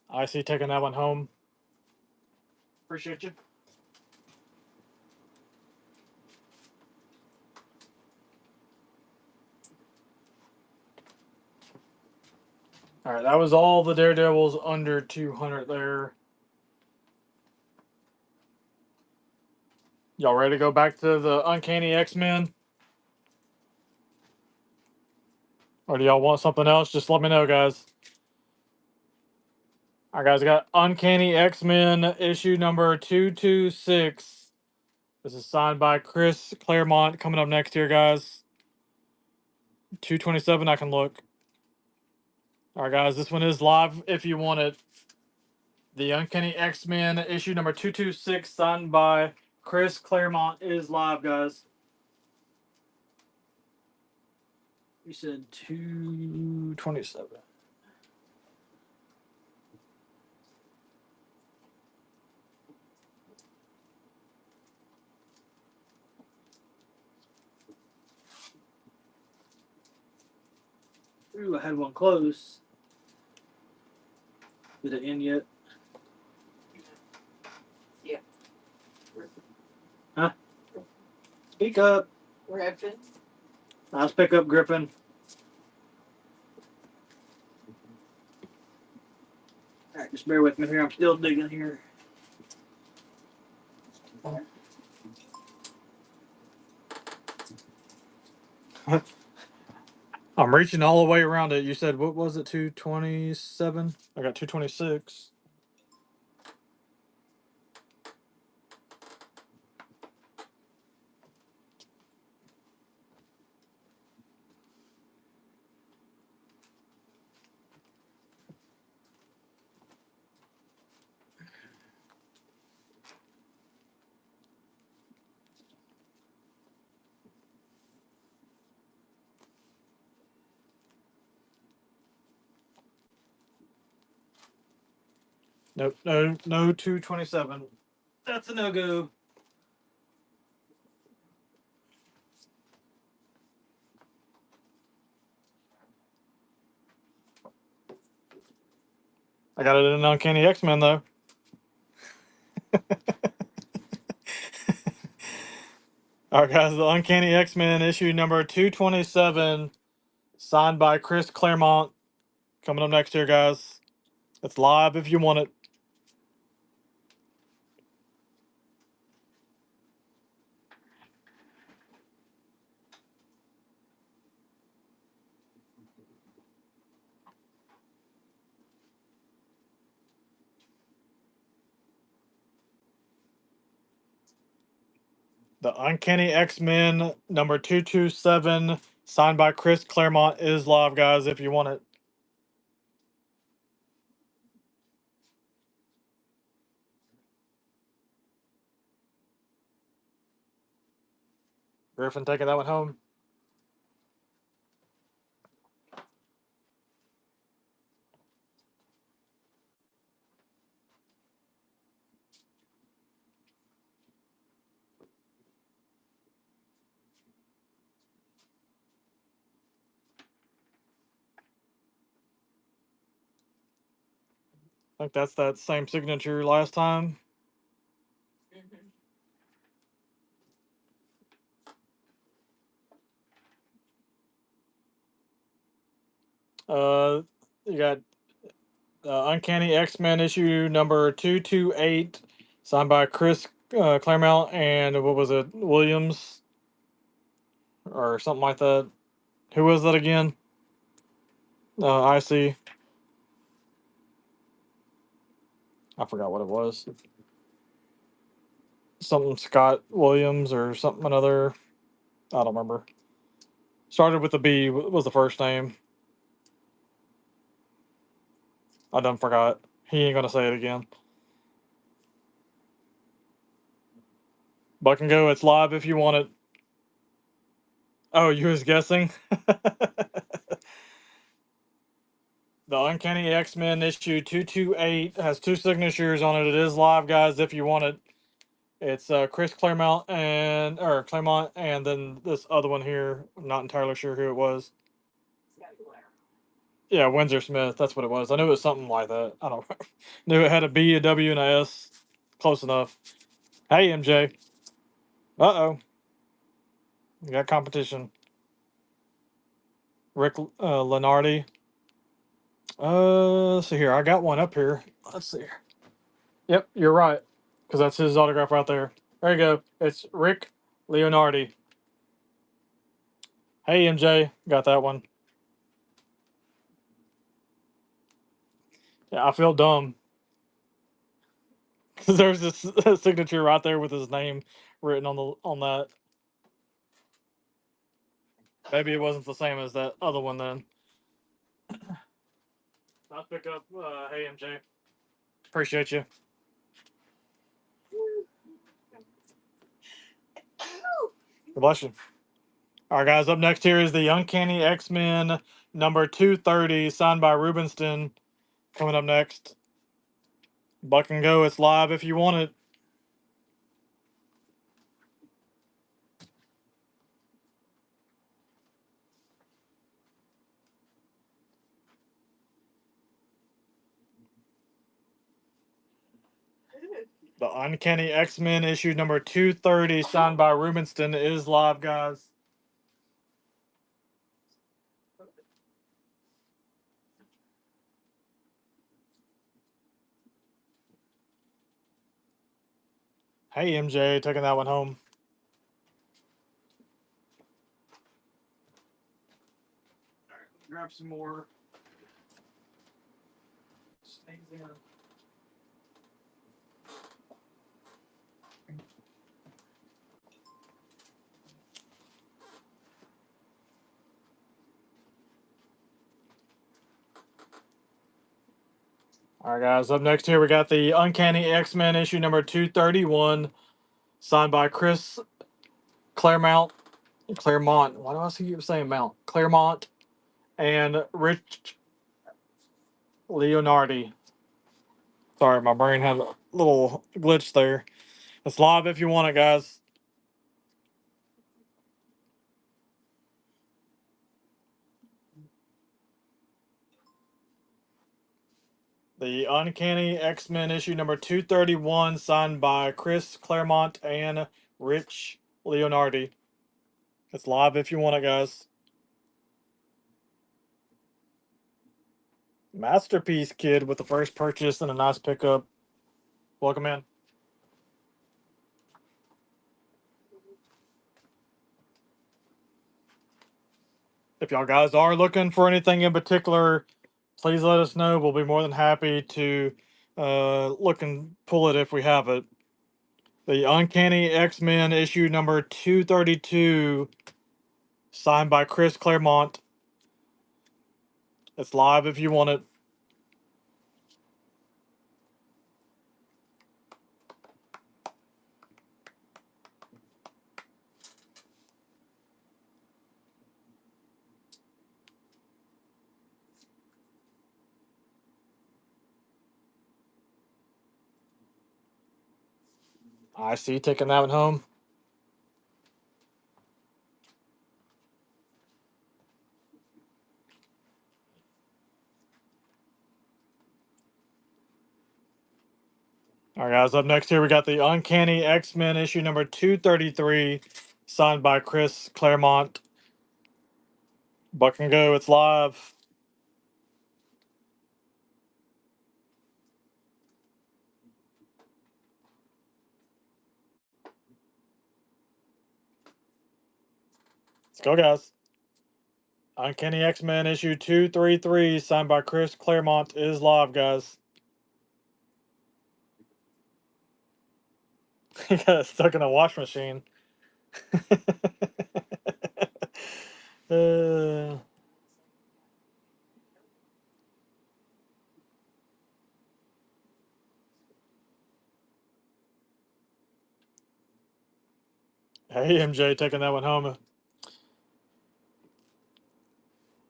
I see taking that one home. Appreciate you. All right, that was all the Daredevils under 200 there. Y'all ready to go back to the Uncanny X-Men? Or do y'all want something else? Just let me know, guys. All right, guys, I got Uncanny X-Men issue number 226. This is signed by Chris Claremont coming up next year, guys. 227, I can look. All right, guys, this one is live if you want it. The Uncanny X-Men issue number 226, signed by Chris Claremont, is live, guys. You said 227. Ooh, I had one close. Did it end yet? Yeah. Huh? Speak up. Griffin. Let's pick up Griffin. Alright, just bear with me here. I'm still digging here. I'm reaching all the way around it. You said, what was it, 227? I got 226. Nope, no 227. That's a no go. I got it in an Uncanny X-Men though. All right, guys, the Uncanny X-Men issue number 227, signed by Chris Claremont. Coming up next here, guys. It's live if you want it. The Uncanny X-Men number 227, signed by Chris Claremont, is live, guys, if you want it. Griffin taking that one home. I think that's that same signature last time. You got Uncanny X-Men issue number 228, signed by Chris Claremont and what was it, Williams or something like that. Who was that again? I see. I forgot what it was. Something Scott Williams or something another. I don't remember. Started with a B was the first name. I done forgot. He ain't gonna say it again. Buck and go. It's live if you want it. Oh, you was guessing. The Uncanny X-Men issue 228 has two signatures on it. It is live, guys, if you want it. It's Chris Claremont and then this other one here. I'm not entirely sure who it was. Yeah, Windsor Smith. That's what it was. I knew it was something like that. I don't knew it had a B, a W, and a S. Close enough. Hey, MJ. Uh-oh. You got competition. Rick Lenardi. Let's see here. I got one up here. Let's see. Yep, you're right. Because that's his autograph right there. There you go. It's Rick Leonardi. Hey, MJ. Got that one. Yeah, I feel dumb. Because there's this signature right there with his name written on that. Maybe it wasn't the same as that other one then. I'll pick up. Hey, MJ. Appreciate you. Bless you. All right, guys. Up next here is the Uncanny X-Men number 230, signed by Rubenstein. Coming up next. Buck and go. It's live if you want it. The Uncanny X-Men issue number 230, signed by Rubenstein, is live, guys. Hey, MJ, taking that one home. All right, grab some more. All right, guys. Up next here, we got the Uncanny X-Men issue number 231, signed by Chris Claremont. Claremont. Why do I see you saying Mount? Claremont and Rich Leonardi. Sorry, my brain had a little glitch there. It's live if you want it, guys. The Uncanny X-Men issue number 231, signed by Chris Claremont and Rich Leonardi. It's live if you want it, guys. Masterpiece Kid with the first purchase and a nice pickup. Welcome in. If y'all guys are looking for anything in particular, please let us know. We'll be more than happy to look and pull it if we have it. The Uncanny X-Men issue number 232, signed by Chris Claremont. It's live if you want it. I see, taking that one home. All right, guys, up next here we got the Uncanny X-Men issue number 233, signed by Chris Claremont. Buck and go, it's live. Let's go, guys. Uncanny X-Men issue 233, signed by Chris Claremont, is live, guys. He got stuck in a wash machine. uh, hey, MJ, taking that one home.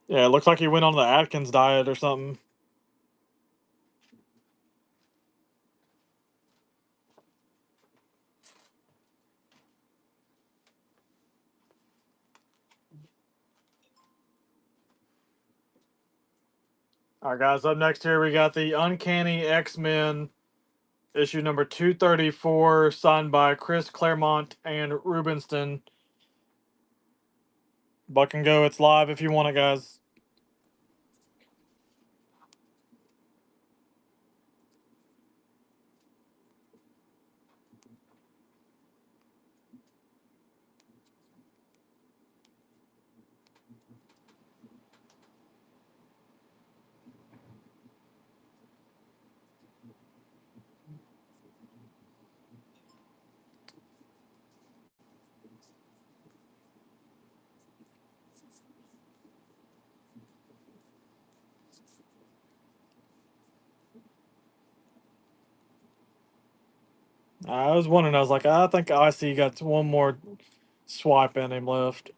Yeah, it looks like he went on the Atkins diet or something. All right, guys, up next here we got the Uncanny X-Men issue number 234, signed by Chris Claremont and Rubenstein. Buck and go, it's live if you want it, guys. I was wondering, I was like, I think IC got one more swipe in him left.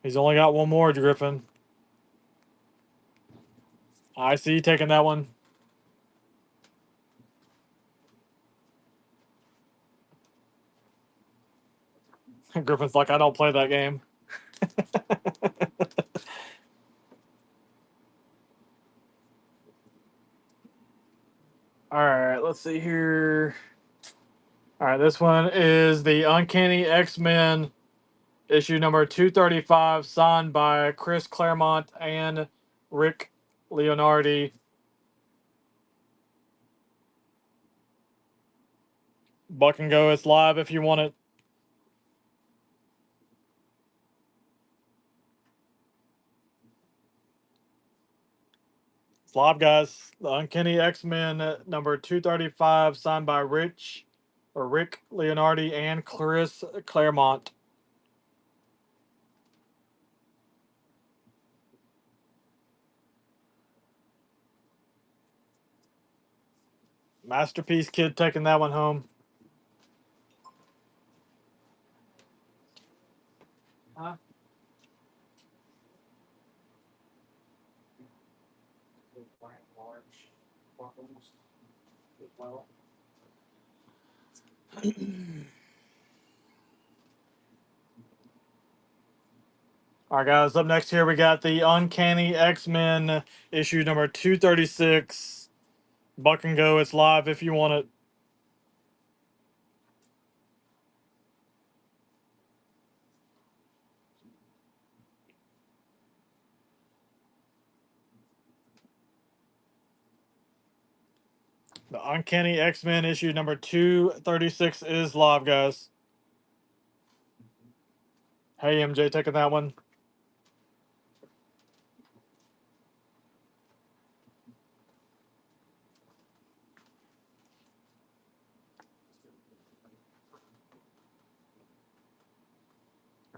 He's only got one more, Griffin. IC taking that one. Griffin's like, I don't play that game. All right, let's see here. All right, this one is the Uncanny X-Men issue number 235, signed by Chris Claremont and Rick Leonardi. Buck and go, it's live if you want it. It's live, guys. The Uncanny X-Men number 235, signed by Rick Leonardi and Chris Claremont. Masterpiece Kid taking that one home. Huh? Large buckles. Well. All right, guys. Up next here, we got the Uncanny X-Men issue number 236. Buck and go. It's live if you want it. The Uncanny X-Men issue number 236 is live, guys. Hey, MJ, taking that one.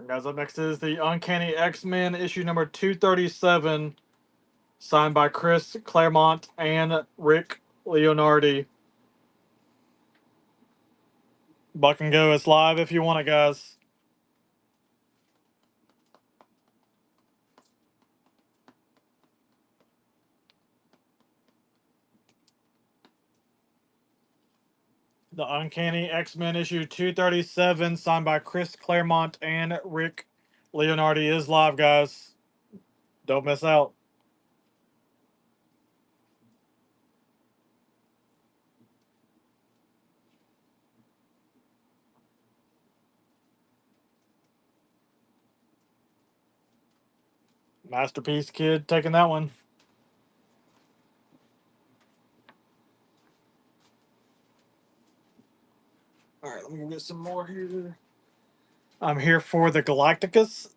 Guys, up next is the Uncanny X-Men issue number 237, signed by Chris Claremont and Rick Leonardi. Buck and go. It's live if you want it, guys. The Uncanny X-Men issue 237, signed by Chris Claremont and Rick Leonardi, is live, guys. Don't miss out. Masterpiece Kid taking that one. All right, let me go get some more here. I'm here for the Galacticus.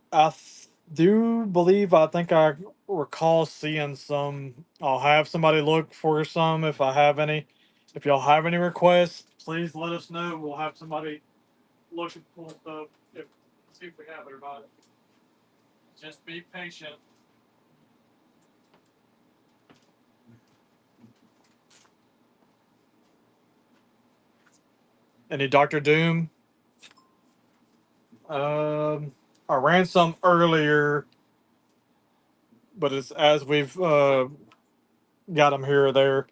Do believe, I think I recall seeing some. I'll have somebody look for some if I have any. If y'all have any requests, please let us know. We'll have somebody look and pull stuff. See if we have it or not. Just be patient. Any Doctor Doom? I ran some earlier, but it's as we've got them here or there.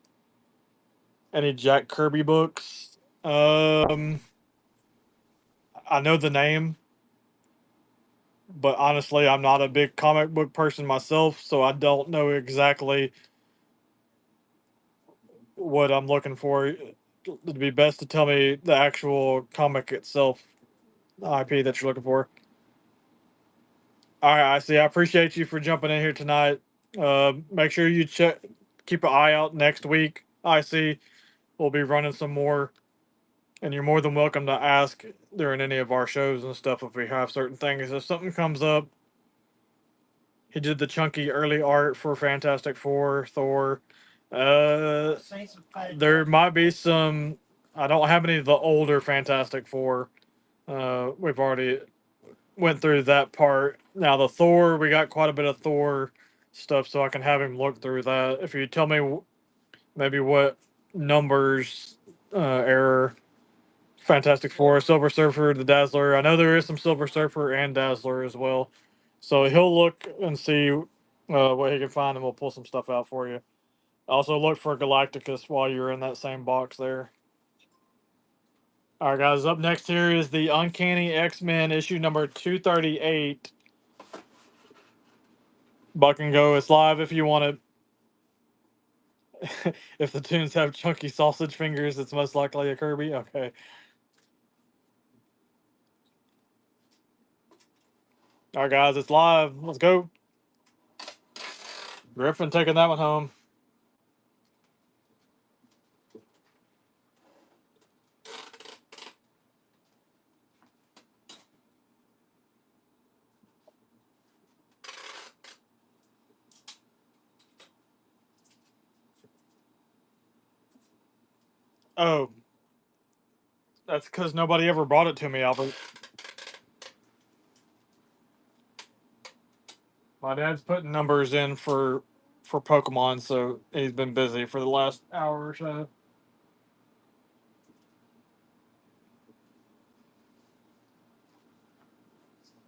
Any Jack Kirby books? I know the name, but honestly, I'm not a big comic book person myself, so I don't know exactly what I'm looking for. It'd be best to tell me the actual comic itself, the IP that you're looking for. All right, I see. I appreciate you for jumping in here tonight. Make sure you keep an eye out next week. I see. We'll be running some more, and you're more than welcome to ask during any of our shows and stuff if we have certain things. If something comes up, he did the chunky early art for Fantastic Four, Thor. There might be some. I don't have any of the older Fantastic Four. We've already went through that part. Now the Thor, we got quite a bit of Thor stuff, so I can have him look through that. If you tell me maybe what numbers error Fantastic Four, Silver Surfer, the Dazzler. I know there is some Silver Surfer and Dazzler as well. So he'll look and see what he can find, and we'll pull some stuff out for you. Also, look for Galacticus while you're in that same box there. All right, guys. Up next here is the Uncanny X-Men issue number 238. Buck and go. It's live if you want it. If the tunes have chunky sausage fingers, it's most likely a Kirby. Okay. All right, guys. It's live. Let's go. Griffin taking that one home. Oh, that's because nobody ever brought it to me, Albert. My dad's putting numbers in for Pokemon, so he's been busy for the last hour or so.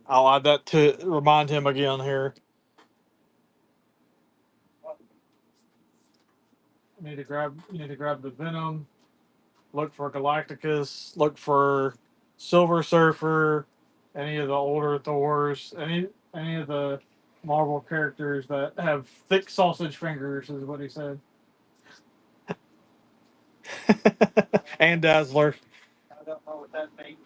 I'll add that to remind him again here. You need to grab the Venom. Look for Galacticus. Look for Silver Surfer. Any of the older Thors. Any of the Marvel characters that have thick sausage fingers is what he said. And Dazzler. I don't know what that means.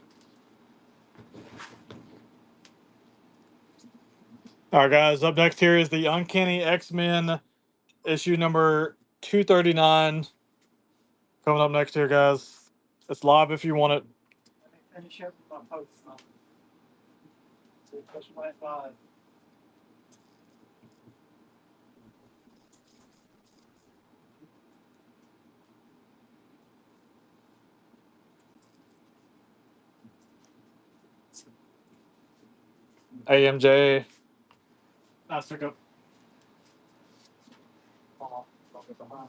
All right, guys. Up next here is the Uncanny X-Men issue number 239. Coming up next here, guys. It's live if you want it. Let me finish up with my post. See if this went live. AMJ. Nice pickup. Hold on. I'll get behind.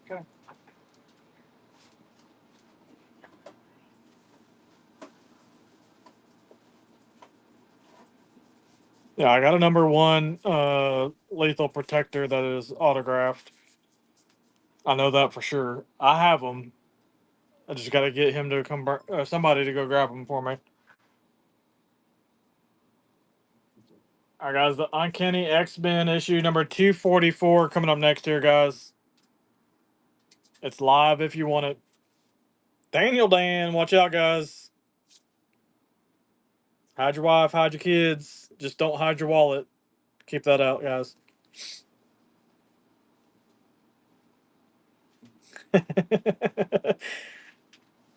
Okay. Yeah, I got a number one lethal protector that is autographed. I know that for sure. I have them. I just got to get him to come, somebody to go grab them for me. All right, guys. The Uncanny X-Men issue number 244 coming up next here, guys. It's live if you want it. Daniel Dan, watch out, guys. Hide your wife, hide your kids. Just don't hide your wallet. Keep that out, guys.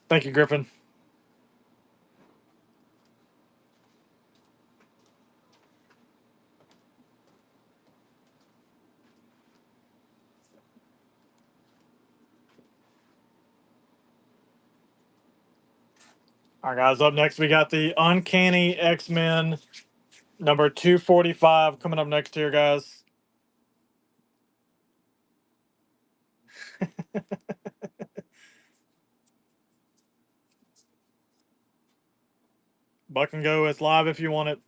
Thank you, Griffin. All right, guys. Up next, we got the Uncanny X-Men number 245 coming up next here, guys. Buck and go. It's live if you want it.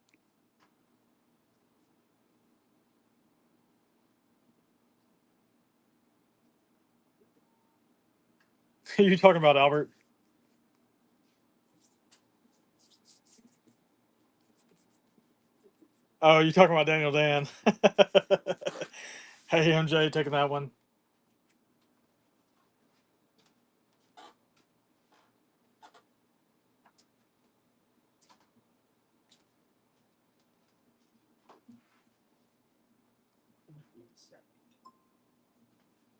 You talking about Albert? Oh, you talking about Daniel Dan? Hey, MJ, taking that one.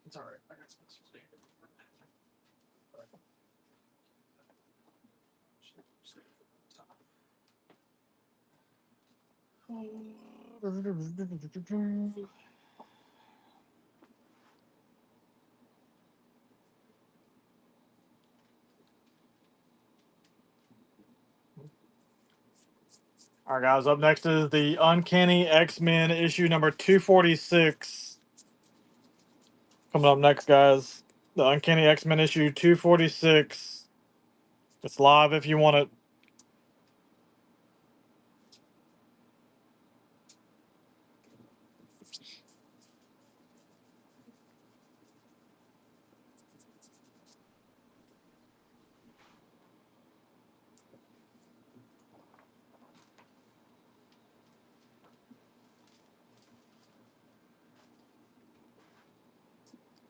It's all right. I got some. All right, guys. Up next is the Uncanny X-Men issue number 246. Coming up next, guys. The Uncanny X-Men issue 246. It's live if you want it.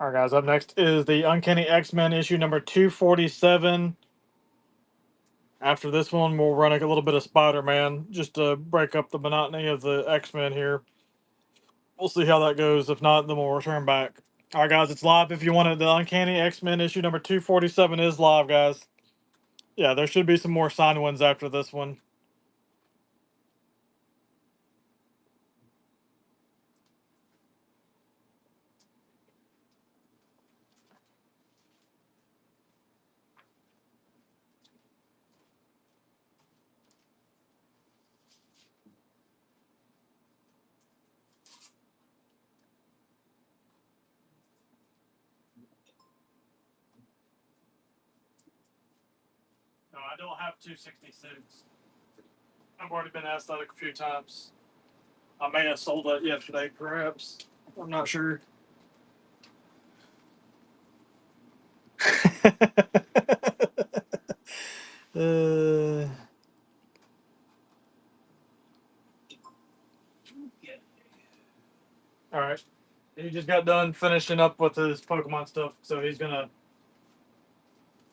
All right, guys. Up next is the Uncanny X-Men issue number 247. After this one, we'll run a little bit of Spider-Man just to break up the monotony of the X-Men here. We'll see how that goes. If not, then we'll return back. All right, guys. It's live if you want it. The Uncanny X-Men issue number 247 is live, guys. Yeah, there should be some more signed ones after this one. No, I don't have 266. I've already been asked that a few times. I may have sold that yesterday, perhaps. I'm not sure. uh, all right. He just got done finishing up with his Pokemon stuff, so he's gonna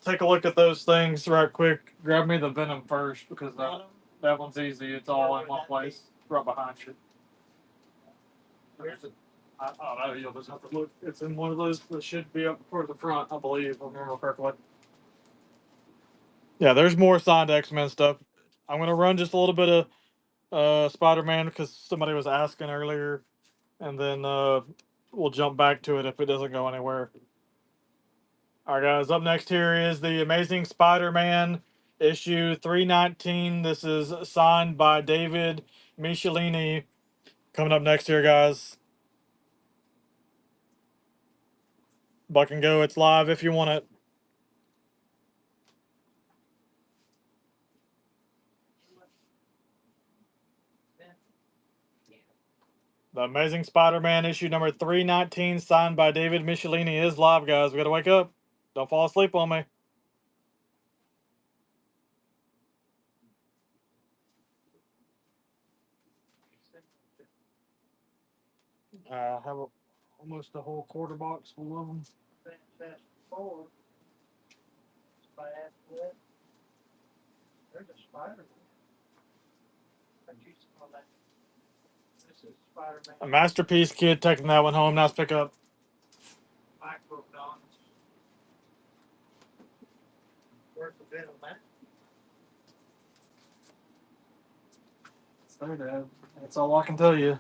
take a look at those things right quick. Grab me the Venom first because that one's easy. It's all in one place, right behind you. Where's it? I don't know. You'll just have to look. It's in one of those that should be up toward the front, I believe, if I remember correctly. Yeah, there's more signed X-Men stuff. I'm gonna run just a little bit of Spider-Man because somebody was asking earlier, and then we'll jump back to it if it doesn't go anywhere. All right, guys. Up next here is the Amazing Spider-Man issue 319. This is signed by David Michelini. Coming up next here, guys. Buck and go. It's live if you want it. The Amazing Spider-Man issue number 319, signed by David Michelini, is live, guys. We gotta wake up. Don't fall asleep on me. I have almost a whole quarter box full of them. Fantastic Four. Spider-Man. There's a Spider-Man. But you saw that. This is Spider-Man. A masterpiece kid taking that one home. Nice pickup. Microdons. Where's the Venom at? There, Dad. That's all I can tell you.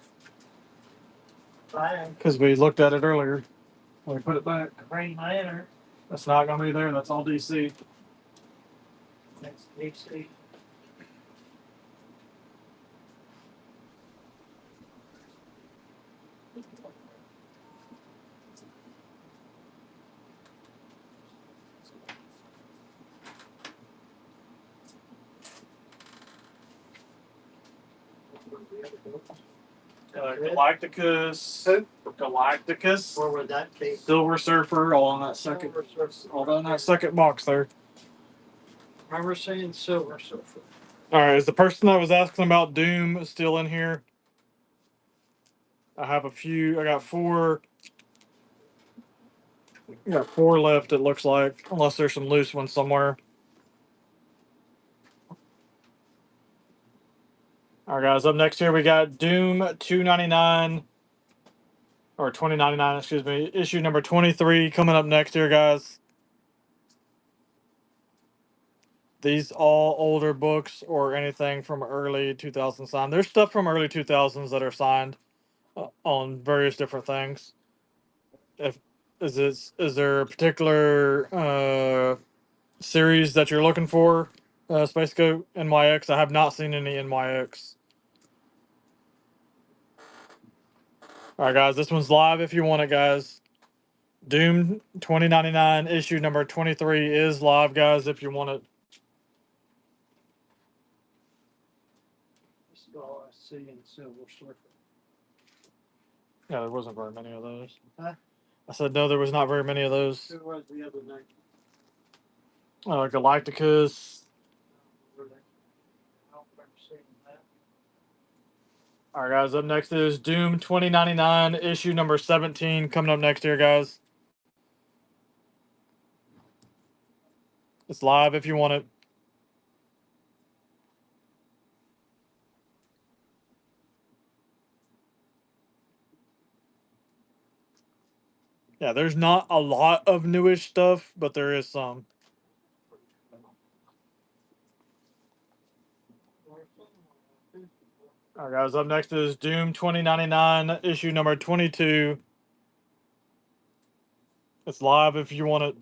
Bang. Because we looked at it earlier. We put it back. Green Lantern. That's not gonna be there. That's all DC. Next DC. Galacticus. Who? Galacticus. Where would that be? Silver Surfer. All on that second. All on that second box there. Remember seeing Silver Surfer. All right. Is the person that was asking about Doom still in here? I have a few. I got four. I got four left. It looks like, unless there's some loose ones somewhere. All right, guys. Up next here we got Doom 299 or 2099. Excuse me. Issue number 23 coming up next here, guys. These all older books or anything from early 2000s signed. There's stuff from early 2000s that are signed on various different things. If is there a particular series that you're looking for? Space Goat NYX. I have not seen any NYX. All right, guys. This one's live if you want it, guys. Doom 2099 issue number 23 is live, guys. If you want it. This is all I see in Silver Surfer. Yeah, there wasn't very many of those. Huh? I said no, there was not very many of those. Who was the other night? Galacticus. I don't remember seeing that. All right, guys. Up next is Doom 2099 issue number 17 coming up next here, guys. It's live if you want it. Yeah, there's not a lot of newish stuff, but there is some. All right, guys. Up next is Doom 2099 issue number 22. It's live if you want it.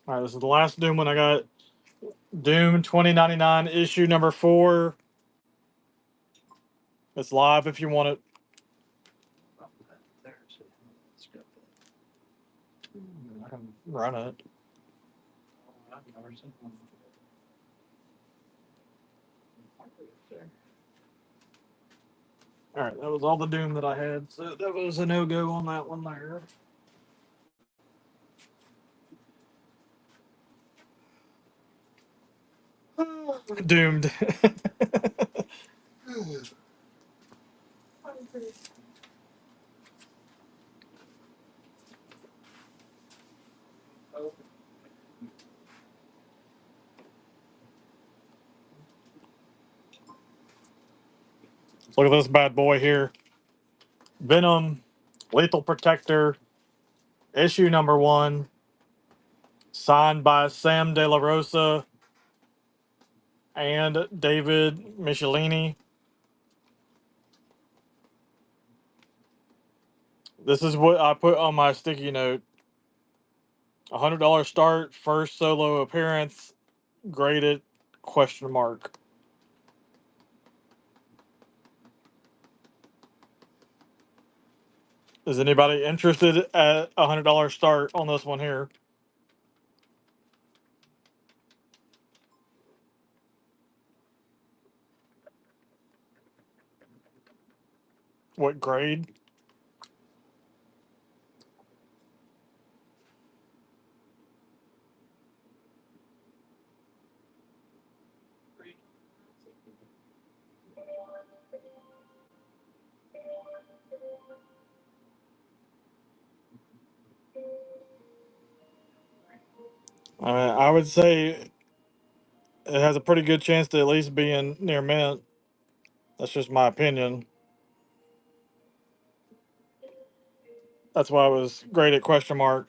All right, this is the last Doom one I got. Doom 2099 issue number 4. It's live if you want it. I can run it. All right, that was all the doom that I had. So that was a no go on that one there. Doomed. Look at this bad boy here. Venom, Lethal Protector, issue number 1, signed by Sam De La Rosa and David Michelini. This is what I put on my sticky note. $100 start, first solo appearance, graded question mark. Is anybody interested at $100 start on this one here? What grade? I would say it has a pretty good chance to at least be in near mint. That's just my opinion. That's why I was graded question mark.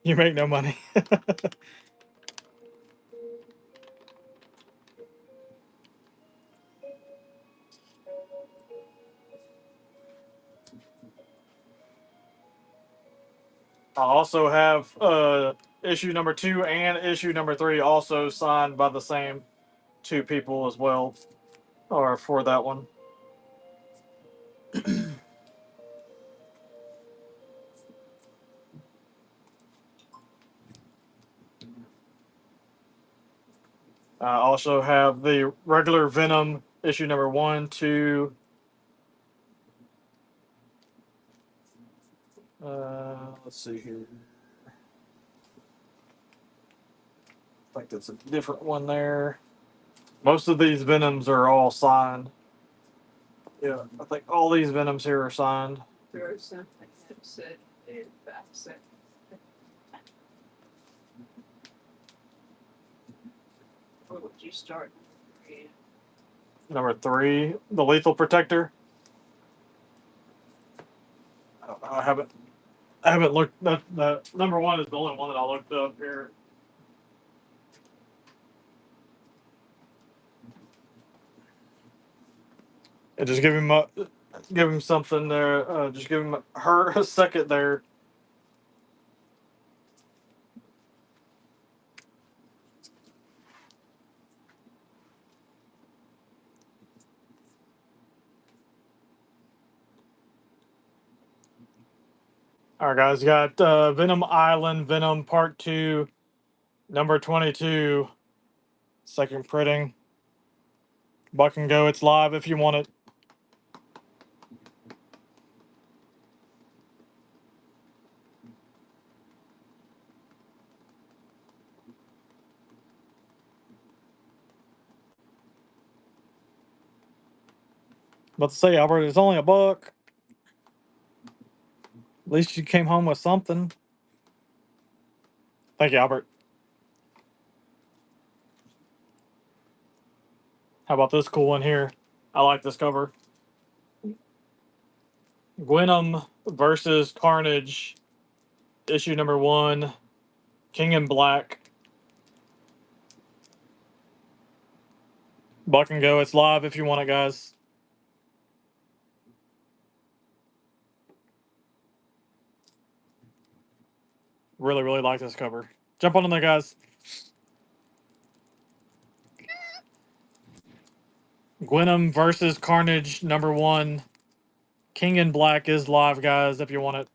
You make no money. I also have issue number 2 and issue number 3 also signed by the same 2 people as well, or for that one. I also have the regular Venom issue number 1, 2. Let's see here. I think that's a different one there. Most of these Venoms are all signed. Yeah, I think all these Venoms here are signed. Throw something that said it back set. What would you start? Number 3, the Lethal Protector. I haven't looked. That number 1 is the only one that I looked up here. And just give him something there. Just give him her a second there. All right, guys. Got Venom Island, Venom Part 2, number 22, second printing. Buck and go. It's live if you want it. About to say, Albert, it's only $1. At least you came home with something. Thank you, Albert. How about this cool one here? I like this cover. Gwenom versus Carnage, issue number 1, King in Black. Buck and go. It's live if you want it, guys. Really, really like this cover. Jump on in there, guys. Gwenom versus Carnage, number 1. King in Black is live, guys, if you want it.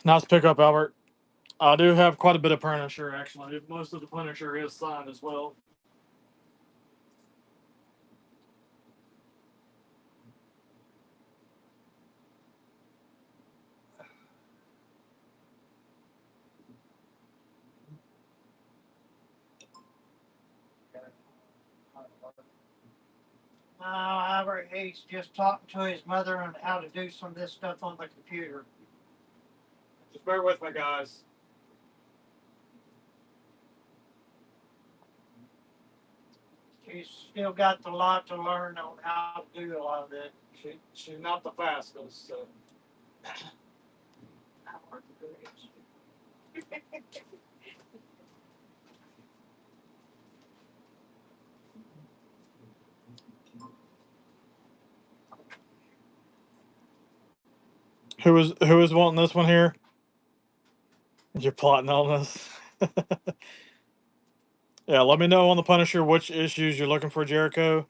Nice pickup, Albert. I do have quite a bit of Punisher, actually. Most of the Punisher is signed as well. No, Albert, he's just talking to his mother on how to do some of this stuff on the computer. Just bear with me, guys. She's still got a lot to learn on how to do a lot of it. She's not the fastest. So. Who is wanting this one here? You're plotting on this. Yeah, let me know on the Punisher which issues you're looking for, Jericho.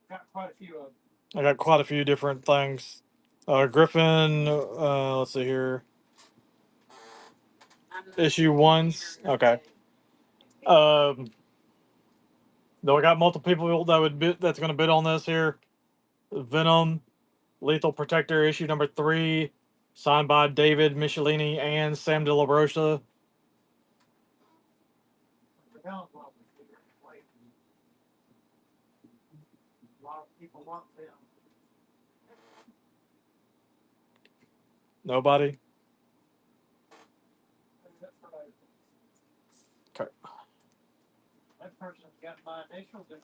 Got quite a few of them. I got quite a few different things. Griffin, let's see here. Issue ones. Okay. Um, though I got multiple people that would bid, that's going to bid on this here. Venom, Lethal Protector, issue number 3, signed by David Michelini and Sam De La Rocha. A lot of people want them. Nobody. Okay. That person's got my initials in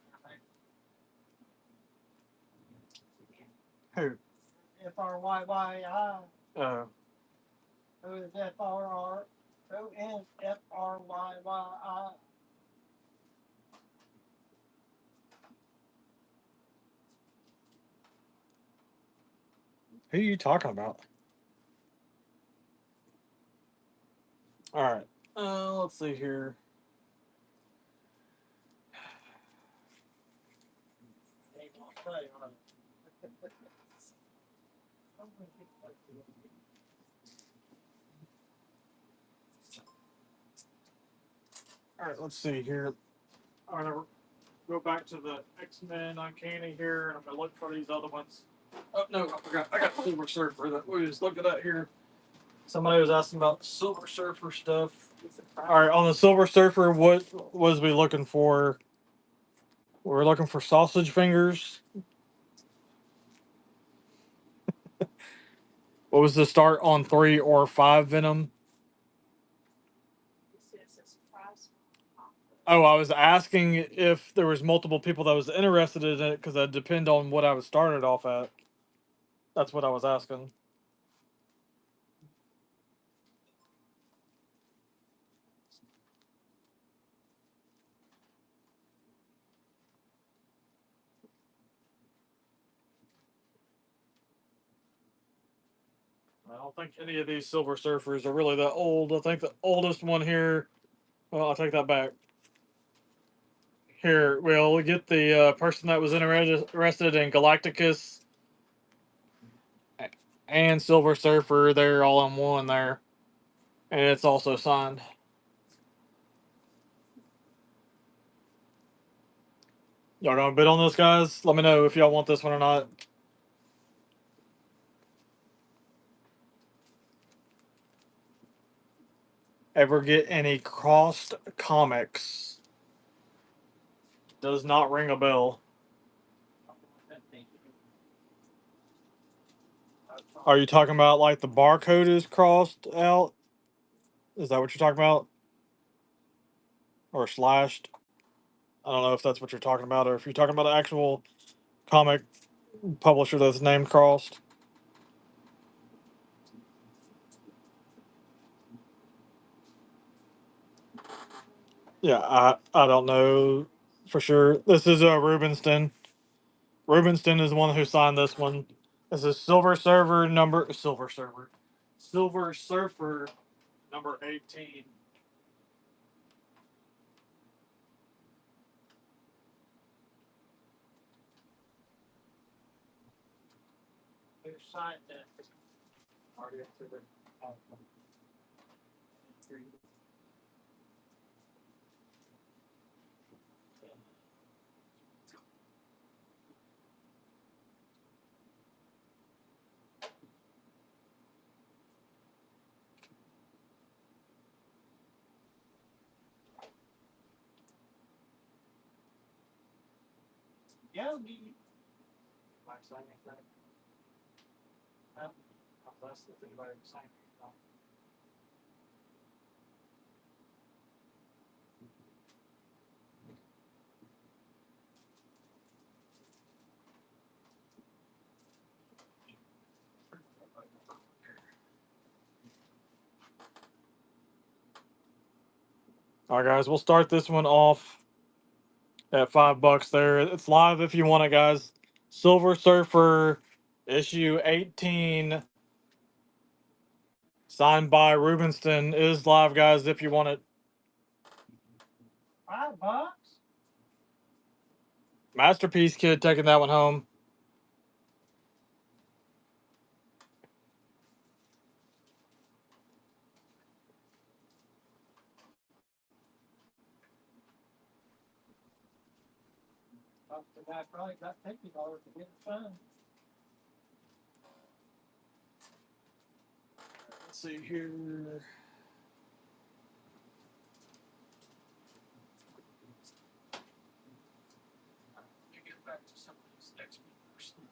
their name. Who? FRYYI. Uh, Who is FRR? Who is FRYYI? who are you talking about? All right. Let's see here. Ain't gonna say, huh? All right, let's see here. I'm gonna go back to the X-Men Uncanny here, and I'm gonna look for these other ones. Oh no, I forgot. I got Silver Surfer that we was looking at here. Somebody was asking about Silver Surfer stuff. All right, on the Silver Surfer, what was we looking for? We're looking for sausage fingers. What was the start on 3 or 5 Venom? Oh, I was asking if there was multiple people that was interested in it because that depend on what I was started off at. That's what I was asking. I don't think any of these Silver Surfers are really that old. I think the oldest one here. Well, I'll take that back. Here, we'll get the person that was interested in Galacticus and Silver Surfer. They're all in one there, and it's also signed. Y'all gonna bid on this, guys? Let me know if y'all want this one or not. Ever get any crossed comics? Does not ring a bell. Are you talking about like the barcode is crossed out? Is that what you're talking about? Or slashed? I don't know if that's what you're talking about, or if you're talking about an actual comic publisher that's name crossed. Yeah, I don't know for sure. This is Rubenstein. Rubenstein is the one who signed this one. This is Silver Surfer number 18. Who signed that? Already answered it. Yeah, Might sign anything. Unless if anybody can sign anything. All right, guys, we'll start this one off at $5 there. It's live if you want it, guys. Silver Surfer issue 18, signed by Rubenstein, is live, guys, if you want it. $5. Masterpiece Kid taking that one home. The guy probably got $50 to get it signed. Let's see here. Get back to some of these next person.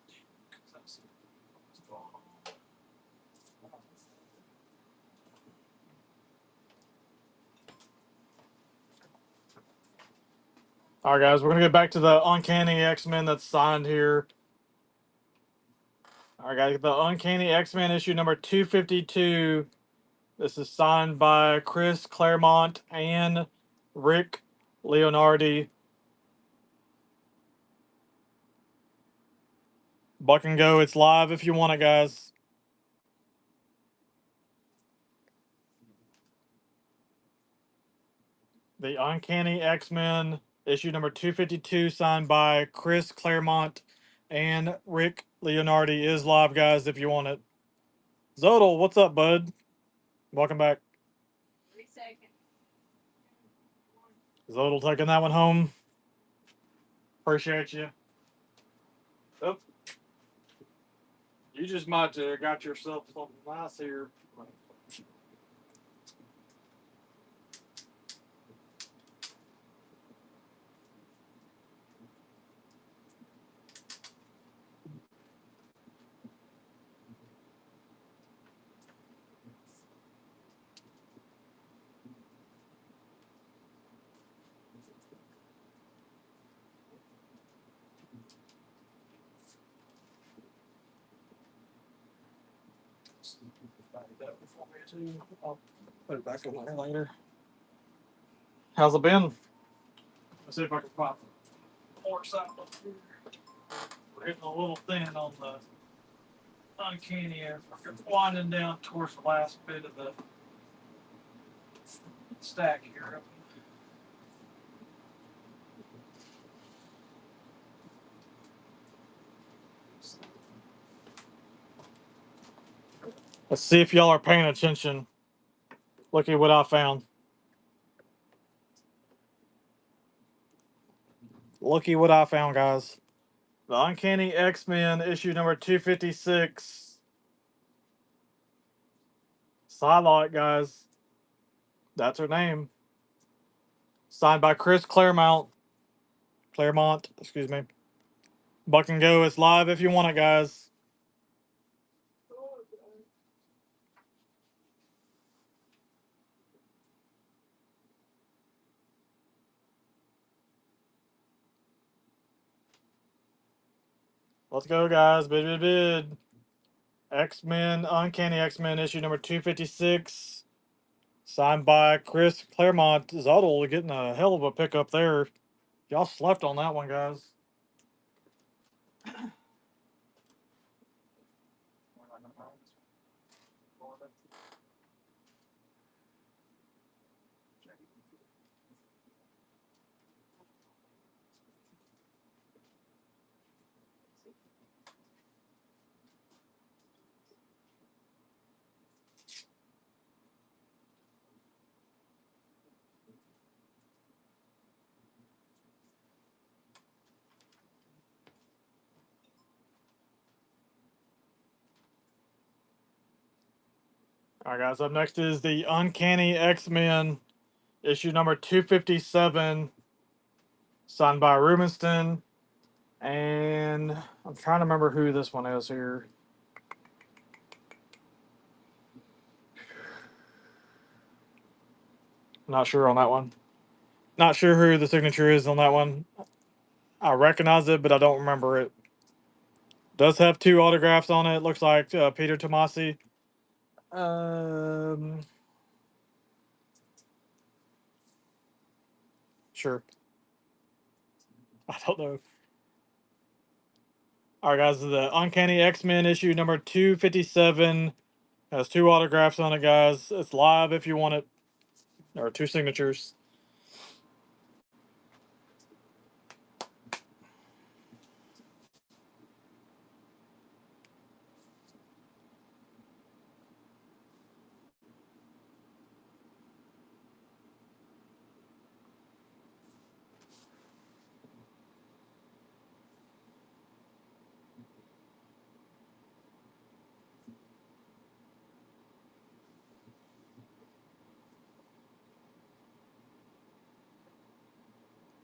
All right, guys, we're gonna get back to the Uncanny X-Men that's signed here. All right, guys, the Uncanny X-Men issue number 252. This is signed by Chris Claremont and Rick Leonardi. Buck and go. It's live if you want it, guys. The Uncanny X-Men issue number 252, signed by Chris Claremont and Rick Leonardi, is live, guys, if you want it. Zodal, what's up, bud? Welcome back. 3 seconds. Zodal taking that one home. Appreciate you. Oh, you just might have got yourself something nice here. I'll put it back in there later. How's it been? Let's see if I can find more something. We're getting a little thin on the uncanny as we're winding down towards the last bit of the stack here. Let's see if y'all are paying attention. Look at what I found. Looky what I found, guys. The Uncanny X-Men issue number 256. Psylocke, guys. That's her name. Signed by Chris Claremont. Claremont, excuse me. Buck and go. It's live if you want it, guys. Let's go, guys. Bid, bid, bid. X-Men, Uncanny X-Men issue number 256. Signed by Chris Claremont. Zottel getting a hell of a pickup there. Y'all slept on that one, guys. All right, guys. Up next is the Uncanny X-Men issue number 257, signed by Rubenstein. And I'm trying to remember who this one is here. Not sure on that one. Not sure who the signature is on that one. I recognize it, but I don't remember it. Does have two autographs on it. Looks like Peter Tomasi. Um, sure. I don't know. All right, guys. The Uncanny X-Men issue number 257 has two autographs on it, guys. It's live if you want it. There are two signatures.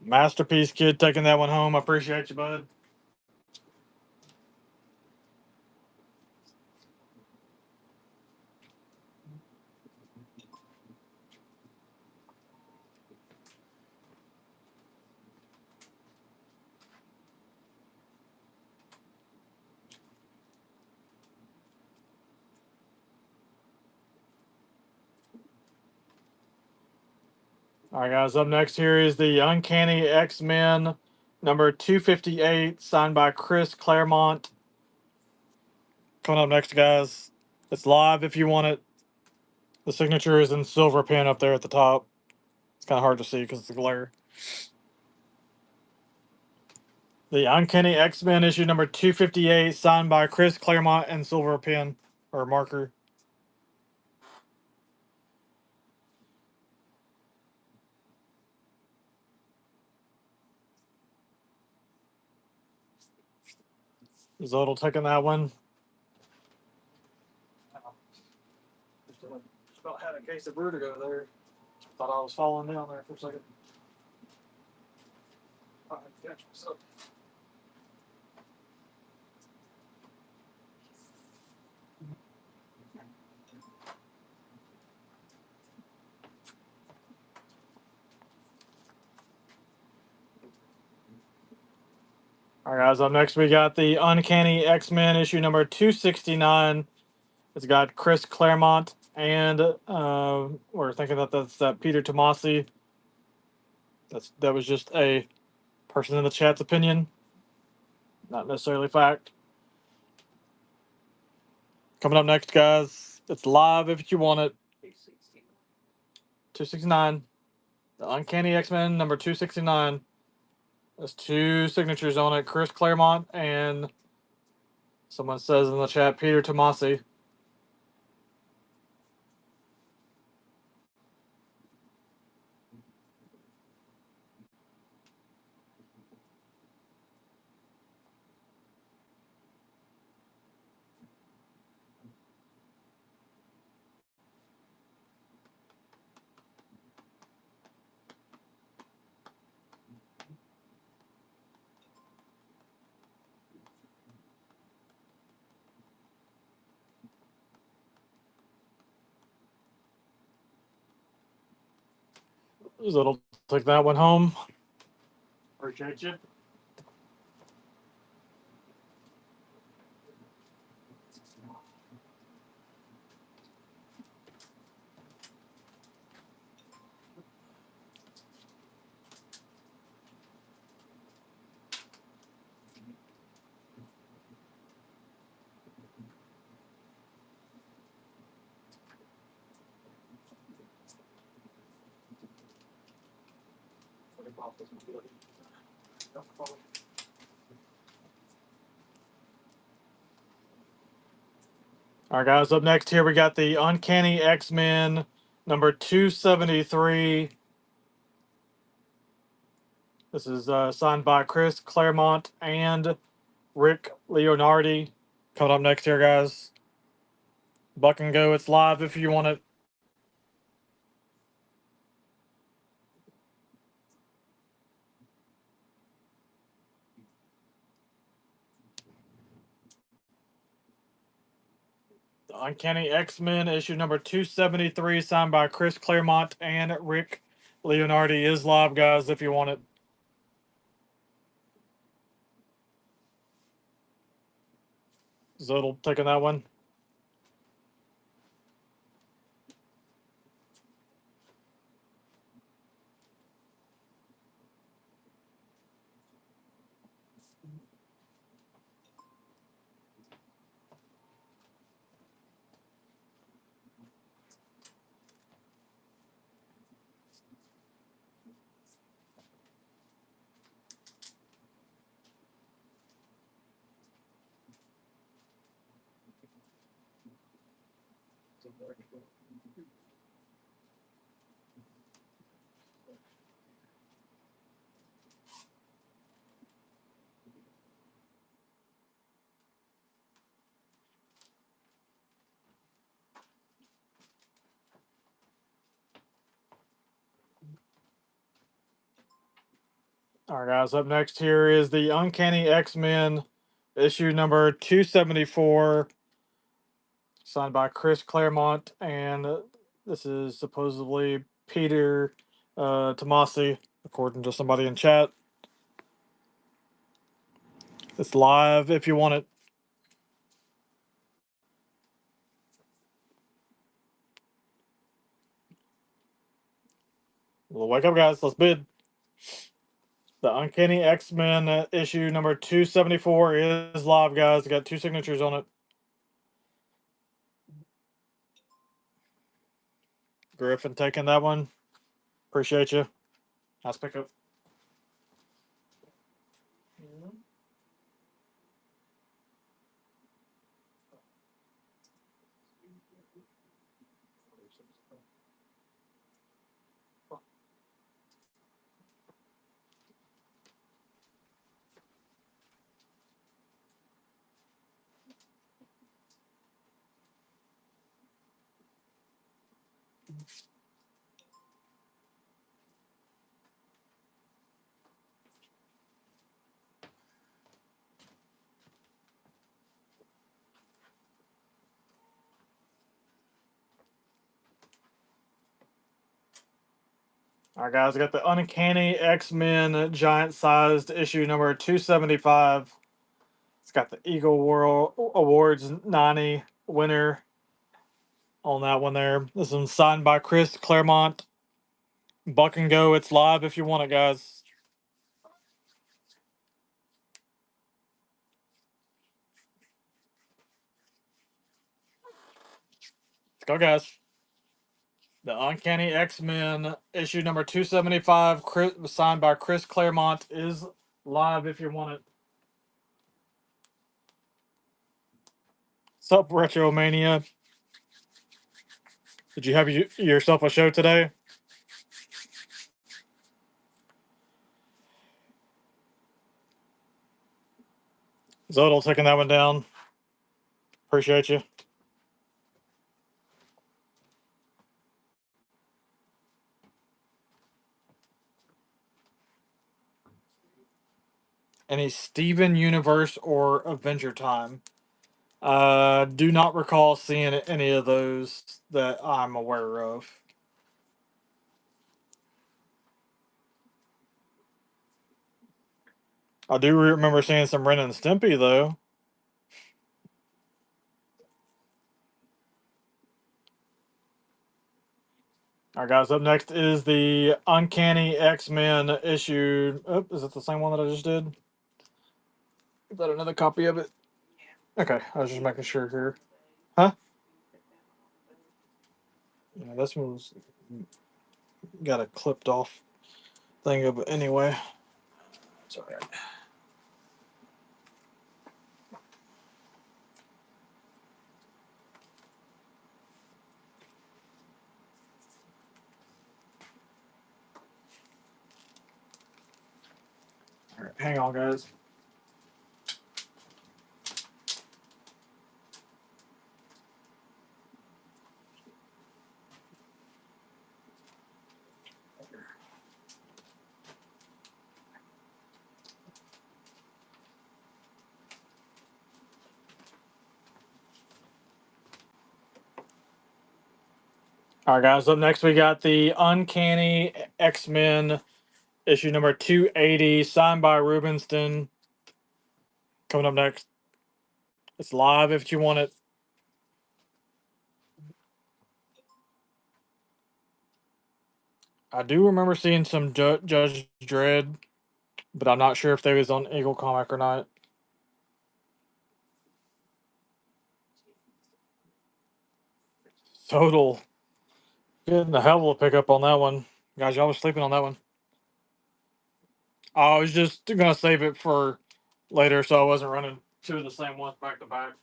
Masterpiece Kid taking that one home. I appreciate you, bud. All right, guys. Up next here is the Uncanny X-Men number 258, signed by Chris Claremont. Coming up next, guys. It's live if you want it. The signature is in silver pen up there at the top. It's kind of hard to see because of the glare. The Uncanny X-Men issue number 258, signed by Chris Claremont and silver pen or marker. Zodel taking that one. Just about had a case of vertigo there. Thought I was falling down there for a second. All right, catch myself. All right, guys. Up next, we got the Uncanny X-Men issue number 269. It's got Chris Claremont and we're thinking that that's Peter Tomasi. That was just a person in the chat's opinion, not necessarily fact. Coming up next, guys, it's live if you want it. 269. The Uncanny X-Men number 269. There's two signatures on it, Chris Claremont and someone says in the chat, Peter Tomasi. So it'll take that one home. Appreciate you. All right, guys. Up next here, we got the Uncanny X-Men number 273. This is signed by Chris Claremont and Rick Leonardi. Coming up next here, guys. Buck and go. It's live if you want it. The Uncanny X-Men issue number 273, signed by Chris Claremont and Rick Leonardi, is live, guys, if you want it. Zodel taking that one. All right, guys. Up next here is the Uncanny X-Men issue number 274, signed by Chris Claremont, and this is supposedly Peter Tomasi, according to somebody in chat. It's live if you want it. Well, wake up, guys. Let's bid. The Uncanny X-Men issue number 274 is live, guys. I got 2 signatures on it. Griffin taking that one. Appreciate you. Nice pickup. All right, guys. I got the Uncanny X-Men giant-sized issue number 275. It's got the Eagle World Awards 90 winner on that one there. This one's signed by Chris Claremont. Buck and go. It's live if you want it, guys. Let's go, guys. The Uncanny X-Men issue number 275, signed by Chris Claremont, is live if you want it. Sup, Retromania? Did you have yourself a show today? Zodel taking that one down. Appreciate you. Any Steven Universe or Avenger Time? Do not recall seeing any of those that I'm aware of. I do remember seeing some Ren and Stimpy though. All right, guys. Up next is the Uncanny X-Men issue. Oh, is it the same one that I just did? Is that another copy of it? Okay, I was just making sure here. Huh? Yeah, this one's got it clipped off think of it anyway. It's all right. All right, hang on, guys. All right, guys. Up next, we got the Uncanny X-Men issue number 280, signed by Rubenstein. Coming up next. It's live if you want it. I do remember seeing some Judge Dredd, but I'm not sure if they was on Eagle Comic or not. Total. Getting a hell of a pickup on that one. Guys, y'all was sleeping on that one. I was just gonna save it for later, so I wasn't running two of the same ones back to back.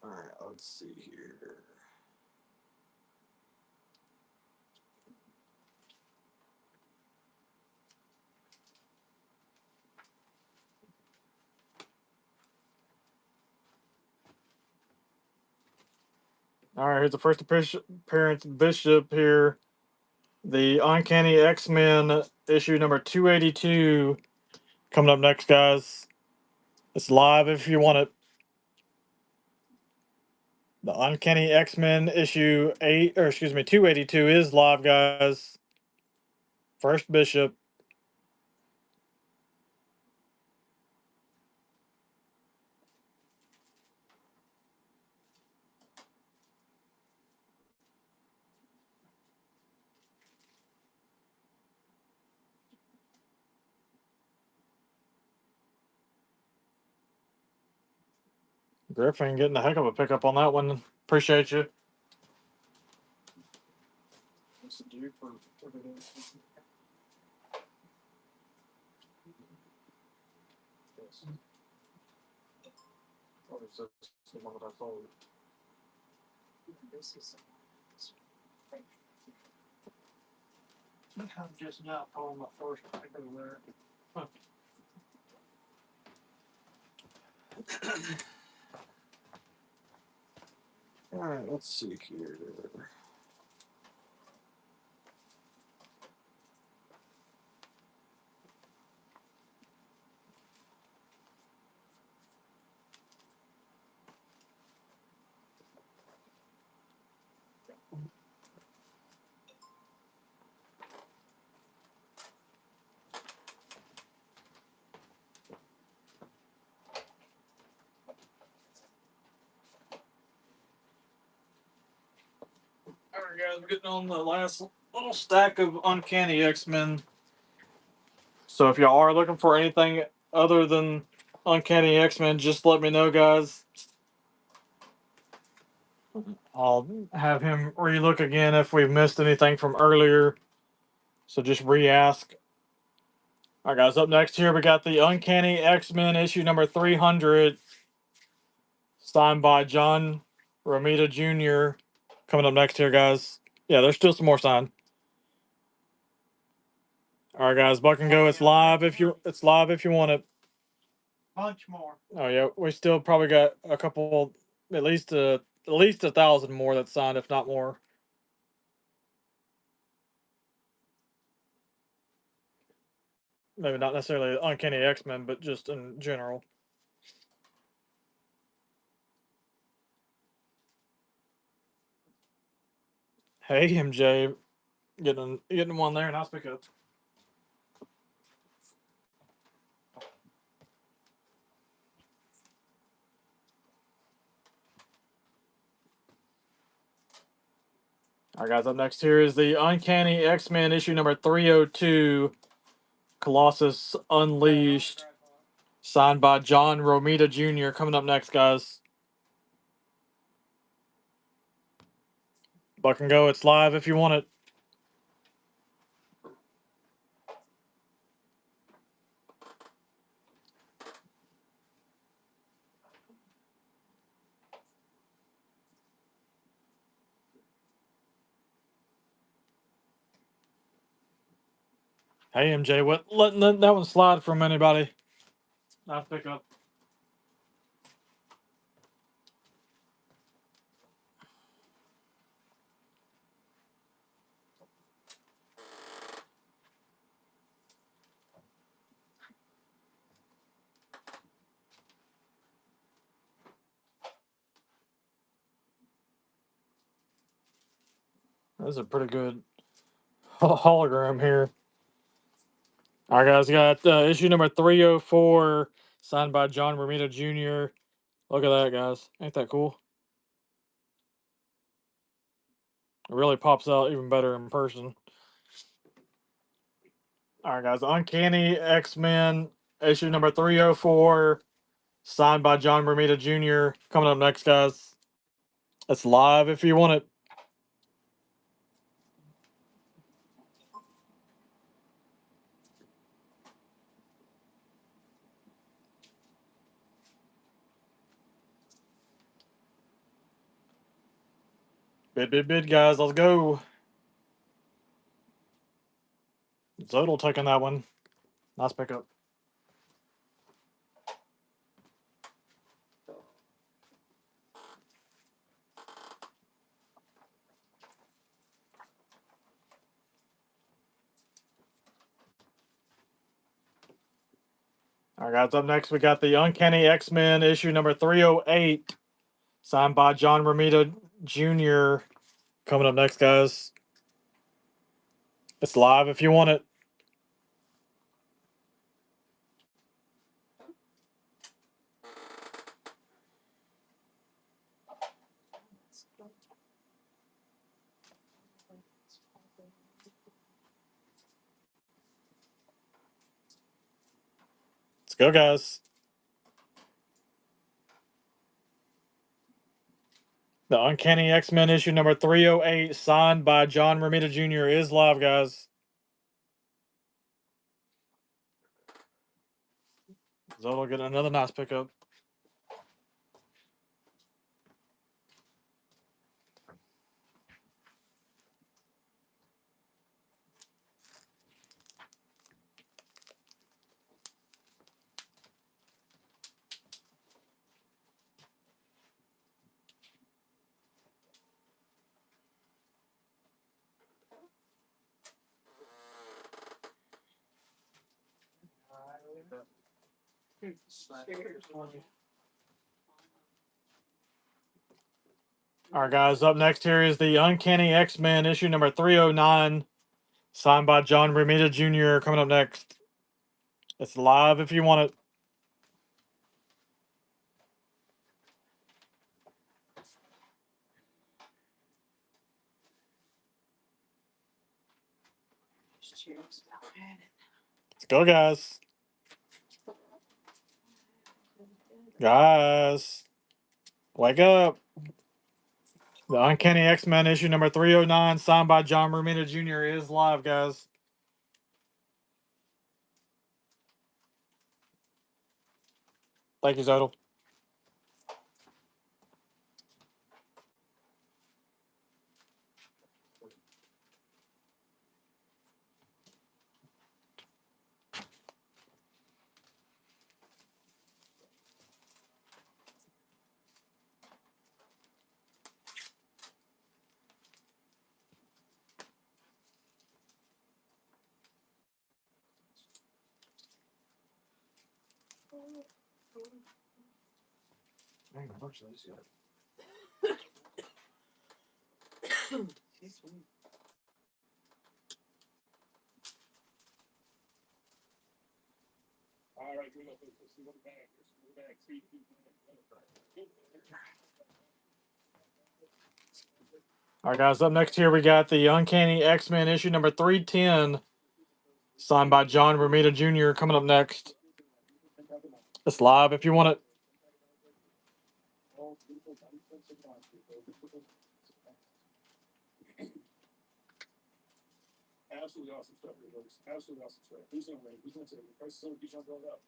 All right, let's see here. All right, here's the first appearance Bishop here. The Uncanny X-Men issue number 282 coming up next, guys. It's live if you want it. The Uncanny X-Men issue 282 is live, guys. First Bishop. Griffin getting a heck of a pickup on that one. Appreciate you. I'm just now pulling my first paper there. All right, let's see here. All right, guys, we're getting on the last little stack of Uncanny X-Men. So if y'all are looking for anything other than Uncanny X-Men, just let me know, guys. I'll have him relook again if we've missed anything from earlier. So just re-ask. All right, guys. Up next here, we got the Uncanny X-Men issue number 300, signed by John Romita Jr. Coming up next here, guys. Yeah, there's still some more signed. All right, guys. Buck and go. It's live if you. It's live if you want it. Bunch more. Oh yeah, we still probably got a couple, at least 1,000 more that's signed, if not more. Maybe not necessarily Uncanny X-Men, but just in general. Hey MJ, getting one there, and I'll pick up. All right, guys. Up next here is the Uncanny X-Men issue number 302, Colossus Unleashed, signed by John Romita Jr. Coming up next, guys. Buck and go. It's live if you want it. Hey, MJ, what? Letting that one slide from anybody. Nice pickup. That's a pretty good hologram here. All right, guys, got issue number 304, signed by John Romita Jr. Look at that, guys. Ain't that cool? It really pops out even better in person. All right, guys. Uncanny X-Men, issue number 304, signed by John Romita Jr. Coming up next, guys. It's live if you want it. Bid, guys. Let's go. Zodal taking that one. Nice pickup. All right, guys. Up next, we got the Uncanny X-Men, issue number 308, signed by John Romita Jr. Coming up next, guys. It's live if you want it. Let's go, guys. The Uncanny X-Men issue number 308, signed by John Romita Jr. is live, guys. Zodal getting another nice pickup. All right, guys. Up next here is the Uncanny X-Men issue number 309, signed by John Romita Jr. Coming up next. It's live if you want it. Let's go, guys. Guys, wake up. The Uncanny X-Men issue number 309, signed by John Romita Jr. is live, guys. Thank you, Zodal. All right, guys. Up next here we got the Uncanny X-Men issue number 310, signed by John Romita Jr. Coming up next. It's live if you want it. Absolutely awesome stuff, here, folks. Absolutely awesome stuff. Who's gonna win? Who's gonna take it? The price is so keeps on going up.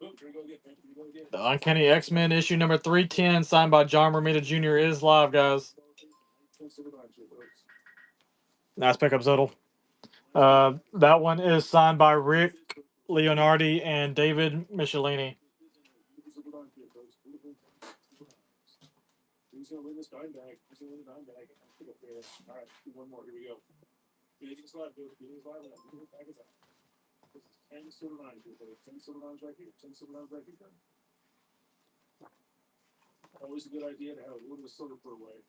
Boom, here we go again. Here we go again. The Uncanny X-Men issue number 310, signed by John Romita Jr. is live, guys. Nice pickup, Zottel. That one is signed by Rick Leonardi and David Michelini. Who's gonna win this dime bag? Who's gonna win the dime bag? All right, do one more. Here we go. Meeting's live, folks. Meeting's live. Back it up. This is 10 silver lines here, folks. 10 silver lines right here. 10 silver lines right here. Always a good idea to have a little bit of silver per way.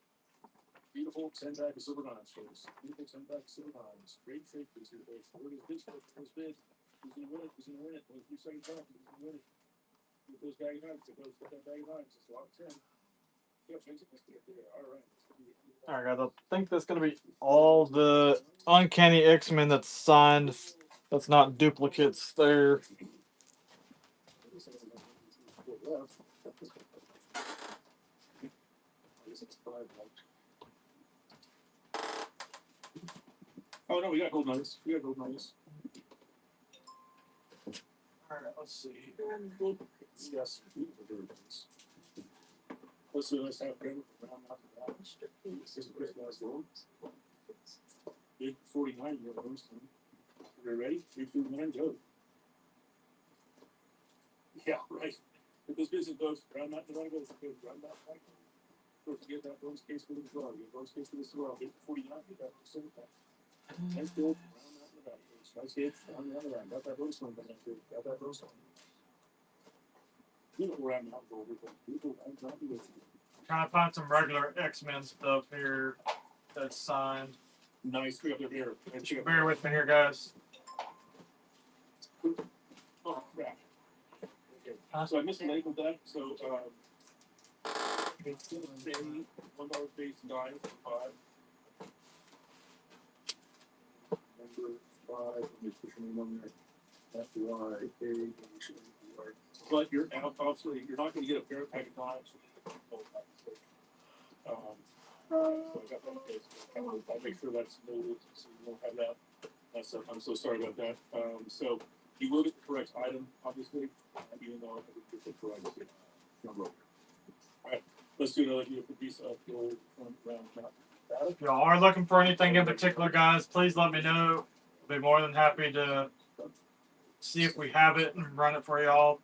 Beautiful 10 pack of silver lines, folks. Beautiful 10 pack of silver lines. Great trade piece here, folks. Look at this, folks. Those bids. Who's gonna win it? Who's gonna win it? Those 3 seconds left. Who's gonna win it? With those bag of knives. It goes with that bag of knives. It's a lot of 10. Yeah, makes it. All right. All right, guys. I think that's going to be all the Uncanny X-Men that's signed. That's not duplicates there. Oh no, we got gold nuggets. We got gold nuggets. All right, let's see. Yes, let's see. Let's have round out the balance. This is Chris gold. Big 49 year olds. Are you ready? 3, 2, 1, go. Yeah, right. If this business goes round out the line, goes round out the line. Don't forget that bonus case for this as well. Get bonus case for this as well. Get 49. Get that percent. 10 gold. Round out the back. Nice hit. Round out the line. Got that bonus one. Got that bonus one. Beautiful round out gold. Beautiful round out gold. Trying to find some regular X-Men stuff here that's signed. Nice. We got their beer. Bear with me here, guys. Oh, crap. Okay. So I mislabeled that. So, it's going to say $1 base 9 for 5. Number 5. Let me push your name on there. FYA. But you're out, obviously, you're not going to get a pair of pack of knives. So I got that case. I'll make sure that's noted so you won't have that. I'm so sorry about that. So you will get the correct item, obviously, even though I didn't get the correct number. All right, let's do another beautiful piece of gold from round top. If y'all are looking for anything in particular, guys, please let me know. I'll be more than happy to see if we have it and run it for y'all.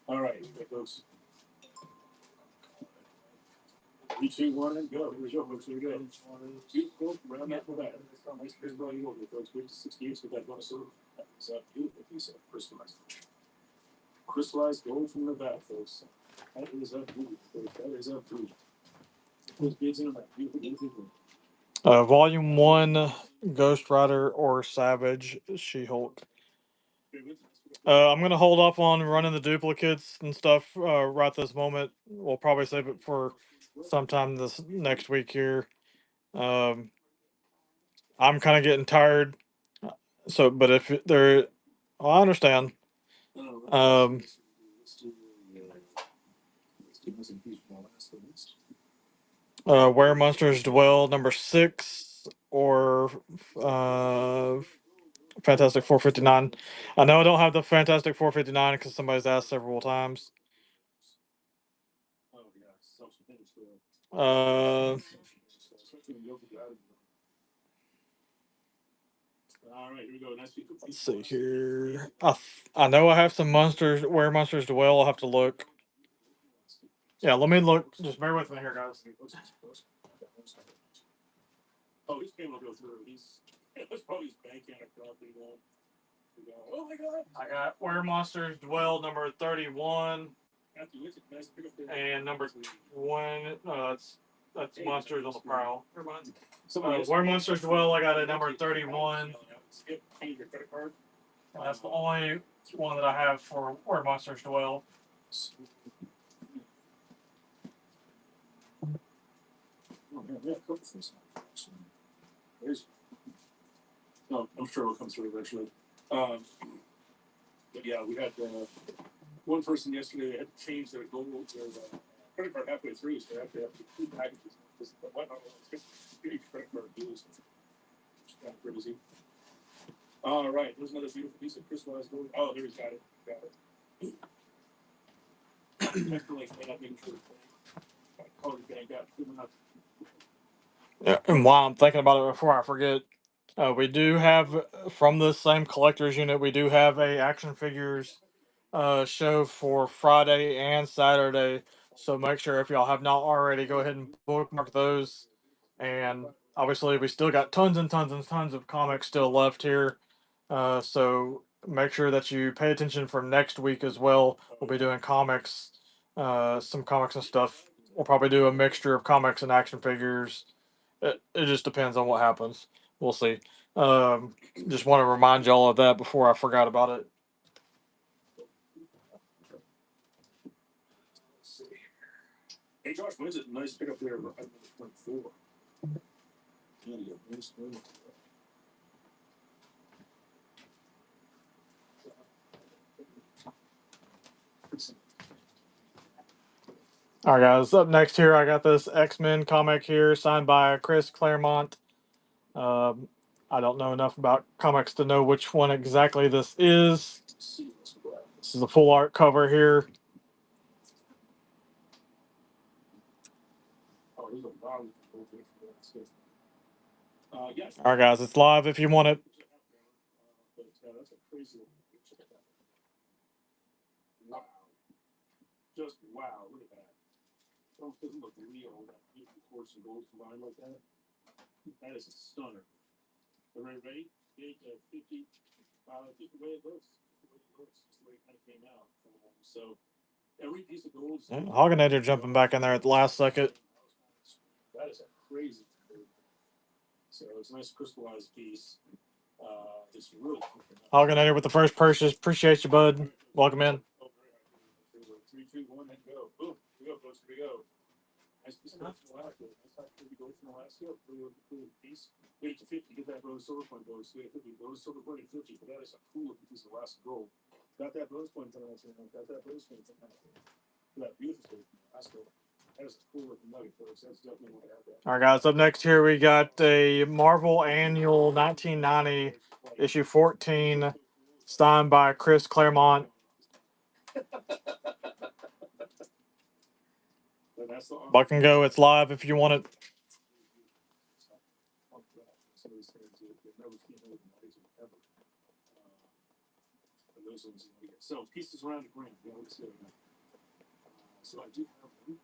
All right, folks. 3, 2, 1, and go. Here we go, folks. Here we go. Beautiful round out the back. Nice first ball you hold, folks. Wait to 68 with that bonus silver. That's a beautiful piece of crystallized. Crystallized gold from the back, folks. That is a beauty, folks. That is a beauty. Those bids in the back. Beautiful, beautiful. Volume 1, Ghost Rider or Savage, She-Hulk. I'm going to hold off on running the duplicates and stuff right this moment. We'll probably save it for sometime this next week here. I'm kind of getting tired. So, but if there, well, I understand. Where Monsters Dwell, number 6, or Fantastic 459. I know I don't have the Fantastic 459 because somebody's asked several times. Uh, let's see here. I know I have some monsters. Where Monsters Dwell. I'll have to look. Yeah, let me look. Just bear with me here, guys. Oh, he's paying to go through. That's probably his bank account or property loan. Oh my god! I got Where Monsters Dwell number 31 and number 20. No, that's Monsters on the Prowl. Where Monsters Dwell, I got at number 31. That's the only one that I have for Where Monsters Dwell. Oh, man, yeah, cool. No, I'm sure it'll come through eventually. But yeah, we had one person yesterday had changed their goal, their credit card halfway through, so they actually have two packages. What? Each credit card dues. It's kind of crazy. All right, there's another beautiful piece of crystallized gold. Oh, there he's got it. Got it. Definitely not making sure call your bank out. Yeah, and while I'm thinking about it before I forget, we do have from this same collector's unit, we do have a action figures show for Friday and Saturday. So make sure if y'all have not already, go ahead and bookmark those. And obviously, we still got tons and tons and tons of comics still left here. So make sure that you pay attention for next week as well. We'll be doing comics, some comics and stuff. We'll probably do a mixture of comics and action figures. It just depends on what happens. We'll see. Just want to remind y'all of that before I forgot about it. Hey Josh, when's it nice pick up there? I'm 24. All right, guys. Up next here, I got this X-Men comic here, signed by Chris Claremont. Um, I don't know enough about comics to know which one exactly this is. This is a full art cover here. All right, guys. It's live if you want it. That's a crazy wow. Just wow, look at that. Oh, it doesn't look real, that beautiful quartz and gold combined like that. That is a stunner. Everybody ready? Big 50, just the way it looks. Just the way it looks. Just the way it kind of came out. So every piece of gold. Hoganator jumping back in there at the last second. That is a crazy. So it's a nice crystallized piece. It's really. Hoganator with the first purchase. Appreciate you, bud. Welcome in. 3, 2, 1, and go. Boom. Here we go, folks. Here we go. Nice piece of Alaska. Nice gold from Alaska. Cool piece. Wait to 50. Get that bonus silver point bonus. Wait 50. Bonus silver point 50. But that is a cool piece of Alaska gold. Got that bonus point from Alaska. Got that bonus point from Alaska. That beautiful Alaska. That is a cool looking nugget, folks. That's definitely what I have that. All right, guys. Up next here, we got a Marvel Annual 1990 issue 14, signed by Chris Claremont. Buck and go. It's live if you want it. So pieces around the ground. So I do have one.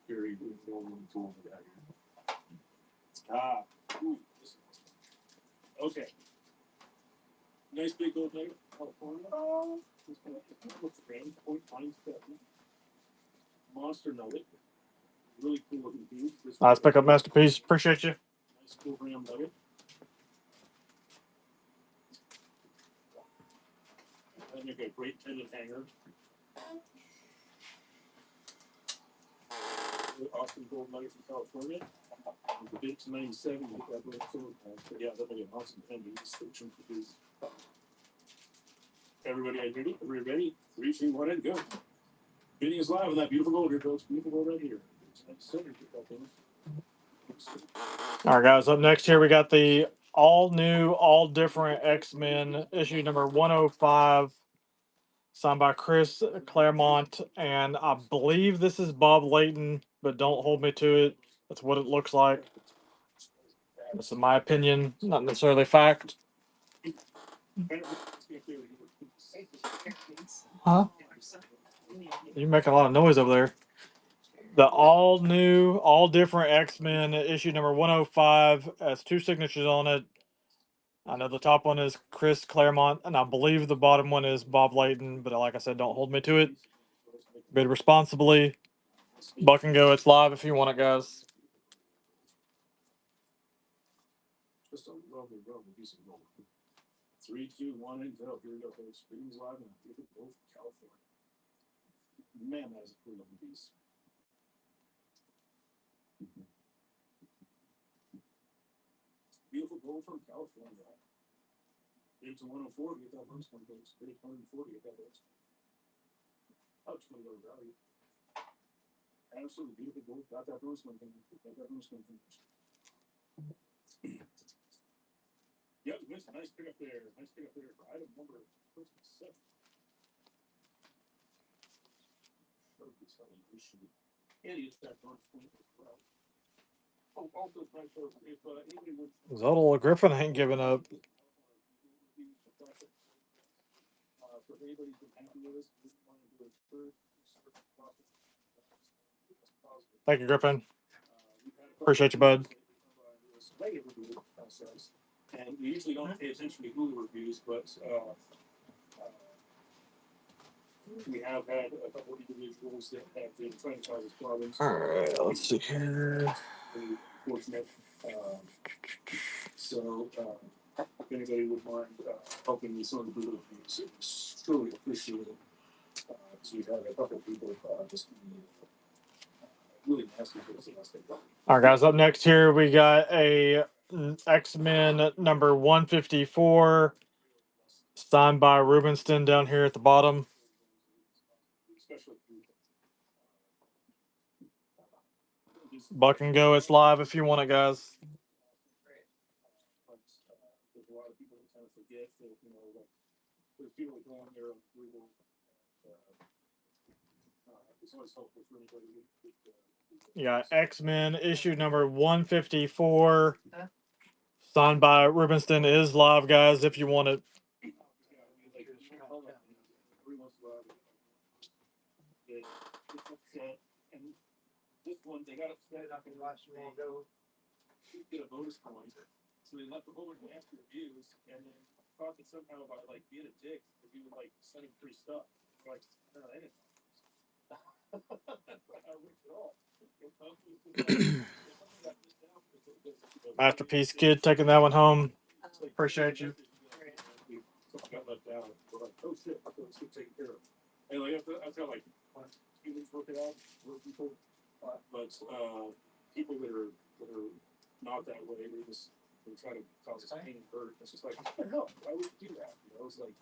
Very good tool. Okay. Nice big gold nugget, California. Monster nugget. Really cool looking piece. Nice pickup, masterpiece. Appreciate you. Nice cool ram nugget. I make a great pendant hanger. Awesome gold nugget from California. The big 97, you get that little silver coin. But yeah, that'll be an awesome pendant. Everybody ready? Everybody ready? 3, 2, 1, and go. Bidding is live on that beautiful gold here, folks. Beautiful gold right here. All right, guys. Up next here, we got the all new, all different X-Men issue number 105, signed by Chris Claremont, and I believe this is Bob Layton, but don't hold me to it. That's what it looks like. This is my opinion, not necessarily fact. Huh? You make a lot of noise over there. The all new, all different X-Men issue number 105 has 2 signatures on it. I know the top one is Chris Claremont, and I believe the bottom one is Bob Layton. But like I said, don't hold me to it. Bid responsibly. Buck and go. It's live if you want it, guys. Just a lovely, lovely piece of gold. 3, 2, 1, and go. Here we go, folks. Readings live and beautiful gold from California. Man, that is a cool looking piece. Beautiful gold from California. 8 to 104 to get that first one, folks. 8 to 104 to get that first one. Up to $20 value. Absolutely beautiful gold. Got that first one finished. Got that first one finished. Yep, nice pick up there. Nice pick up there for item number 7. And it's that first point as well. Oh, also, if anybody would. Zottle Griffin ain't giving up. So if anybody's been happy with us, we want to do a third. Thank you, Griffin. Appreciate you, bud. And we usually don't pay attention to Google reviews, but we have had a couple of individuals that have been trying to cause us problems. All right, let's see here. Really unfortunate. So, if anybody would mind helping me some of the Google reviews, it's truly appreciated. Because we've had a couple of people just really nasty things last day. All right, guys. Up next here, we got a X-Men number 154, signed by Rubenstein down here at the bottom. Buck and go. It's live if you want it, guys. There's a lot of people that kind of forget that, like, there's people that go on there on Google. It's always helpful for anybody. Yeah, X-Men issue number 154, signed by Rubenstein, is live, guys, if you want it. And this one, they got upset after last year ago. Get a bonus point. So they left a whole bunch of nasty reviews, and then thought that somehow by like being a dick, that we would like send him free stuff. Like, no, they didn't. Masterpiece Kid taking that one home. Appreciate you. Got left out. We're like, oh shit, let's get taken care of. And like I've got like humans working out, people, but people that are not that way, they try to cause us pain and hurt. It's just like, what the hell? Why would you do that? It's like,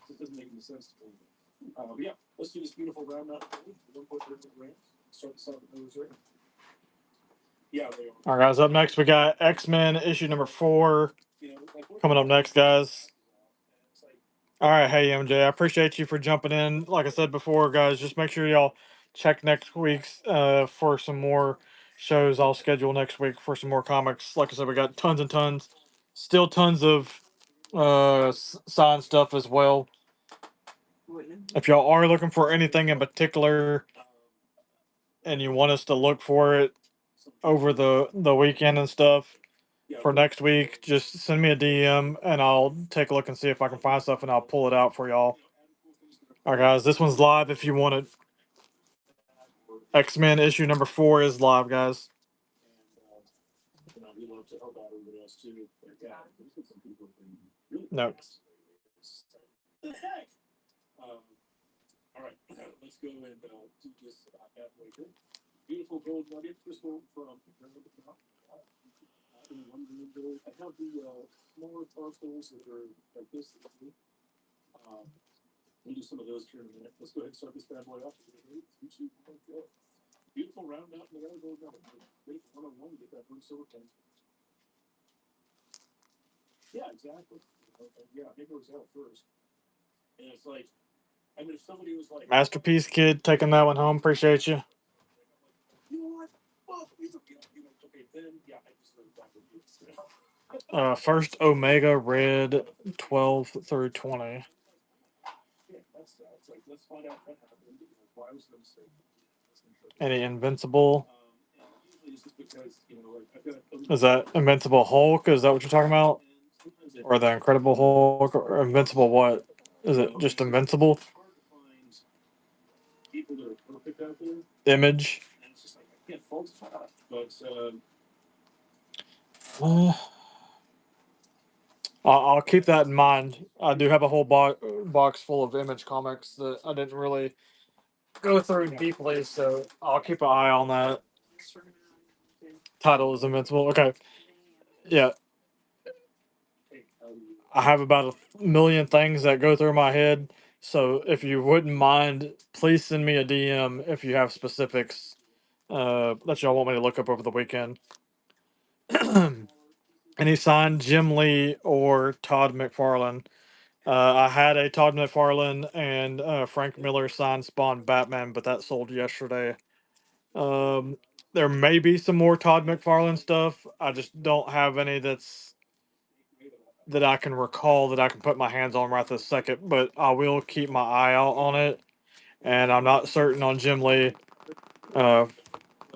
it doesn't make any sense to me. But yeah, let's do this beautiful round out. 1.3 grams. Start this out with those right. Yeah, they are. All right, guys. Up next, we got X-Men issue number 4 coming up next, guys. All right, hey MJ, I appreciate you for jumping in. Like I said before, guys, just make sure y'all check next week's for some more shows. I'll schedule next week for some more comics. Like I said, we got tons and tons, still tons of signed stuff as well. If y'all are looking for anything in particular and you want us to look for it over the weekend and stuff for next week, just send me a DM and I'll take a look and see if I can find stuff and I'll pull it out for y'all. All right, guys, this one's live if you want it. X-Men issue number 4 is live, guys. We love to help out everybody else too. But yeah, some people have been really No. the heck? All right, let's go and do this halfway through. Beautiful gold nugget crystal from I have the smaller parcels that are like this. We'll do some of those here in a minute. Let's go ahead and start this bad boy off. Beautiful round out in the other gold nugget. Wait 101 to get that blue silver pen. Yeah, exactly. Yeah, I think it was out first. And it's like, I mean, if somebody was like, Masterpiece Kid taking that one home. Appreciate you. you know what? Well, okay, then, yeah, I just heard that review. First Omega Red 12 through 20. Yeah, that's it's like, let's find out what happened. Why was the mistake? Any Invincible? Usually it's just because, like, I've got Is that Invincible Hulk? Is that what you're talking about? sometimes or the Incredible Hulk, or Invincible. What is it? Just Invincible? Image. Uh, I'll keep that in mind. I do have a whole box full of Image comics that I didn't really go through deeply, so I'll keep an eye on that. Title is Invincible. Okay. Yeah. I have about a million things that go through my head. So if you wouldn't mind, please send me a DM if you have specifics that y'all want me to look up over the weekend. Any signed Jim Lee or Todd McFarlane? I had a Todd McFarlane and Frank Miller signed Spawn Batman, but that sold yesterday. Um, there may be some more Todd McFarlane stuff. I just don't have any that I can recall that I can put my hands on right this second, but I will keep my eye out on it. And I'm not certain on Jim Lee, uh,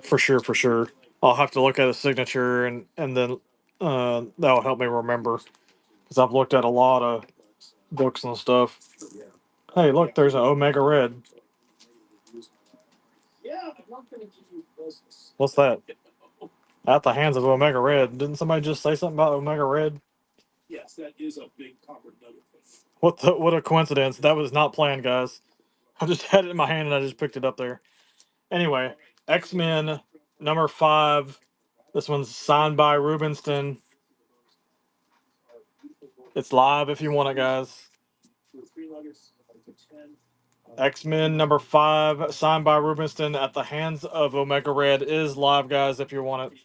for sure, for sure. I'll have to look at his signature and then that'll help me remember because I've looked at a lot of books and stuff. Hey, look, there's an Omega Red. What's that? At the hands of Omega Red. Didn't somebody just say something about Omega Red? What a coincidence. That was not planned, guys. I just had it in my hand and I just picked it up there. Anyway, X-Men #5. This one's signed by Rubenstein. It's live if you want it, guys. X-Men #5, signed by Rubenstein at the hands of Omega Red, is live, guys, if you want it.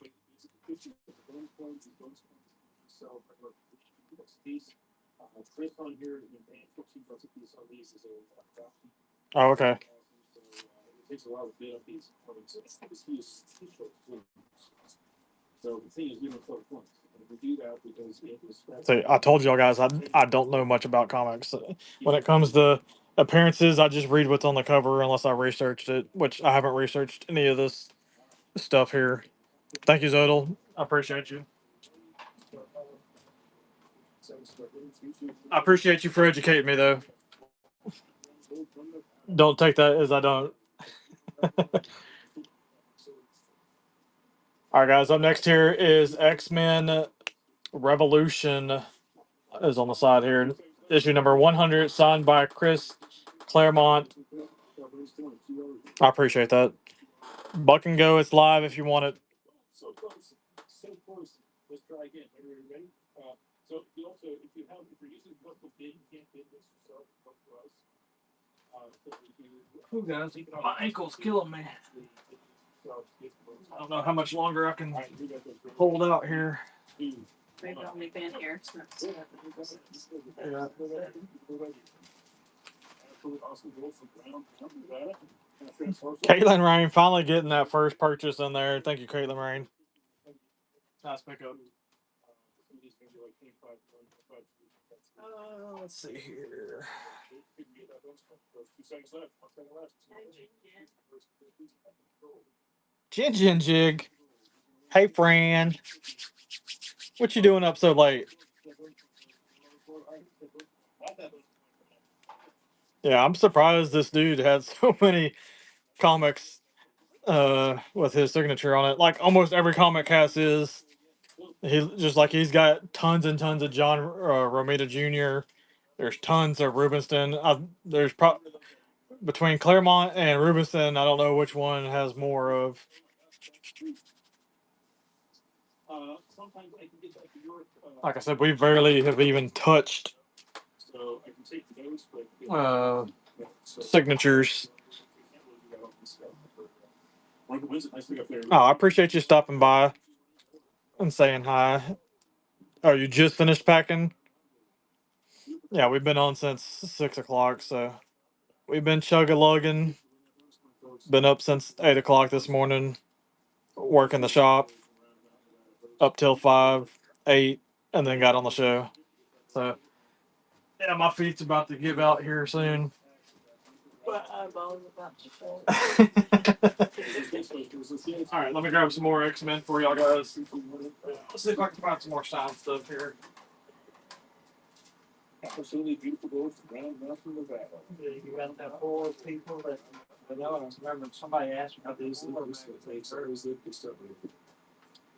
Oh, okay. See, I told y'all guys I don't know much about comics. When it comes to appearances, I just read what's on the cover unless I researched it, which I haven't researched any of this stuff here. Thank you, Zodel. I appreciate you. I appreciate you for educating me, though. Don't take that as I don't. All right, guys. Up next here is X-Men Revolution. Is on the side here. Issue number 100, signed by Chris Claremont. I appreciate that. Buck and go. It's live if you want it. Oh, guys, my ankle's killing me. I don't know how much longer I can hold out here. They've only been here since. Yeah. Caitlin Rain finally getting that first purchase in there. Thank you, Caitlin Rain. Nice pickup. Let's see here. Jin Jin Jig. Hey, Fran. What you doing up so late? Yeah, I'm surprised this dude had so many comics with his signature on it. Like almost every comic has his. He just like he's got tons and tons of John Romita Jr. There's tons of Rubenstein. There's between Claremont and Rubenstein. I don't know which one has more of. Like I said, we barely have even touched uh, signatures. Oh, I appreciate you stopping by and saying hi. Oh, you just finished packing? Yeah, we've been on since 6 o'clock, so we've been chug-a-lugging. Been up since 8 o'clock this morning, working the shop up till 5, 8, and then got on the show. So yeah, my feet's about to give out here soon. My eyeball's about to fall. All right, let me grab some more X-Men for y'all guys. Let's see if I can find some more signed stuff here. Absolutely beautiful gold from Round Mountain, Nevada. You got that four people that, I know, I remember somebody asked me about this.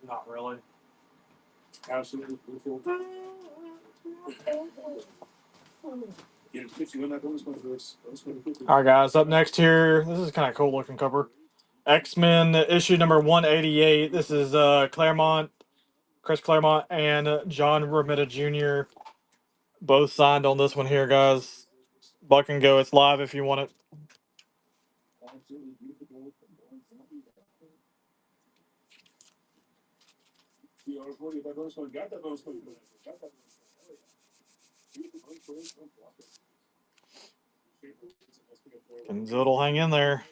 Not really. Absolutely beautiful. Yeah, if you win that bonus verse, All right, guys. Up next here, this is kind of cool looking cover. X-Men issue number 188. This is Chris Claremont, and John Romita Jr. both signed on this one here, guys. Buck and go. It's live if you want it. absolutely beautiful gold from Round Mountain, Nevada. The R40, that bonus one, got that bonus one. Got that bonus one. Beautiful bonus one. And Zill'll hang in there.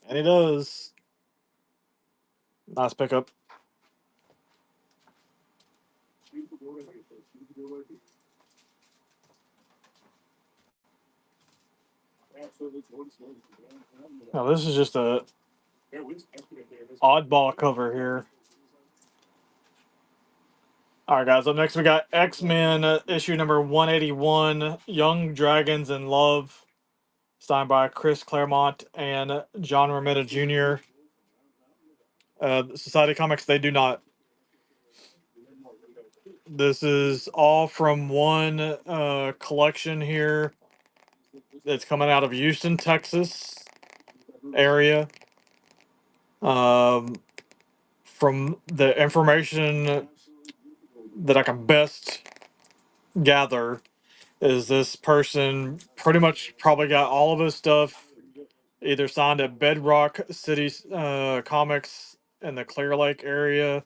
And he does. Nice pickup. Beautiful gold right here, folks. Beautiful gold right here. Absolutely gorgeous gold from Round Mountain, Nevada. Now, this is just a There wins. That's good there. oddball cover here. All right, guys. Up next, we got X-Men issue number 181, Young Dragons in Love, signed by Chris Claremont and John Romita Jr. Society Comics, they do not. This is all from one collection here. It's coming out of Houston, Texas area. From the information that I can best gather, is this person pretty much probably got all of his stuff either signed at Bedrock City Comics in the Clear Lake area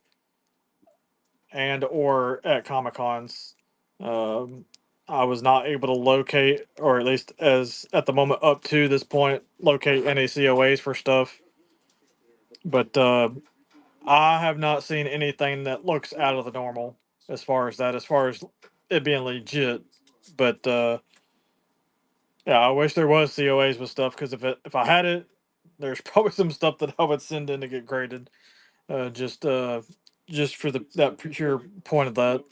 and or at Comic Cons. Um, I was not able to locate, or at least as at the moment up to this point, locate any COAs for stuff. But I have not seen anything that looks out of the normal as far as that, as far as it being legit. But yeah, I wish there was COAs with stuff because if I had it, there's probably some stuff that I would send in to get graded. Just for that pure point of that.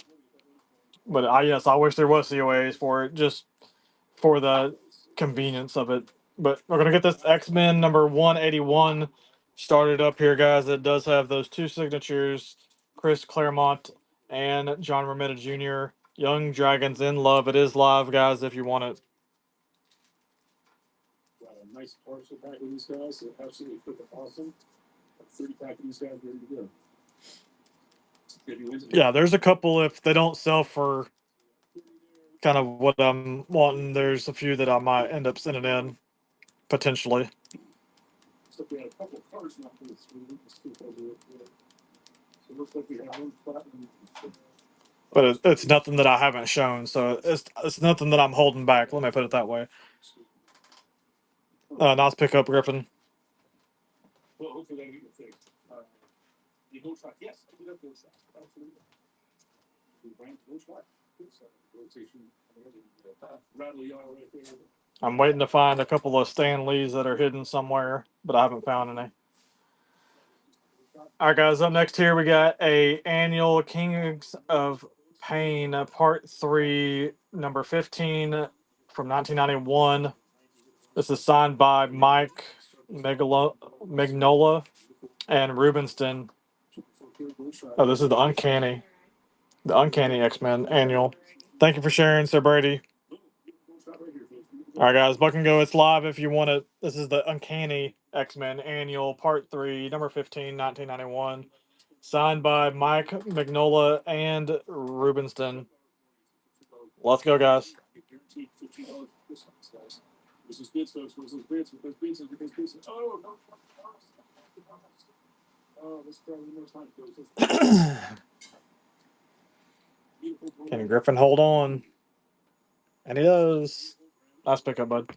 But I wish there was COAs for it, just for the convenience of it. But we're gonna get this X-Men number 181 started up here, guys. It does have those two signatures, Chris Claremont and John Romita Jr. Young Dragons in Love. It is live, guys, if you want it. Got a nice parcel pack of these guys. They're absolutely freaking awesome. 30 pack of these guys ready to go. If you win, Yeah, there's a couple if they don't sell for kind of what I'm wanting. There's a few that I might end up sending in potentially. so we had a couple of cards not for this week. So it looks like we have one platinum. But it's nothing that I haven't shown, so it's nothing that I'm holding back. Let me put it that way. Nice pickup, Griffin. Well, hopefully they get your fix. You go shot. Yes, I do that go shot. Absolutely. We rank go shot. Rotation. Rattle y'all right there. I'm waiting to find a couple of Stan Lees that are hidden somewhere, but I haven't found any. All right, guys. Up next here, we got a annual Kings of Pain Part 3, number 15 from 1991. This is signed by Mike Mignola and Rubenston. Oh, this is the Uncanny X-Men annual. Thank you for sharing, Sir Brady. All right, guys, Buck and Go. It's live if you want it. This is the Uncanny X-Men annual Part 3, number 15, 1991. Signed by Mike Mignola and Rubenston. Let's go, guys. This is bids, folks. This is bids. Because bids. Oh, no. Oh, this probably more time, folks. Can Griffin hold on? And he does. Nice pickup, bud.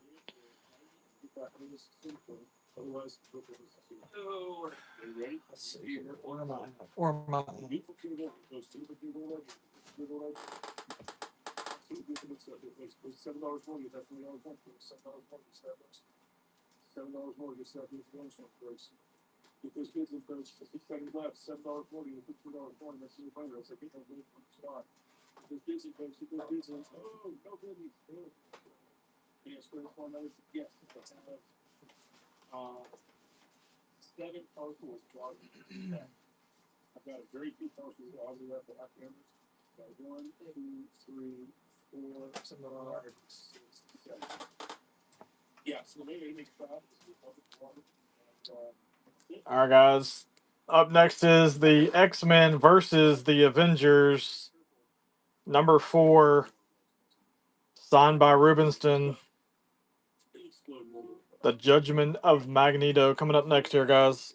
Let's see here. Where am I? Where am I? $7 more, you definitely $7 more. $7 more, you start with one first. If there's bids in first, $6.75, $7 more, you $15 more, that's your final. That's a big spot. Oh, no goodness. Yes, yes. Uh, 7 postals. I've got a very few postals all the way up to half members. Got 1, 2, 3, 4, 5, 6, 7. Yeah, so maybe make five. All right, guys. Up next is the X-Men versus the Avengers. Number 4, signed by Rubenston. The Judgment of Magneto coming up next here, guys.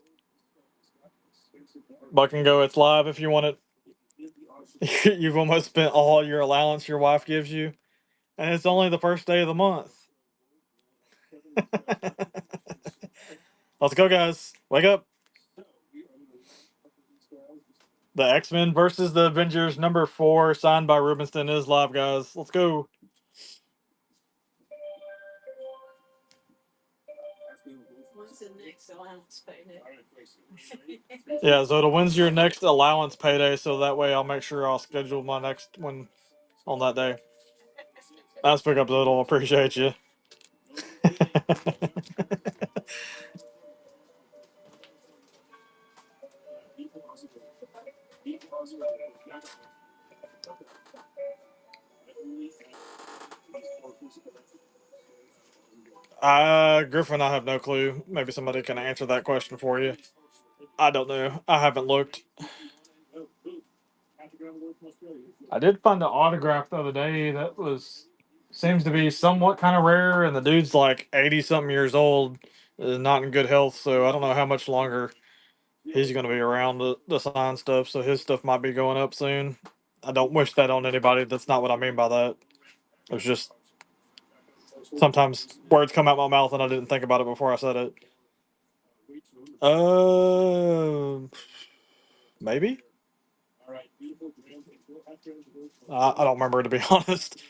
Buck and go. It's live if you want it. You've almost spent all your allowance your wife gives you, and it's only the first day of the month. Let's go, guys. Wake up. The X-Men versus the Avengers, number 4, signed by Rubenston, is live, guys. Let's go. When's the next allowance payday? Yeah, Zoda, when's your next allowance payday? So that way I'll make sure I'll schedule my next one on that day. Nice pick up, Zoda. Appreciate you. Griffin, I have no clue. Maybe somebody can answer that question for you. I don't know. I haven't looked. I did find an autograph the other day that was seems to be somewhat kind of rare, and the dude's like 80 something years old, not in good health. So I don't know how much longer he's going to be around to sign stuff. So his stuff might be going up soon. I don't wish that on anybody. That's not what I mean by that. It's just sometimes words come out my mouth and I didn't think about it before I said it. Maybe. I don't remember, to be honest.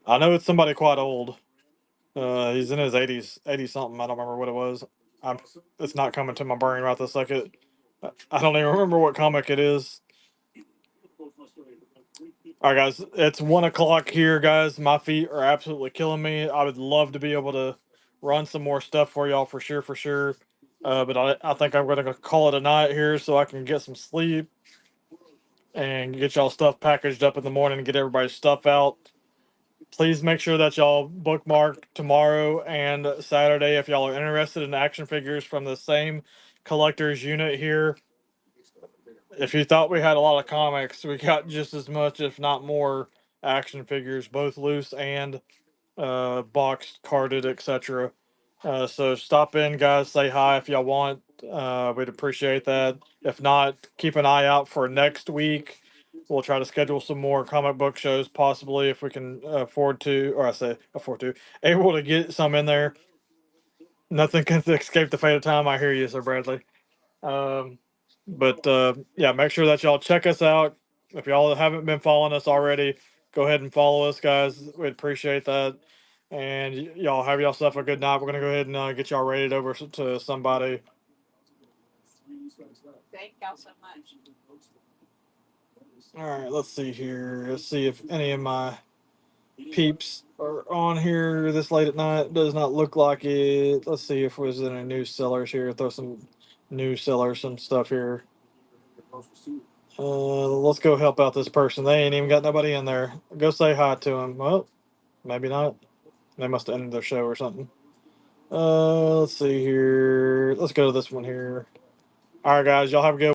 I know it's somebody quite old. He's in his 80 something. I don't remember what it was. I'm. It's not coming to my brain right this second. I don't even remember what comic it is. All right, guys. It's 1 o'clock here, guys. My feet are absolutely killing me. I would love to be able to run some more stuff for y'all for sure, for sure. But I think I'm gonna call it a night here so I can get some sleep and get y'all stuff packaged up in the morning and get everybody's stuff out. Please make sure that y'all bookmark tomorrow and Saturday if y'all are interested in action figures from the same collector's unit here. If you thought we had a lot of comics, we got just as much, if not more, action figures, both loose and boxed, carded, etc. So stop in, guys. Say hi if y'all want. We'd appreciate that. If not, keep an eye out for next week. We'll try to schedule some more comic book shows, possibly if we can afford to, or I say afford to, able to get some in there. Nothing can escape the fate of time. I hear you, Sir Bradley. Um, but yeah, make sure that y'all check us out. If y'all haven't been following us already, go ahead and follow us, guys. We'd appreciate that. And y'all have yourself a good night. We're gonna go ahead and get y'all rated over to somebody. Thank y'all so much. All right, let's see here. Let's see if any of my peeps are on here this late at night. Does not look like it. Let's see if there's any new sellers here. Throw some new sellers, some stuff here. Let's go help out this person. They ain't even got nobody in there. Go say hi to them. Well, maybe not. They must have ended their show or something. Let's see here. Let's go to this one here. All right, guys. Y'all have a good